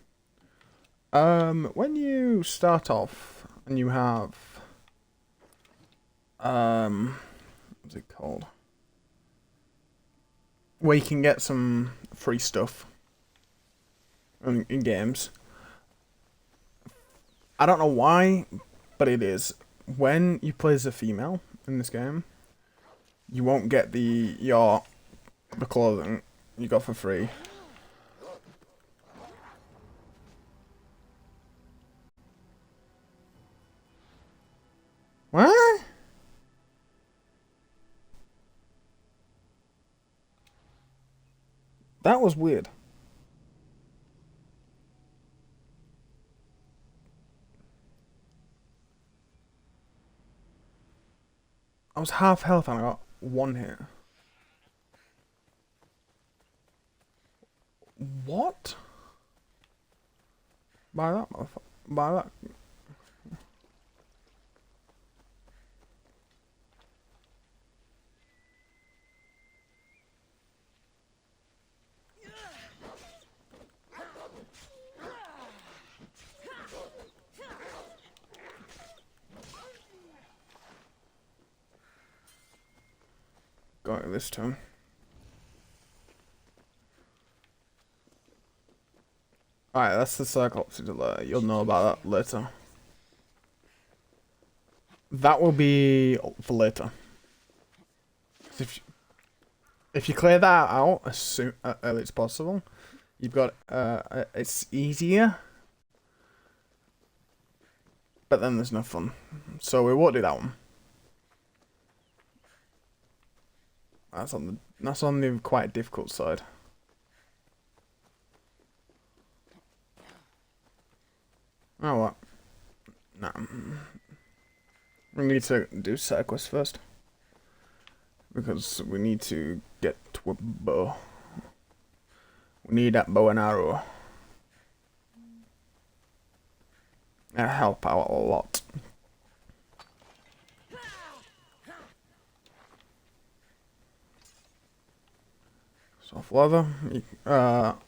When you start off and you have what's it called? Where you can get some free stuff in games. I don't know why, but it is. When you play as a female in this game, you won't get the clothing you got for free. What? That was weird. I was half health and I got one hit. What? By that motherfucker. By that. Got it this time. Alright, that's the Cyclops delay. You'll know about that later. That will be for later. If you clear that out as soon early as possible, you've got it's easier. But then there's no fun. So we won't do that one. That's on the quite difficult side. Oh what? Nah. We need to do side quests first. Because we need to get to a bow. We need that bow and arrow. That'll help out a lot. Soft leather,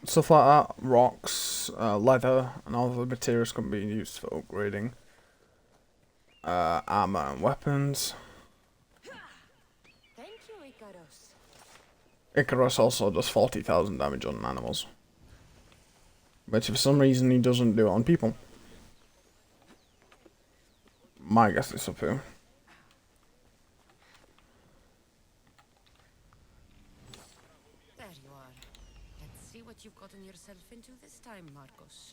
stuff like that, rocks, leather, and all the materials can be used for upgrading armor and weapons. Icarus also does 40,000 damage on animals. But for some reason he doesn't do it on people. My guess is up here. There you are. Let's see what you've gotten yourself into this time, Marcos.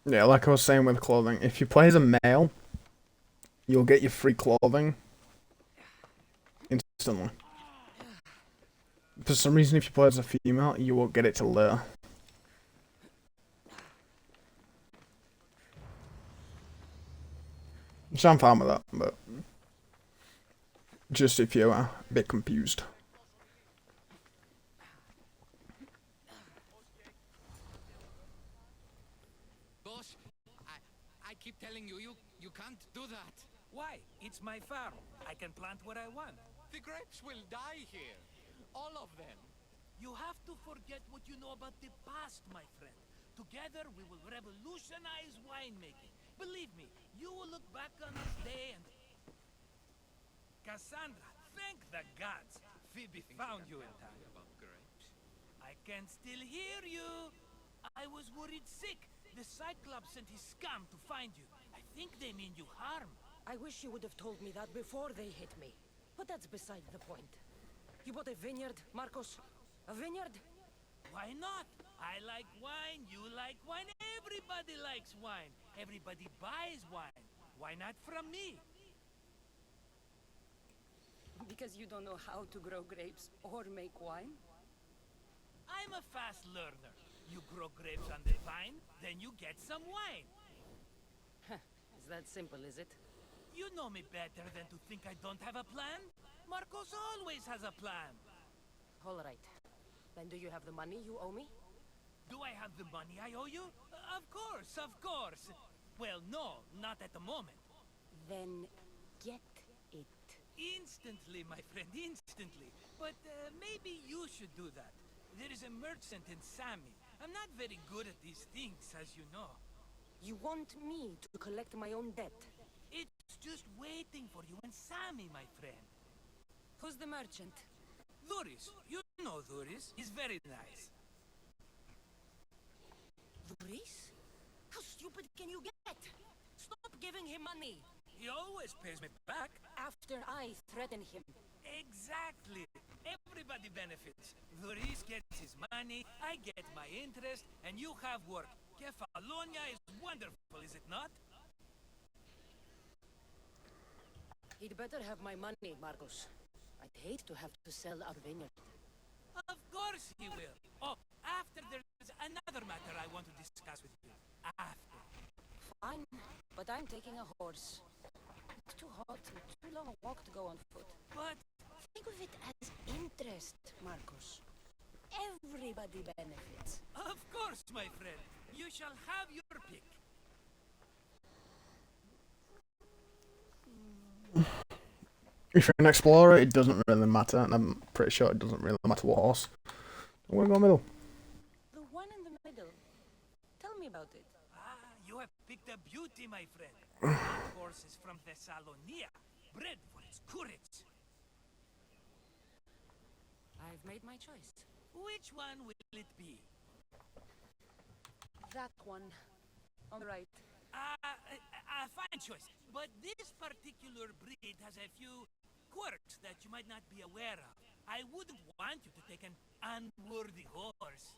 Yeah, like I was saying with clothing, if you play as a male, you'll get your free clothing instantly. For some reason, if you play as a female, you won't get it till later. So I'm fine with that, but just if you're a bit confused. Boss, I keep telling you, you can't do that. Why? It's my farm. I can plant what I want. The grapes will die here. All of them. You have to forget what you know about the past, my friend. Together, we will revolutionize winemaking. Believe me, you will look back on this day and... Cassandra, thank the gods. Phoebe found you in time. About grapes? I can still hear you. I was worried sick. The Cyclops sent his scum to find you. I think they mean you harm. I wish you would have told me that before they hit me. But that's beside the point. You bought a vineyard, Marcos? A vineyard? Why not? I like wine, you like wine, everybody likes wine. Everybody buys wine. Why not from me? Because you don't know how to grow grapes or make wine? I'm a fast learner. You grow grapes on the vine, then you get some wine. Is that simple, is it? You know me better than to think I don't have a plan. Marcos always has a plan. All right. Then do you have the money you owe me? Do I have the money I owe you? Of course, of course. Well, no, not at the moment. Then get it. Instantly, my friend, instantly. But maybe you should do that. There is a merchant in Sammy. I'm not very good at these things, as you know. You want me to collect my own debt? It's just waiting for you and Sammy, my friend. Who's the merchant? Duris. You know Duris. He's very nice. Duris? How stupid can you get? Stop giving him money. He always pays me back. After I threaten him. Exactly. Everybody benefits. Duris gets his money, I get my interest, and you have work. Kefalonia is wonderful, is it not? He'd better have my money, Marcos. I'd hate to have to sell our vineyard. Of course he will. Oh, after there's another matter I want to discuss with you. After. Fine, but I'm taking a horse. It's too hot and too long a walk to go on foot. But think of it as interest, Marcos. Everybody benefits. Of course, my friend. You shall have your pick. If you're an explorer, it doesn't really matter, and I'm pretty sure it doesn't really matter what horse. I'm gonna go middle. The one in the middle. Tell me about it. Ah, you have picked a beauty, my friend. That horse is from Thessalonia, bred for its courage. I've made my choice. Which one will it be? That one. On the right. A fine choice. But this particular breed has a few quirks that you might not be aware of. I wouldn't want you to take an unworthy horse.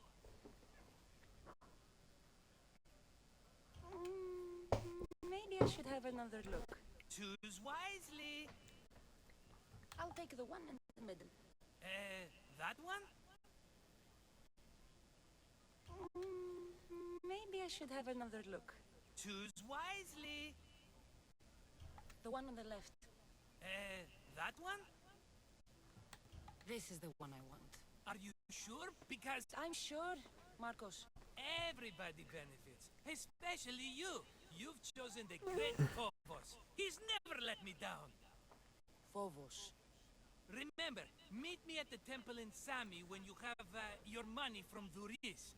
Maybe I should have another look. Choose wisely. I'll take the one in the middle. That one? Maybe I should have another look. Choose wisely. The one on the left. That one? This is the one I want. Are you sure? Because I'm sure, Marcos. Everybody benefits, especially you. You've chosen the great Phobos. He's never let me down. Phobos. Remember, meet me at the temple in Sami when you have your money from Duris.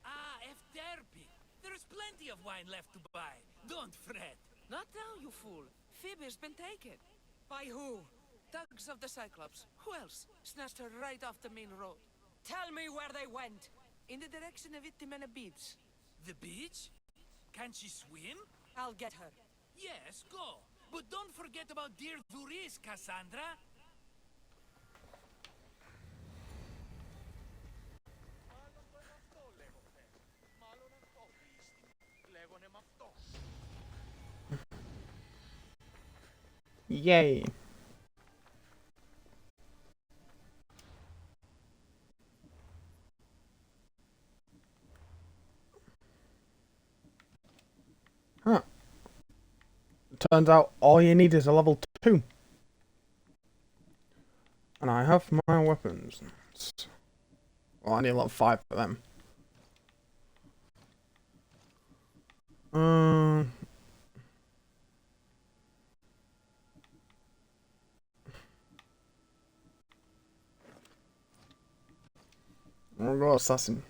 Ah, Efterpi. There's plenty of wine left to buy. Don't fret. Not now, you fool. Phoebe's been taken. By who? Thugs of the Cyclops. Who else? Snatched her right off the main road. Tell me where they went. In the direction of Itimena Beach. The beach? Can she swim? I'll get her. Yes, go. But don't forget about dear Duris, Cassandra. Yay. Huh. Turns out all you need is a level 2. And I have my weapons. Well, I need a level 5 for them. We'll go assassin.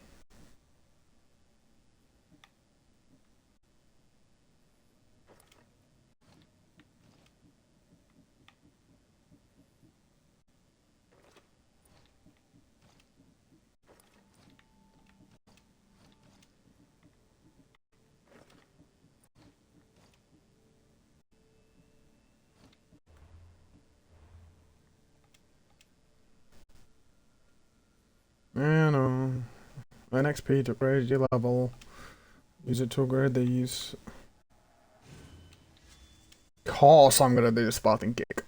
An XP to upgrade your level. Use it to upgrade these. Of course I'm gonna do the Spartan kick.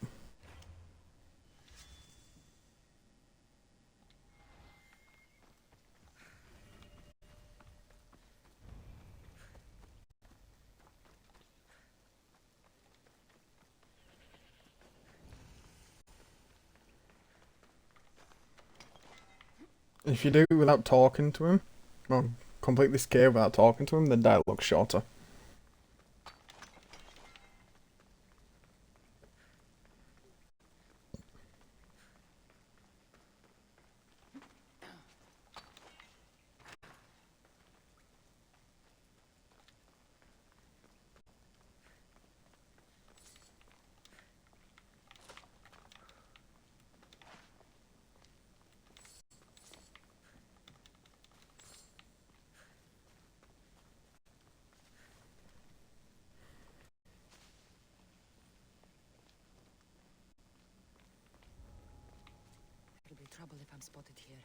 If you do it without talking to him, or complete this cave without talking to him, the dialogue's shorter. It'll be trouble if I'm spotted here.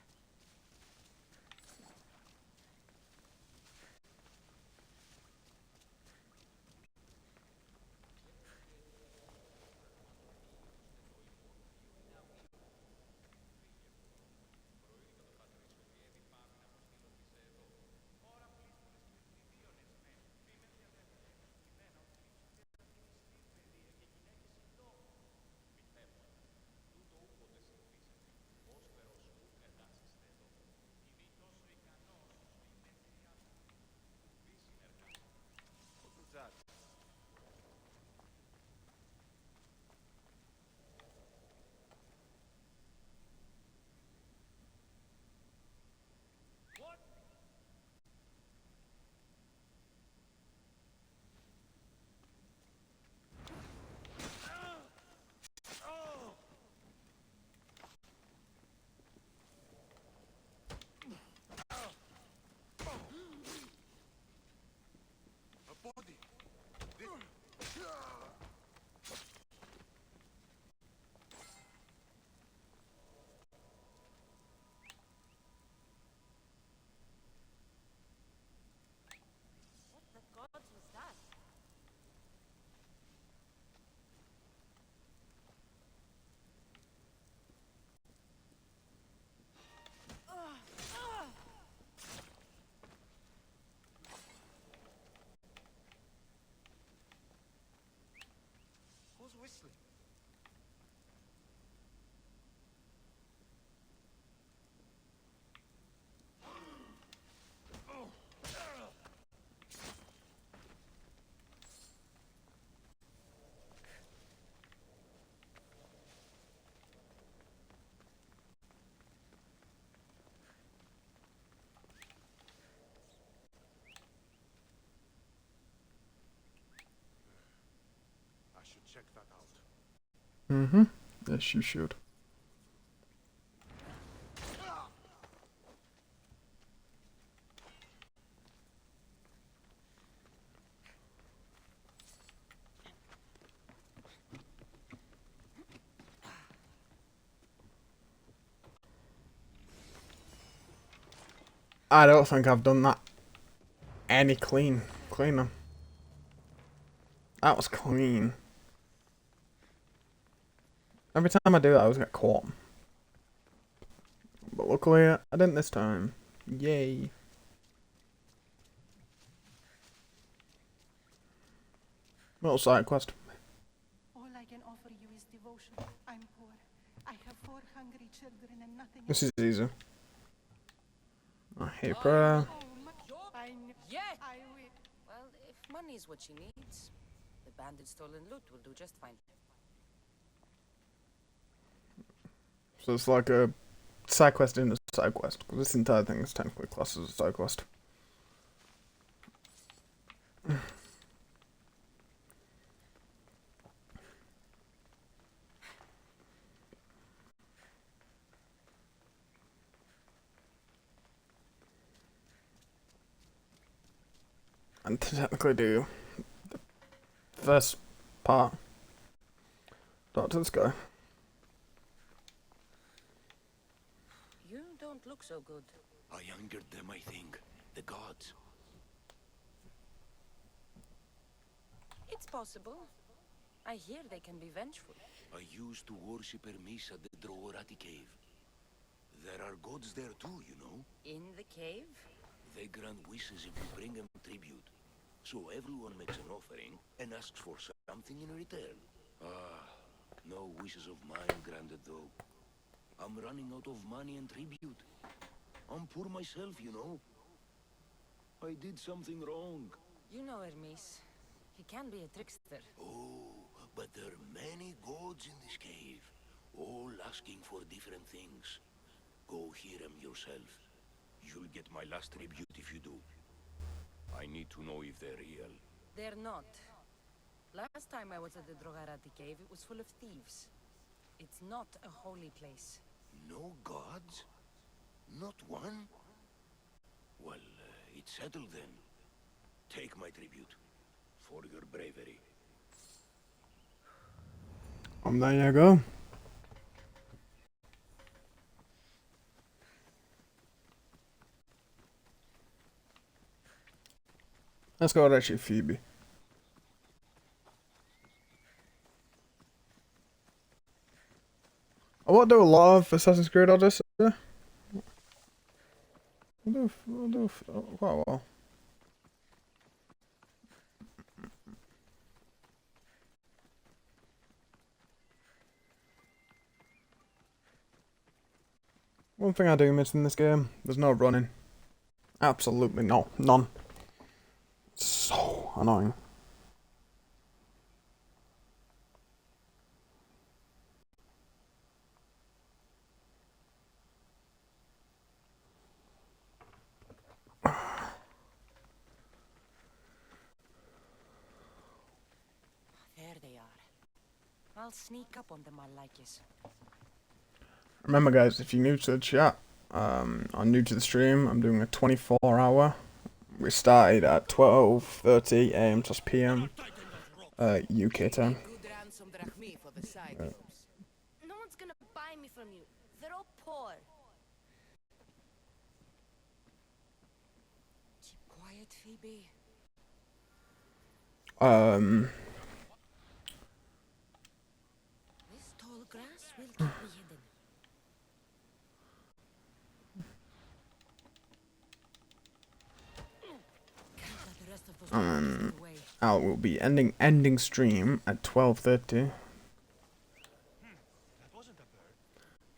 check that out. Mm-hmm. Yes, you should. I don't think I've done that any cleaner. That was clean. Every time I do that, I always get caught. But luckily, I didn't this time. Yay. Little side quest. All I can offer you is devotion. I'm poor. I have 4 hungry children and nothing This else. is easy. I hate prayer. Yeah. Well, if money is what she needs, the bandit stolen loot will do just fine. So it's like a side quest in a side quest. Because this entire thing is technically classed as a side quest. And to technically do the first part, talk to this guy. You don't look so good. I angered them, I think. The gods. It's possible. I hear they can be vengeful. I used to worship Hermes at the Drogarati cave. There are gods there too, you know. In the cave? They grant wishes if you bring them tribute. So everyone makes an offering and asks for something in return. Ah, no wishes of mine granted though. I'm running out of money and tribute. I'm poor myself, you know. I did something wrong. You know Hermes. He can be a trickster. Oh, but there are many gods in this cave, all asking for different things. Go hear them yourself. You'll get my last tribute if you do. I need to know if they're real. They're not. Last time I was at the Drogarati cave, it was full of thieves. It's not a holy place. No gods? Not one? Well, it's settled then. Take my tribute. For your bravery. There you go. Let's go to actually Phoebe. I want to do a lot of Assassin's Creed Odyssey. I'll do quite a while. One thing I do miss in this game, there's no running. Absolutely no, none. So annoying. There they are. I'll sneak up on them, I like it. Remember guys, if you're new to the chat, or new to the stream, I'm doing a 24-hour. We started at 12:30 AM plus PM, UK time. No one's gonna buy me from you. They're all poor. Keep quiet, Phoebe. This tall grass will keep me hidden. I will be ending stream at 12:30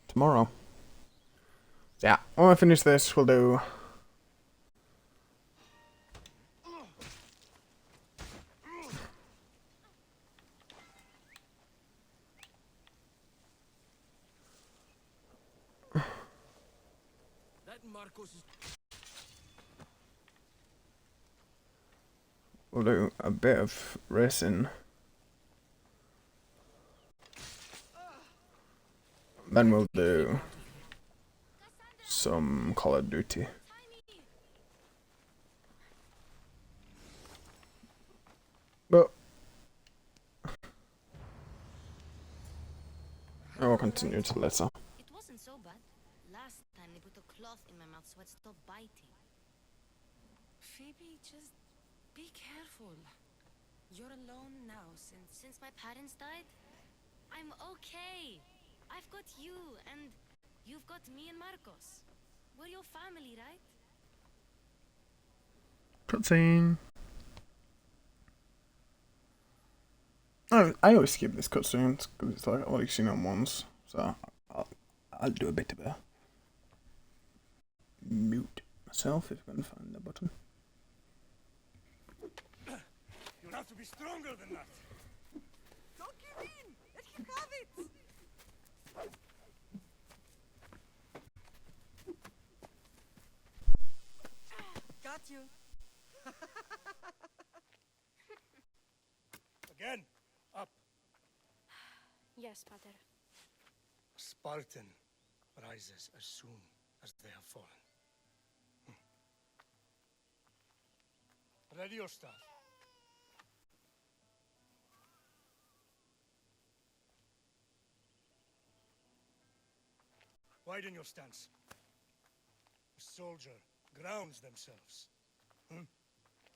tomorrow. Yeah, when I finish this, we'll do. We'll do a bit of racing. then we'll do some Call of Duty. But I will continue till later. It wasn't so bad. Last time they put a cloth in my mouth so I'd stop biting. Phoebe, just be careful. You're alone now Since my parents died? I'm okay. I've got you, and you've got me and Marcos. We're your family, right? Cutscene. I always skip this cutscene because it's like I've only seen it once, so I'll do a bit of a mute myself if I can find the button. You'll have to be stronger than that. Don't give in! Let him have it! Got you. Again, up. Yes, Pater. Spartan rises as soon as they have fallen. Ready your staff. Widen your stance. A soldier grounds themselves.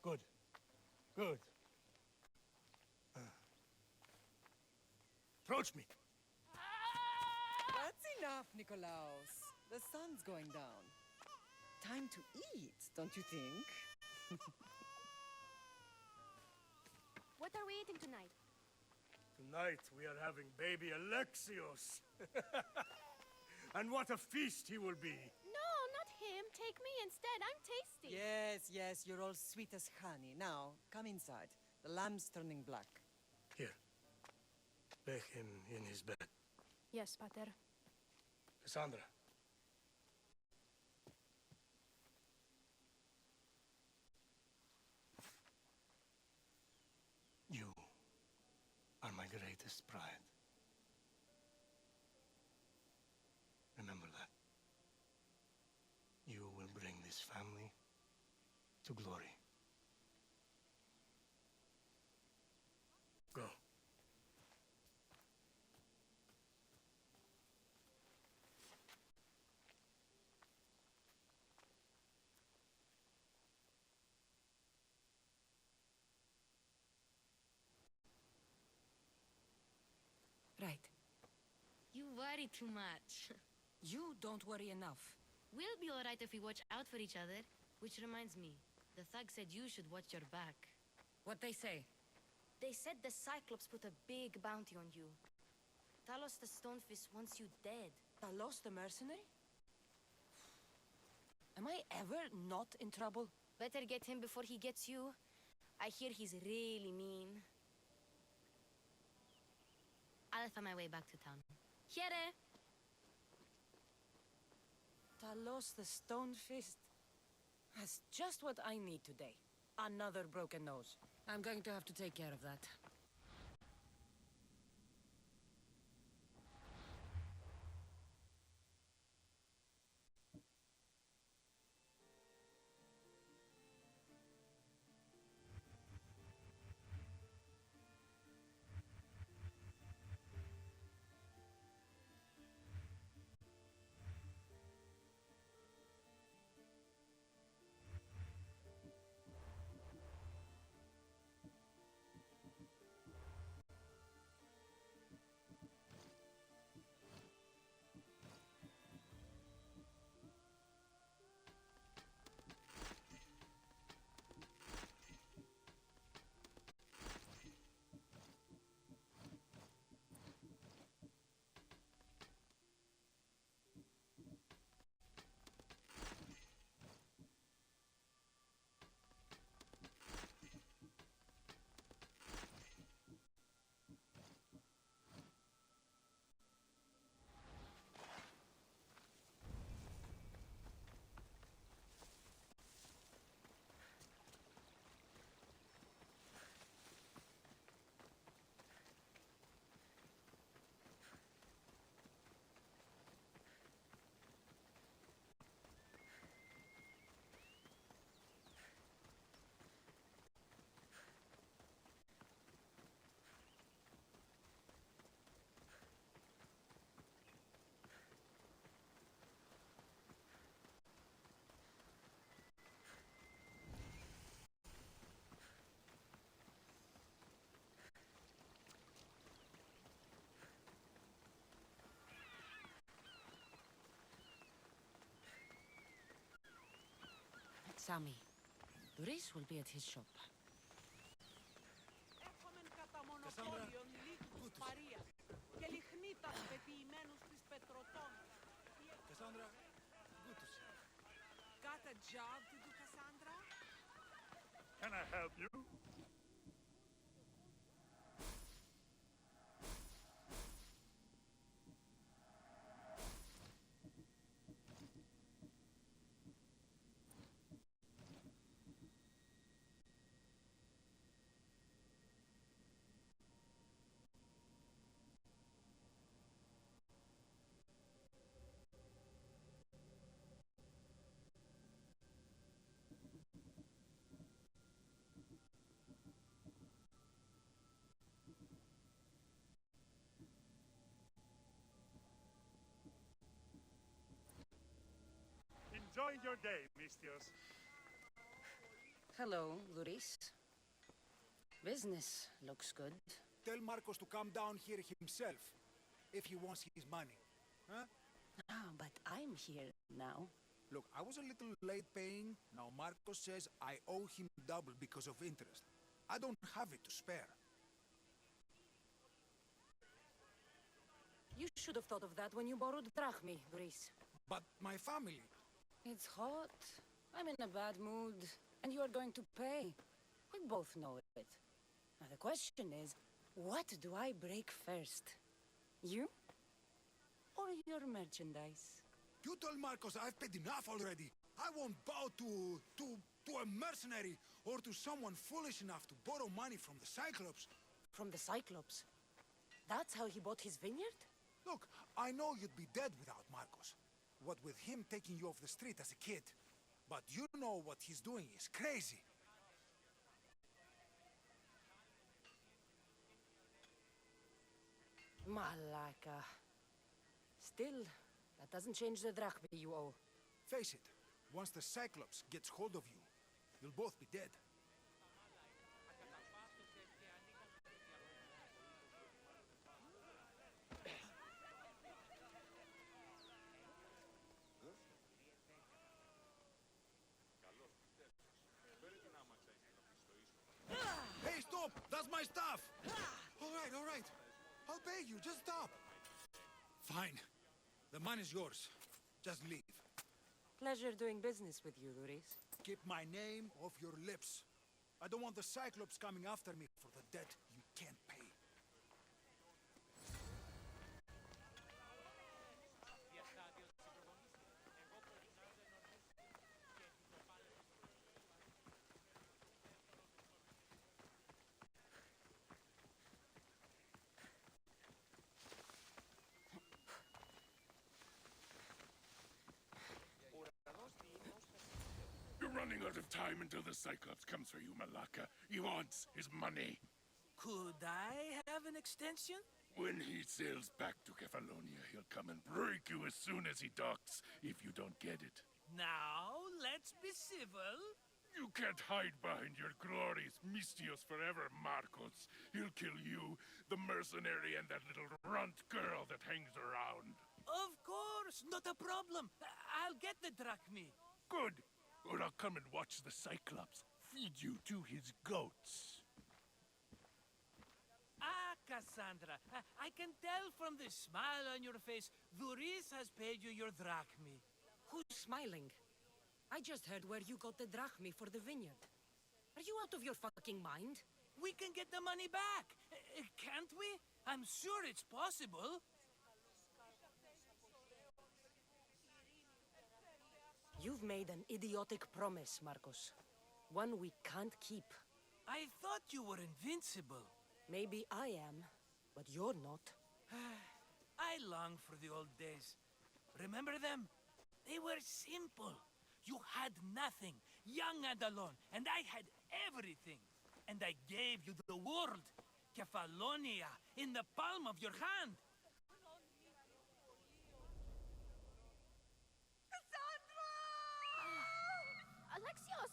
Good. Good. Approach me. That's enough, Nikolaos. The sun's going down. Time to eat, don't you think? What are we eating tonight? Tonight we are having baby Alexios. And what a feast he will be. No, not him. Take me instead. I'm tasty. Yes, you're all sweet as honey. Now, come inside. The lamb's turning black. Here. Lay him in his bed. Yes, Pater. Cassandra. You are my greatest pride. Remember that. You will bring this family to glory. Go. Right. You worry too much. You don't worry enough. We'll be alright if we watch out for each other. Which reminds me, the thug said you should watch your back. What they say? They said the Cyclops put a big bounty on you. Talos the Stonefist wants you dead. Talos the mercenary? Am I ever not in trouble? Better get him before he gets you. I hear he's really mean. I'll find my way back to town. Here! Talos the Stonefist? That's just what I need today. Another broken nose. I'm going to have to take care of that. Sammy. Doris will be at his shop. Cassandra, Cassandra, good to see you. Got a job to do, Cassandra? Can I help you? Enjoy your day, mistios. Hello, Doris. Business looks good. Tell Marcos to come down here himself, if he wants his money. Huh? Ah, but I'm here now. Look, I was a little late paying. Now Marcos says I owe him double because of interest. I don't have it to spare. You should have thought of that when you borrowed drachmi, Doris. But my family... It's hot. I'm in a bad mood. And you are going to pay. We both know it. Now the question is, what do I break first? You? Or your merchandise? You told Marcos I've paid enough already. I won't bow to a mercenary or to someone foolish enough to borrow money from the Cyclops. From the Cyclops? That's how he bought his vineyard? Look, I know you'd be dead without Marcos. What with him taking you off the street as a kid. But you know what he's doing is crazy. Malaka. Still, that doesn't change the drachmi you owe. Face it, once the Cyclops gets hold of you, you'll both be dead. Hey, stop! That's my stuff! All right. I'll pay you, just stop. Fine. The money's yours. Just leave. Pleasure doing business with you, Doris. Keep my name off your lips. I don't want the Cyclops coming after me for the debt you can't pay. You're running out of time until the Cyclops comes for you, Malaka. He wants his money. Could I have an extension? When he sails back to Kefalonia, he'll come and break you as soon as he docks, if you don't get it. Now, let's be civil. You can't hide behind your glorious Mistios forever, Marcos. He'll kill you, the mercenary, and that little runt girl that hangs around. Of course, not a problem. I'll get the drachmi. Good. Or I'll come and watch the Cyclops feed you to his goats. Ah, Cassandra, I can tell from the smile on your face, Doris has paid you your drachmi. Who's smiling? I just heard where you got the drachmi for the vineyard. Are you out of your fucking mind? We can get the money back, can't we? I'm sure it's possible. You've made an idiotic promise, Marcos. One we can't keep. I thought you were invincible. Maybe I am, but you're not. I long for the old days. Remember them? They were simple. You had nothing, young and alone, and I had everything. And I gave you the world, Kefalonia, in the palm of your hand. Alexios!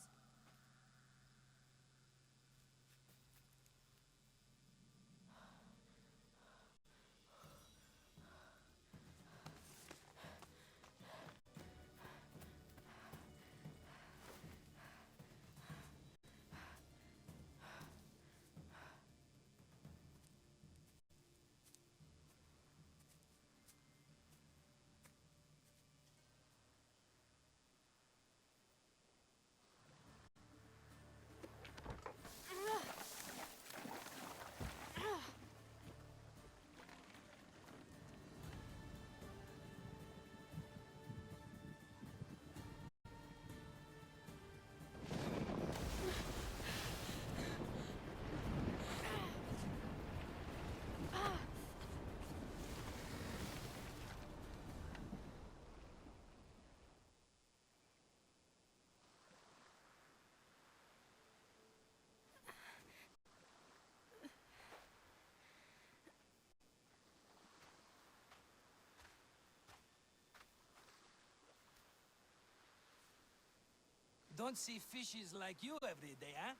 Don't see fishes like you every day, huh?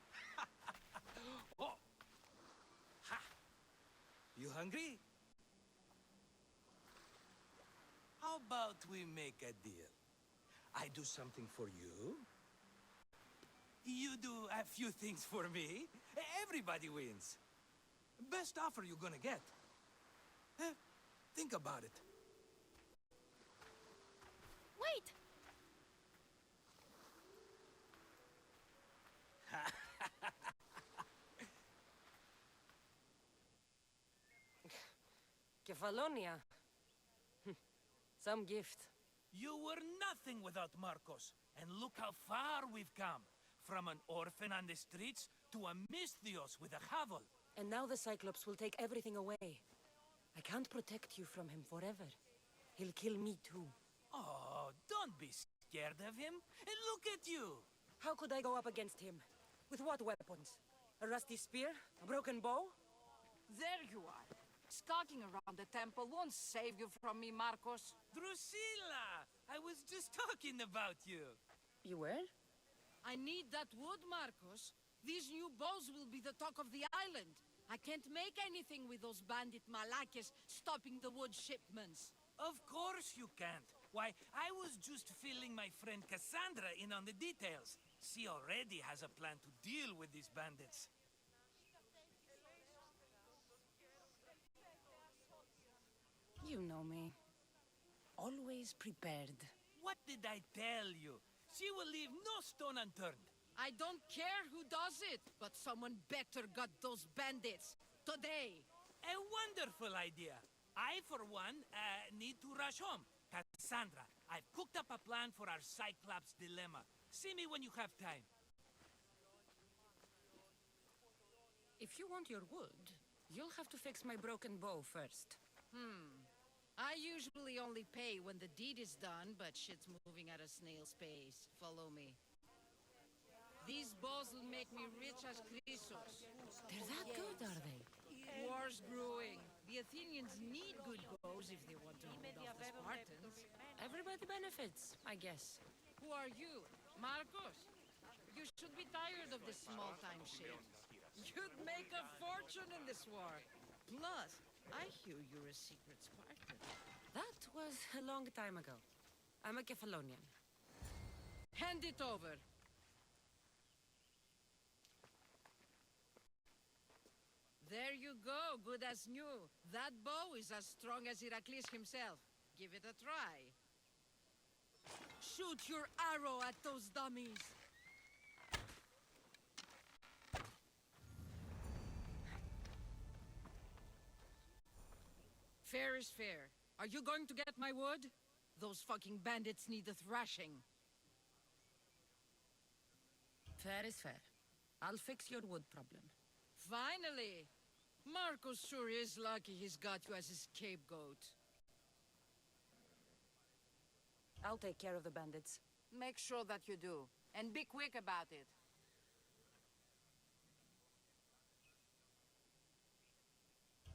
Oh. Ha! You hungry? How about we make a deal? I do something for you. You do a few things for me. Everybody wins. Best offer you're gonna get. Think about it. Wait! Kefalonia. Some gift. You were nothing without Marcos, and look how far we've come. From an orphan on the streets to a Misthios with a hovel. And now the Cyclops will take everything away. I can't protect you from him forever. He'll kill me too. Oh, don't be scared of him. And look at you. How could I go up against him? With what weapons? A rusty spear? A broken bow? There you are. Skulking around the temple won't save you from me, Marcos. Drusilla! I was just talking about you. You were? I need that wood, Marcos. These new bows will be the talk of the island. I can't make anything with those bandit malakes stopping the wood shipments. Of course you can't. Why, I was just filling my friend Cassandra in on the details. She already has a plan to deal with these bandits. You know me. Always prepared. What did I tell you? She will leave no stone unturned. I don't care who does it, but someone better got those bandits. Today. A wonderful idea. I, for one, need to rush home. Cassandra, I've cooked up a plan for our Cyclops dilemma. See me when you have time. If you want your wood, you'll have to fix my broken bow first. I usually only pay when the deed is done, but shit's moving at a snail's pace. Follow me. These bows will make me rich as Chrysos. They're that good, are they? War's brewing. The Athenians need good bows if they want to hold off the Spartans. Everybody benefits, I guess. Who are you? Marcos? You should be tired of this small-time shit. You'd make a fortune in this war. Plus, I hear you're a secret Spartan. That was a long time ago. I'm a Kefalonian. Hand it over. There you go, good as new. That bow is as strong as Heracles himself. Give it a try. Shoot your arrow at those dummies. Fair is fair. Are you going to get my wood? Those fucking bandits need a thrashing. Fair is fair. I'll fix your wood problem. Finally! Marcos sure is lucky he's got you as his scapegoat. I'll take care of the bandits. Make sure that you do. And be quick about it.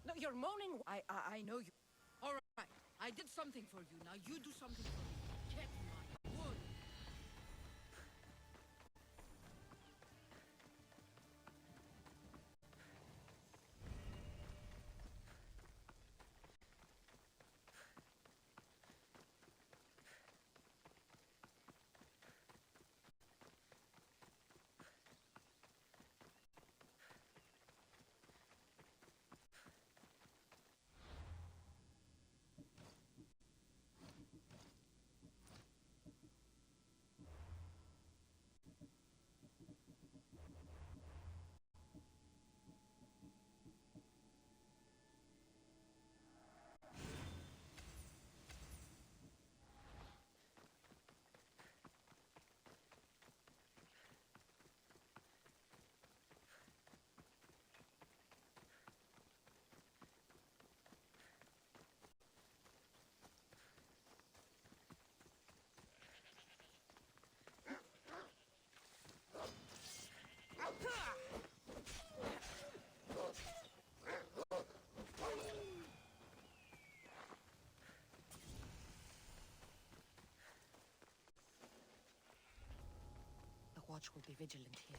No, you're moaning. I know you. All right. I did something for you. Now you do something for me. Get my wood. watch will be vigilant here.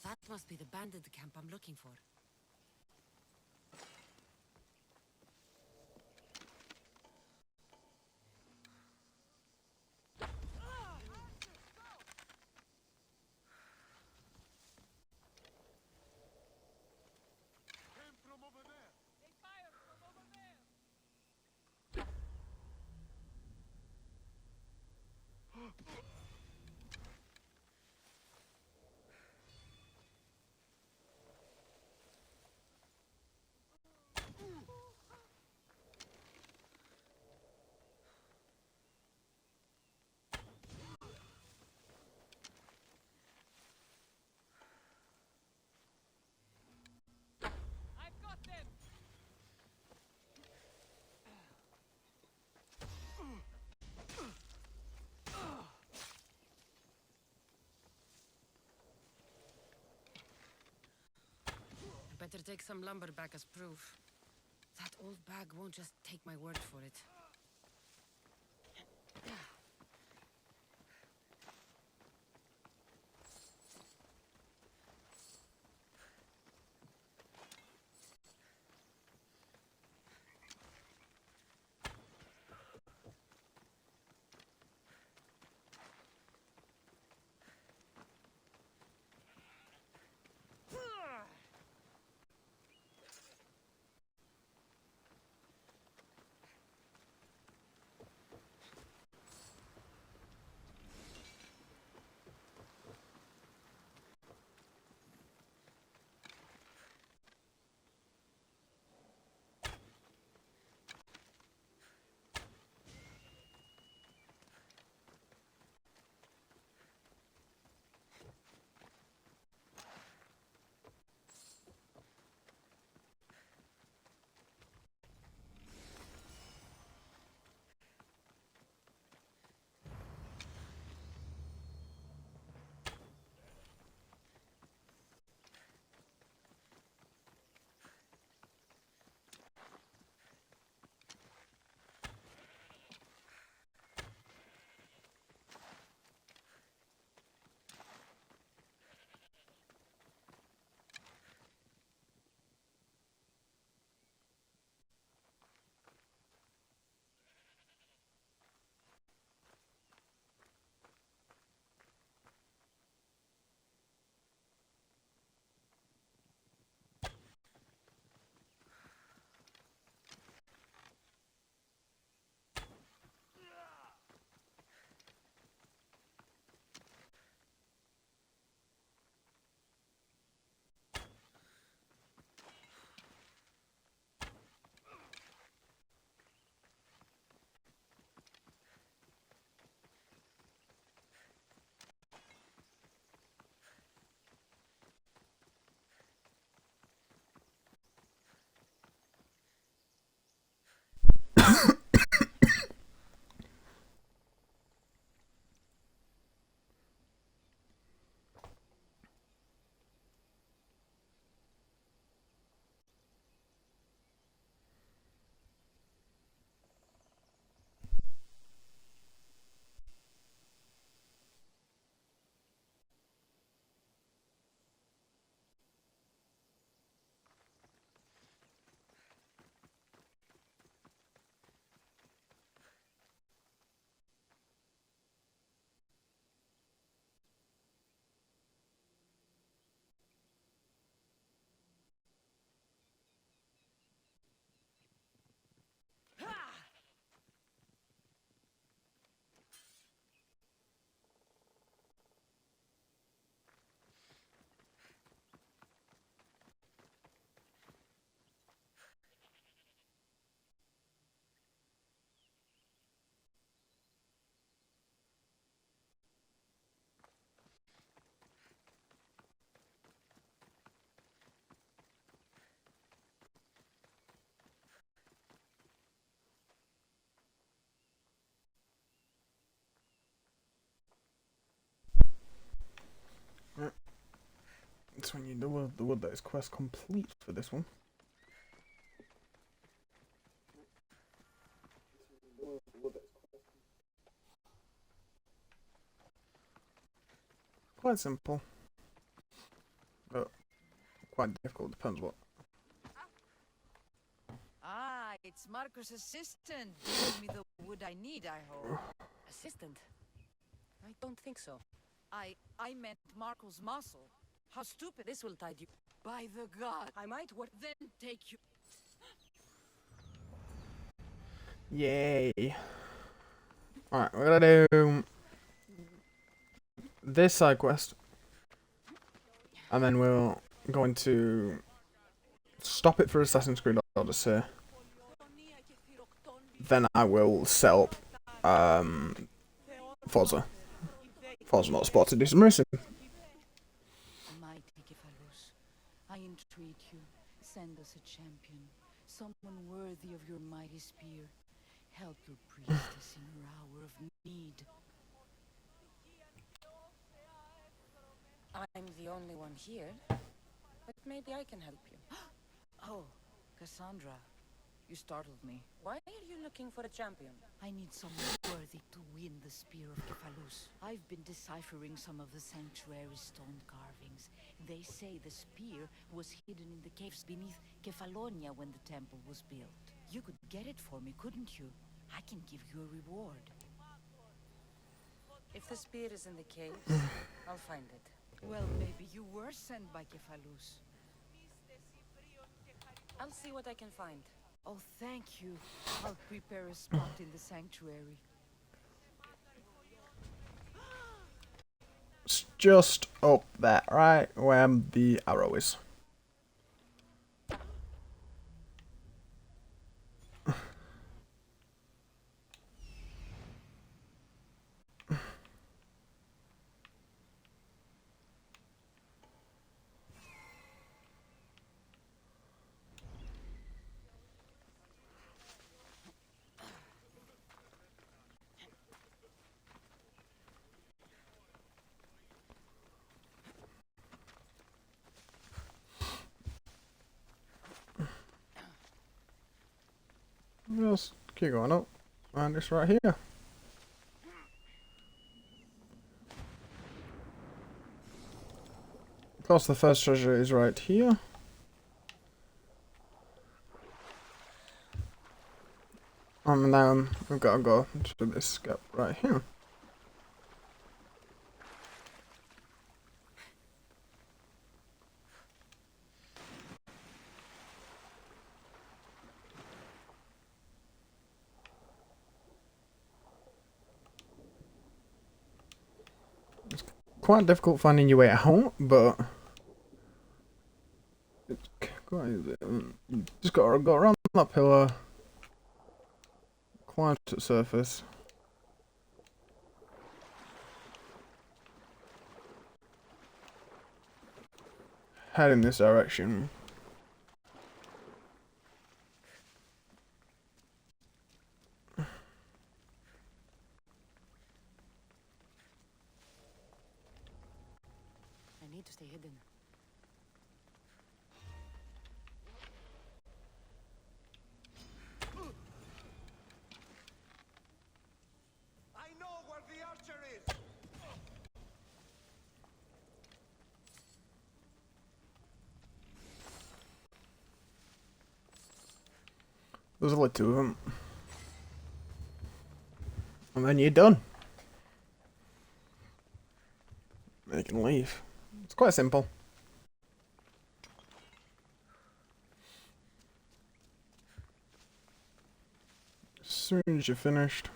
That must be the bandit camp I'm looking for. Came from over there. They fired from over there. I've got them. Better take some lumber back as proof. That old bag won't just take my word for it. So we need the wood that is quest complete for this one. Quite simple, but quite difficult, depends what. Ah, it's Marcus' assistant giving me the wood I need, I hope. Assistant? I don't think so. I meant Marco's muscle. How stupid. This will tide you. By the god. I might work. Then take you. Yay. Alright, we're gonna do this side quest. And then we're going to stop it for Assassin's Creed Odyssey. Then I will set up Forza Motorsport to do some racing. Mighty Kephalos, I entreat you, send us a champion, someone worthy of your mighty spear. Help your priestess in her hour of need. I'm the only one here, but maybe I can help you. Oh, Cassandra. You startled me. Why are you looking for a champion? I need someone worthy to win the Spear of Kephalos. I've been deciphering some of the sanctuary's stone carvings. They say the spear was hidden in the caves beneath Kefalonia when the temple was built. You could get it for me, couldn't you? I can give you a reward. If the spear is in the caves, I'll find it. Well, maybe you were sent by Kephalos. I'll see what I can find. Oh, thank you. I'll prepare a spot in the sanctuary. It's just up there, right where the arrow is. Just keep going up, and it's right here. Of course, the first treasure is right here. And then we've got to go to this gap right here. Quite difficult finding your way out, but it's quite easy. You just got to go around that pillar, climb to the surface, head in this direction. I need to stay hidden. I know where the archer is! There's only two of them. And then you're done. You can leave. It's quite simple. As soon as you're finished,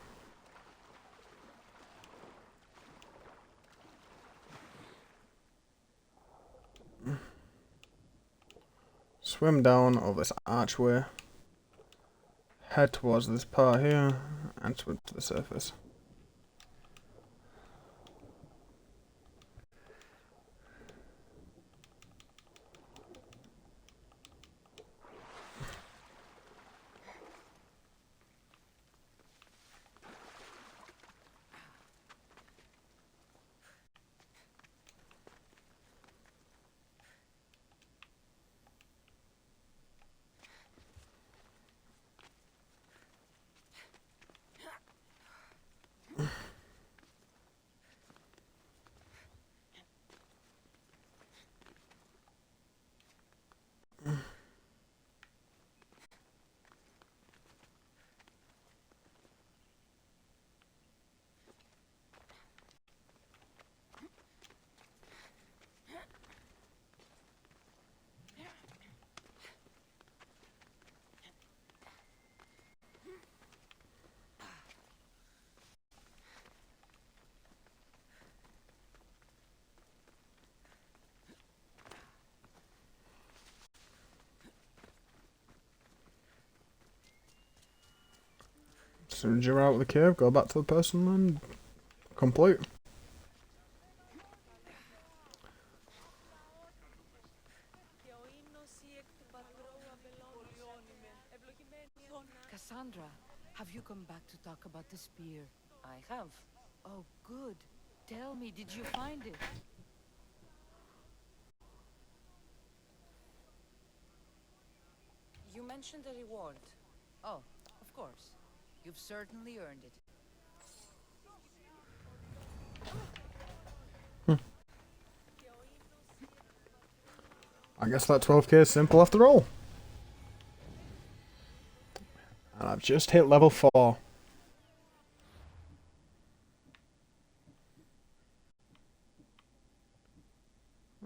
swim down over this archway, head towards this part here, and swim to the surface. soon as you're out of the cave, go back to the person and complete. Cassandra, have you come back to talk about the spear? I have. Oh, good. Tell me, did you find it? You mentioned a reward. Oh, of course. You've certainly earned it. I guess that 12k is simple after all. And I've just hit level 4.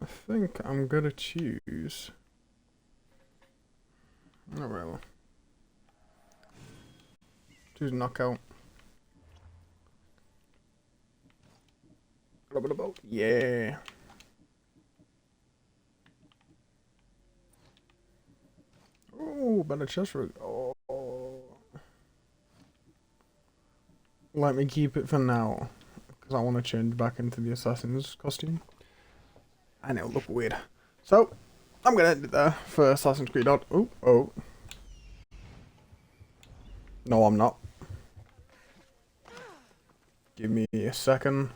I think I'm gonna choose... Not really. Choose knockout. Yeah. Oh, better chest rig. Oh. Let me keep it for now, because I want to change back into the assassin's costume. And it'll look weird. So, I'm going to end it there for Assassin's Creed Odd. Oh, oh. No, I'm not. Give me a second.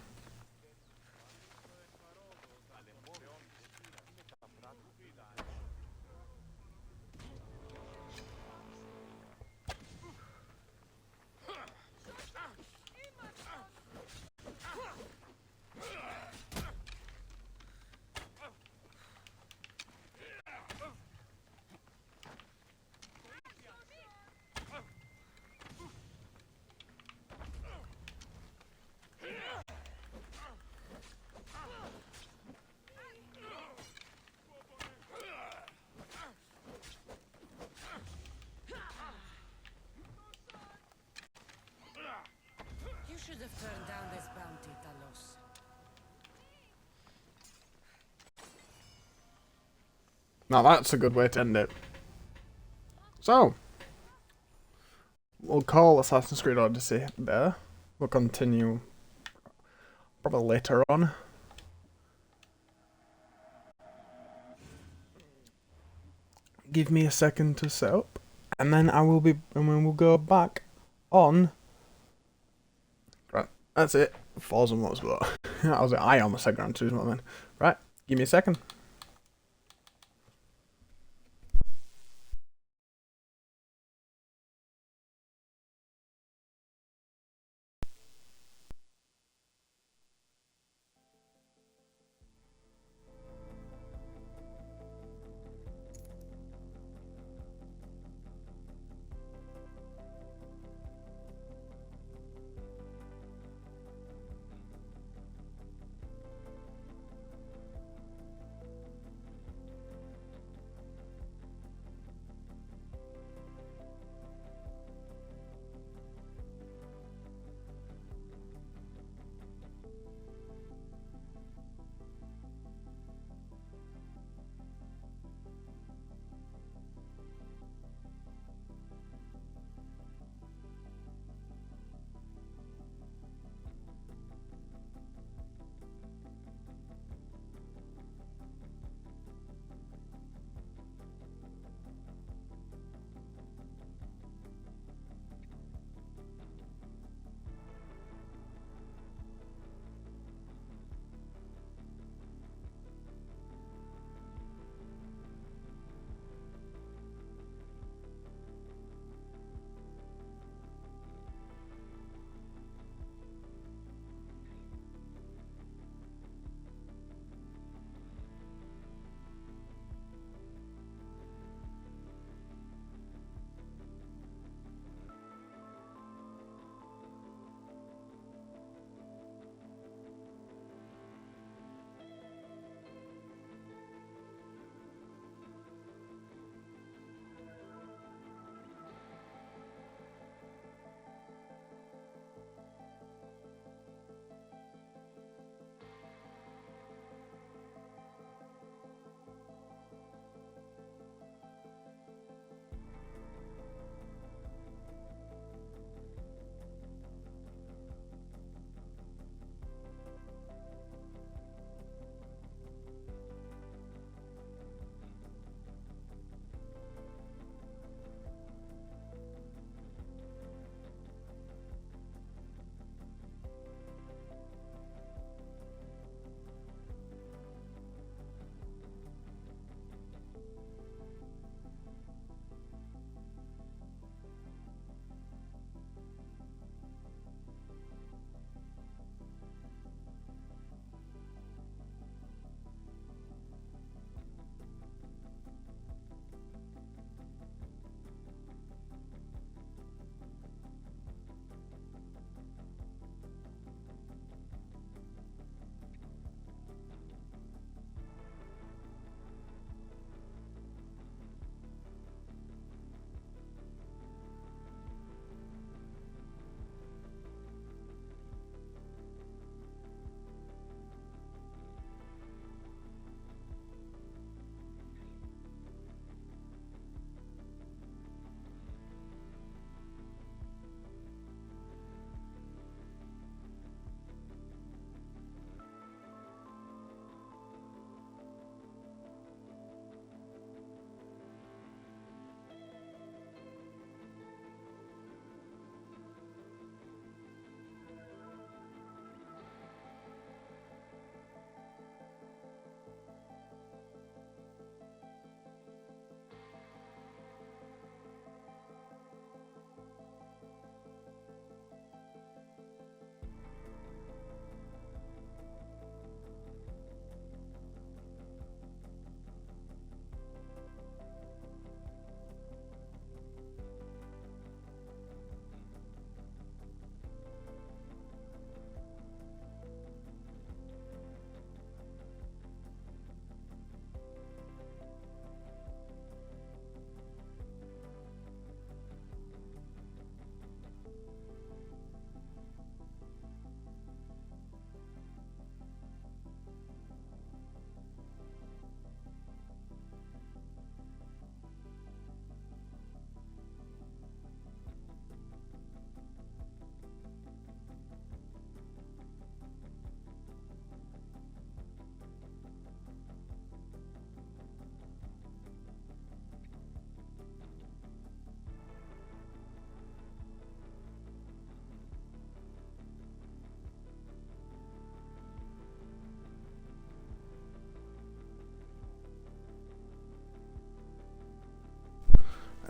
You should have turned down this bounty, Talos. Now that's a good way to end it. So, we'll call Assassin's Creed Odyssey there. We'll continue probably later on. Give me a second to set up, and then we'll go back on. Right, that's it. Forza Motorsport. I almost said Gran Turismo then. Right, give me a second.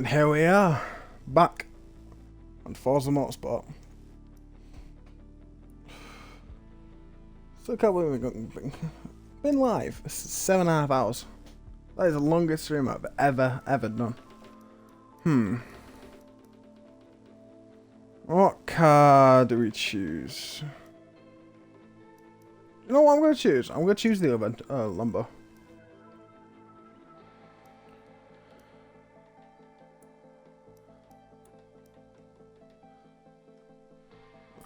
And here we are, back on Forza Motorsport. So I can't believe we've been live 7.5 hours. That is the longest stream I've ever done. What car do we choose? You know what I'm going to choose? I'm going to choose the other Lambo.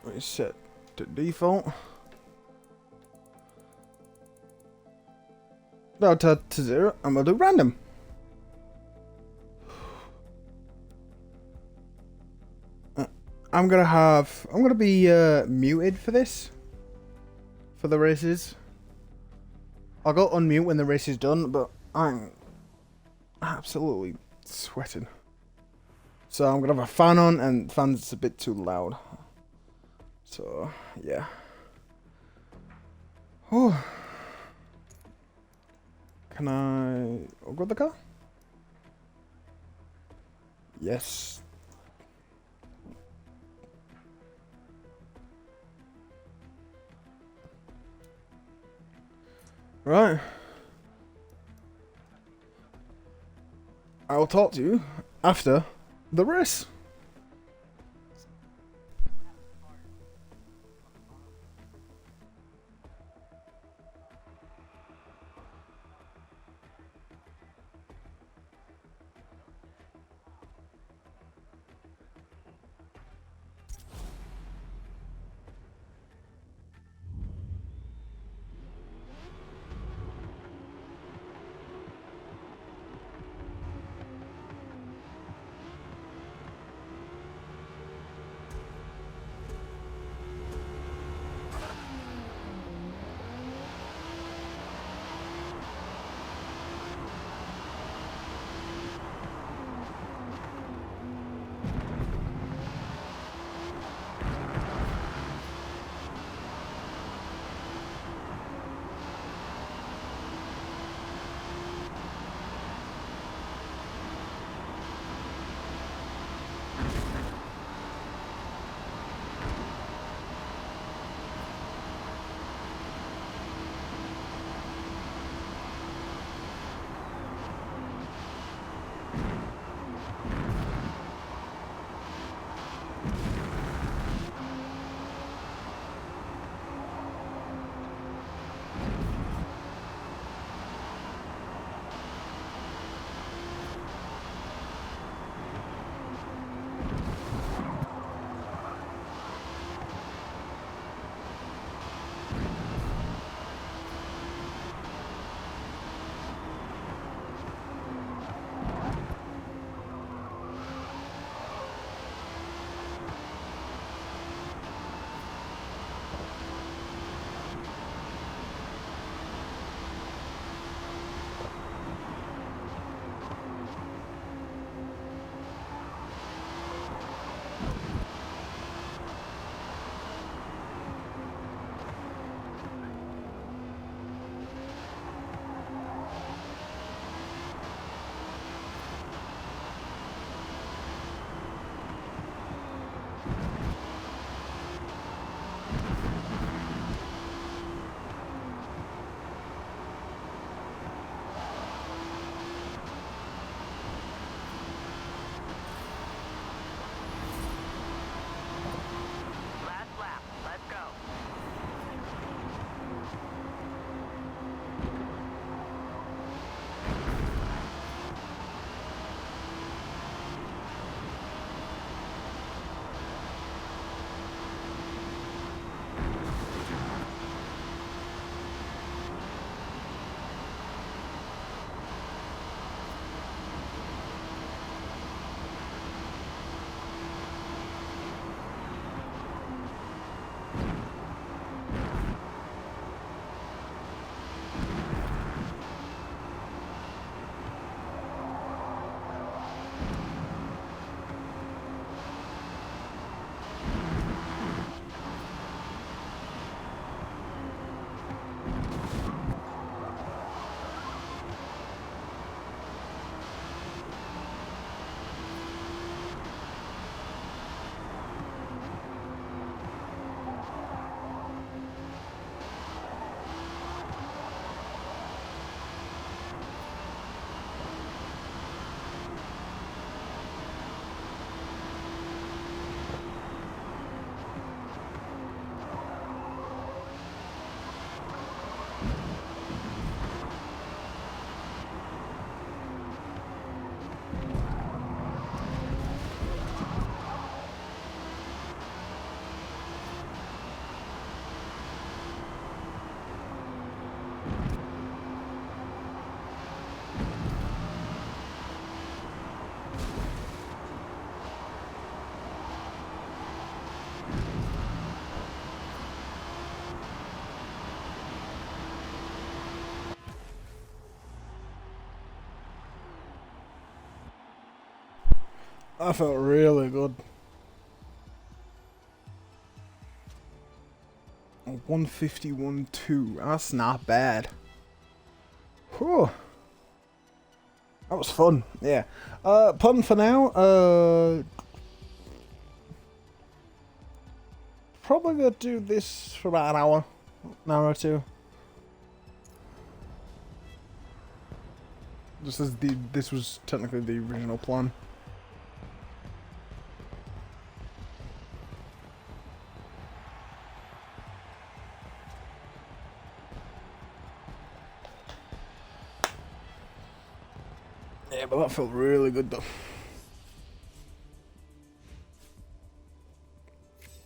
Let me set to default. No, to 0. I'm going to do random. I'm going to be muted for this. For the races. I'll go unmute when the race is done, but I'm absolutely sweating. So I'm going to have a fan on, and the fan's a bit too loud. So, yeah. Oh. Can I grab the car? Yes. Right. I will talk to you after the race. I felt really good. 151.2. That's not bad. Whew. That was fun. Yeah. Pun for now. Probably gonna do this for about an hour or two. This was technically the original plan. Yeah, but that felt really good though.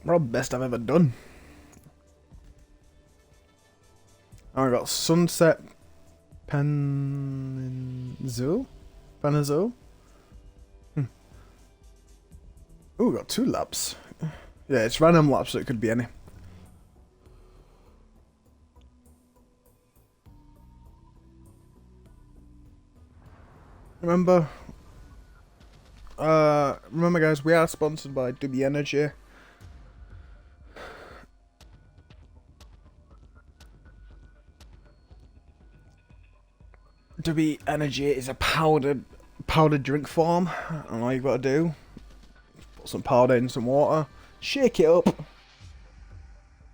Probably the best I've ever done. I got Sunset Peninsula? Ooh, we got 2 laps. Yeah, it's random laps, so it could be any. Remember guys, we are sponsored by DUBBY Energy. DUBBY Energy is a powdered drink form, and all you've got to do is put some powder in some water, shake it up, and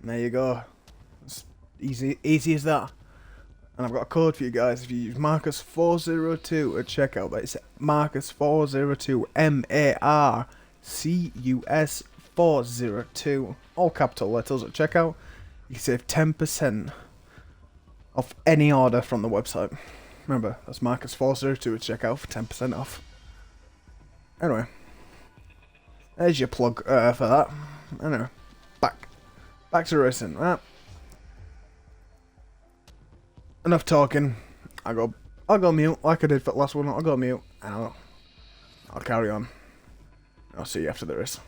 there you go. It's easy as that. And I've got a code for you guys. If you use Marcus402 at checkout, that's Marcus402, MARCUS402, all capital letters at checkout. You can save 10% off any order from the website. Remember, that's Marcus402 at checkout for 10% off. Anyway, there's your plug for that. Anyway, back to racing. Right. Enough talking. I'll go mute like I did for the last one. I'll go mute and I'll carry on. I'll see you after the race.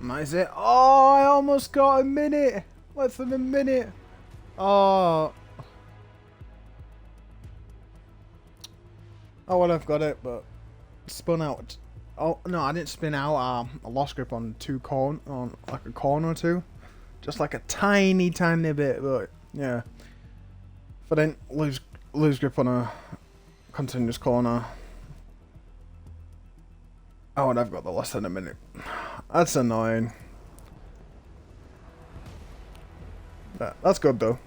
Nice it. Oh, I almost got a minute. Less than a minute. Oh. Oh well, I've got it, but spun out. Oh no, I didn't spin out. I lost grip on like a corner or two, just like a tiny bit. But yeah, if I didn't lose grip on a continuous corner, I would have got the less than a minute. That's annoying. That's good though.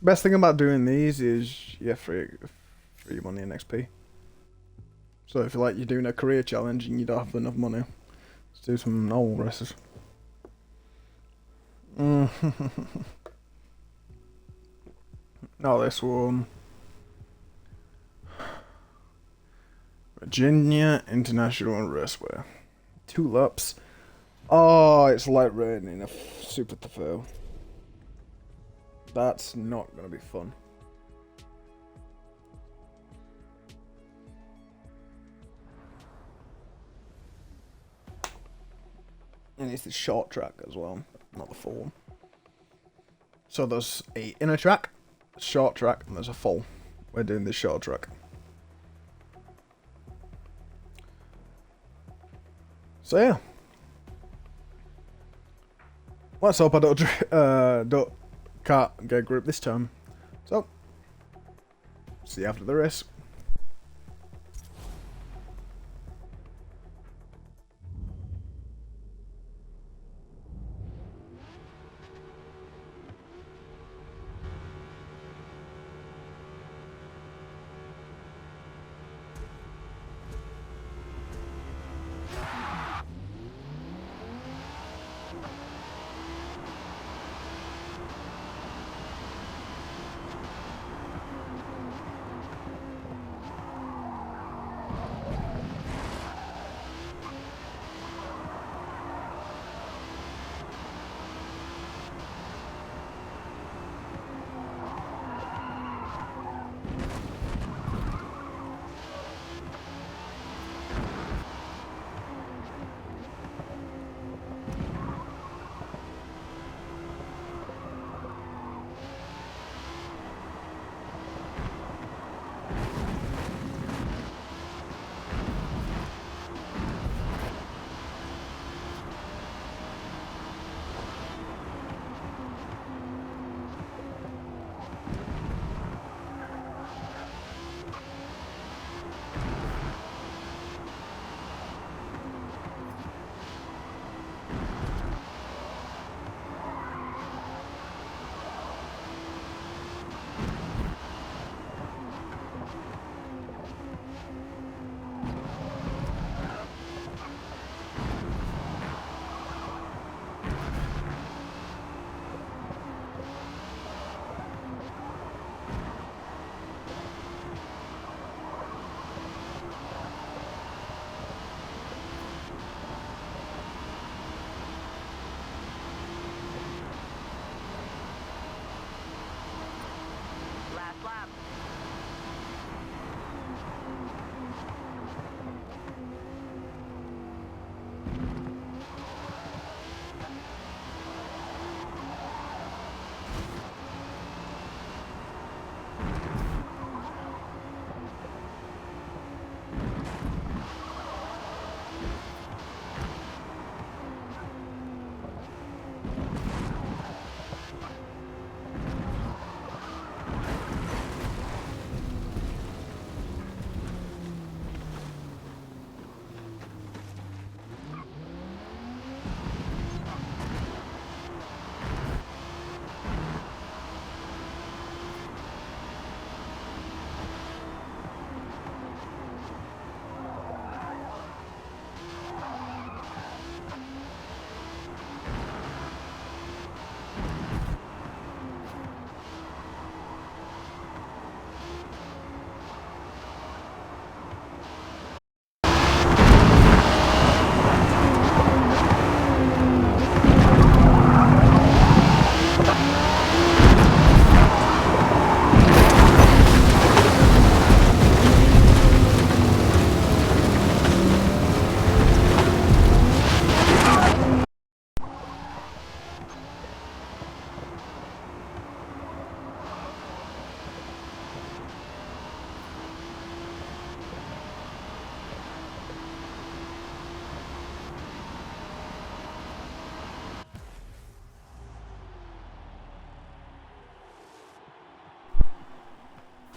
Best thing about doing these is you get free money and XP. So if you're doing a career challenge and you don't have enough money, let's do some normal races. Now this one. Virginia International Raceway. 2 laps. Oh, it's light rain in a super fail. That's not gonna be fun. And it's the short track as well, not the full one. So there's a inner track, a short track, and there's a full. We're doing the short track. So yeah. Let's hope I can't get grip this time. So, see you after the race.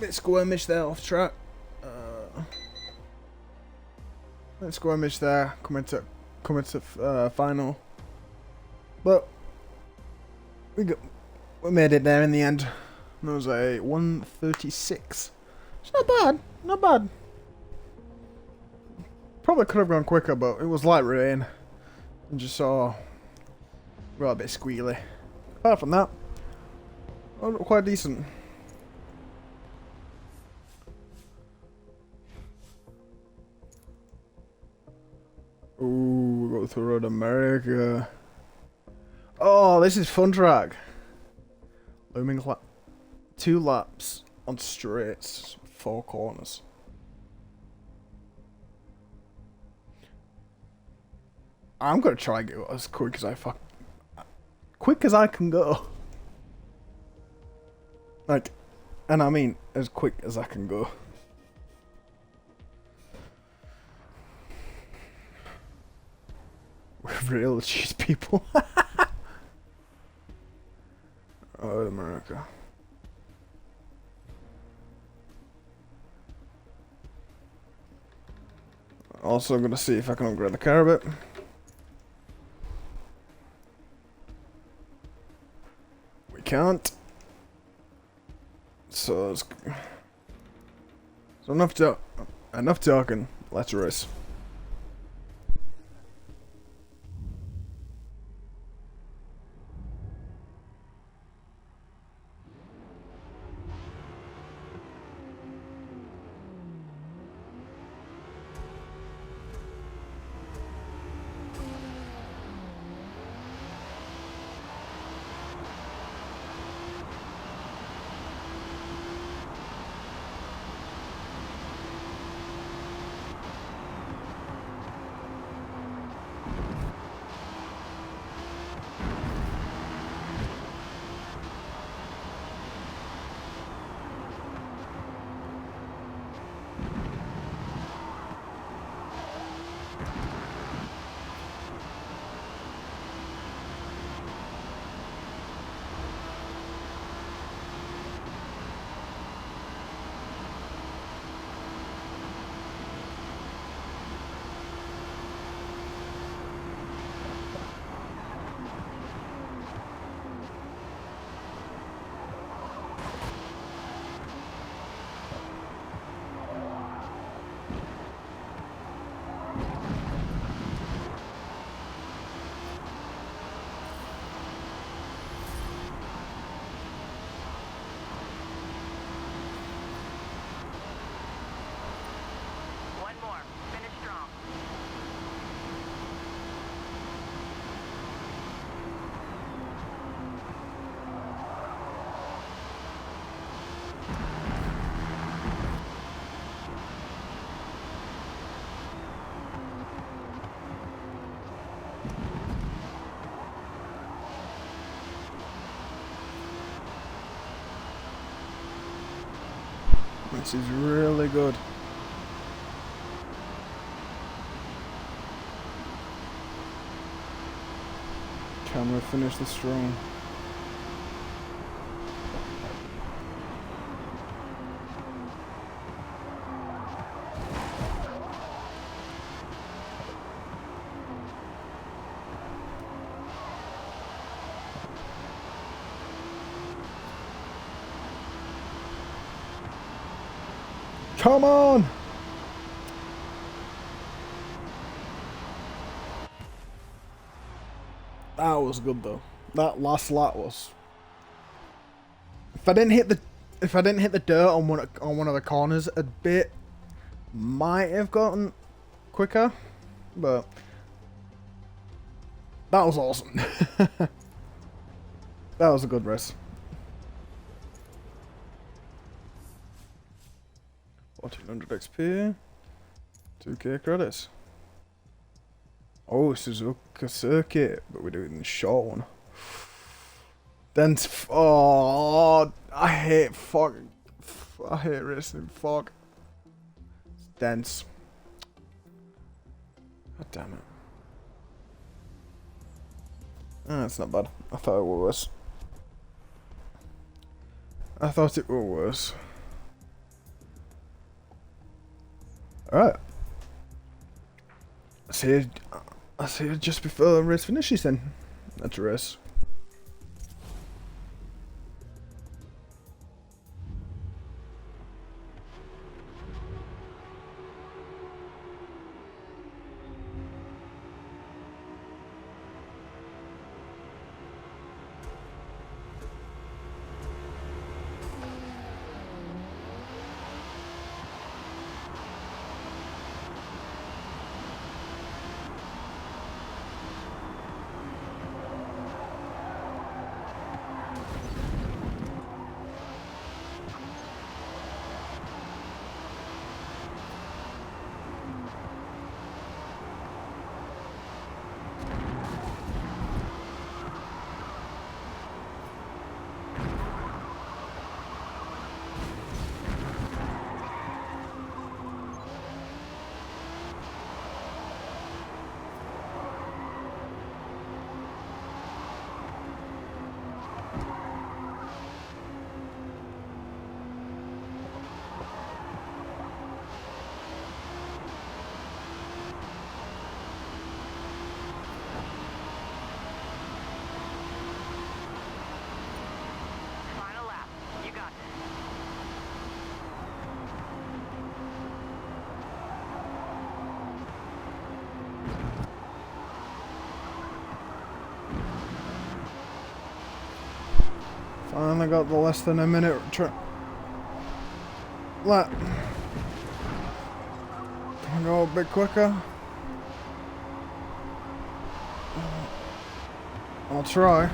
bit squirmish there off track. Bit squirmish there, coming to final, but we made it there in the end. It was a 1:36. It's not bad, not bad. Probably could have gone quicker, but it was light rain, and just saw we were a bit squealy. Apart from that, quite decent. Ooh, we go through Road America. Oh, this is fun track. Looming 2 laps on straights, 4 corners. I'm gonna try and go as quick as I can go. Like, and I mean as quick as I can go. We're real cheese people. Oh, America. Also, I'm gonna see if I can upgrade the car a bit. We can't. So, enough talking. Let's race. This is really good. Can we finish this strong? Come on! That was good though. That last lap was. If I didn't hit the dirt on one of the corners a bit, might have gotten quicker, but that was awesome. That was a good race. 1400 XP, 2k credits. Oh, Suzuka circuit, but we do it in the short one. Then, oh, I hate fog. I hate racing in fog. It's dense. God damn it. Ah, that's not bad. I thought it was worse. I thought it was worse. Alright. I see you just before the race finishes then. That's a race. Finally got the less than a minute lap. Can I go a bit quicker? I'll try.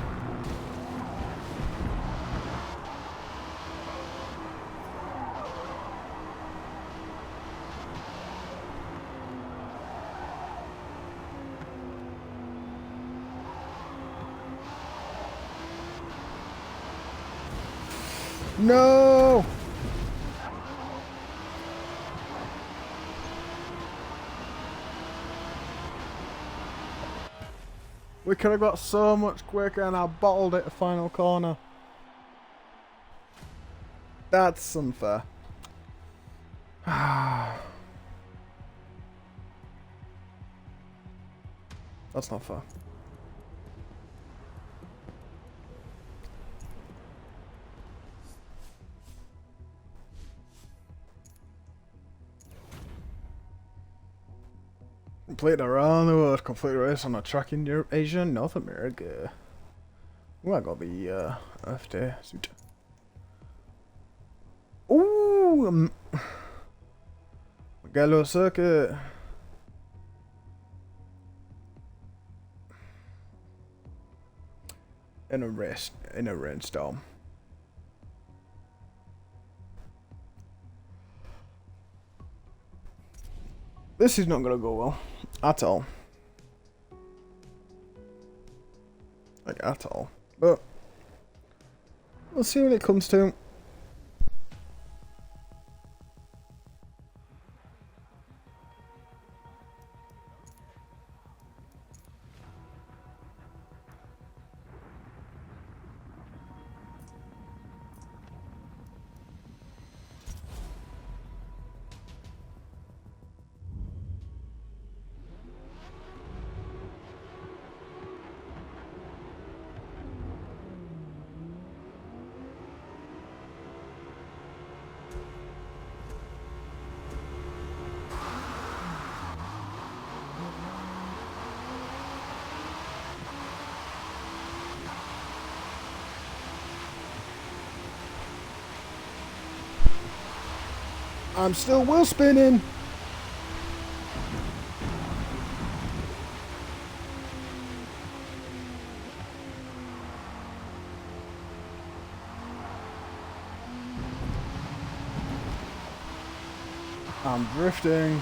No! We could have got so much quicker and I bottled it the final corner. That's unfair. That's not fair. Complete around the world, complete race on a track in Europe, Asia, North America. Ooh, I got the Earth Day suit. Ooh, Gallo circuit. In a rainstorm. This is not gonna go well at all. Like at all. But we'll see what it comes to. I'm still wheel spinning. I'm drifting.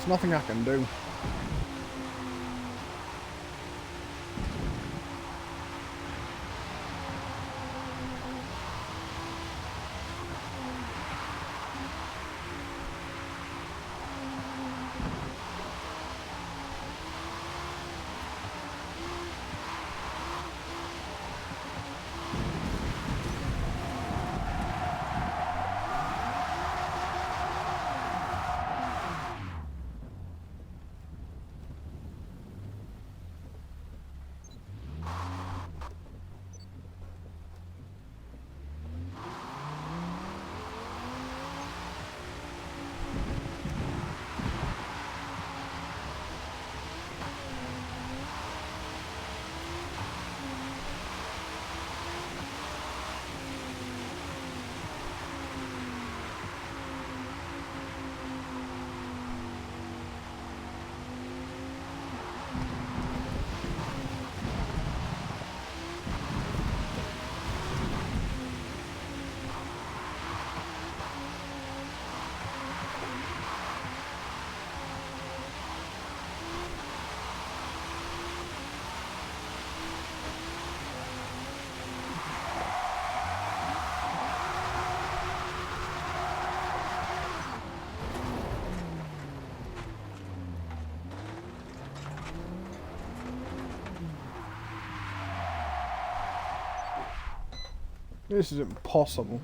nothing I can do. This is impossible.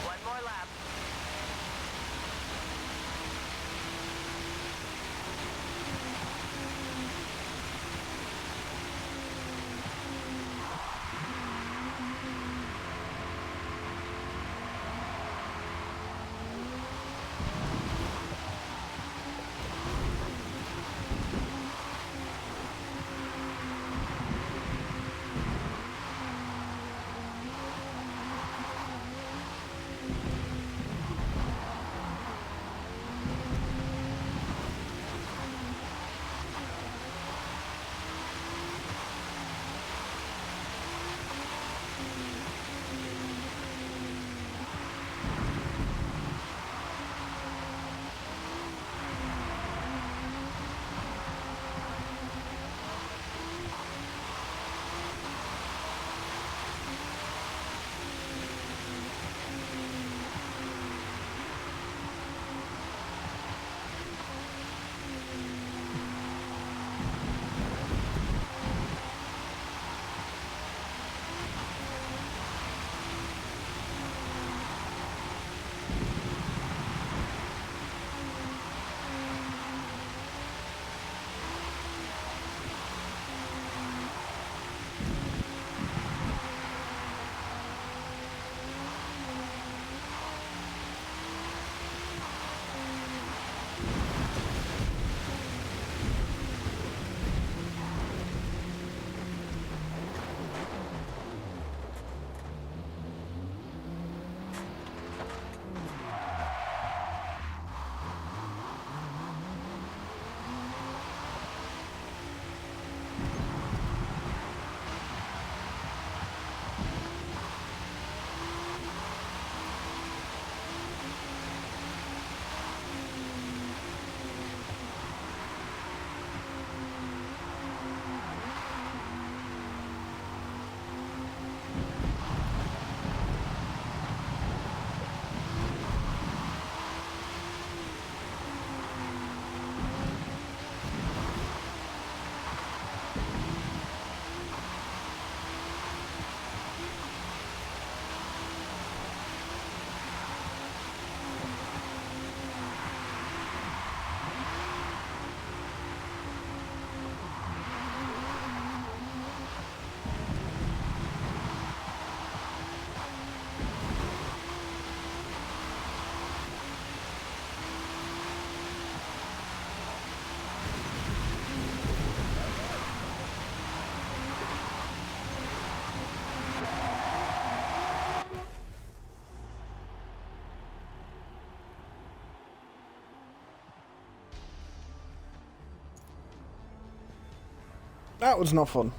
One more lap. That was not fun.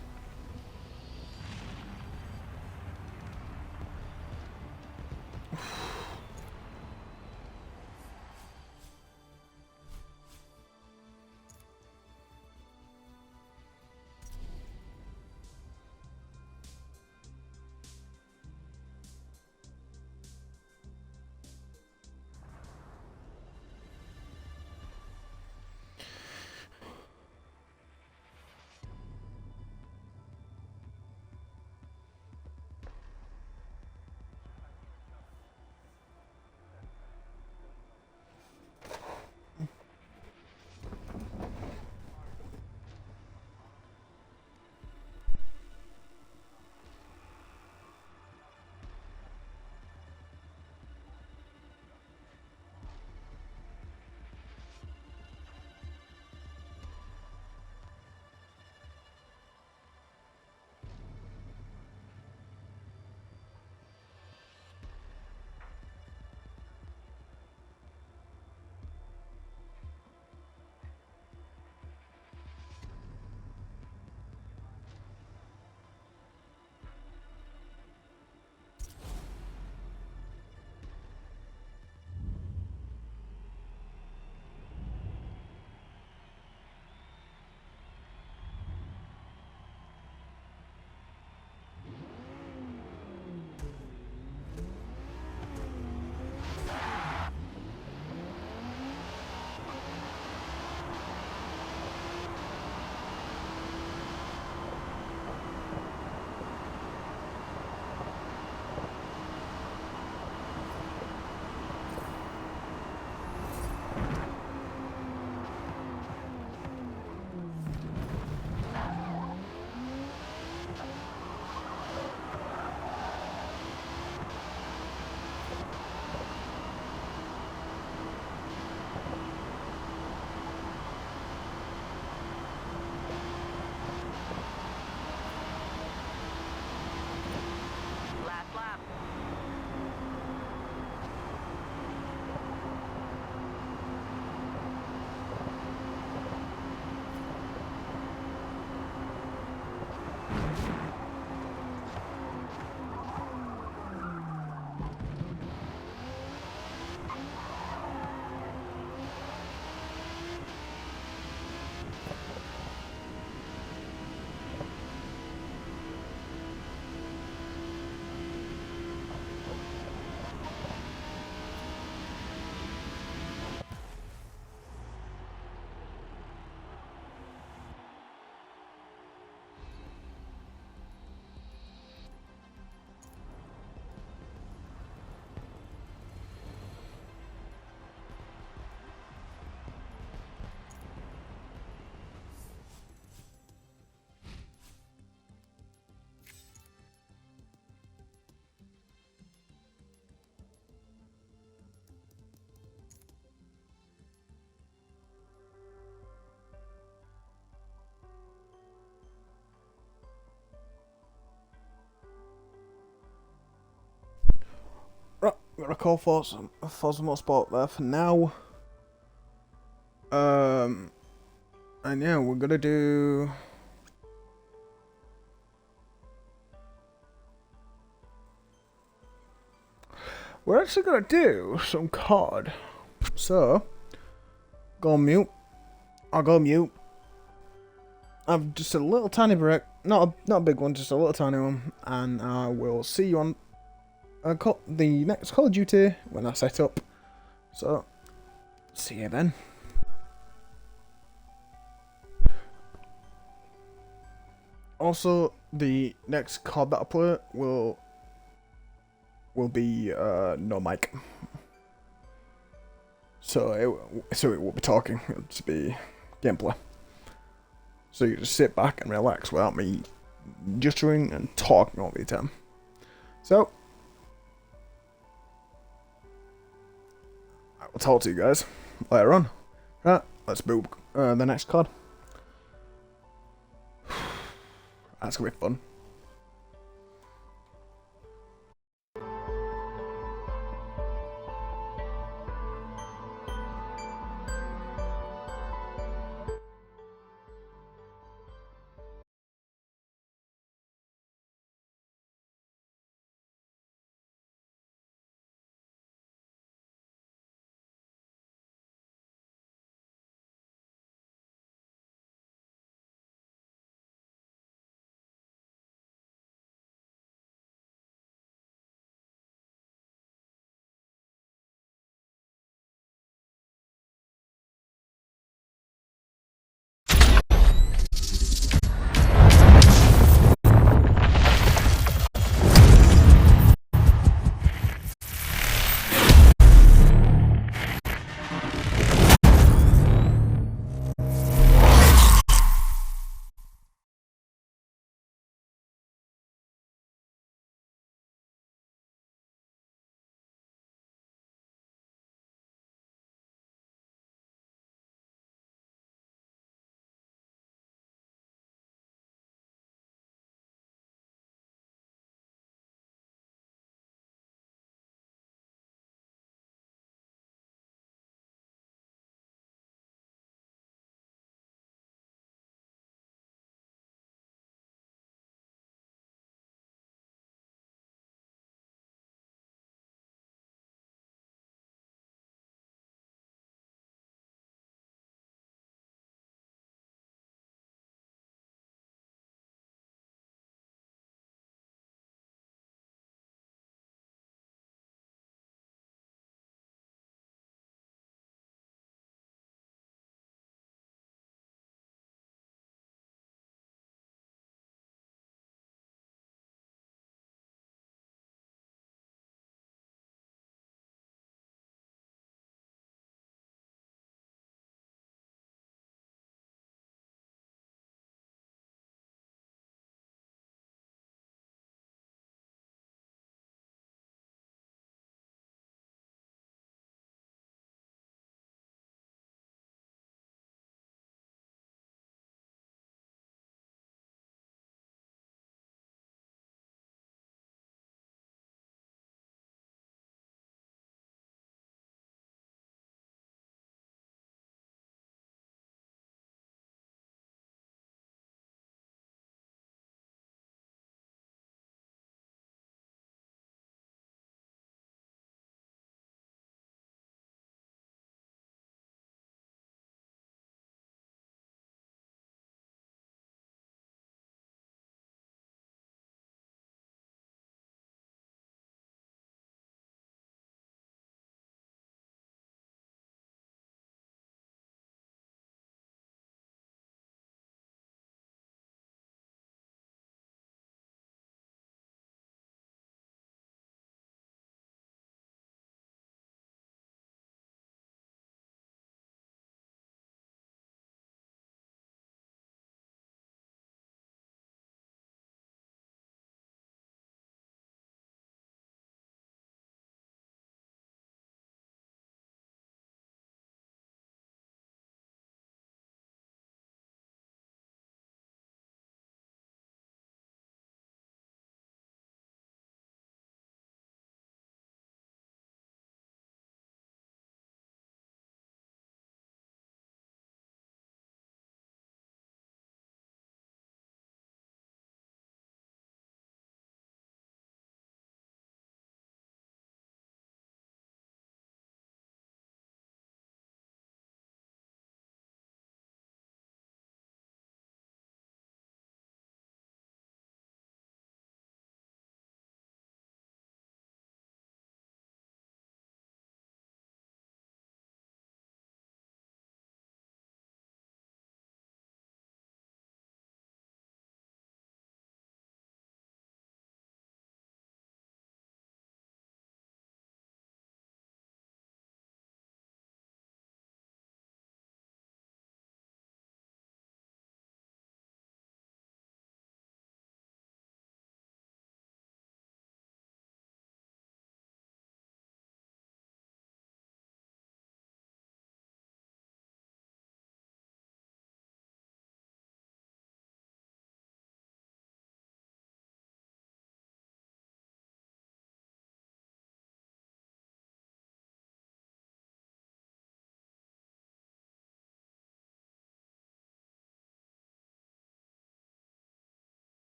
Right, I'm gonna call for some motorsport there for now. And yeah, we're gonna do. We're actually gonna do some COD. So, go on mute. I'll go mute. I've just a little tiny break, not a big one, just a little tiny one, and I will see you on the next Call of Duty when I set up. So, see you then. Also, the next COD that I play will be no mic. So it won't be talking. It'll just be gameplay. So you just sit back and relax without me jittering and talking all the time. So I will talk to you guys later on. Right, let's move the next COD. That's gonna be fun.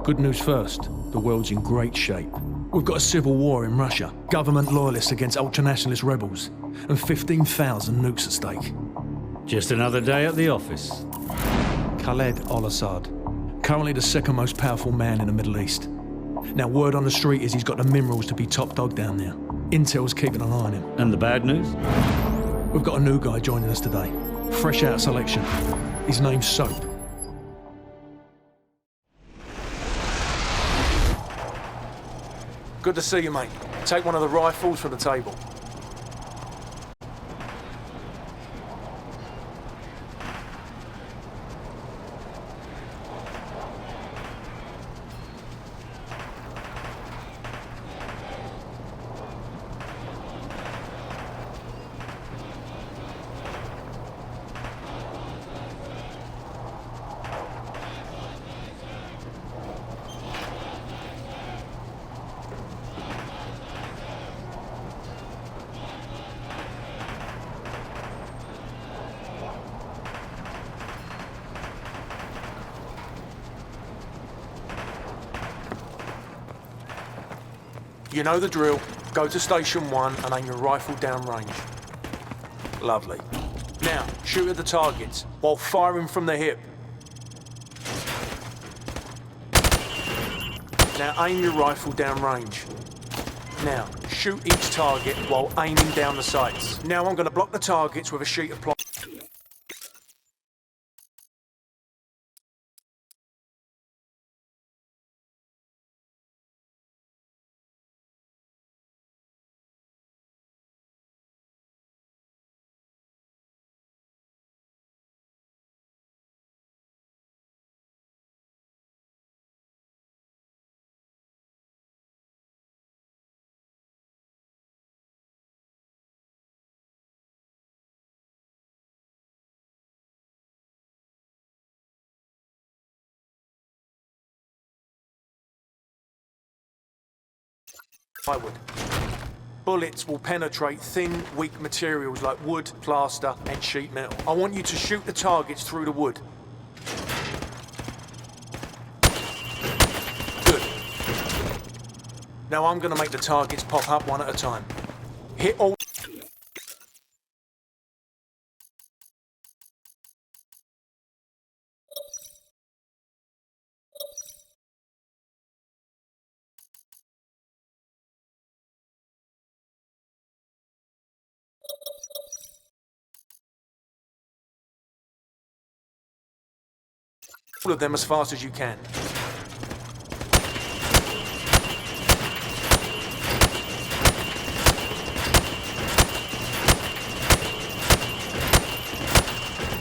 Good news first, the world's in great shape. We've got a civil war in Russia, government loyalists against ultranationalist rebels, and 15,000 nukes at stake. Just another day at the office. Khaled al-Assad, currently the second most powerful man in the Middle East. Now, word on the street is he's got the minerals to be top dog down there. Intel's keeping an eye on him. And the bad news? We've got a new guy joining us today. Fresh out of selection. His name's Soap. Good to see you, mate. Take one of the rifles from the table. You know the drill. Go to Station 1 and aim your rifle down range. Lovely. Now, shoot at the targets while firing from the hip. Now aim your rifle down range. Now, shoot each target while aiming down the sights. Now I'm going to block the targets with a sheet of plywood. Bullets will penetrate thin, weak materials like wood, plaster, and sheet metal. I want you to shoot the targets through the wood. Good. Now I'm going to make the targets pop up one at a time. Hit all... all of them as fast as you can.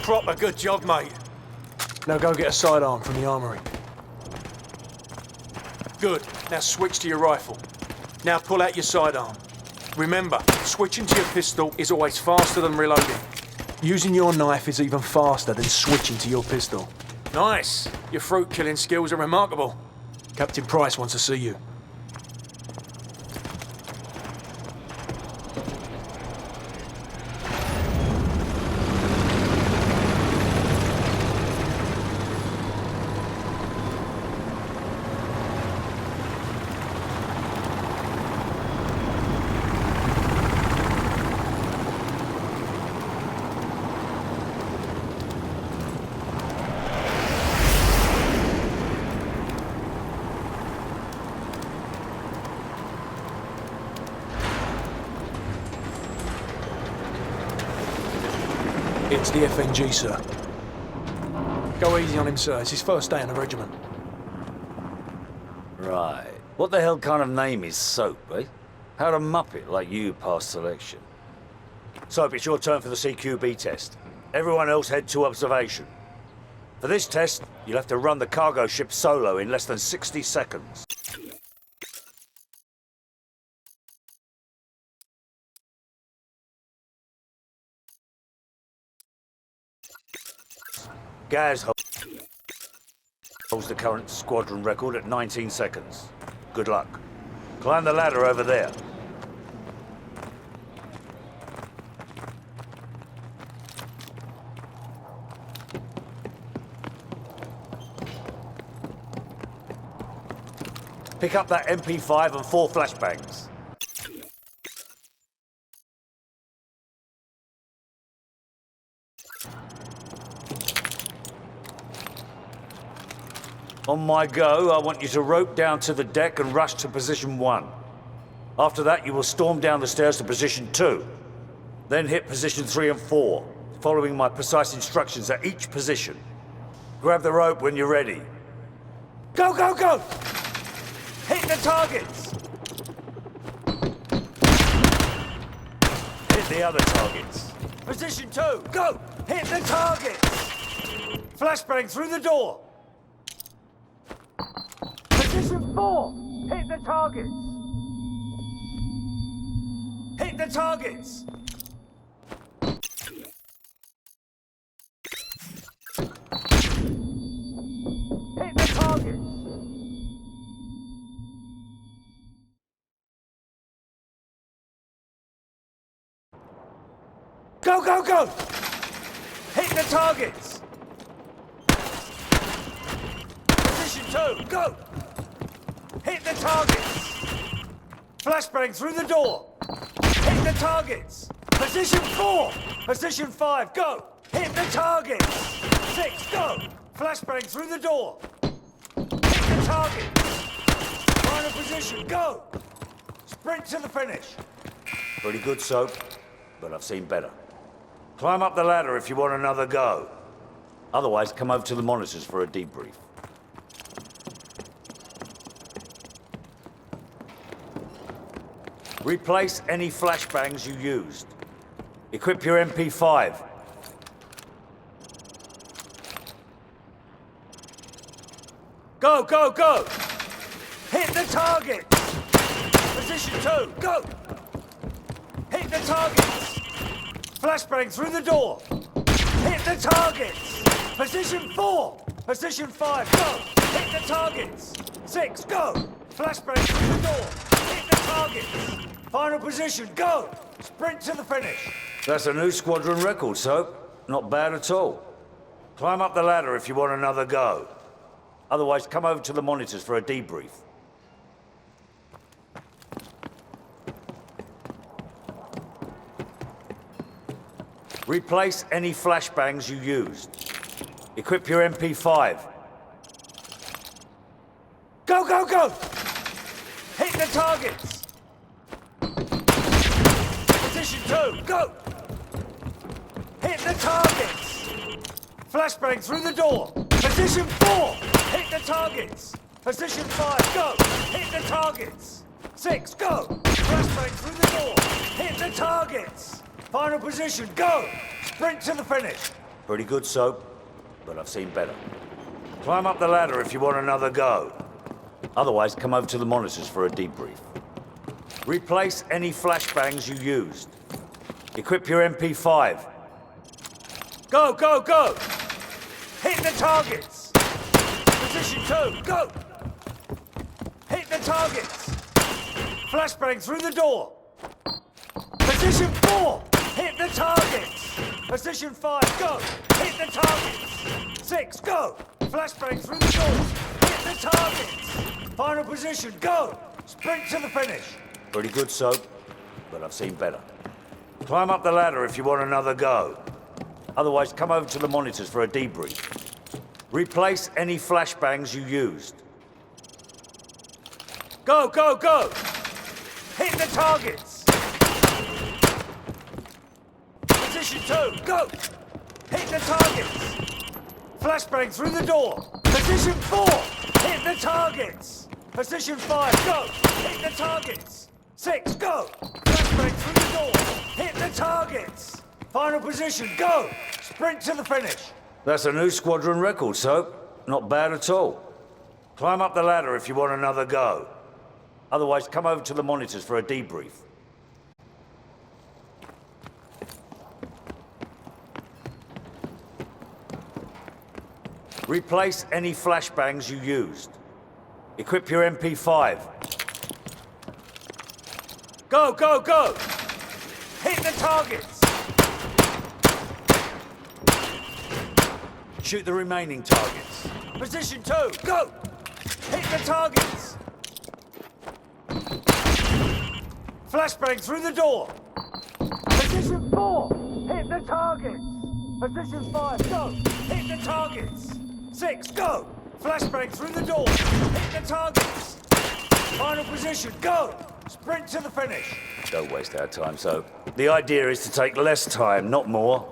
Proper good job, mate. Now go get a sidearm from the armory. Good. Now switch to your rifle. Now pull out your sidearm. Remember, switching to your pistol is always faster than reloading. Using your knife is even faster than switching to your pistol. Nice! Your fruit killing skills are remarkable. Captain Price wants to see you. It's the FNG, sir. Go easy on him, sir. It's his first day in the regiment. Right. What the hell kind of name is Soap, eh? How'd a muppet like you pass selection? Soap, it's your turn for the CQB test. Everyone else head to observation. For this test, you'll have to run the cargo ship solo in less than 60 seconds. Gaz holds the current squadron record at 19 seconds. Good luck. Climb the ladder over there. Pick up that MP5 and 4 flashbangs. On my go, I want you to rope down to the deck and rush to position 1. After that, you will storm down the stairs to position 2. Then hit position 3 and 4, following my precise instructions at each position. Grab the rope when you're ready. Go, go, go! Hit the targets! Hit the other targets. Position 2, go! Hit the targets! Flashbang through the door! Position 4, hit the targets! Hit the targets! Hit the targets! Go, go, go! Hit the targets! Position 2, go! Hit the targets! Flashbang through the door! Hit the targets! Position 4! Position 5, go! Hit the targets! 6, go! Flashbang through the door! Hit the targets! Final position, go! Sprint to the finish! Pretty good, Soap, but I've seen better. Climb up the ladder if you want another go. Otherwise, come over to the monitors for a debrief. Replace any flashbangs you used. Equip your MP5. Go, go, go! Hit the target! Position 2, go! Hit the targets! Flashbang through the door! Hit the targets! Position 4! Position 5, go! Hit the targets! 6, go! Flashbang through the door! Hit the targets! Final position, go! Sprint to the finish! That's a new squadron record, Soap. Not bad at all. Climb up the ladder if you want another go. Otherwise, come over to the monitors for a debrief. Replace any flashbangs you used. Equip your MP5. Go, go, go! Hit the targets! Position 2, go! Hit the targets! Flashbang through the door! Position 4! Hit the targets! Position 5, go! Hit the targets! 6, go! Flashbang through the door! Hit the targets! Final position, go! Sprint to the finish! Pretty good, Soap, but I've seen better. Climb up the ladder if you want another go. Otherwise, come over to the monitors for a debrief. Replace any flashbangs you used. Equip your MP5. Go, go, go! Hit the targets! Position 2, go! Hit the targets! Flashbang through the door! Position 4! Hit the targets! Position 5, go! Hit the targets! 6, go! Flashbang through the door! Hit the targets! Final position, go! Sprint to the finish! Pretty good, Soap, but I've seen better. Climb up the ladder if you want another go. Otherwise, come over to the monitors for a debrief. Replace any flashbangs you used. Go, go, go! Hit the targets! Position 2, go! Hit the targets! Flashbang through the door! Position 4! Hit the targets! Position 5, go! Hit the targets! 6, go! Flashbang through the door! Hit the targets! Final position, go! Sprint to the finish! That's a new squadron record, Soap. Not bad at all. Climb up the ladder if you want another go. Otherwise, come over to the monitors for a debrief. Replace any flashbangs you used. Equip your MP5. Go, go, go! Hit the targets! Shoot the remaining targets. Position 2, go! Hit the targets! Flashbang through the door. Position 4. Hit the target. Position 5. Go. Hit the targets. 6. Go. Flashbang through the door. Hit the targets. Final position. Go. Sprint to the finish. Don't waste our time, so. The idea is to take less time, not more.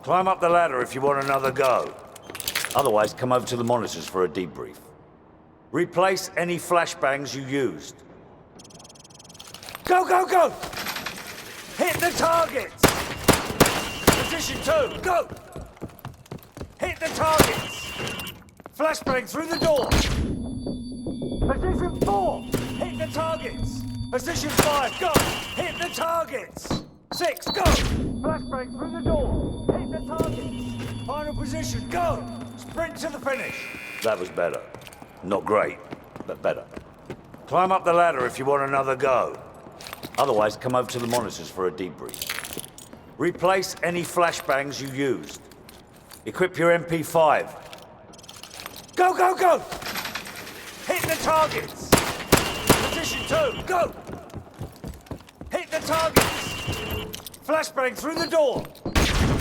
Climb up the ladder if you want another go. Otherwise, come over to the monitors for a debrief. Replace any flashbangs you used. Go, go, go! Hit the targets! Position 2, go! Hit the targets! Flashbang through the door! Position 4, hit the targets! Position 5, go! Hit the targets! 6, go! Flashbang through the door! Hit the targets! Final position, go! Sprint to the finish! That was better. Not great, but better. Climb up the ladder if you want another go. Otherwise, come over to the monitors for a debrief. Replace any flashbangs you used. Equip your MP5. Go, go, go! Hit the targets! Position 2, go! Hit the targets! Flashbang through the door!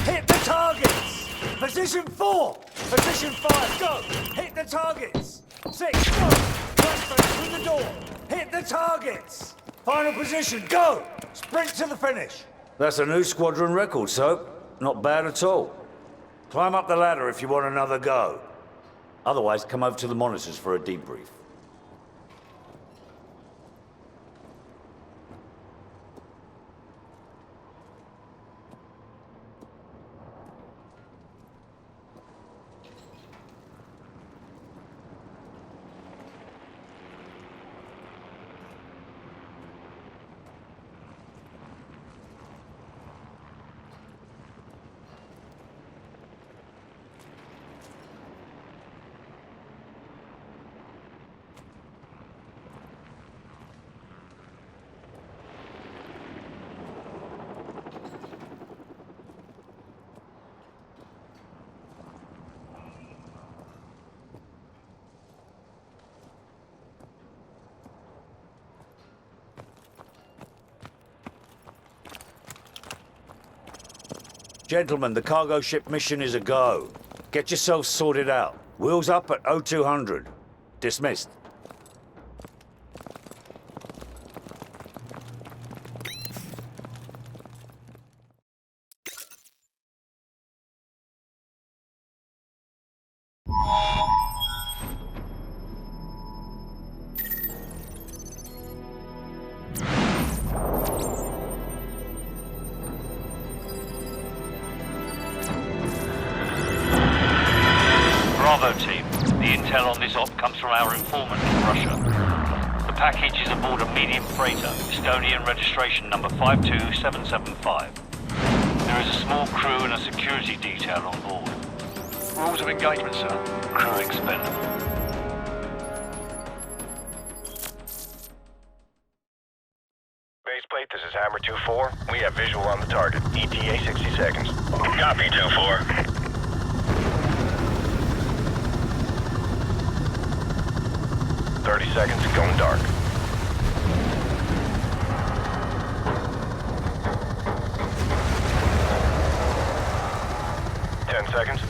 Hit the targets! Position 4! Position 5, go! Hit the targets! 6, go! Flashbang through the door! Hit the targets! Final position, go! Sprint to the finish! That's a new squadron record, Soap. Not bad at all. Climb up the ladder if you want another go. Otherwise, come over to the monitors for a debrief. Gentlemen, the cargo ship mission is a go. Get yourselves sorted out. Wheels up at 0200. Dismissed. Bravo team. The intel on this op comes from our informant in Russia. The package is aboard a medium freighter, Estonian registration number 52775. There is a small crew and a security detail on board. Rules of engagement, sir. Crew expendable. Baseplate, this is Hammer 2-4. We have visual on the target. ETA 60 seconds. Copy, 2-4. 30 seconds, going dark. Seconds.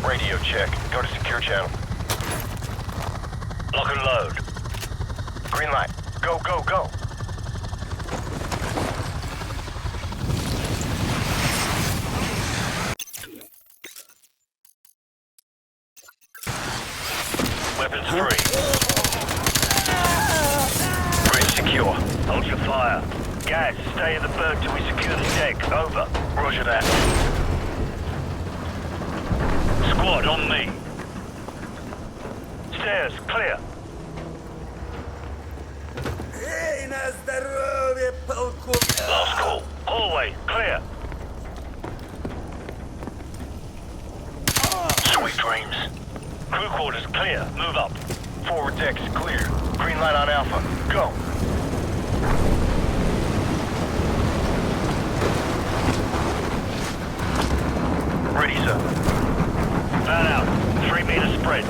Radio check. Go to secure channel. Lock and load. Green light. Go, go, go. Weapons free. Bridge secure. Hold your fire. Gas, stay in the berg till we secure the deck. Over. Roger that. Squad, on me. Stairs, clear. Last call. Hallway, clear. Sweet dreams. Crew quarters, clear. Move up. Forward deck's clear. Green light on Alpha. Go. Ready, sir. Fan out. 3 meter spread.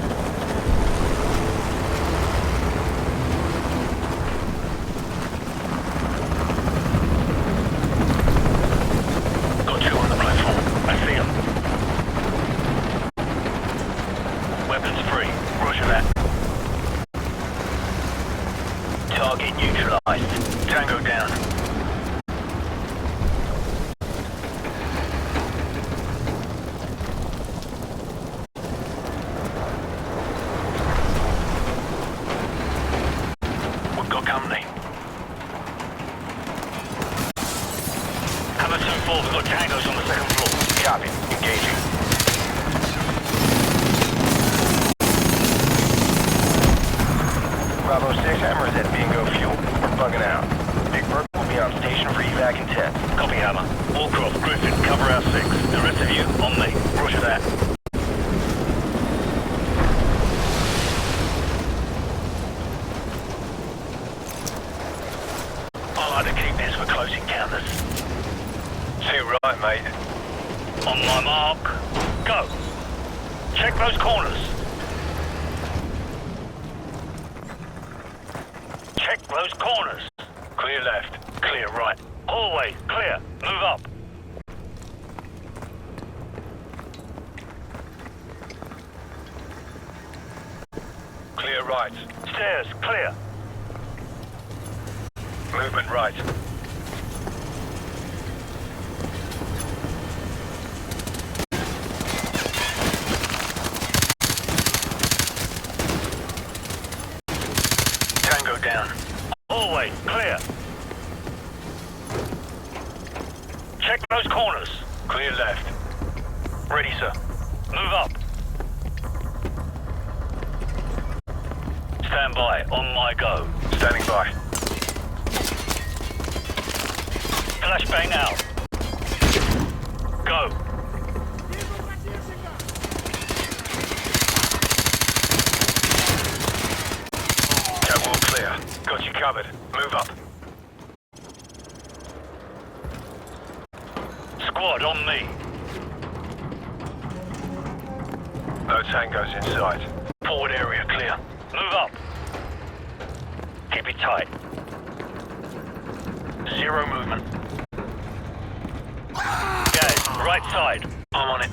Target neutralized. Tango down. We've got company. Cover 2-4, we've got tangos on the second floor. Copy. Engaging. Bravo 6, Hammer's at bingo fuel. We're bugging out. Big Bird will be on station for evac in 10. Copy, Hammer. Wallcroft, Griffin, cover our 6. The rest of you, on me. Roger that. I like to keep this for close encounters. Too right, mate. On my mark, go. Check those corners. Check those corners. Clear left. Clear right. Hallway, clear. Move up. Clear right. Stairs, clear. Movement right. Tango down. Hallway, clear. Check those corners. Clear left. Ready, sir. Move up. Stand by, on my go. Standing by. Flashbang out. Go. Catwalk clear. Got you covered. Move up. Squad on me. No tangos in sight. Forward area clear. Move up. Keep it tight. Zero movement. Gaz, right side. I'm on it.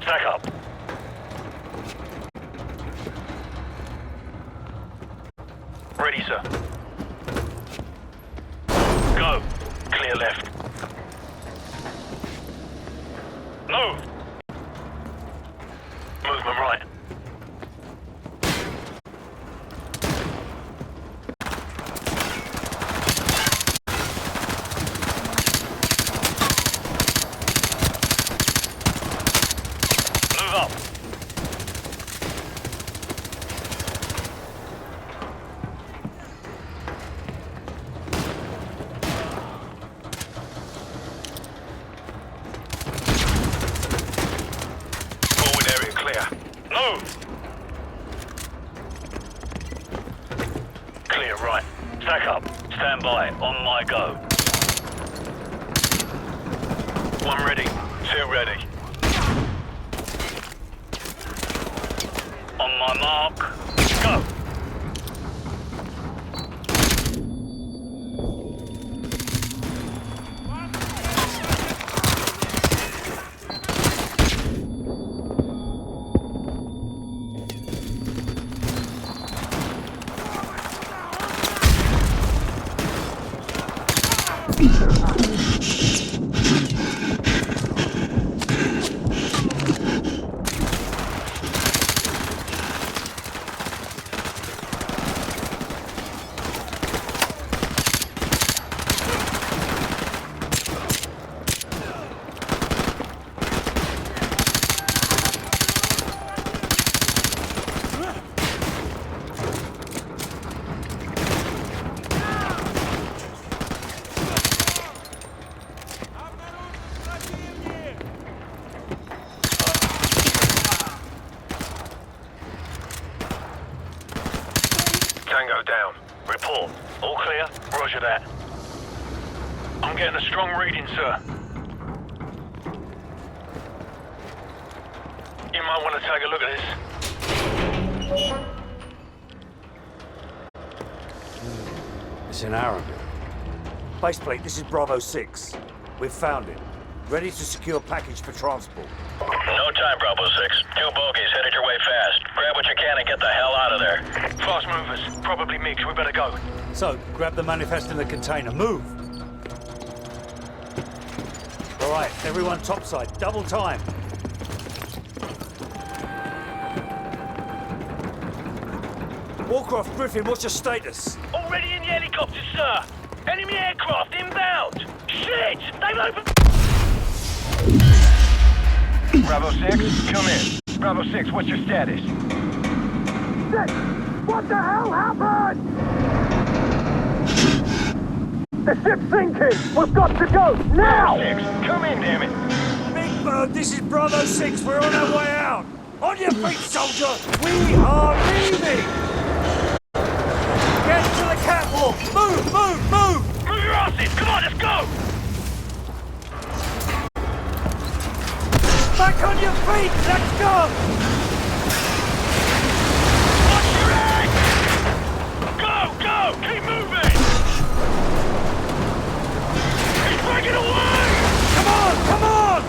Stack up. Ready, sir. Go. Clear left. Move. Movement right. Move up. Forward area clear. Move. Clear right. Stack up. Stand by, on my go. One ready. Two ready. On my mark, go. Tango down. Report. All clear? Roger that. I'm getting a strong reading, sir. You might want to take a look at this. It's in Arabic. Baseplate, this is Bravo 6. We've found it. ready to secure package for transport. No time, Bravo 6. 2 bogies headed your way fast. Grab what you can and get the hell out of there. Fast movers. Probably mixed. We better go. So, grab the manifest in the container. Move! All right, everyone topside. Double time. Warcraft Griffin, what's your status? Already in the helicopter, sir. Enemy aircraft inbound. Shit! They've opened... Bravo 6, come in. Bravo 6, what's your status? Shit! What the hell happened? The ship's sinking! We've got to go, now! Bravo 6, come in, damn it! Big Bird, this is Bravo 6. We're on our way out. On your feet, soldier. We are leaving. Get to the catwalk. Move, move, move. Move your asses! Come on, let's go! Back on your feet. Let's go. Watch your head! Go, go! Keep moving! He's breaking away! Come on, come on!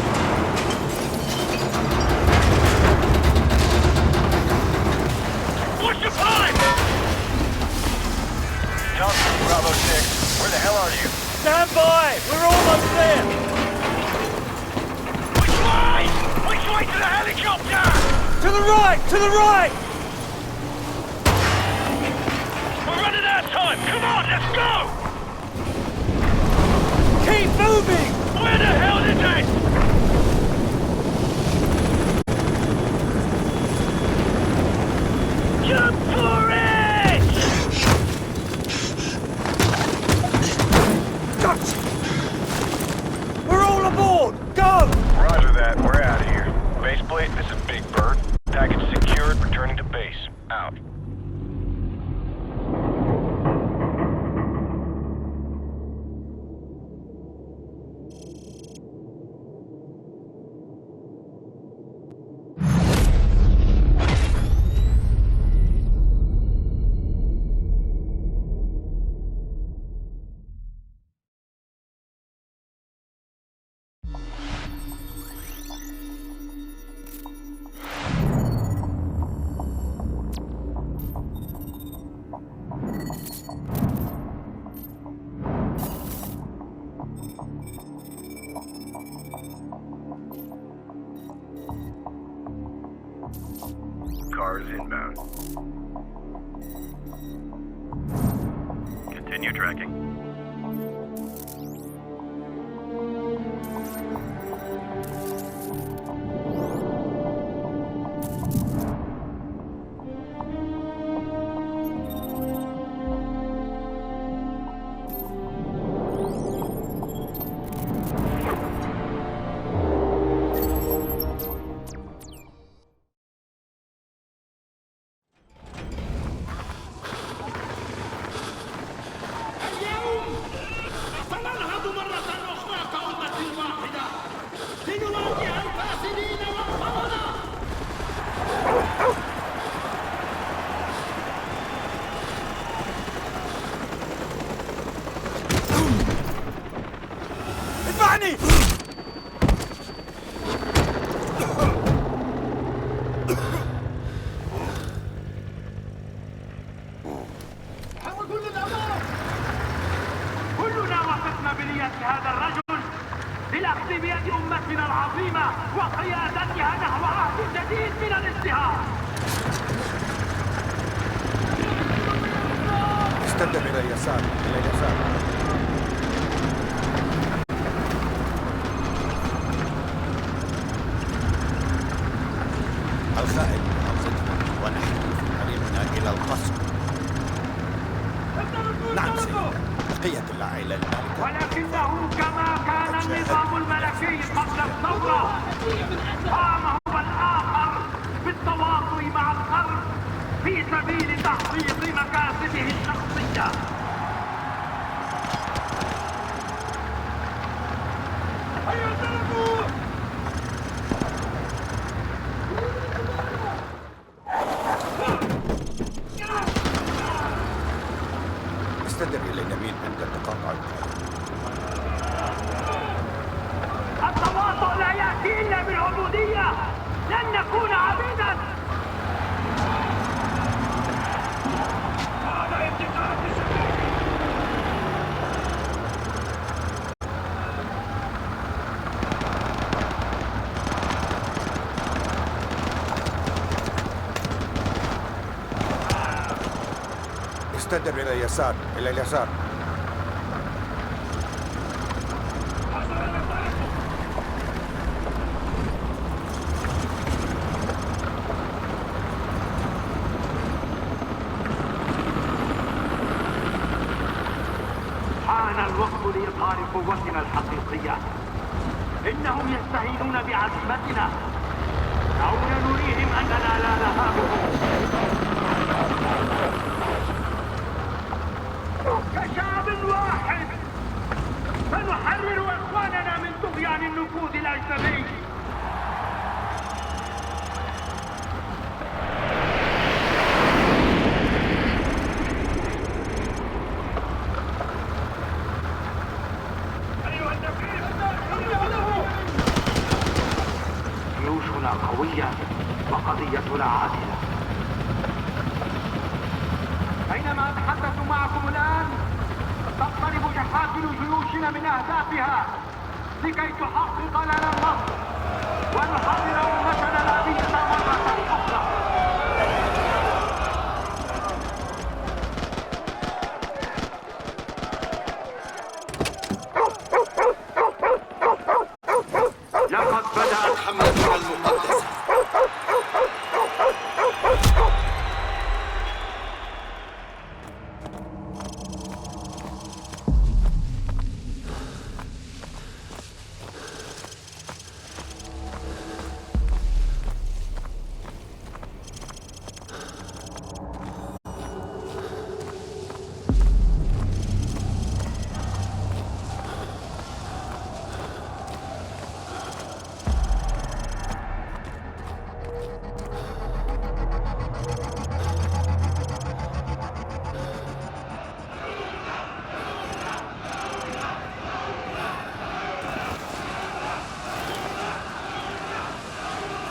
What's your pipe? Thompson, Bravo 6, where the hell are you? Stand by! We're almost there! Which way? Which way to the helicopter? To the right! To the right! We're running out of time! Come on, let's go! Keep moving! Where the hell is it? Jump for it! Gotcha! We're all aboard! Go! Roger that, we're out of here. Baseplate, this is Big Bird. Package secured, returning to base. Out. Cars inbound. Continue tracking. كلنا وثقنا بنية هذا الرجل للأخذ بيد أمتنا العظيمة وقيادتها نحو عهد جديد من الازدهار. استدم إلى اليسار، إلى اليسار. القائد أنصتنا ونحن في طريقنا إلى القصر. نعم سيدنا، بقية العائلة المالكة. ولكنه كما كان النظام الملكي قبل الثورة قام هو الآخر بالتواصل مع الغرب في سبيل تحقيق مكاسبه الشخصية. استدر إلى اليمين عند تقاطع القائد. لا يأتي إلا بالعبودية. لن نكون عبيدا. هذا انتقام لسبيل. استدر إلى اليسار، إلى اليسار. حان الوقت لإظهار قوتنا الحقيقية. إنهم يستهينون بعزيمتنا. دعونا نريهم أننا لا نهابهم. كشعب واحد سنحرر إخواننا من طغيان النفوذ الأجنبي. جيوشنا قوية وقضيتنا عادلة. بينما أتحدث معكم الآن تقترب جحافل جيوشنا من أهدافها لكي تحقق لنا النصر ونحرر أمتنا الأبية مرة أخرى. لقد بدأت حملتنا المقدسة.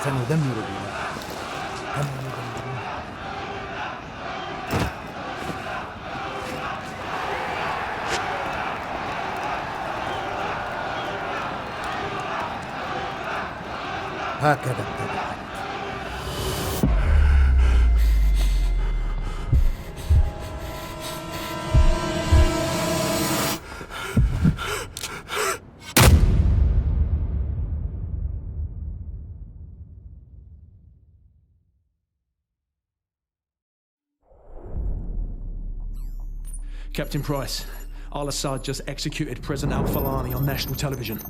سندمر بلادهم كما يدمرون. هكذا ابتدأت. Captain Price, Al-Assad just executed President Al-Falani on national television.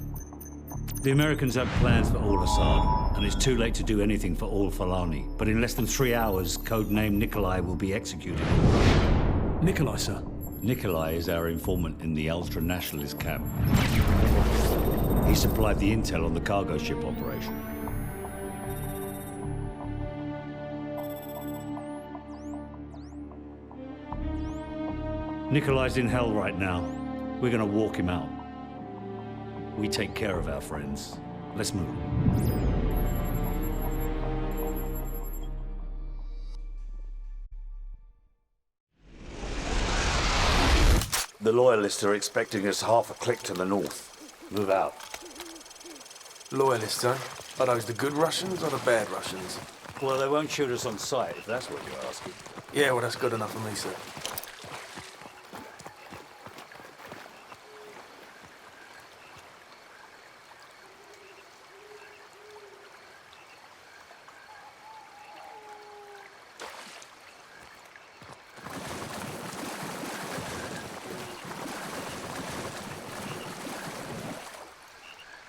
The Americans have plans for Al-Assad, and it's too late to do anything for Al-Falani. But in less than 3 hours, codename Nikolai will be executed. Nikolai, sir? Nikolai is our informant in the ultra-nationalist camp. He supplied the intel on the cargo ship operation. Nikolai's in hell right now. We're gonna walk him out. We take care of our friends. Let's move. The Loyalists are expecting us half a click to the north. Move out. Loyalists, huh? Are those the good Russians or the bad Russians? Well, they won't shoot us on sight, if that's what you're asking. Yeah, well, that's good enough for me, sir.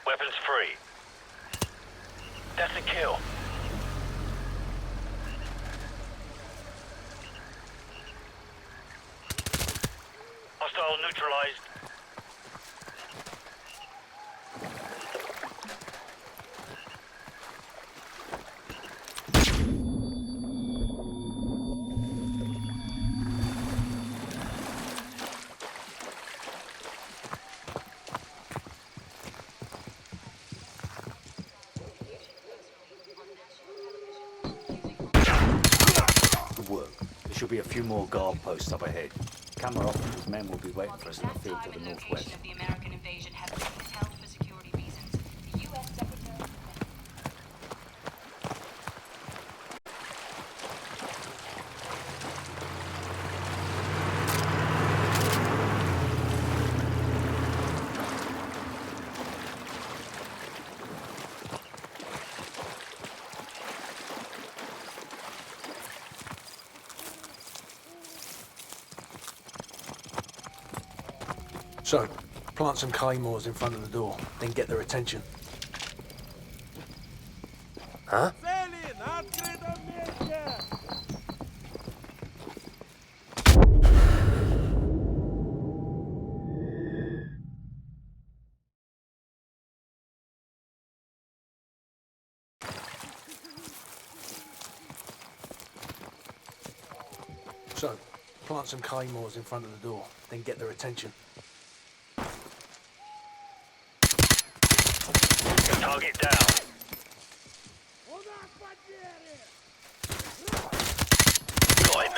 Weapons free. That's a kill. Hostile neutralized. should be a few more guard posts up ahead. Kamarov and his men will be waiting for us in the field to the northwest. The American invasion has been withheld for security reasons. The U.S. Secretary... So, plant some claymores in front of the door, then get their attention. Huh? So, plant some claymores in front of the door, then get their attention. Target down. Got him.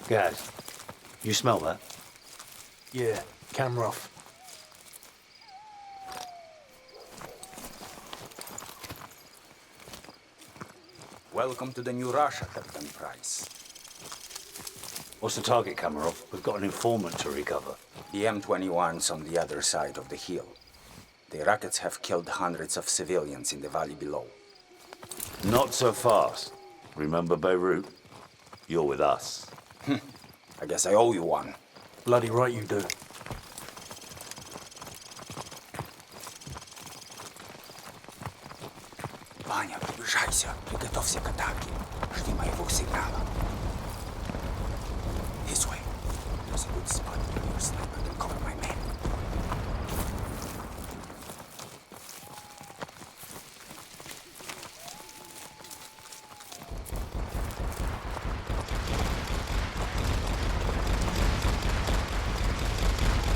Guys, you smell that? Yeah, camera off. Welcome to the new Russia, Captain Price. What's the target, Kamarov? We've got an informant to recover. The M21's on the other side of the hill. The rockets have killed hundreds of civilians in the valley below. Not so fast. Remember Beirut? You're with us. I guess I owe you one. Bloody right you do. Ваня, приближайся. Приготовься к атаке. Жди моего сигнала. This way. There's a good spot where your sniper can cover my men.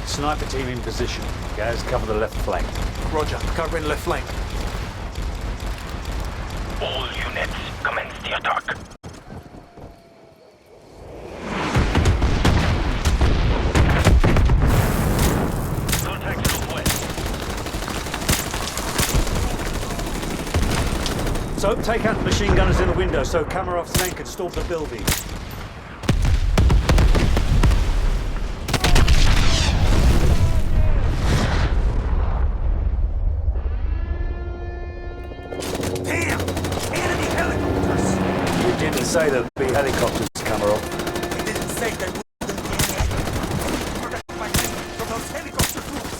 Sniper team in position. Guys, cover the left flank. Roger, covering left flank. All units, commence the attack. Contact northwest. So, take out the machine gunners in the window so Kamarov's men can storm the building. Say there'll be helicopters, Kamarov. I didn't say there wouldn't be any. Protect my men from those helicopter troops.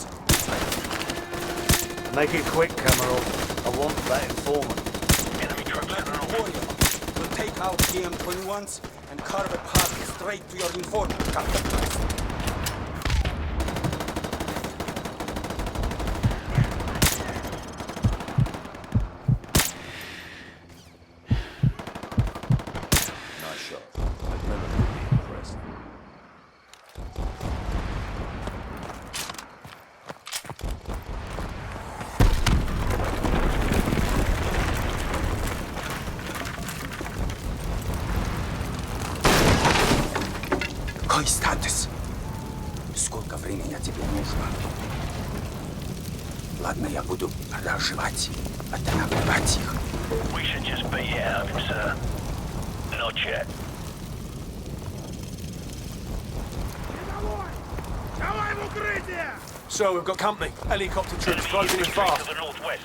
Make it quick, Kamarov. I want that informant. Enemy trucks in the Warrior, we'll take out the M21s and carve a path straight to your informant, Captain Price. Какой статус? Сколько времени тебе нужно? Ладно, я буду разжевать, останавливать их. We should just be out of him, sir. Not yet. So, we've got company. Helicopter troops closing in fast. To the northwest.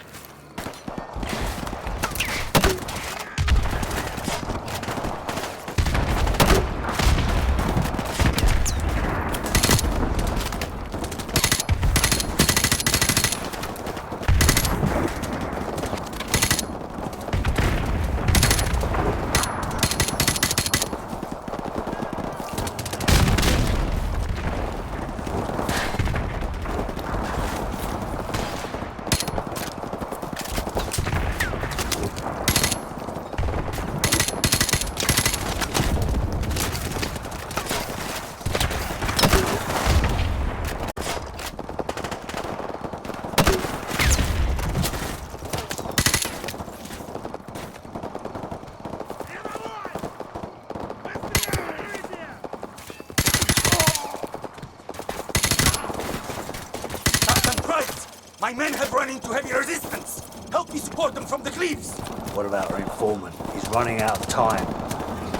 My men have run into heavy resistance. Help me support them from the cliffs. What about our informant? He's running out of time.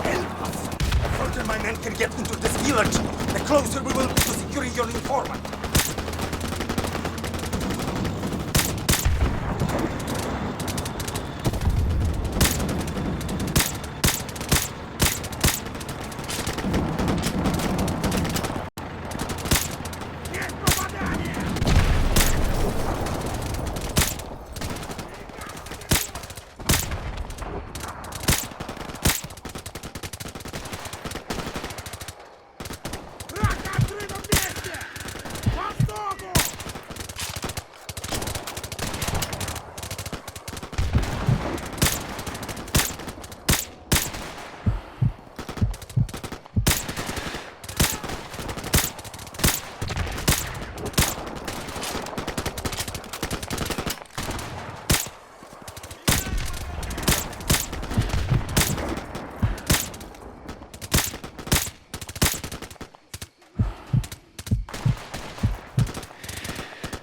Help us. The further my men can get into this village, the closer we will be to securing your informant.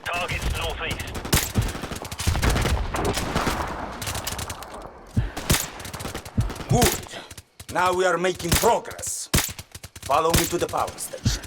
Target's northeast. Good. Now we are making progress. Follow me to the power station.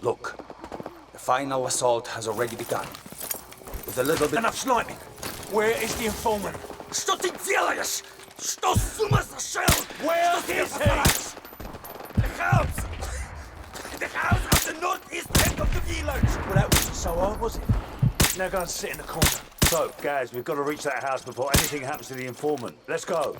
Look, the final assault has already begun. With a little bit... Enough sniping! Where is the informant? Что ты делаешь? Что с ума сошел? Where Что is здесь he? делаешь? The house! The house at the northeast end of the village! Well, that wasn't so hard, was it? Now go and sit in the corner. So, Gaz, we've got to reach that house before anything happens to the informant. Let's go.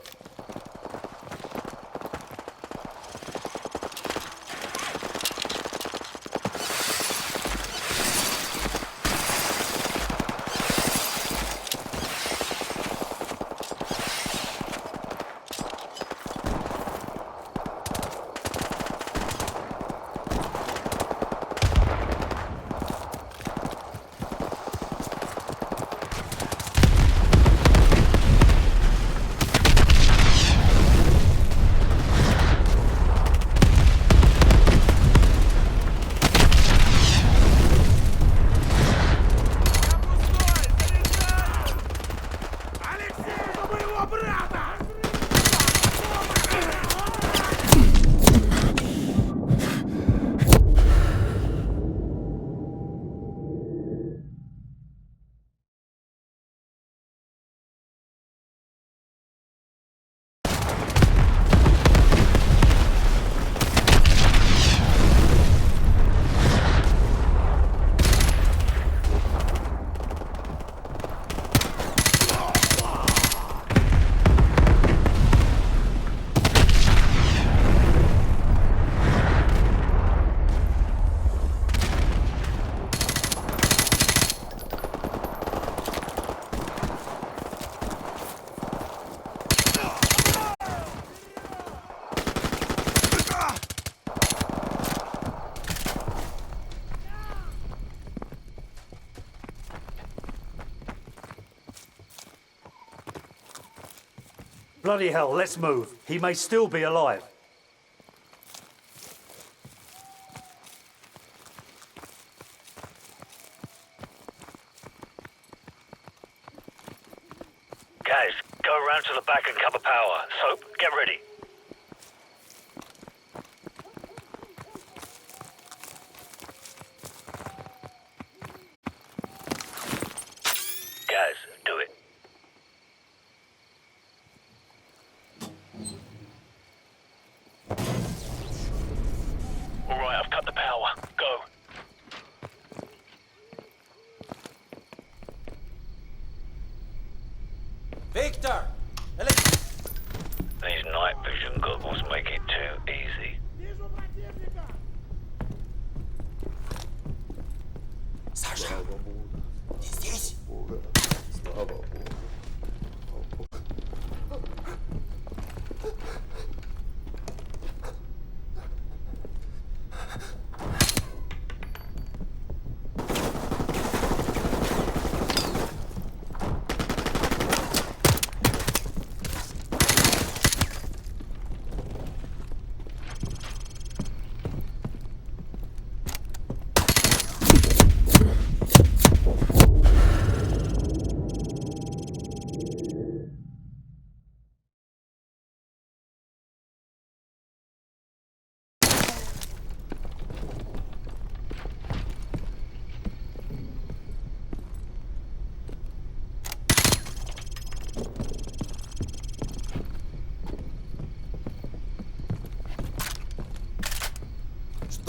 Bloody hell, let's move. He may still be alive. Guys, go around to the back and cover power. Soap, get ready. Guys, do it. All right, I've cut the power. Go. Victor! These night vision goggles make it too easy. Саша, ты здесь?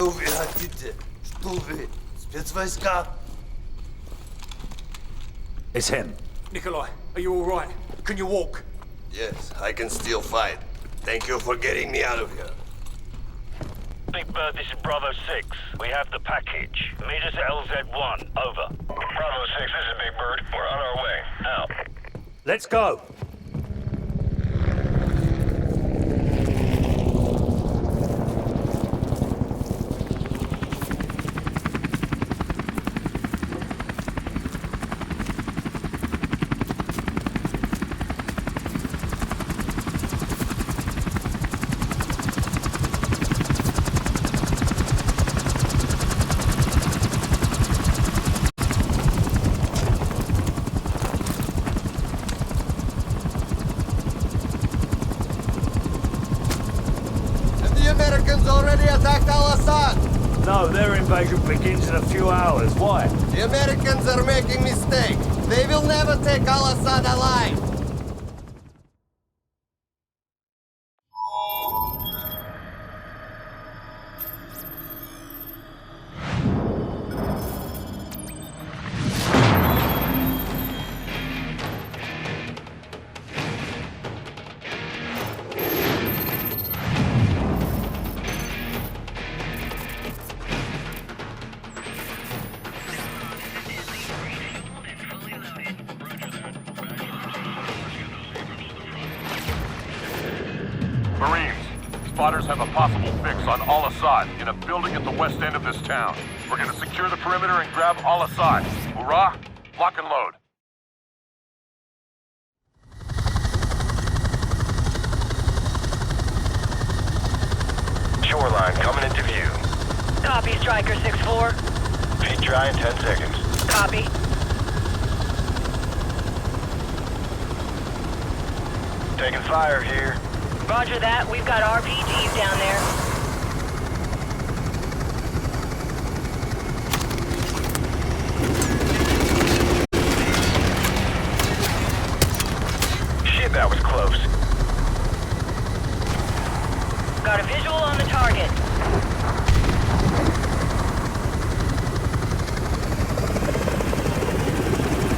вы хотите? Что вы? Спецвойска? It's him. Nikolai, are you all right? Can you walk? Yes, I can still fight. Thank you for getting me out of here. Big Bird, this is Bravo 6. We have the package. Meet us at LZ1. Over. Bravo 6, this is Big Bird. We're on our way. Out. Let's go. Americans already attacked Al-Assad! No, their invasion begins in a few hours. Why? The Americans are making mistake. They will never take Al-Assad alive! Marines, spotters have a possible fix on Al-Assad in a building at the west end of this town. We're gonna secure the perimeter and grab Al-Assad. Hoorah! Lock and load. Shoreline coming into view. Copy, Striker 6-4. Feet dry in 10 seconds. Copy. Taking fire here. Roger that. We've got RPGs down there. Shit, that was close. Got a visual on the target.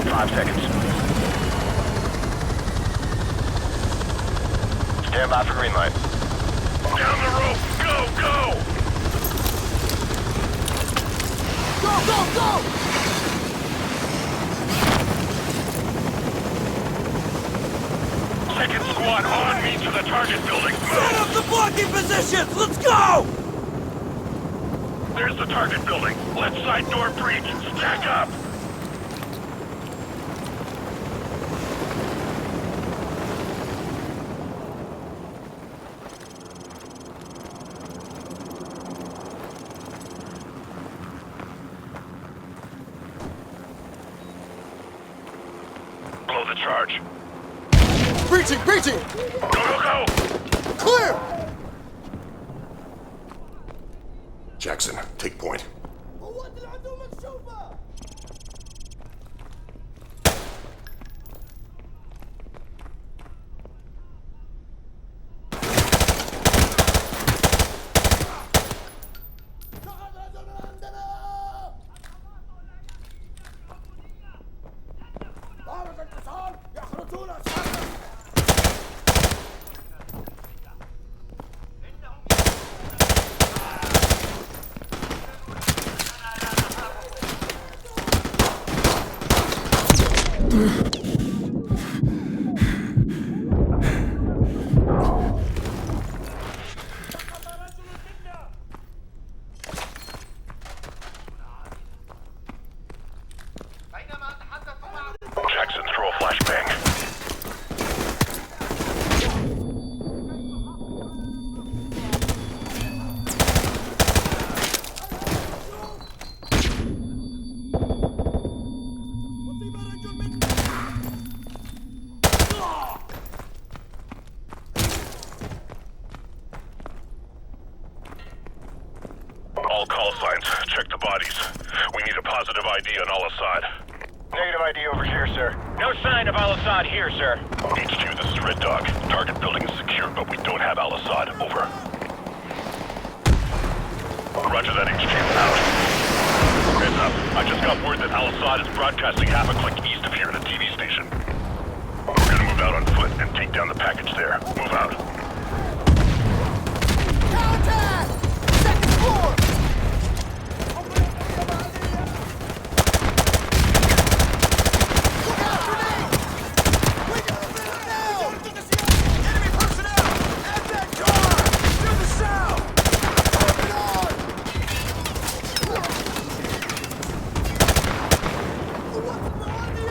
Five seconds. Stand by for green light. Down the rope! Go, go! Go, go, go! Second squad on me to the target building. Set up the blocking positions! Let's go! There's the target building. Left side door breach. Stack up! Blow the charge. Breaching! Breaching! Go, go, go! Clear! Jackson, take point. Jackson, throw a flashbang. All call signs. Check the bodies. We need a positive ID on Al-Assad. Negative ID over here, sir. No sign of Al-Assad here, sir. HQ, this is Red Dog. Target building is secure, but we don't have Al-Assad. Over. Roger that, HQ. Out. Heads up. I just got word that Al-Assad is broadcasting half a click east of here at a TV station. We're gonna move out on foot and take down the package there. Move out. Contact! Second floor! Look out, grenade! We gotta let him down! Enemy personnel! At that car! To the south! Moving on! What's behind the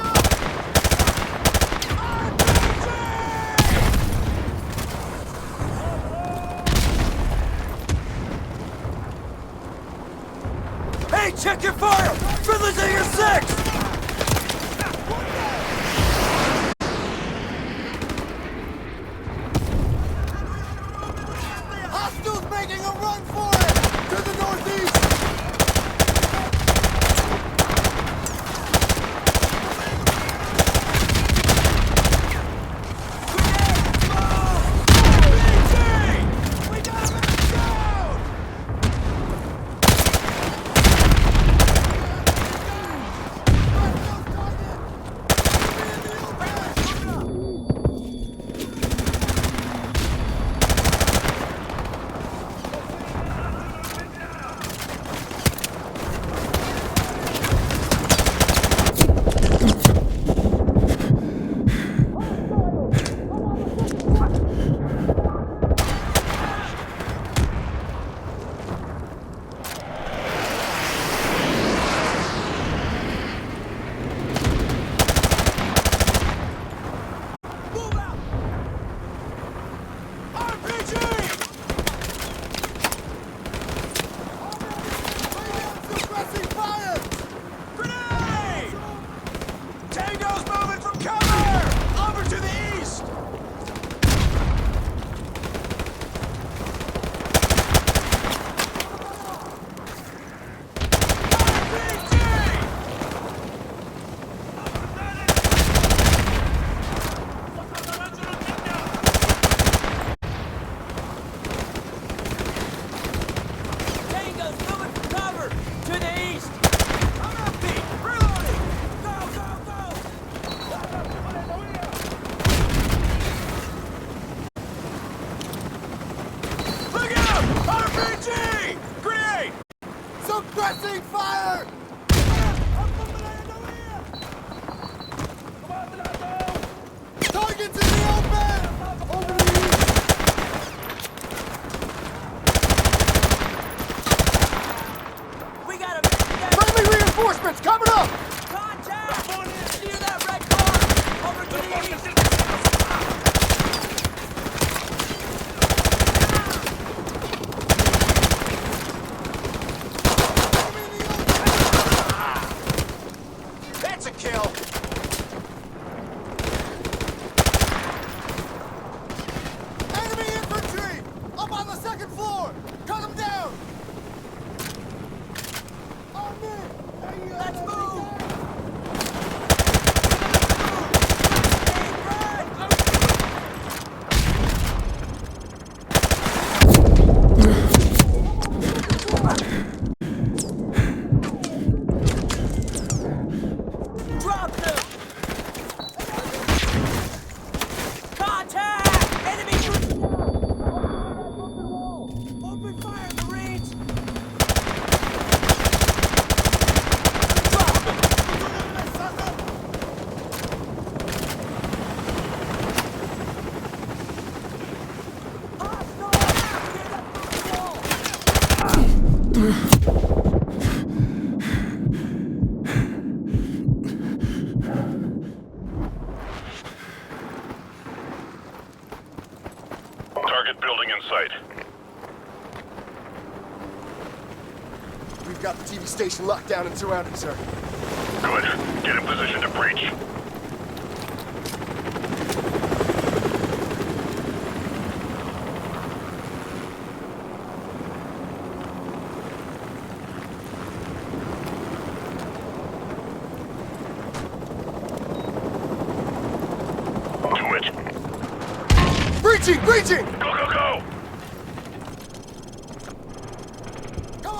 Hey, check your fire! Friendly's at your 6! Hostiles making a run for it! To the northeast! Suppressing fire! Targets in the open! Over the east! We got a Friendly reinforcements coming up! contact! Near that red car! Over to the east! That's a kill! Enemy infantry! Up on the second floor! Cut them down! On me! Let's move! Drop them! Contact! Enemy! Open fire, Marines! Target building in sight. We've got the TV station locked down and surrounded, sir. Good. Get in position to breach. Do it. Breaching! Breaching! Go, go, go! Come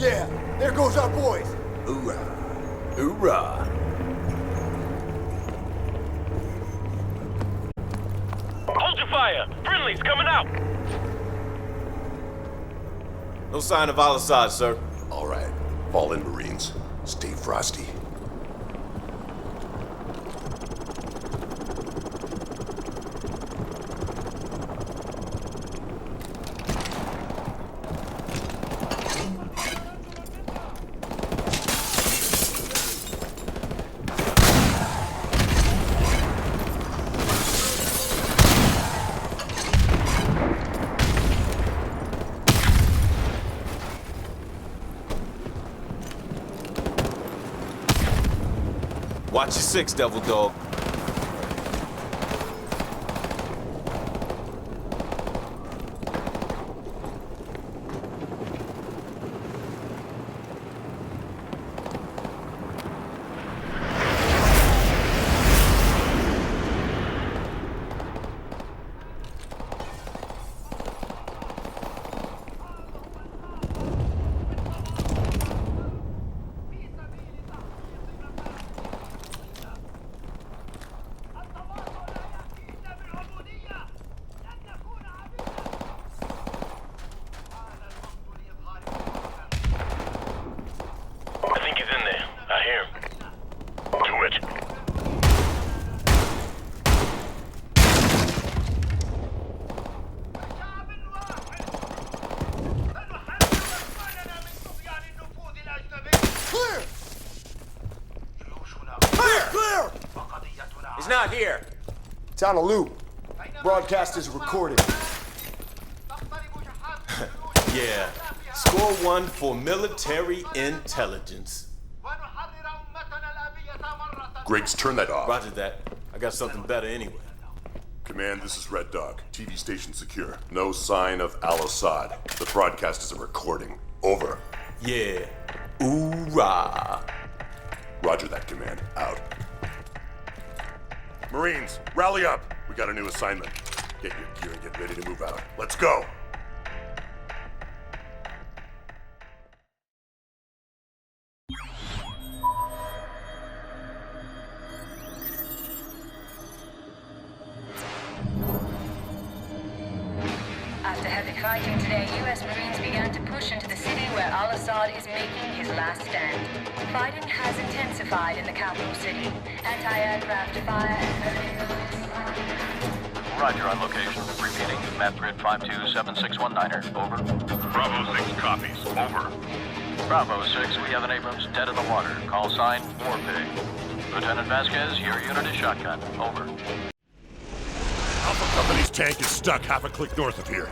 Yeah, there goes our boys. Hoorah. Hoorah. Hold your fire! Friendly's coming out! No sign of Al-Assad, sir. All right. Fall in, Marines. Stay frosty. Watch your six, Devil Dog. I think he's in there. I hear him. Do it. Clear! Clear! He's not here. It's on a loop. Broadcast is recorded. Yeah. Score one for military intelligence. Griggs, turn that off. Roger that. I got something better anyway. Command, this is Red Dog. TV station secure. No sign of Al-Assad. The broadcast is a recording. Over. Yeah. Hoorah. Roger that, Command. Out. Marines, rally up. We got a new assignment. Get your gear and get ready to move out. Let's go. After heavy fighting today, U.S. Marines began to push into the city where al-Assad is making his last stand. Fighting has intensified in the capital city. Anti-aircraft fire and Roger on location. Repeating, map grid 527619er. Over. Bravo 6 copies. Over. Bravo 6, we have an Abrams dead in the water. Call sign, War Pig. Lieutenant Vasquez, your unit is shotgun. Over. Alpha Company's tank is stuck half a click north of here.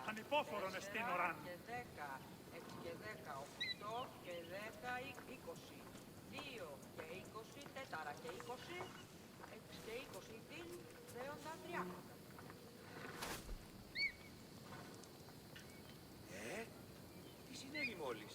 Ανυπόφορον εστίν οράν. 6 και 10, 8 και 10, 20. 2 και 20, 4 και 20, 6 και 20, την δέοντα 30. Τι συνέβη μόλις?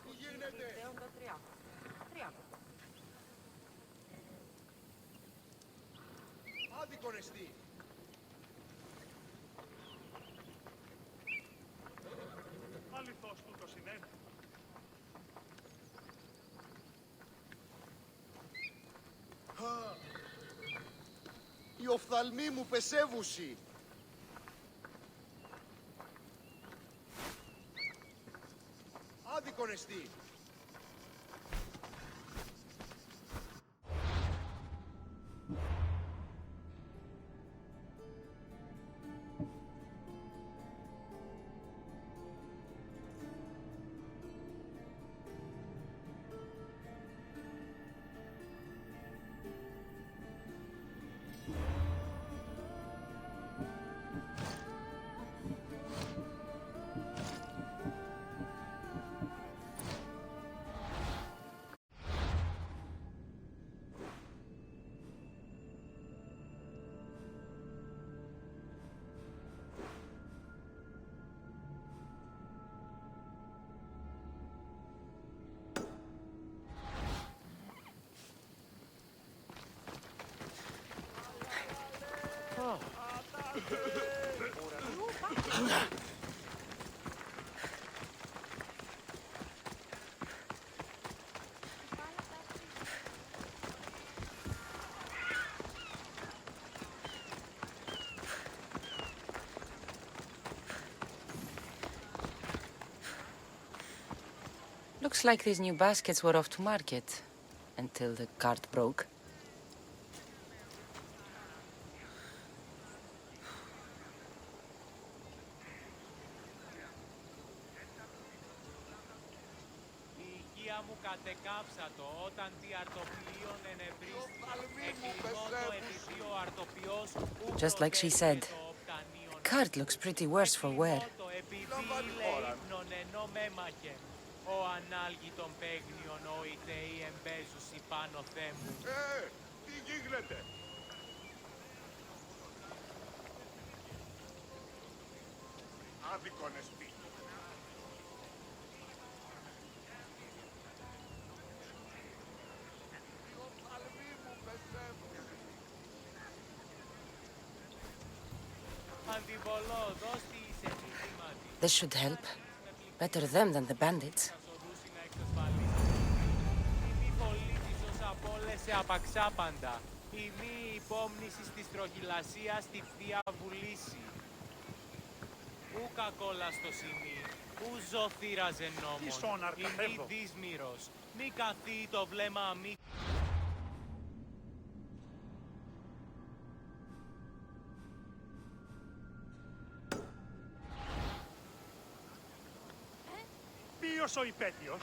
Τι γίνεται? Δέοντα 30. 30. Άδικον εστί. Αληθώς τούτο συνέβη. Οι οφθαλμοί μου πεσεύουσι. Άδικον εστί. Looks like these new baskets were off to market until the cart broke. Μου κατεκάψατο όταν τι αρτοπλίων ενευρίστηκε. Εκλειμώτο επειδή ο αρτοπιός Just like she said, the cart looks pretty worse for wear. επειδή ύμνον ενώ μέμαχε. Ο ανάλγητον παίγνιον ο ητεοί εμπέζουσι πάνω θέμου. Τι γίγνεται? Άδικον εστί. This should help. Better them than the bandits. Σε απαξάπαντα. Η μη υπόμνησης της τροχηλασίας στη Θεία Βουλήση. Ου κακόλα στο σημεί, ου ζωθύραζε νόμον. Η μη δύσμυρος, μη καθεί το βλέμμα μη. Ποιος ο υπέτειος?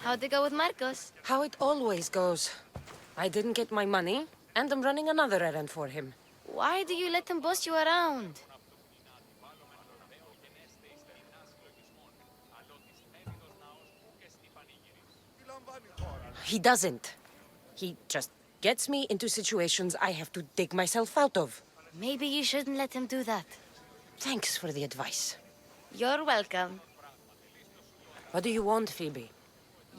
How'd it go with Marcos? How it always goes. I didn't get my money, and I'm running another errand for him. Why do you let him boss you around? He doesn't. He just gets me into situations I have to dig myself out of. Maybe you shouldn't let him do that. Thanks for the advice. You're welcome. What do you want, Phoebe?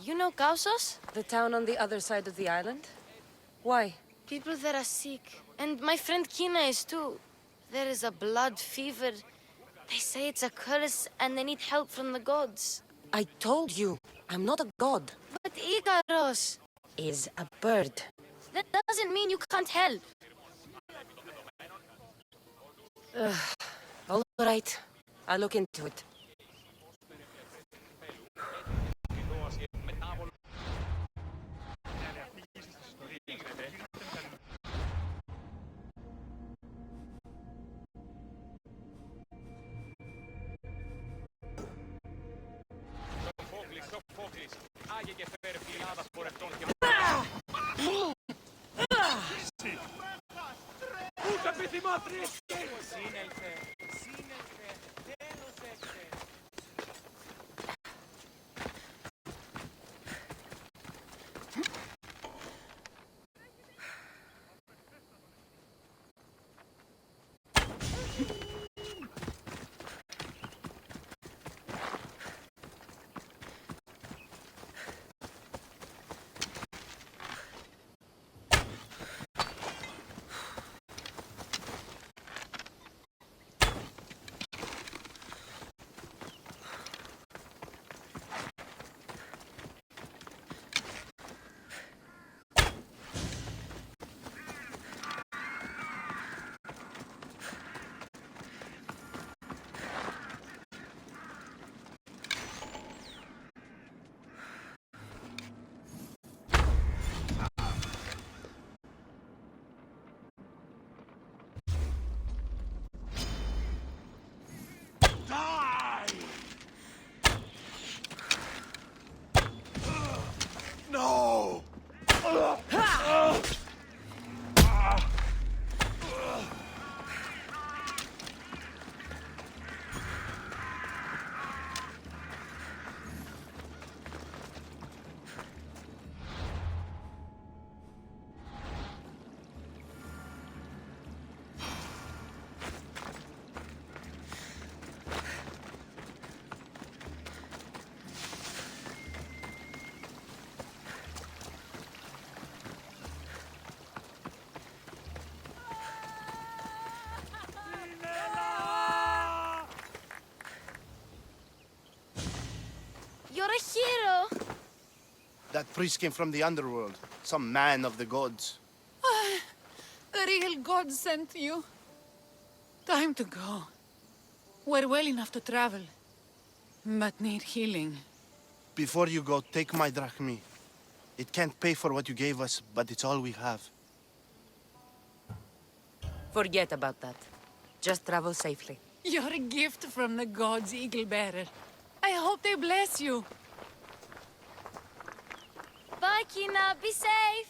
You know Kausos? The town on the other side of the island? Why? People there are sick. And my friend Kina is too. There is a blood fever. They say it's a curse and they need help from the gods. I told you, I'm not a god. But Ikaros is a bird. That doesn't mean you can't help. All right. I'll look into it. No! You're a hero! That priest came from the underworld. Some man of the gods. The real god sent you. Time to go. We're well enough to travel, but need healing. Before you go, take my drachmi. It can't pay for what you gave us, but it's all we have. Forget about that. Just travel safely. You're a gift from the gods, Eagle Bearer. I hope they bless you. Bye, Kina. Be safe.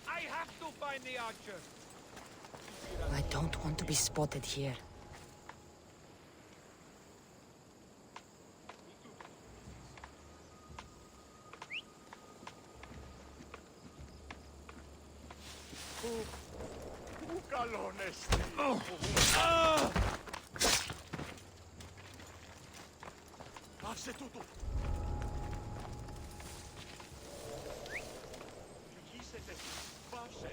I have to find the archer. I don't want to be spotted here. Άσε τούτο. Λυγίσετε. Πάψε.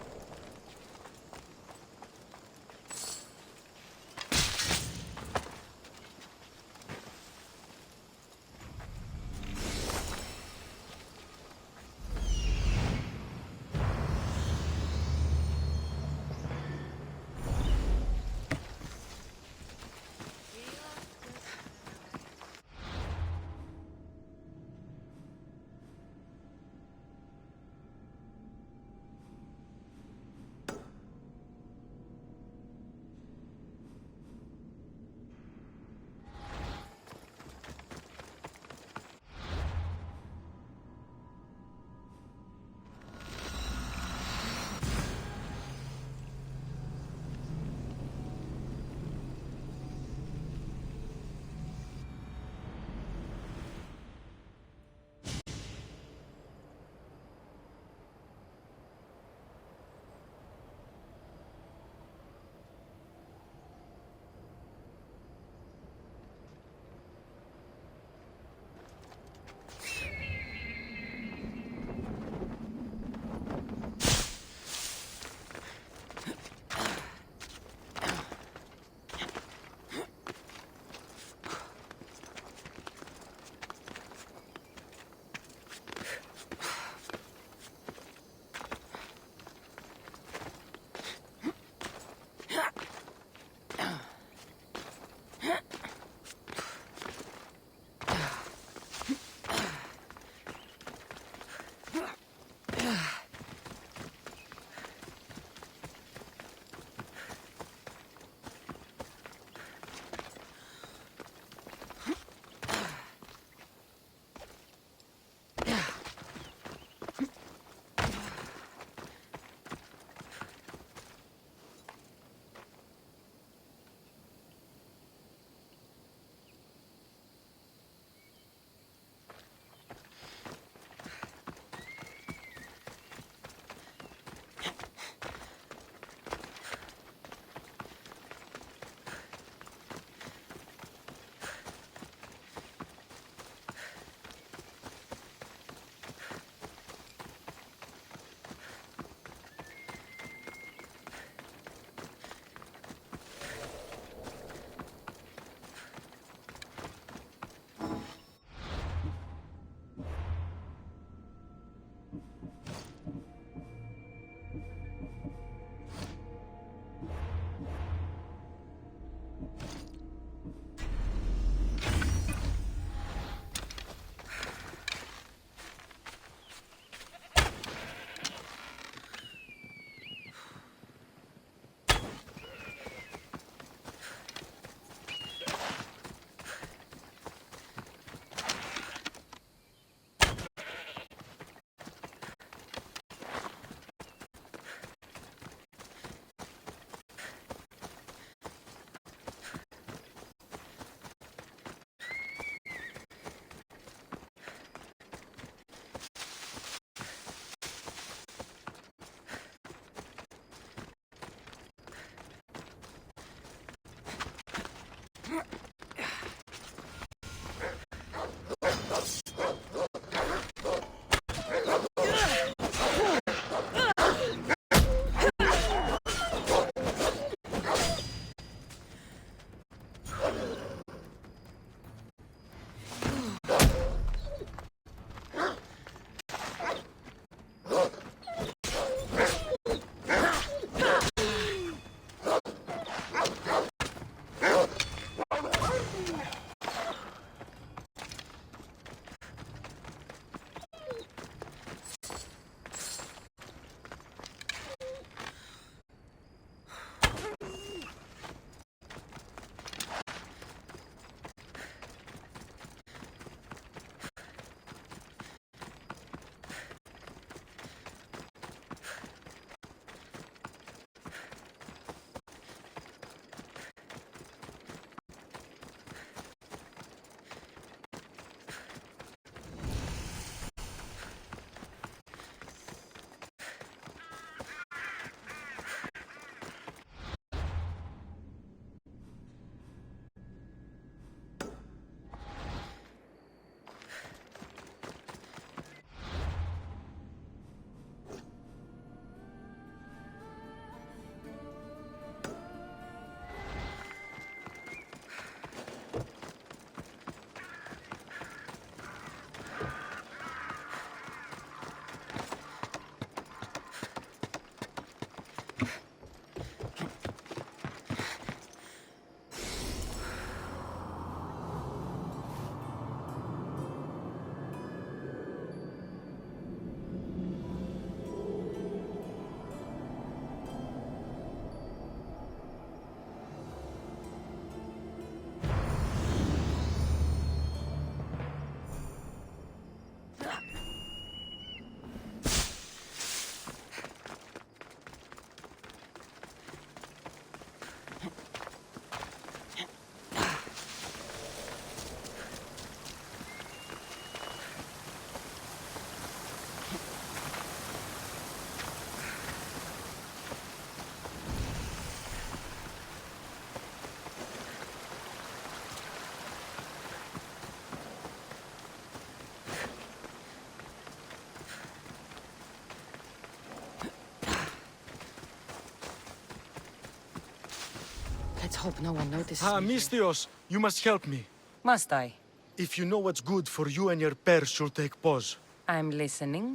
hope no one notices Ah, me. Mistios, you must help me. Must I? If you know what's good for you and your pairs, you'll take pause. I'm listening.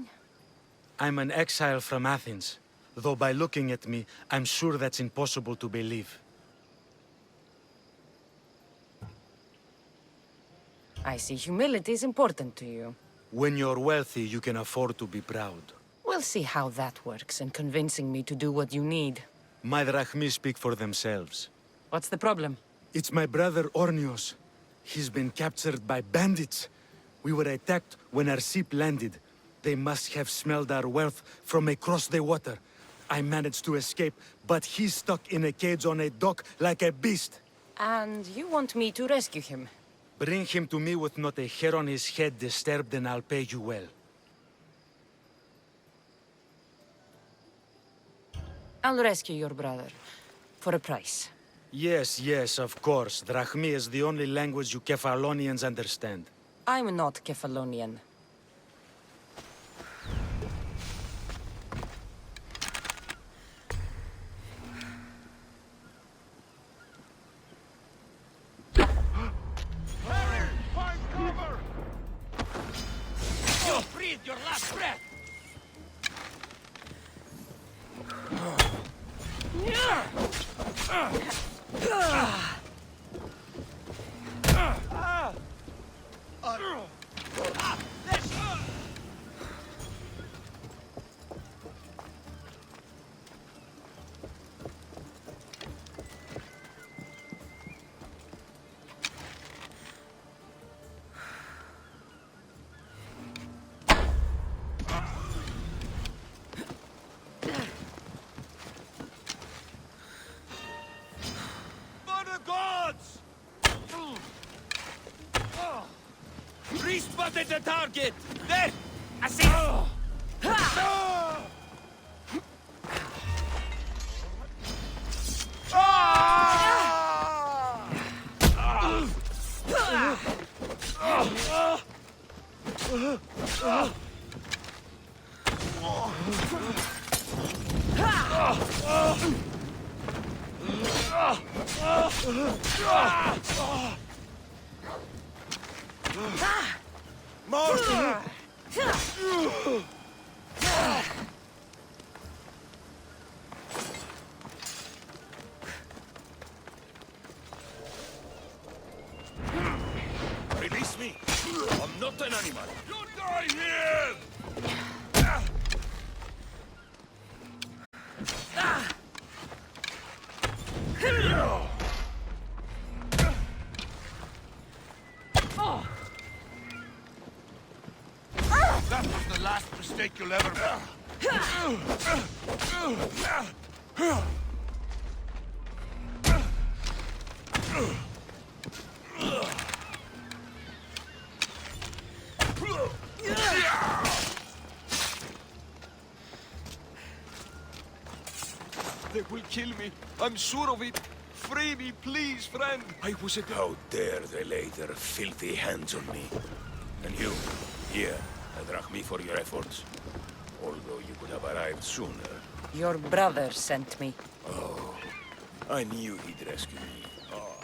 I'm an exile from Athens. Though by looking at me, I'm sure that's impossible to believe. I see humility is important to you. When you're wealthy, you can afford to be proud. We'll see how that works in convincing me to do what you need. My drachmi speak for themselves. What's the problem? It's my brother Ornios. He's been captured by bandits. We were attacked when our ship landed. They must have smelled our wealth from across the water. I managed to escape, but he's stuck in a cage on a dock like a beast. And you want me to rescue him? Bring him to me with not a hair on his head disturbed and I'll pay you well. I'll rescue your brother. For a price. Yes, of course. Drachmi is the only language you Kefalonians understand. I'm not Kefalonian. You breathe your last breath! Respotted the target! There! I see it! Release me! I'm not an animal! You die here! That was the last mistake you'll ever make. They will kill me. I'm sure of it. Free me, please, friend. I was about... How dare they lay their filthy hands on me? And you, here, a drachmi for your efforts. Although you could have arrived sooner. Your brother sent me. Oh, I knew he'd rescue me. Oh,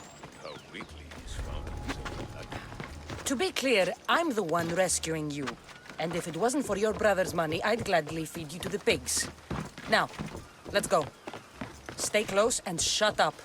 how quickly he's found himself. To be clear, I'm the one rescuing you. And if it wasn't for your brother's money, I'd gladly feed you to the pigs. Now, let's go. Stay close and shut up.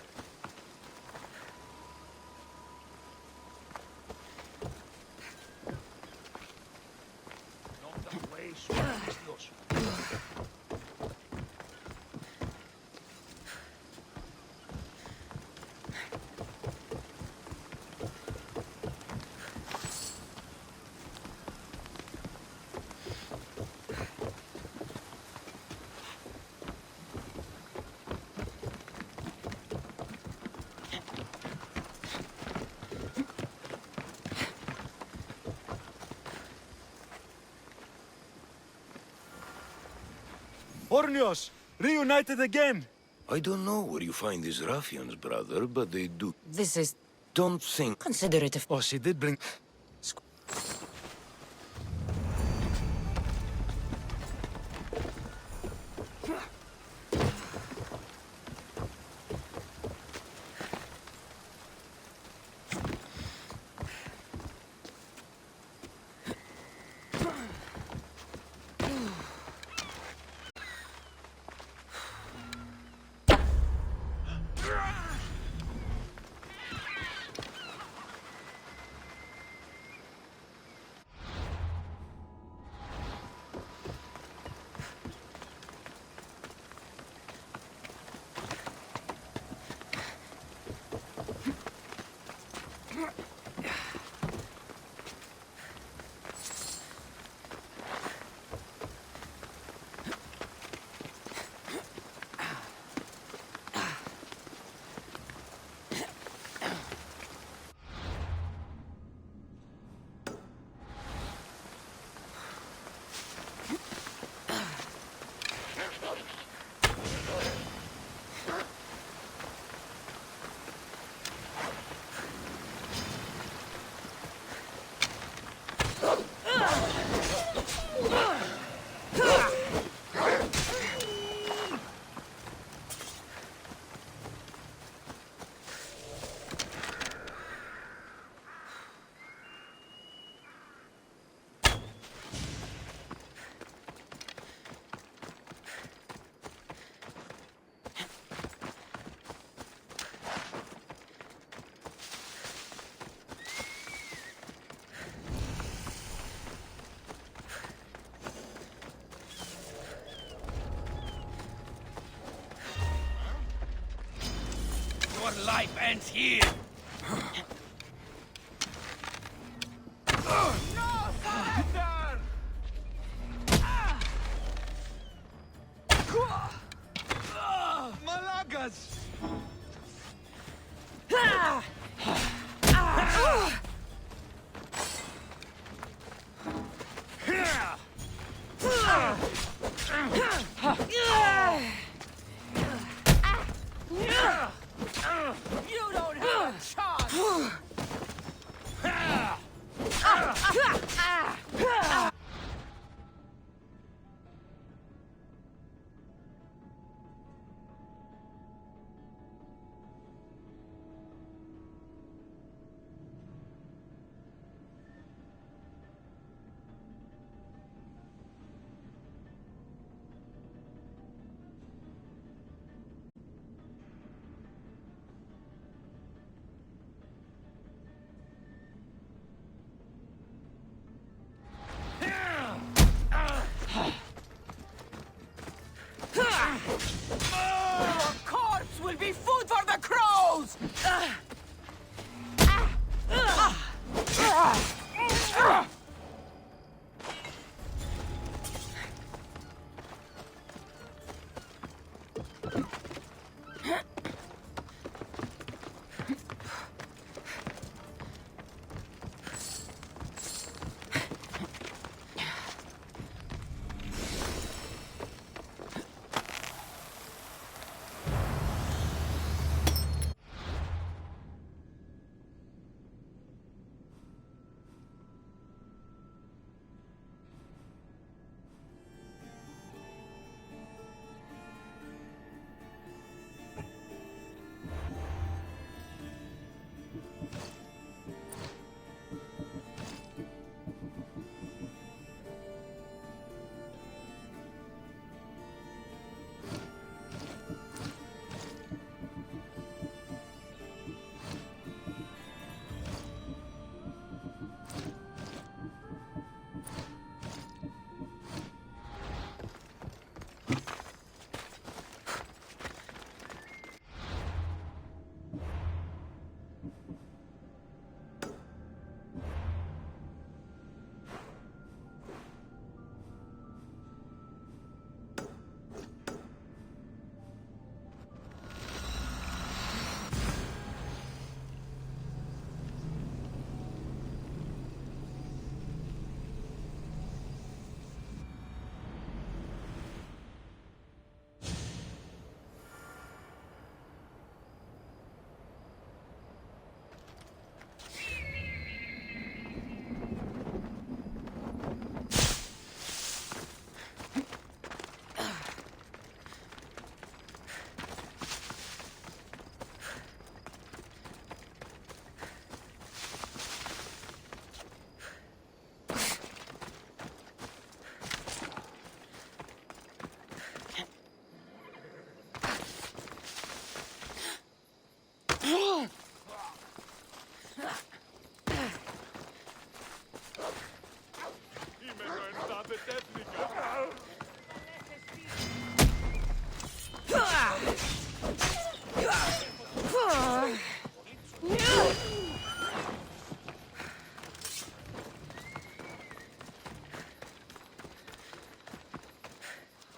Ornios! Reunited again! I don't know where you find these ruffians, brother, but they do. This is... Don't think... Consider it a... Oh, she did bring... life ends here! No surrender! Malagas! You don't have a chance! Your corpse will be food for the crows!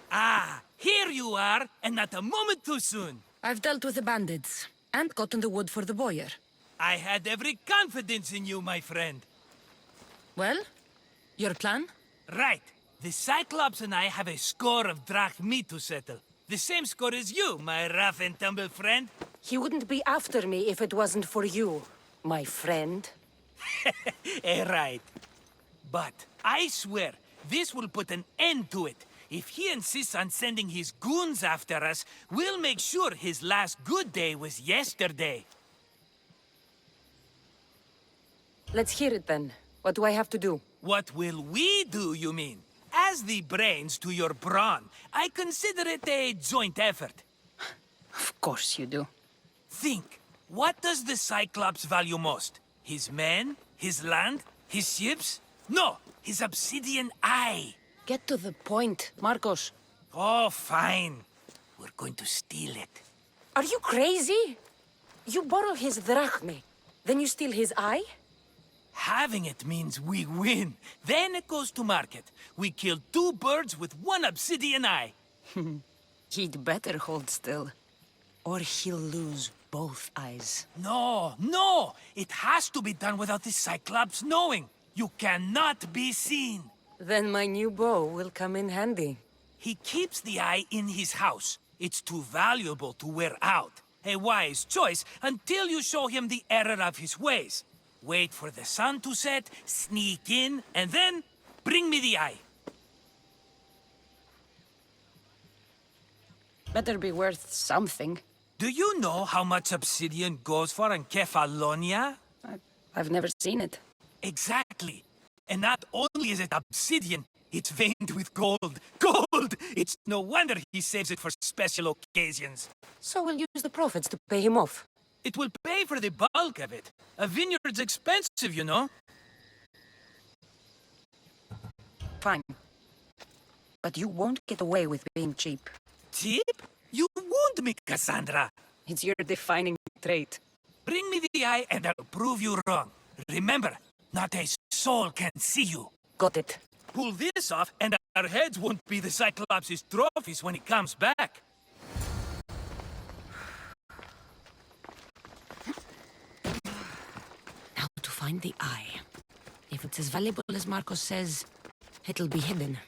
Ah, here you are, and not a moment too soon. I've dealt with the bandits and gotten the wood for the boiler. I had every confidence in you, my friend. Well, your plan? Right. The Cyclops and I have a score of drachmi to settle. The same score as you, my rough and tumble friend. He wouldn't be after me if it wasn't for you, my friend. Right. But I swear, this will put an end to it. If he insists on sending his goons after us, we'll make sure his last good day was yesterday. Let's hear it then. What do I have to do? What will we do, you mean? As the brains to your brawn, I consider it a joint effort. Of course you do. Think, what does the Cyclops value most? His men? His land? His ships? No, his obsidian eye. Get to the point, Marcos. Oh, fine. We're going to steal it. Are you crazy? You borrow his drachme, then you steal his eye? Having it means we win. Then it goes to market. We kill 2 birds with 1 obsidian eye. He'd better hold still, or he'll lose both eyes. No, no! It has to be done without the Cyclops knowing. You cannot be seen. Then my new bow will come in handy. He keeps the eye in his house. It's too valuable to wear out. A wise choice until you show him the error of his ways. Wait for the sun to set, sneak in, and then bring me the eye. Better be worth something. Do you know how much obsidian goes for in Kefalonia? I've never seen it. Exactly. And not only is it obsidian, it's veined with gold. Gold! It's no wonder he saves it for special occasions. So we'll use the profits to pay him off. It will pay for the bulk of it. A vineyard's expensive, you know. Fine. But you won't get away with being cheap. Cheap? You wound me, Cassandra. It's your defining trait. Bring me the eye and I'll prove you wrong. Remember, not a soul can see you. Got it. Pull this off and our heads won't be the Cyclops' trophies when he comes back. Now to find the eye. If it's as valuable as Marcos says, it'll be hidden.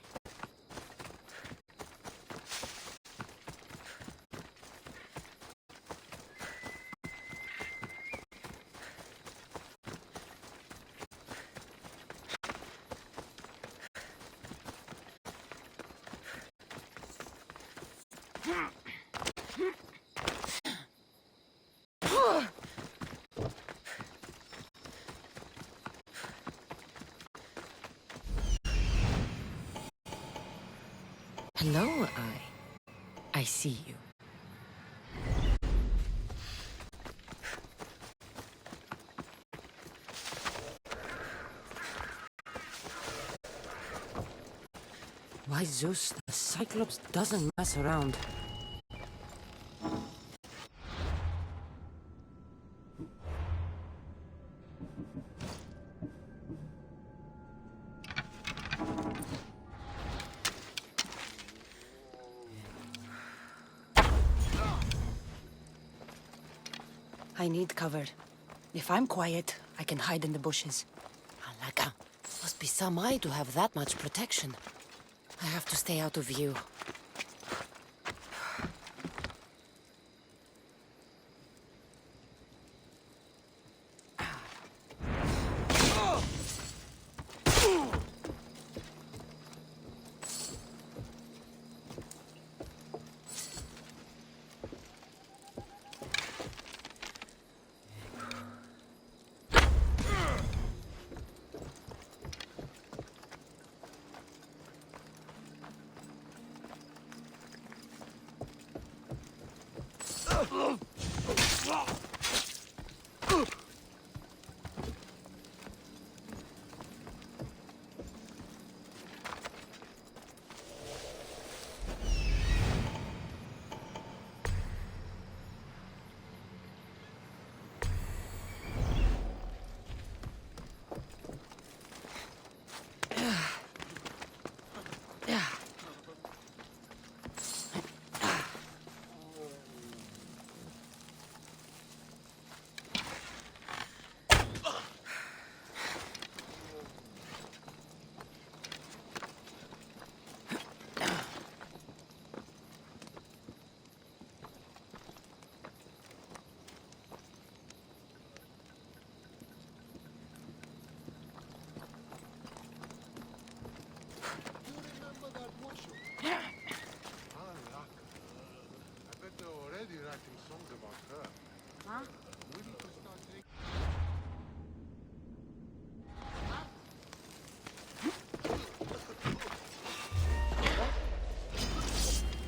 Hello, Eye. I see you. Why, Zeus, the Cyclops doesn't mess around. I need cover. If I'm quiet, I can hide in the bushes. Alaka, must be some eye to have that much protection. I have to stay out of view.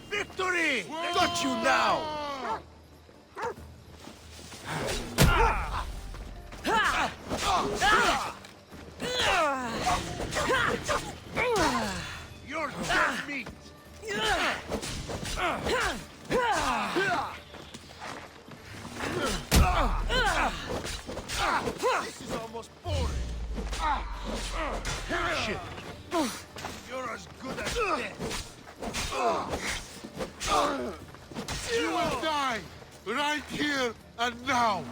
Victory! Got you now! You're dead meat! This is almost boring. Shit. You're as good as dead. You will die right here and now.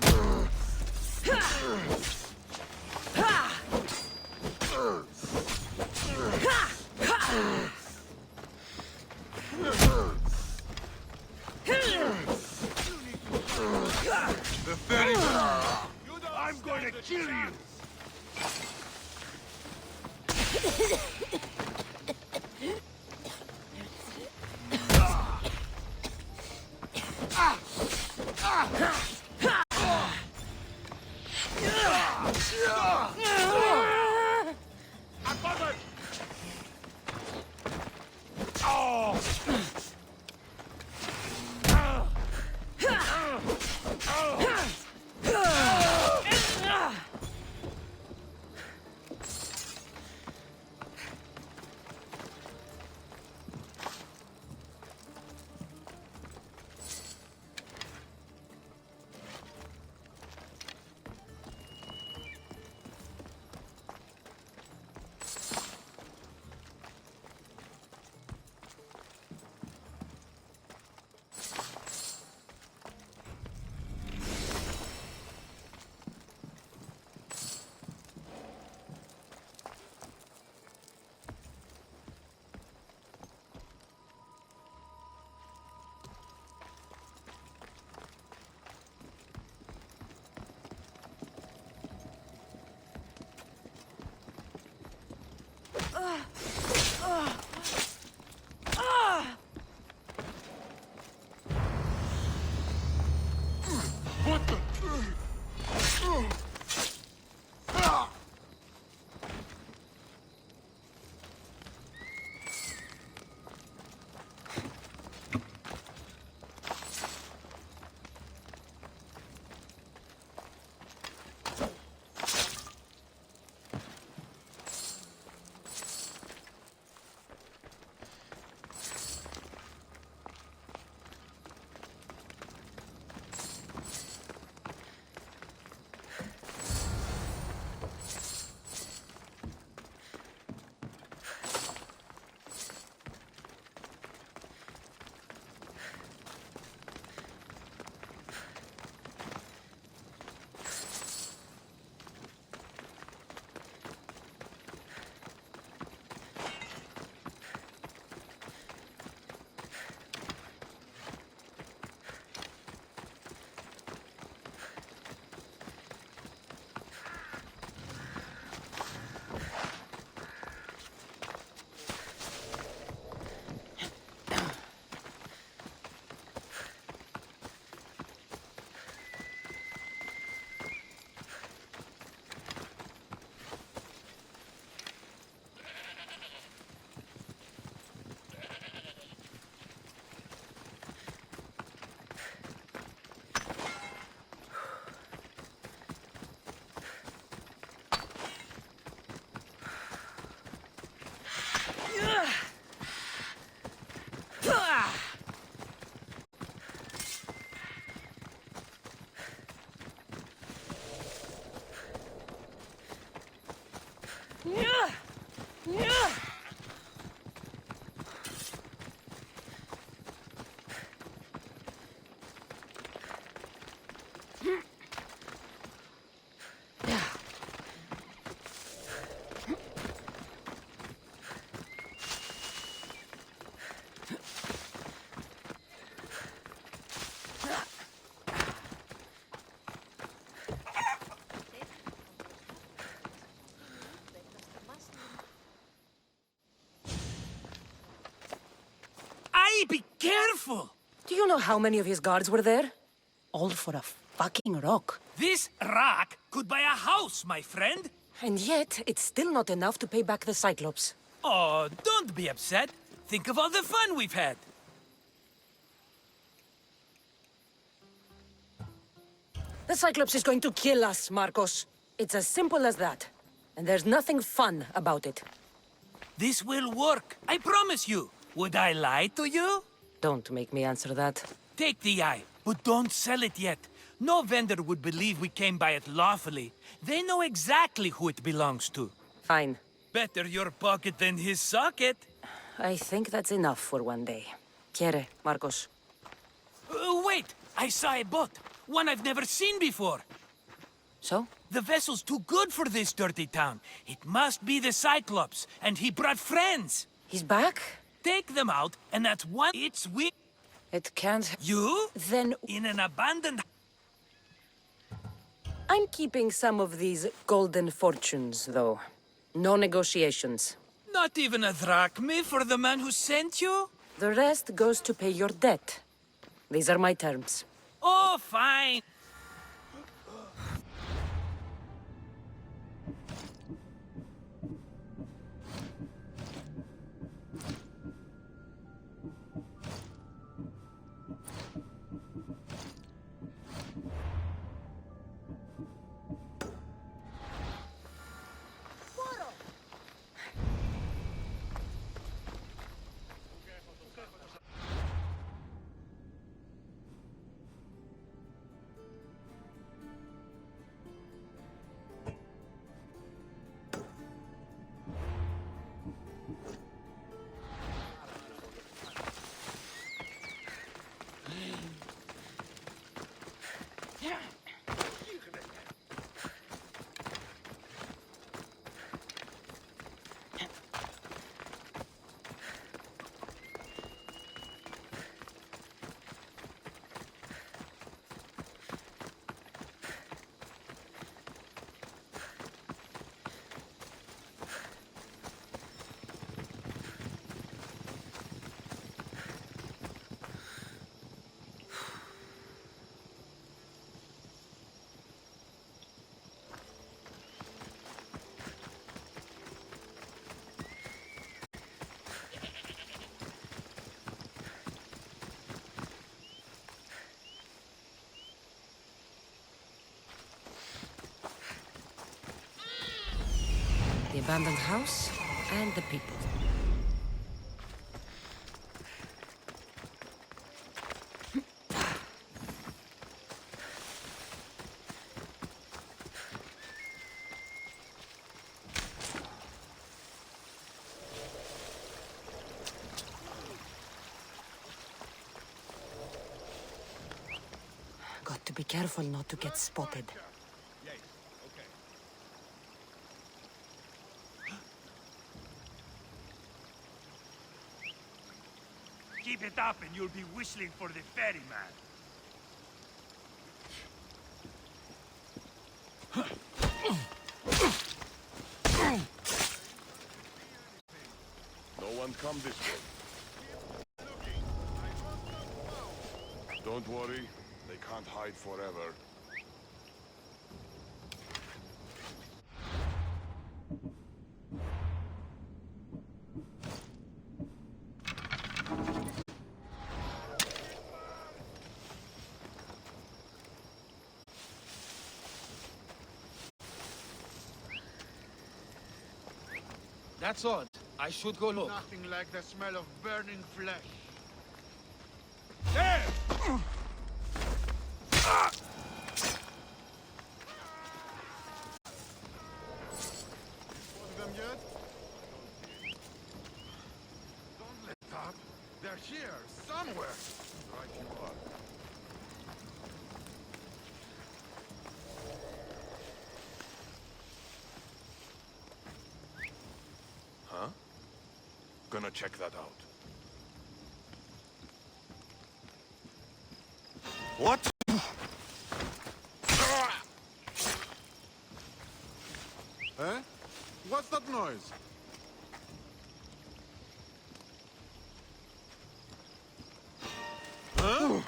The very I'm going to kill you. What the? Be careful! Do you know how many of his guards were there? All for a fucking rock. This rock could buy a house, my friend. And yet, it's still not enough to pay back the Cyclops. Oh, don't be upset. Think of all the fun we've had. The Cyclops is going to kill us, Marcos. It's as simple as that. And there's nothing fun about it. This will work, I promise you. Would I lie to you? Don't make me answer that. Take the eye, but don't sell it yet. No vendor would believe we came by it lawfully. They know exactly who it belongs to. Fine. Better your pocket than his socket. I think that's enough for one day. Quiere, Marcos? Wait! I saw a boat. One I've never seen before. So? The vessel's too good for this dirty town. It must be the Cyclops, and he brought friends. He's back? Take them out, and that's one. It's we. It can't. You? Then. In an abandoned. I'm keeping some of these golden fortunes, though. No negotiations. Not even a drachme for the man who sent you? The rest goes to pay your debt. These are my terms. Oh, fine. The abandoned house and the people. Got to be careful not to get spotted. Keep it up and you'll be whistling for the ferryman. No one come this way. Don't worry, they can't hide forever. That's odd. I should go look. Nothing like the smell of burning flesh. Hey! Spotted them yet? Don't let up. They're here, somewhere. Right you are. Huh? Gonna check that out. What? Eh? What's that noise? Huh?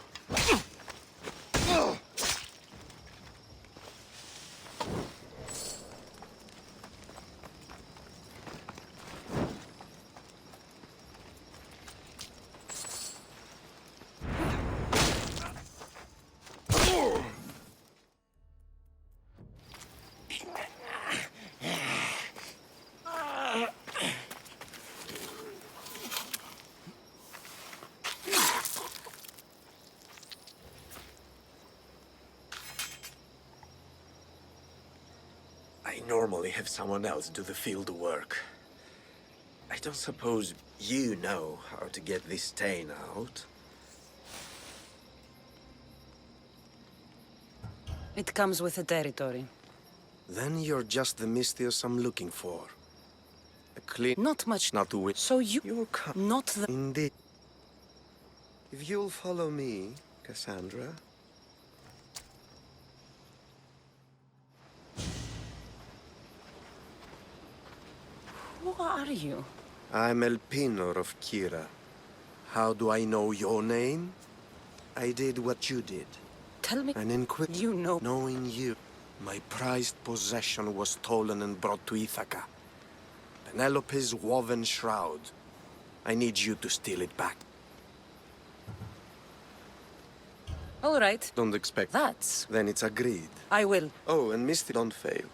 I normally have someone else do the field work. I don't suppose you know how to get this stain out? It comes with the territory. Then you're just the Mystios I'm looking for. A clean... Not much. Not to win. So You're not the... Indeed. If you'll follow me, Cassandra... Who are you? I'm El Pinor of Kira. How do I know your name? I did what you did. Tell me... And in quick... You know... Knowing you, my prized possession was stolen and brought to Ithaca. Penelope's woven shroud. I need you to steal it back. All right. Don't expect... That's... Then it's agreed. I will. Oh, and Misty, don't fail.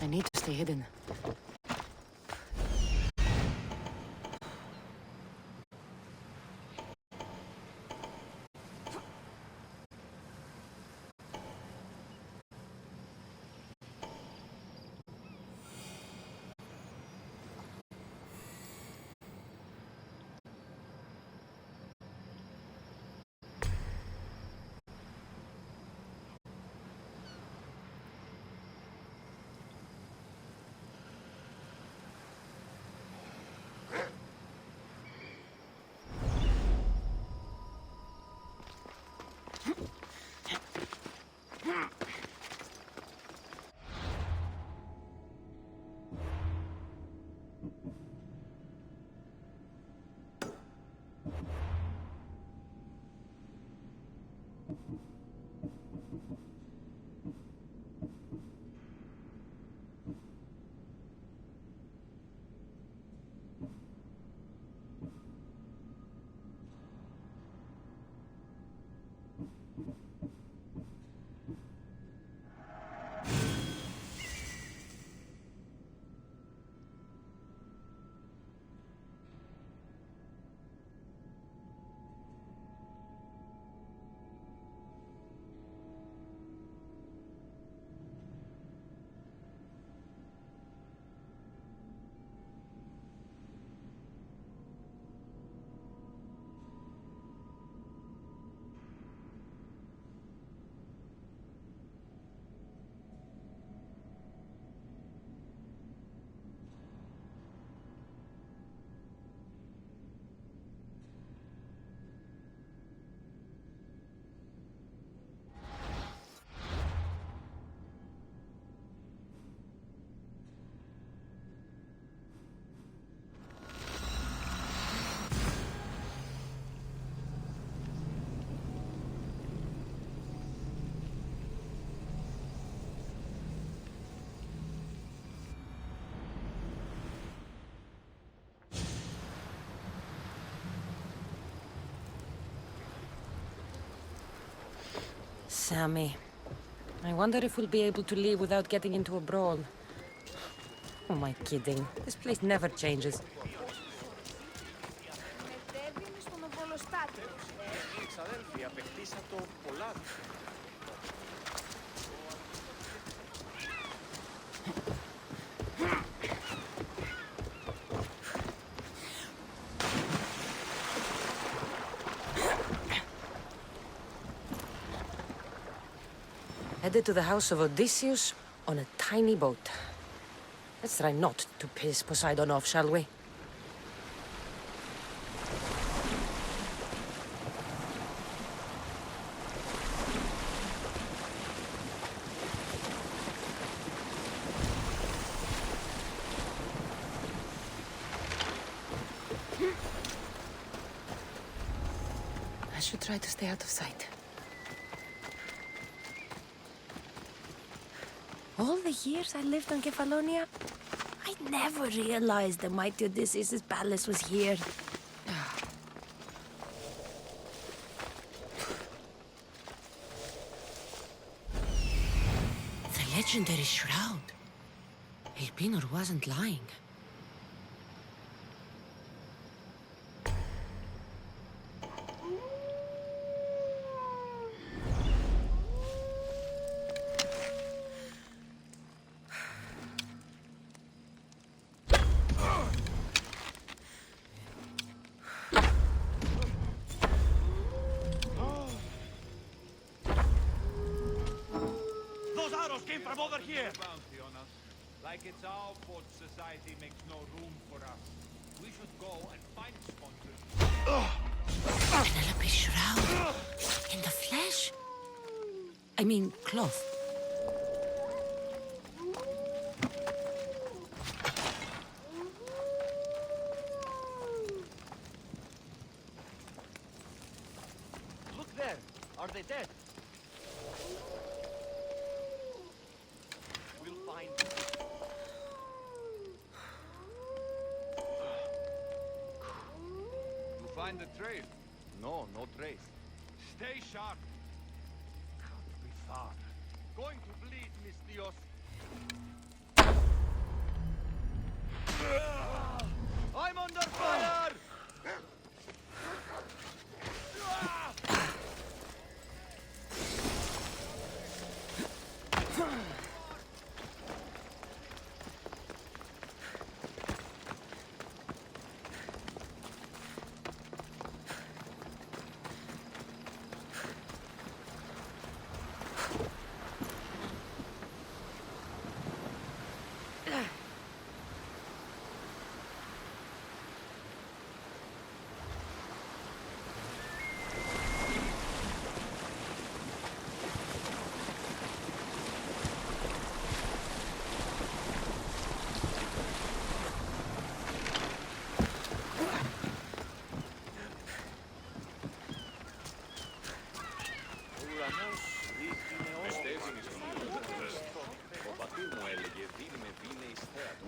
I need to stay hidden. Sammy. I wonder if we'll be able to leave without getting into a brawl. Who am I kidding? This place never changes. Headed to the house of Odysseus on a tiny boat. Let's try not to piss Poseidon off, shall we? I should try to stay out of sight. All the years I lived on Kefalonia, I never realized the mighty Odysseus' palace was here. The legendary shroud. Elpinor wasn't lying. Came from over here. Bounty on us. Like it's our fault society makes no room for us. We should go and find sponsors. Penelope's shroud. In the flesh? I mean, cloth. Look there. Are they dead? Find the trail? No, no trace. Stay sharp. Can't be far. Going to bleed, Miss Dios. I'm under fire!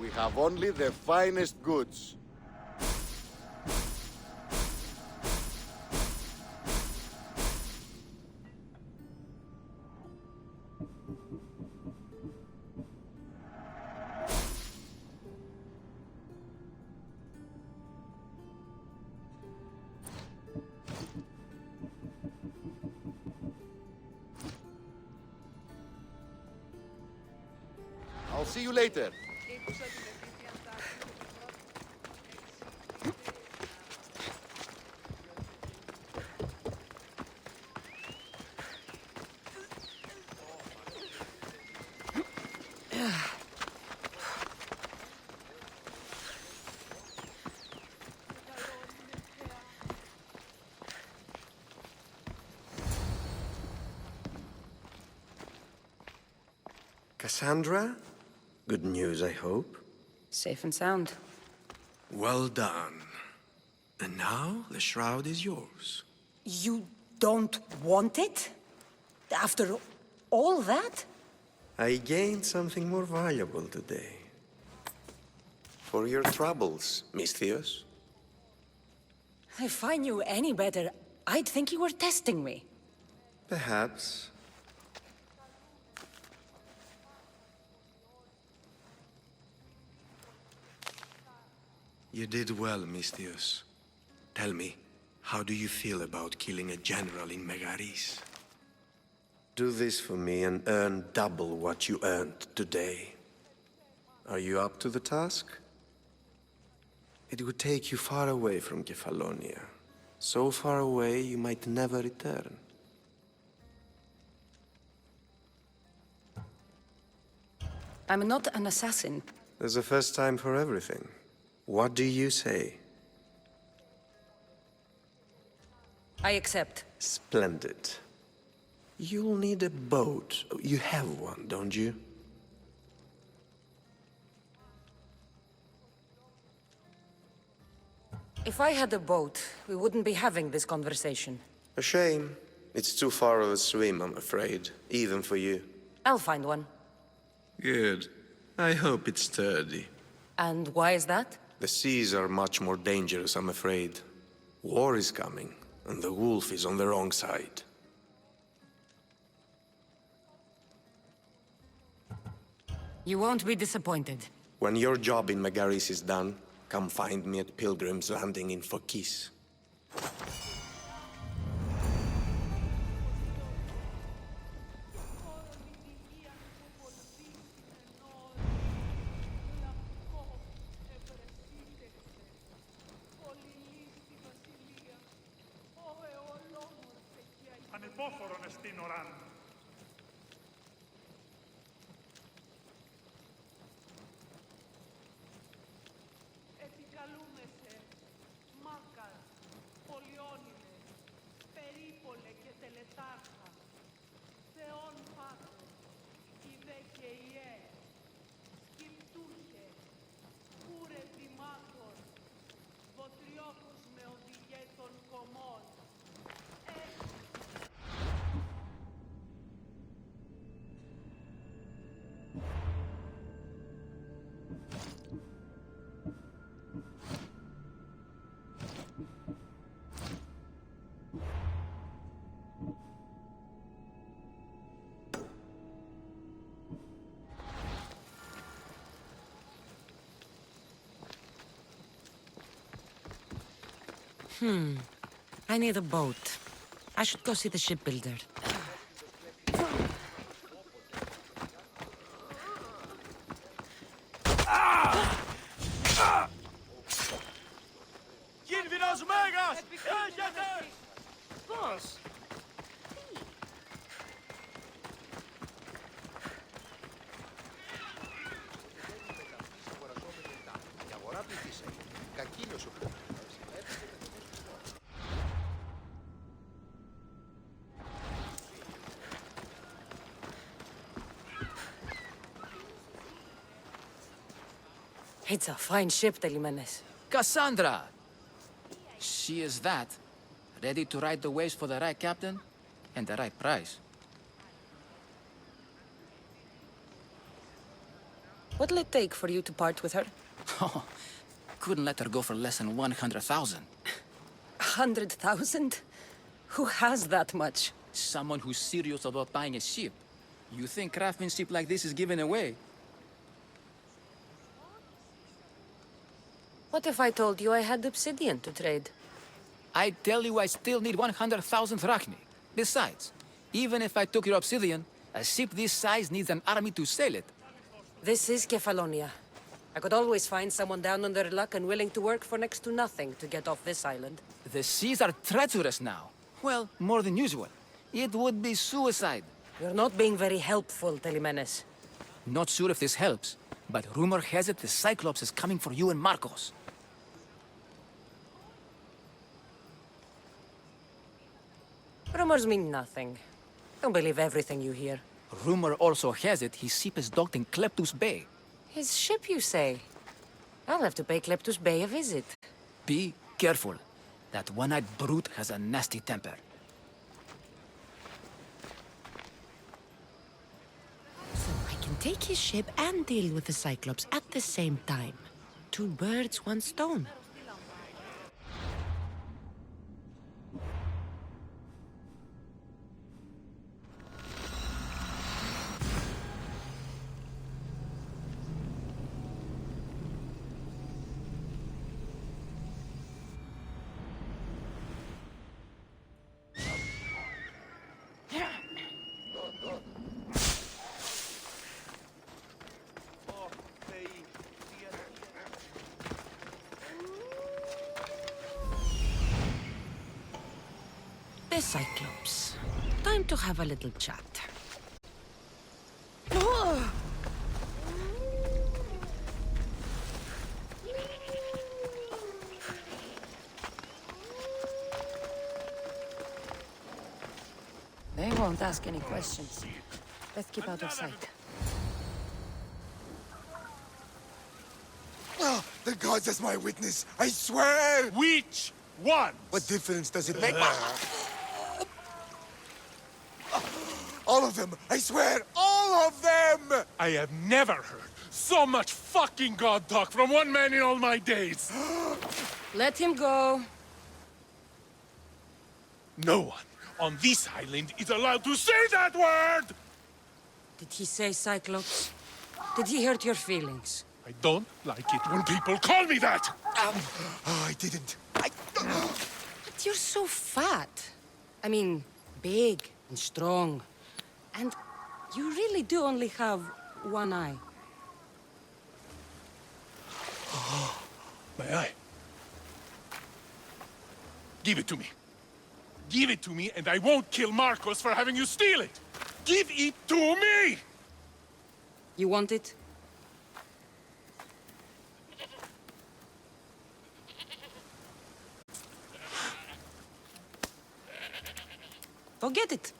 We have only the finest goods. I'll see you later. Cassandra? Good news, I hope. Safe and sound. Well done. And now the shroud is yours. You don't want it? After all that? I gained something more valuable today. For your troubles, Miss Theos. If I knew any better, I'd think you were testing me. Perhaps. You did well, Mistios. Tell me, how do you feel about killing a general in Megaris? Do this for me and earn double what you earned today. Are you up to the task? It would take you far away from Kefalonia. So far away you might never return. I'm not an assassin. There's a first time for everything. What do you say? I accept. Splendid. You'll need a boat. You have one, don't you? If I had a boat, we wouldn't be having this conversation. A shame. It's too far of a swim, I'm afraid. Even for you. I'll find one. Good. I hope it's sturdy. And why is that? The seas are much more dangerous, I'm afraid. War is coming, and the wolf is on the wrong side. You won't be disappointed. When your job in Megaris is done, come find me at Pilgrim's Landing in Phokis. Ανυπόφορον εστίν οράν. Επικαλούμεσε, Μάκα, Πολιόνιλε, Περίπολε και Τελετάρχα, Θεόν Πάτρε, Ιδε και Ιε, Σκυπτούχε, Κούρε Δημάκων, Βοτριόχους με οδηγέ των κομμών, I need a boat. I should go see the shipbuilder. Κίνδυνος μέγας! Έχετε! Πώς? Η αγορά του της έγινε. Κακίνος ο πλούτος. It's a fine ship, Telimenes. Cassandra! She is that. Ready to ride the waves for the right captain and the right price. What'll it take for you to part with her? Oh, couldn't let her go for less than 100,000. 100,000? Who has that much? Someone who's serious about buying a ship. You think craftsmanship like this is given away? What if I told you I had obsidian to trade? I tell you I still need 100,000 drachmi. Besides, even if I took your obsidian, a ship this size needs an army to sail it. This is Kefalonia. I could always find someone down on their luck and willing to work for next to nothing to get off this island. The seas are treacherous now. Well, more than usual. It would be suicide. You're not being very helpful, Telimenes. Not sure if this helps, but rumor has it the Cyclops is coming for you and Marcos. Rumors mean nothing. Don't believe everything you hear. Rumor also has it his ship is docked in Kleptus Bay. His ship, you say? I'll have to pay Kleptus Bay a visit. Be careful. That one-eyed brute has a nasty temper. So I can take his ship and deal with the Cyclops at the same time. Two birds, one stone. The Cyclops. Time to have a little chat. They won't ask any questions. Let's keep out of sight. Oh, the gods as my witness, I swear! Which one? What difference does it make? All of them! I swear, all of them! I have never heard so much fucking god talk from one man in all my days. Let him go. No one on this island is allowed to say that word! Did he say Cyclops? Did he hurt your feelings? I don't like it when people call me that! Oh, I didn't. But you're so fat. I mean, big and strong. And you really do only have one eye. My eye. Give it to me. Give it to me, and I won't kill Marcos for having you steal it! Give it to me! You want it? Forget it.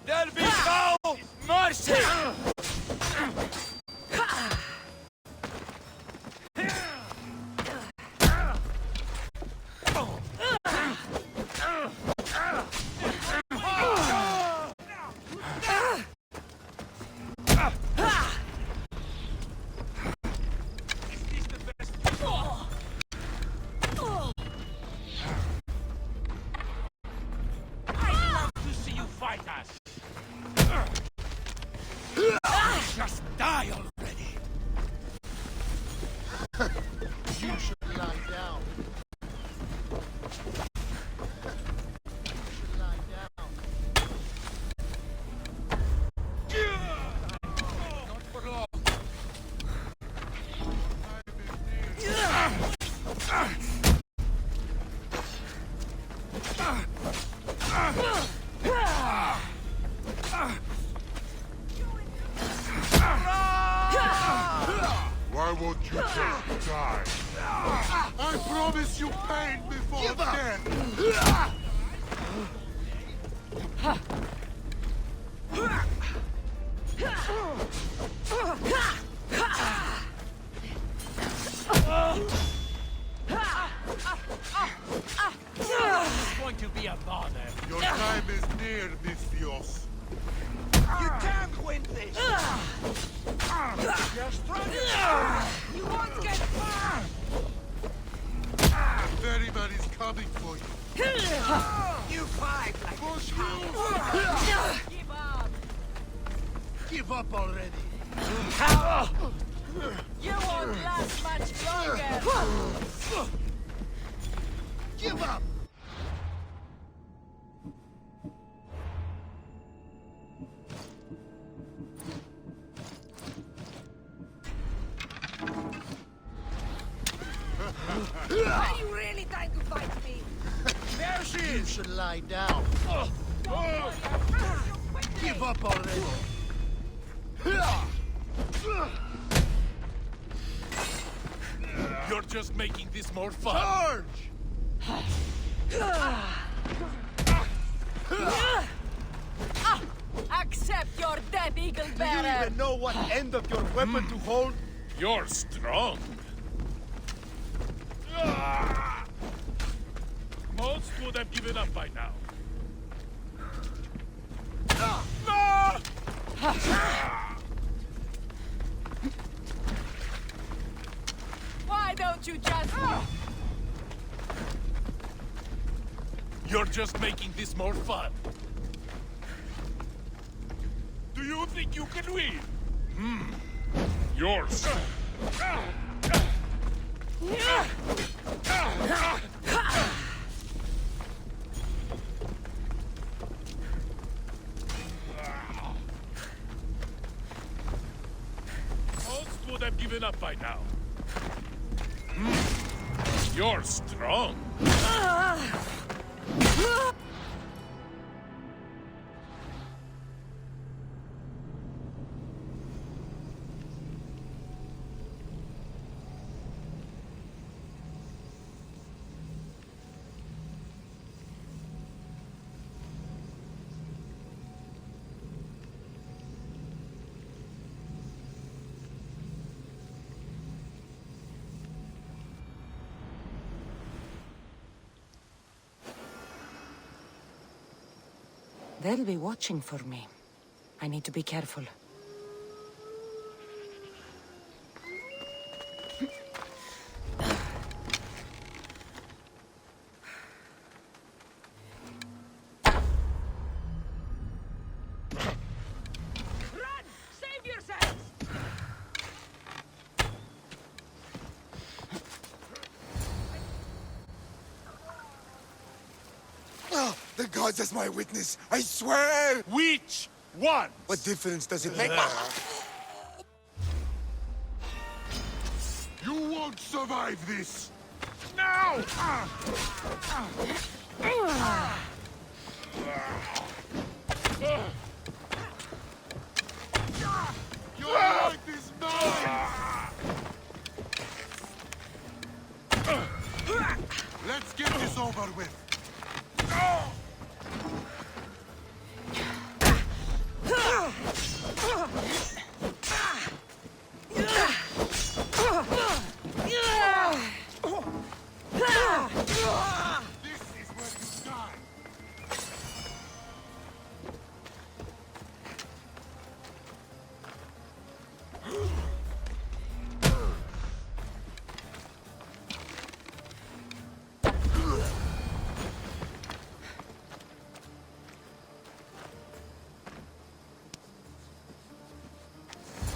There'll be no mercy! Just die already! You should lie down. You should lie down. Not for long. Why won't you just die? I promise you pain before death! It's going to be a bother. Your time is near, Misthios. You can't win this! You're strong enough! You won't get far! Everybody's coming for you. You fight like Push a you! Give up! Give up already! You won't last much longer! Give up! Are you really trying to fight me? There she is! You should lie down. Give up already! You're just making this more fun! Accept your death, Eagle Do you Bearer! even know what end of your weapon to hold? You're strong. Most would have given up by now. Why don't you just... You're just making this more fun. Do you think you can win? Yours. Most would have given up by now. You're strong. They'll be watching for me. I need to be careful. Save yourselves! The gods as my witness, I swear! Which one? What difference does it make? You won't survive this! Now! Your life is mine! Let's get this over with.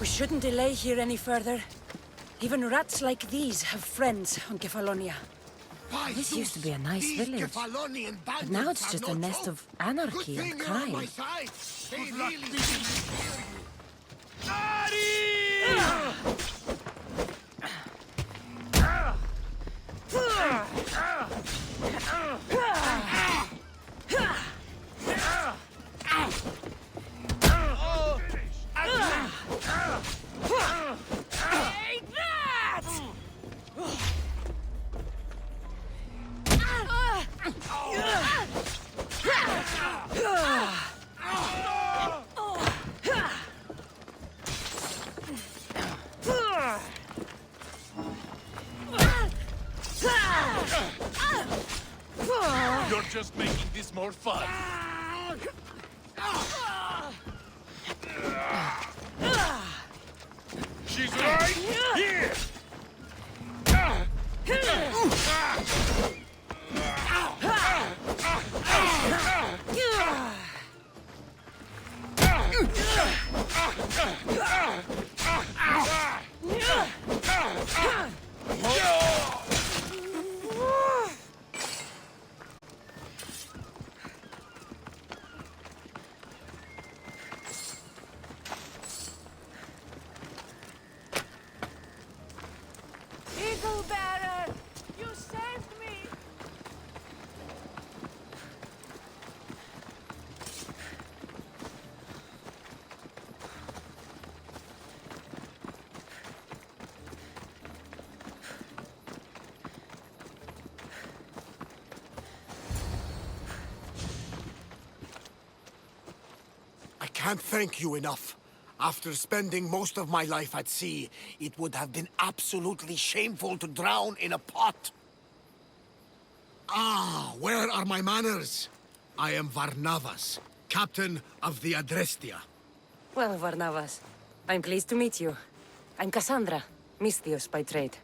We shouldn't delay here any further. Even rats like these have friends on Kefalonia. This used to be a nice village, but now it's just a nest of anarchy and crime. Take that! You're just making this more fun. She's right here! Eagle Bearer! You saved me! I can't thank you enough. After spending most of my life at sea, it would have been absolutely shameful to drown in a pot. Ah, where are my manners? I am Varnavas, captain of the Adrestia. Well, Varnavas, I'm pleased to meet you. I'm Cassandra, Misthios by trade.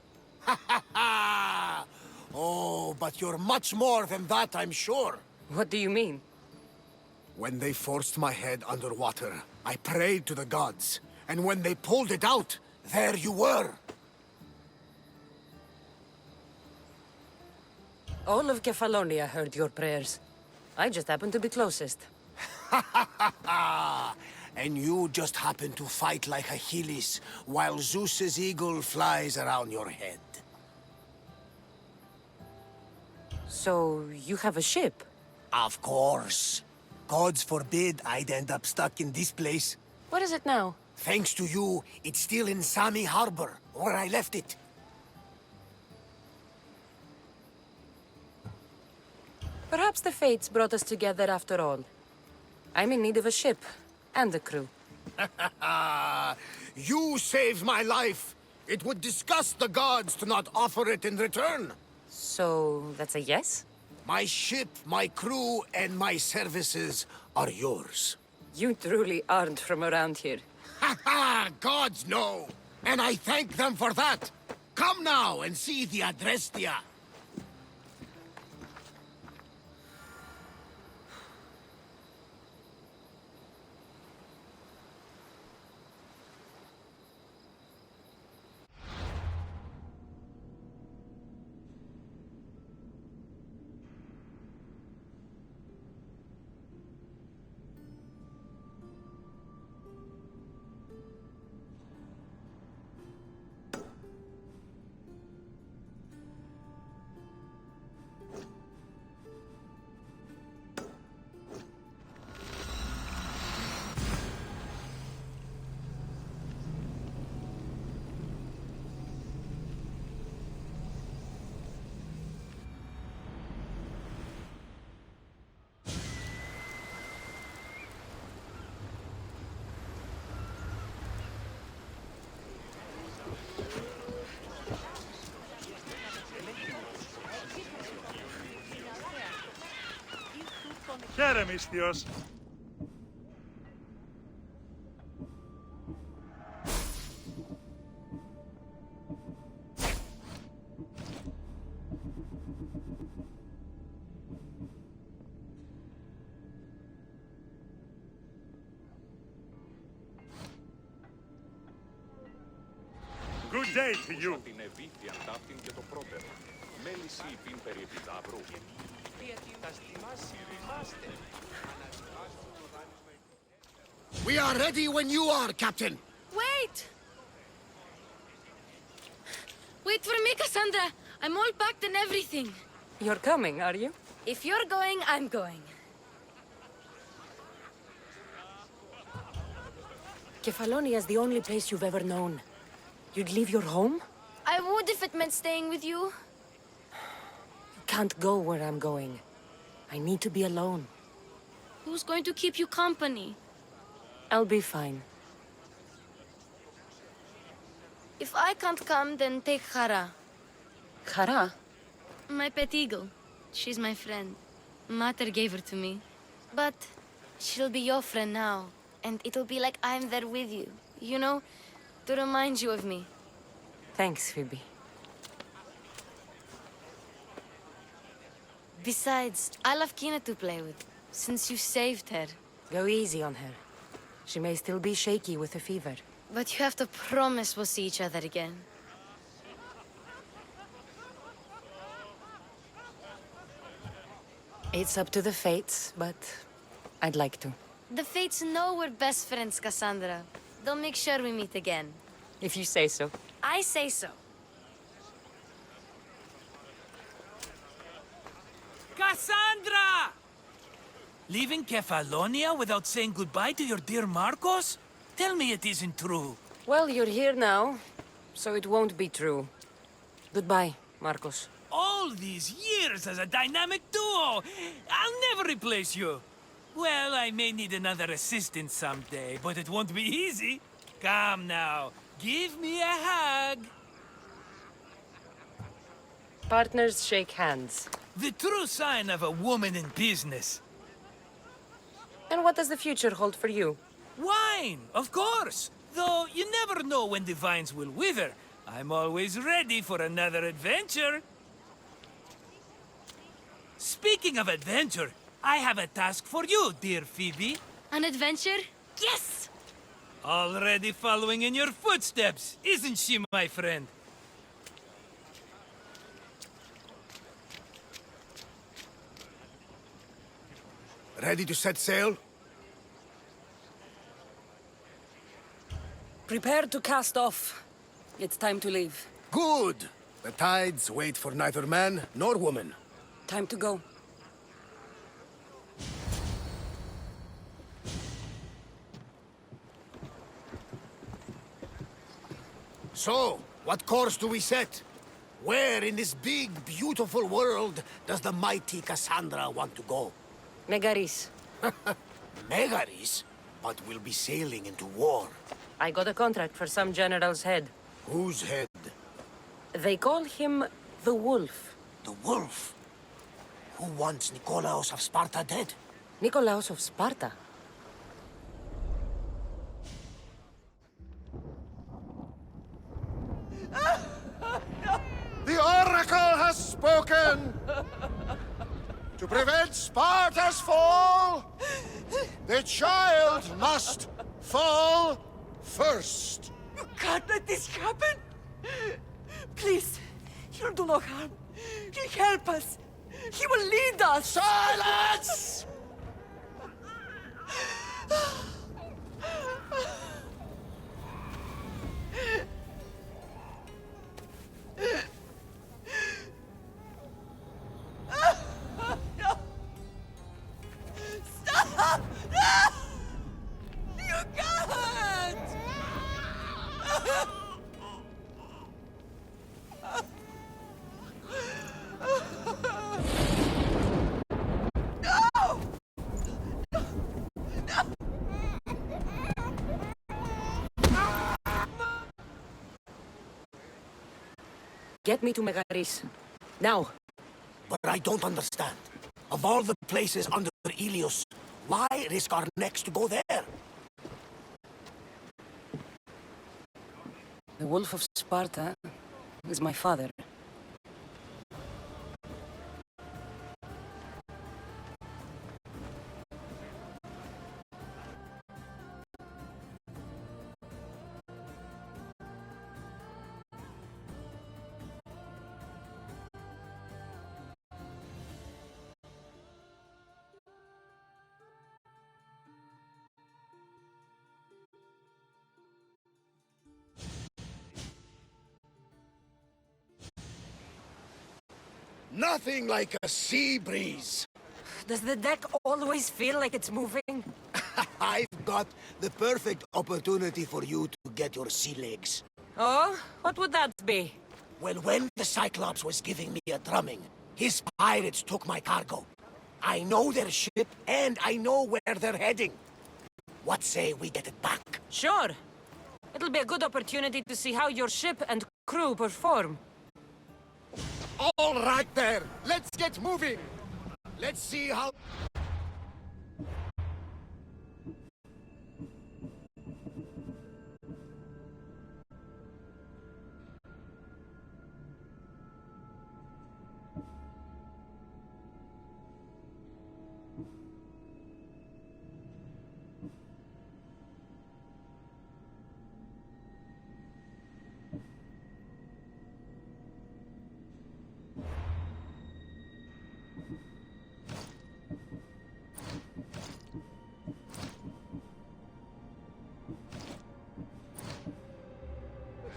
Oh, but you're much more than that, I'm sure. What do you mean? When they forced my head underwater, I prayed to the gods. And when they pulled it out, there you were. All of Kefalonia heard your prayers. I just happened to be closest. And you just happen to fight like Achilles, while Zeus's eagle flies around your head. So, you have a ship? Of course. Gods forbid I'd end up stuck in this place. What is it now? Thanks to you, it's still in Sami Harbor, where I left it. Perhaps the fates brought us together after all. I'm in need of a ship, and a crew. You saved my life! It would disgust the gods to not offer it in return! So, that's a yes? My ship, my crew, and my services are yours. You truly aren't from around here. Ha ha! Gods know! And I thank them for that! Come now and see the Adrestia! Χαίρε, Μίσθιος. Good day to you. We are ready when you are, Captain. Wait! Wait for me, Cassandra. I'm all packed and everything. You're coming, are you? If you're going, I'm going. Kefalonia is the only place you've ever known. You'd leave your home? I would if it meant staying with you. You can't go where I'm going. I need to be alone. Who's going to keep you company? I'll be fine. If I can't come, then take Hara. Hara? My pet eagle. She's my friend. Mater gave her to me. But she'll be your friend now. And it'll be like I'm there with you. You know, to remind you of me. Thanks, Phoebe. Besides, I love Kina to play with, since you saved her. Go easy on her. She may still be shaky with a fever. But you have to promise we'll see each other again. It's up to the fates, but I'd like to. The fates know we're best friends, Cassandra. They'll make sure we meet again. If you say so. I say so. Cassandra! Leaving Kefalonia without saying goodbye to your dear Marcos? Tell me it isn't true. Well, you're here now, so it won't be true. Goodbye, Marcos. All these years as a dynamic duo! I'll never replace you! Well, I may need another assistant someday, but it won't be easy. Come now, give me a hug. Partners shake hands. The true sign of a woman in business. And what does the future hold for you? Wine, of course. Though you never know when the vines will wither. I'm always ready for another adventure. Speaking of adventure, I have a task for you, dear Phoebe. An adventure? Yes! Already following in your footsteps, isn't she, my friend? Ready to set sail? Prepare to cast off. It's time to leave. Good! The tides wait for neither man nor woman. Time to go. So, what course do we set? Where in this big, beautiful world does the mighty Cassandra want to go? Megaris. Megaris? But we'll be sailing into war. I got a contract for some general's head. Whose head? They call him the Wolf. The Wolf? Who wants Nikolaos of Sparta dead? Nikolaos of Sparta? The Oracle has spoken! To prevent Sparta's fall, the child must fall first. You can't let this happen! Please, he'll do no harm. He'll help us. He will lead us! Silence! Stop! No! You can't! No! Get me to Megaris. Now. But I don't understand. Of all the places under Ilios, why risk our necks to go there? The Wolf of Sparta is my father. Nothing like a sea breeze. Does the deck always feel like it's moving? I've got the perfect opportunity for you to get your sea legs. Oh? What would that be? Well, when the Cyclops was giving me a drumming, his pirates took my cargo. I know their ship, and I know where they're heading. What say we get it back? Sure. It'll be a good opportunity to see how your ship and crew perform. All right there, let's get moving. Let's see how...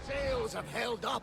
Sails have held up.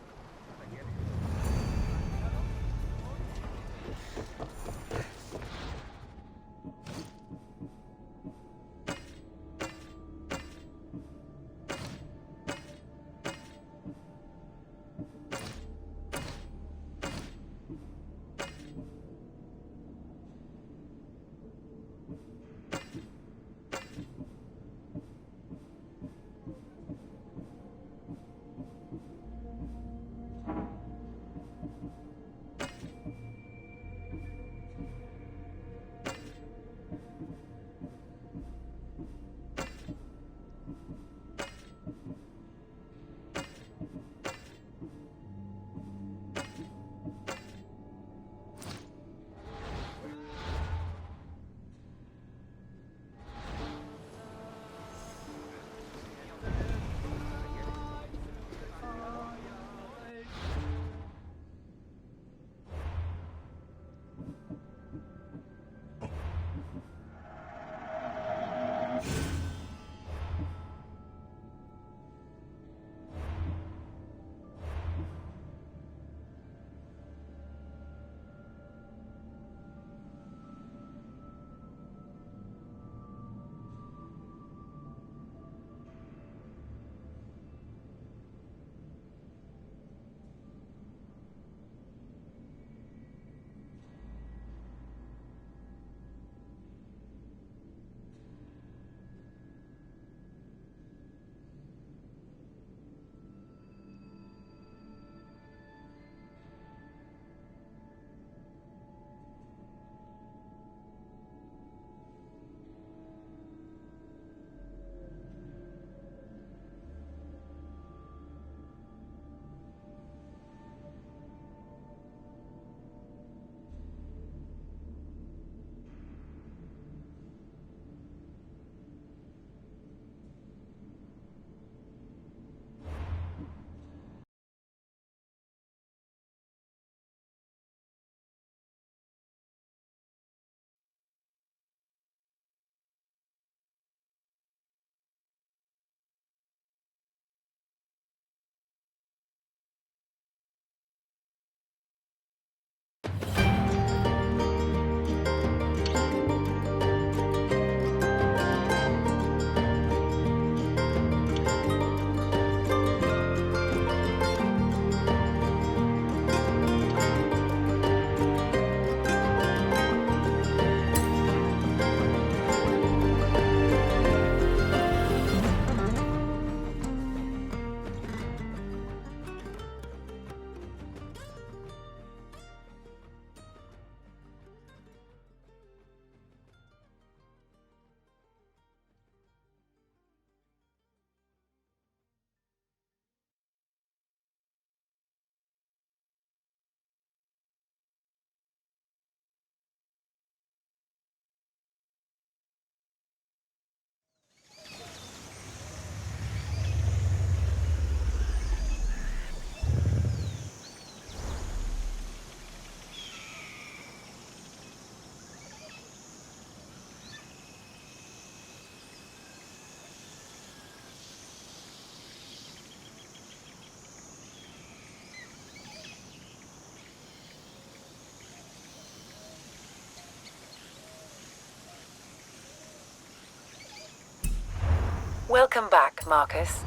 Welcome back, Marcus.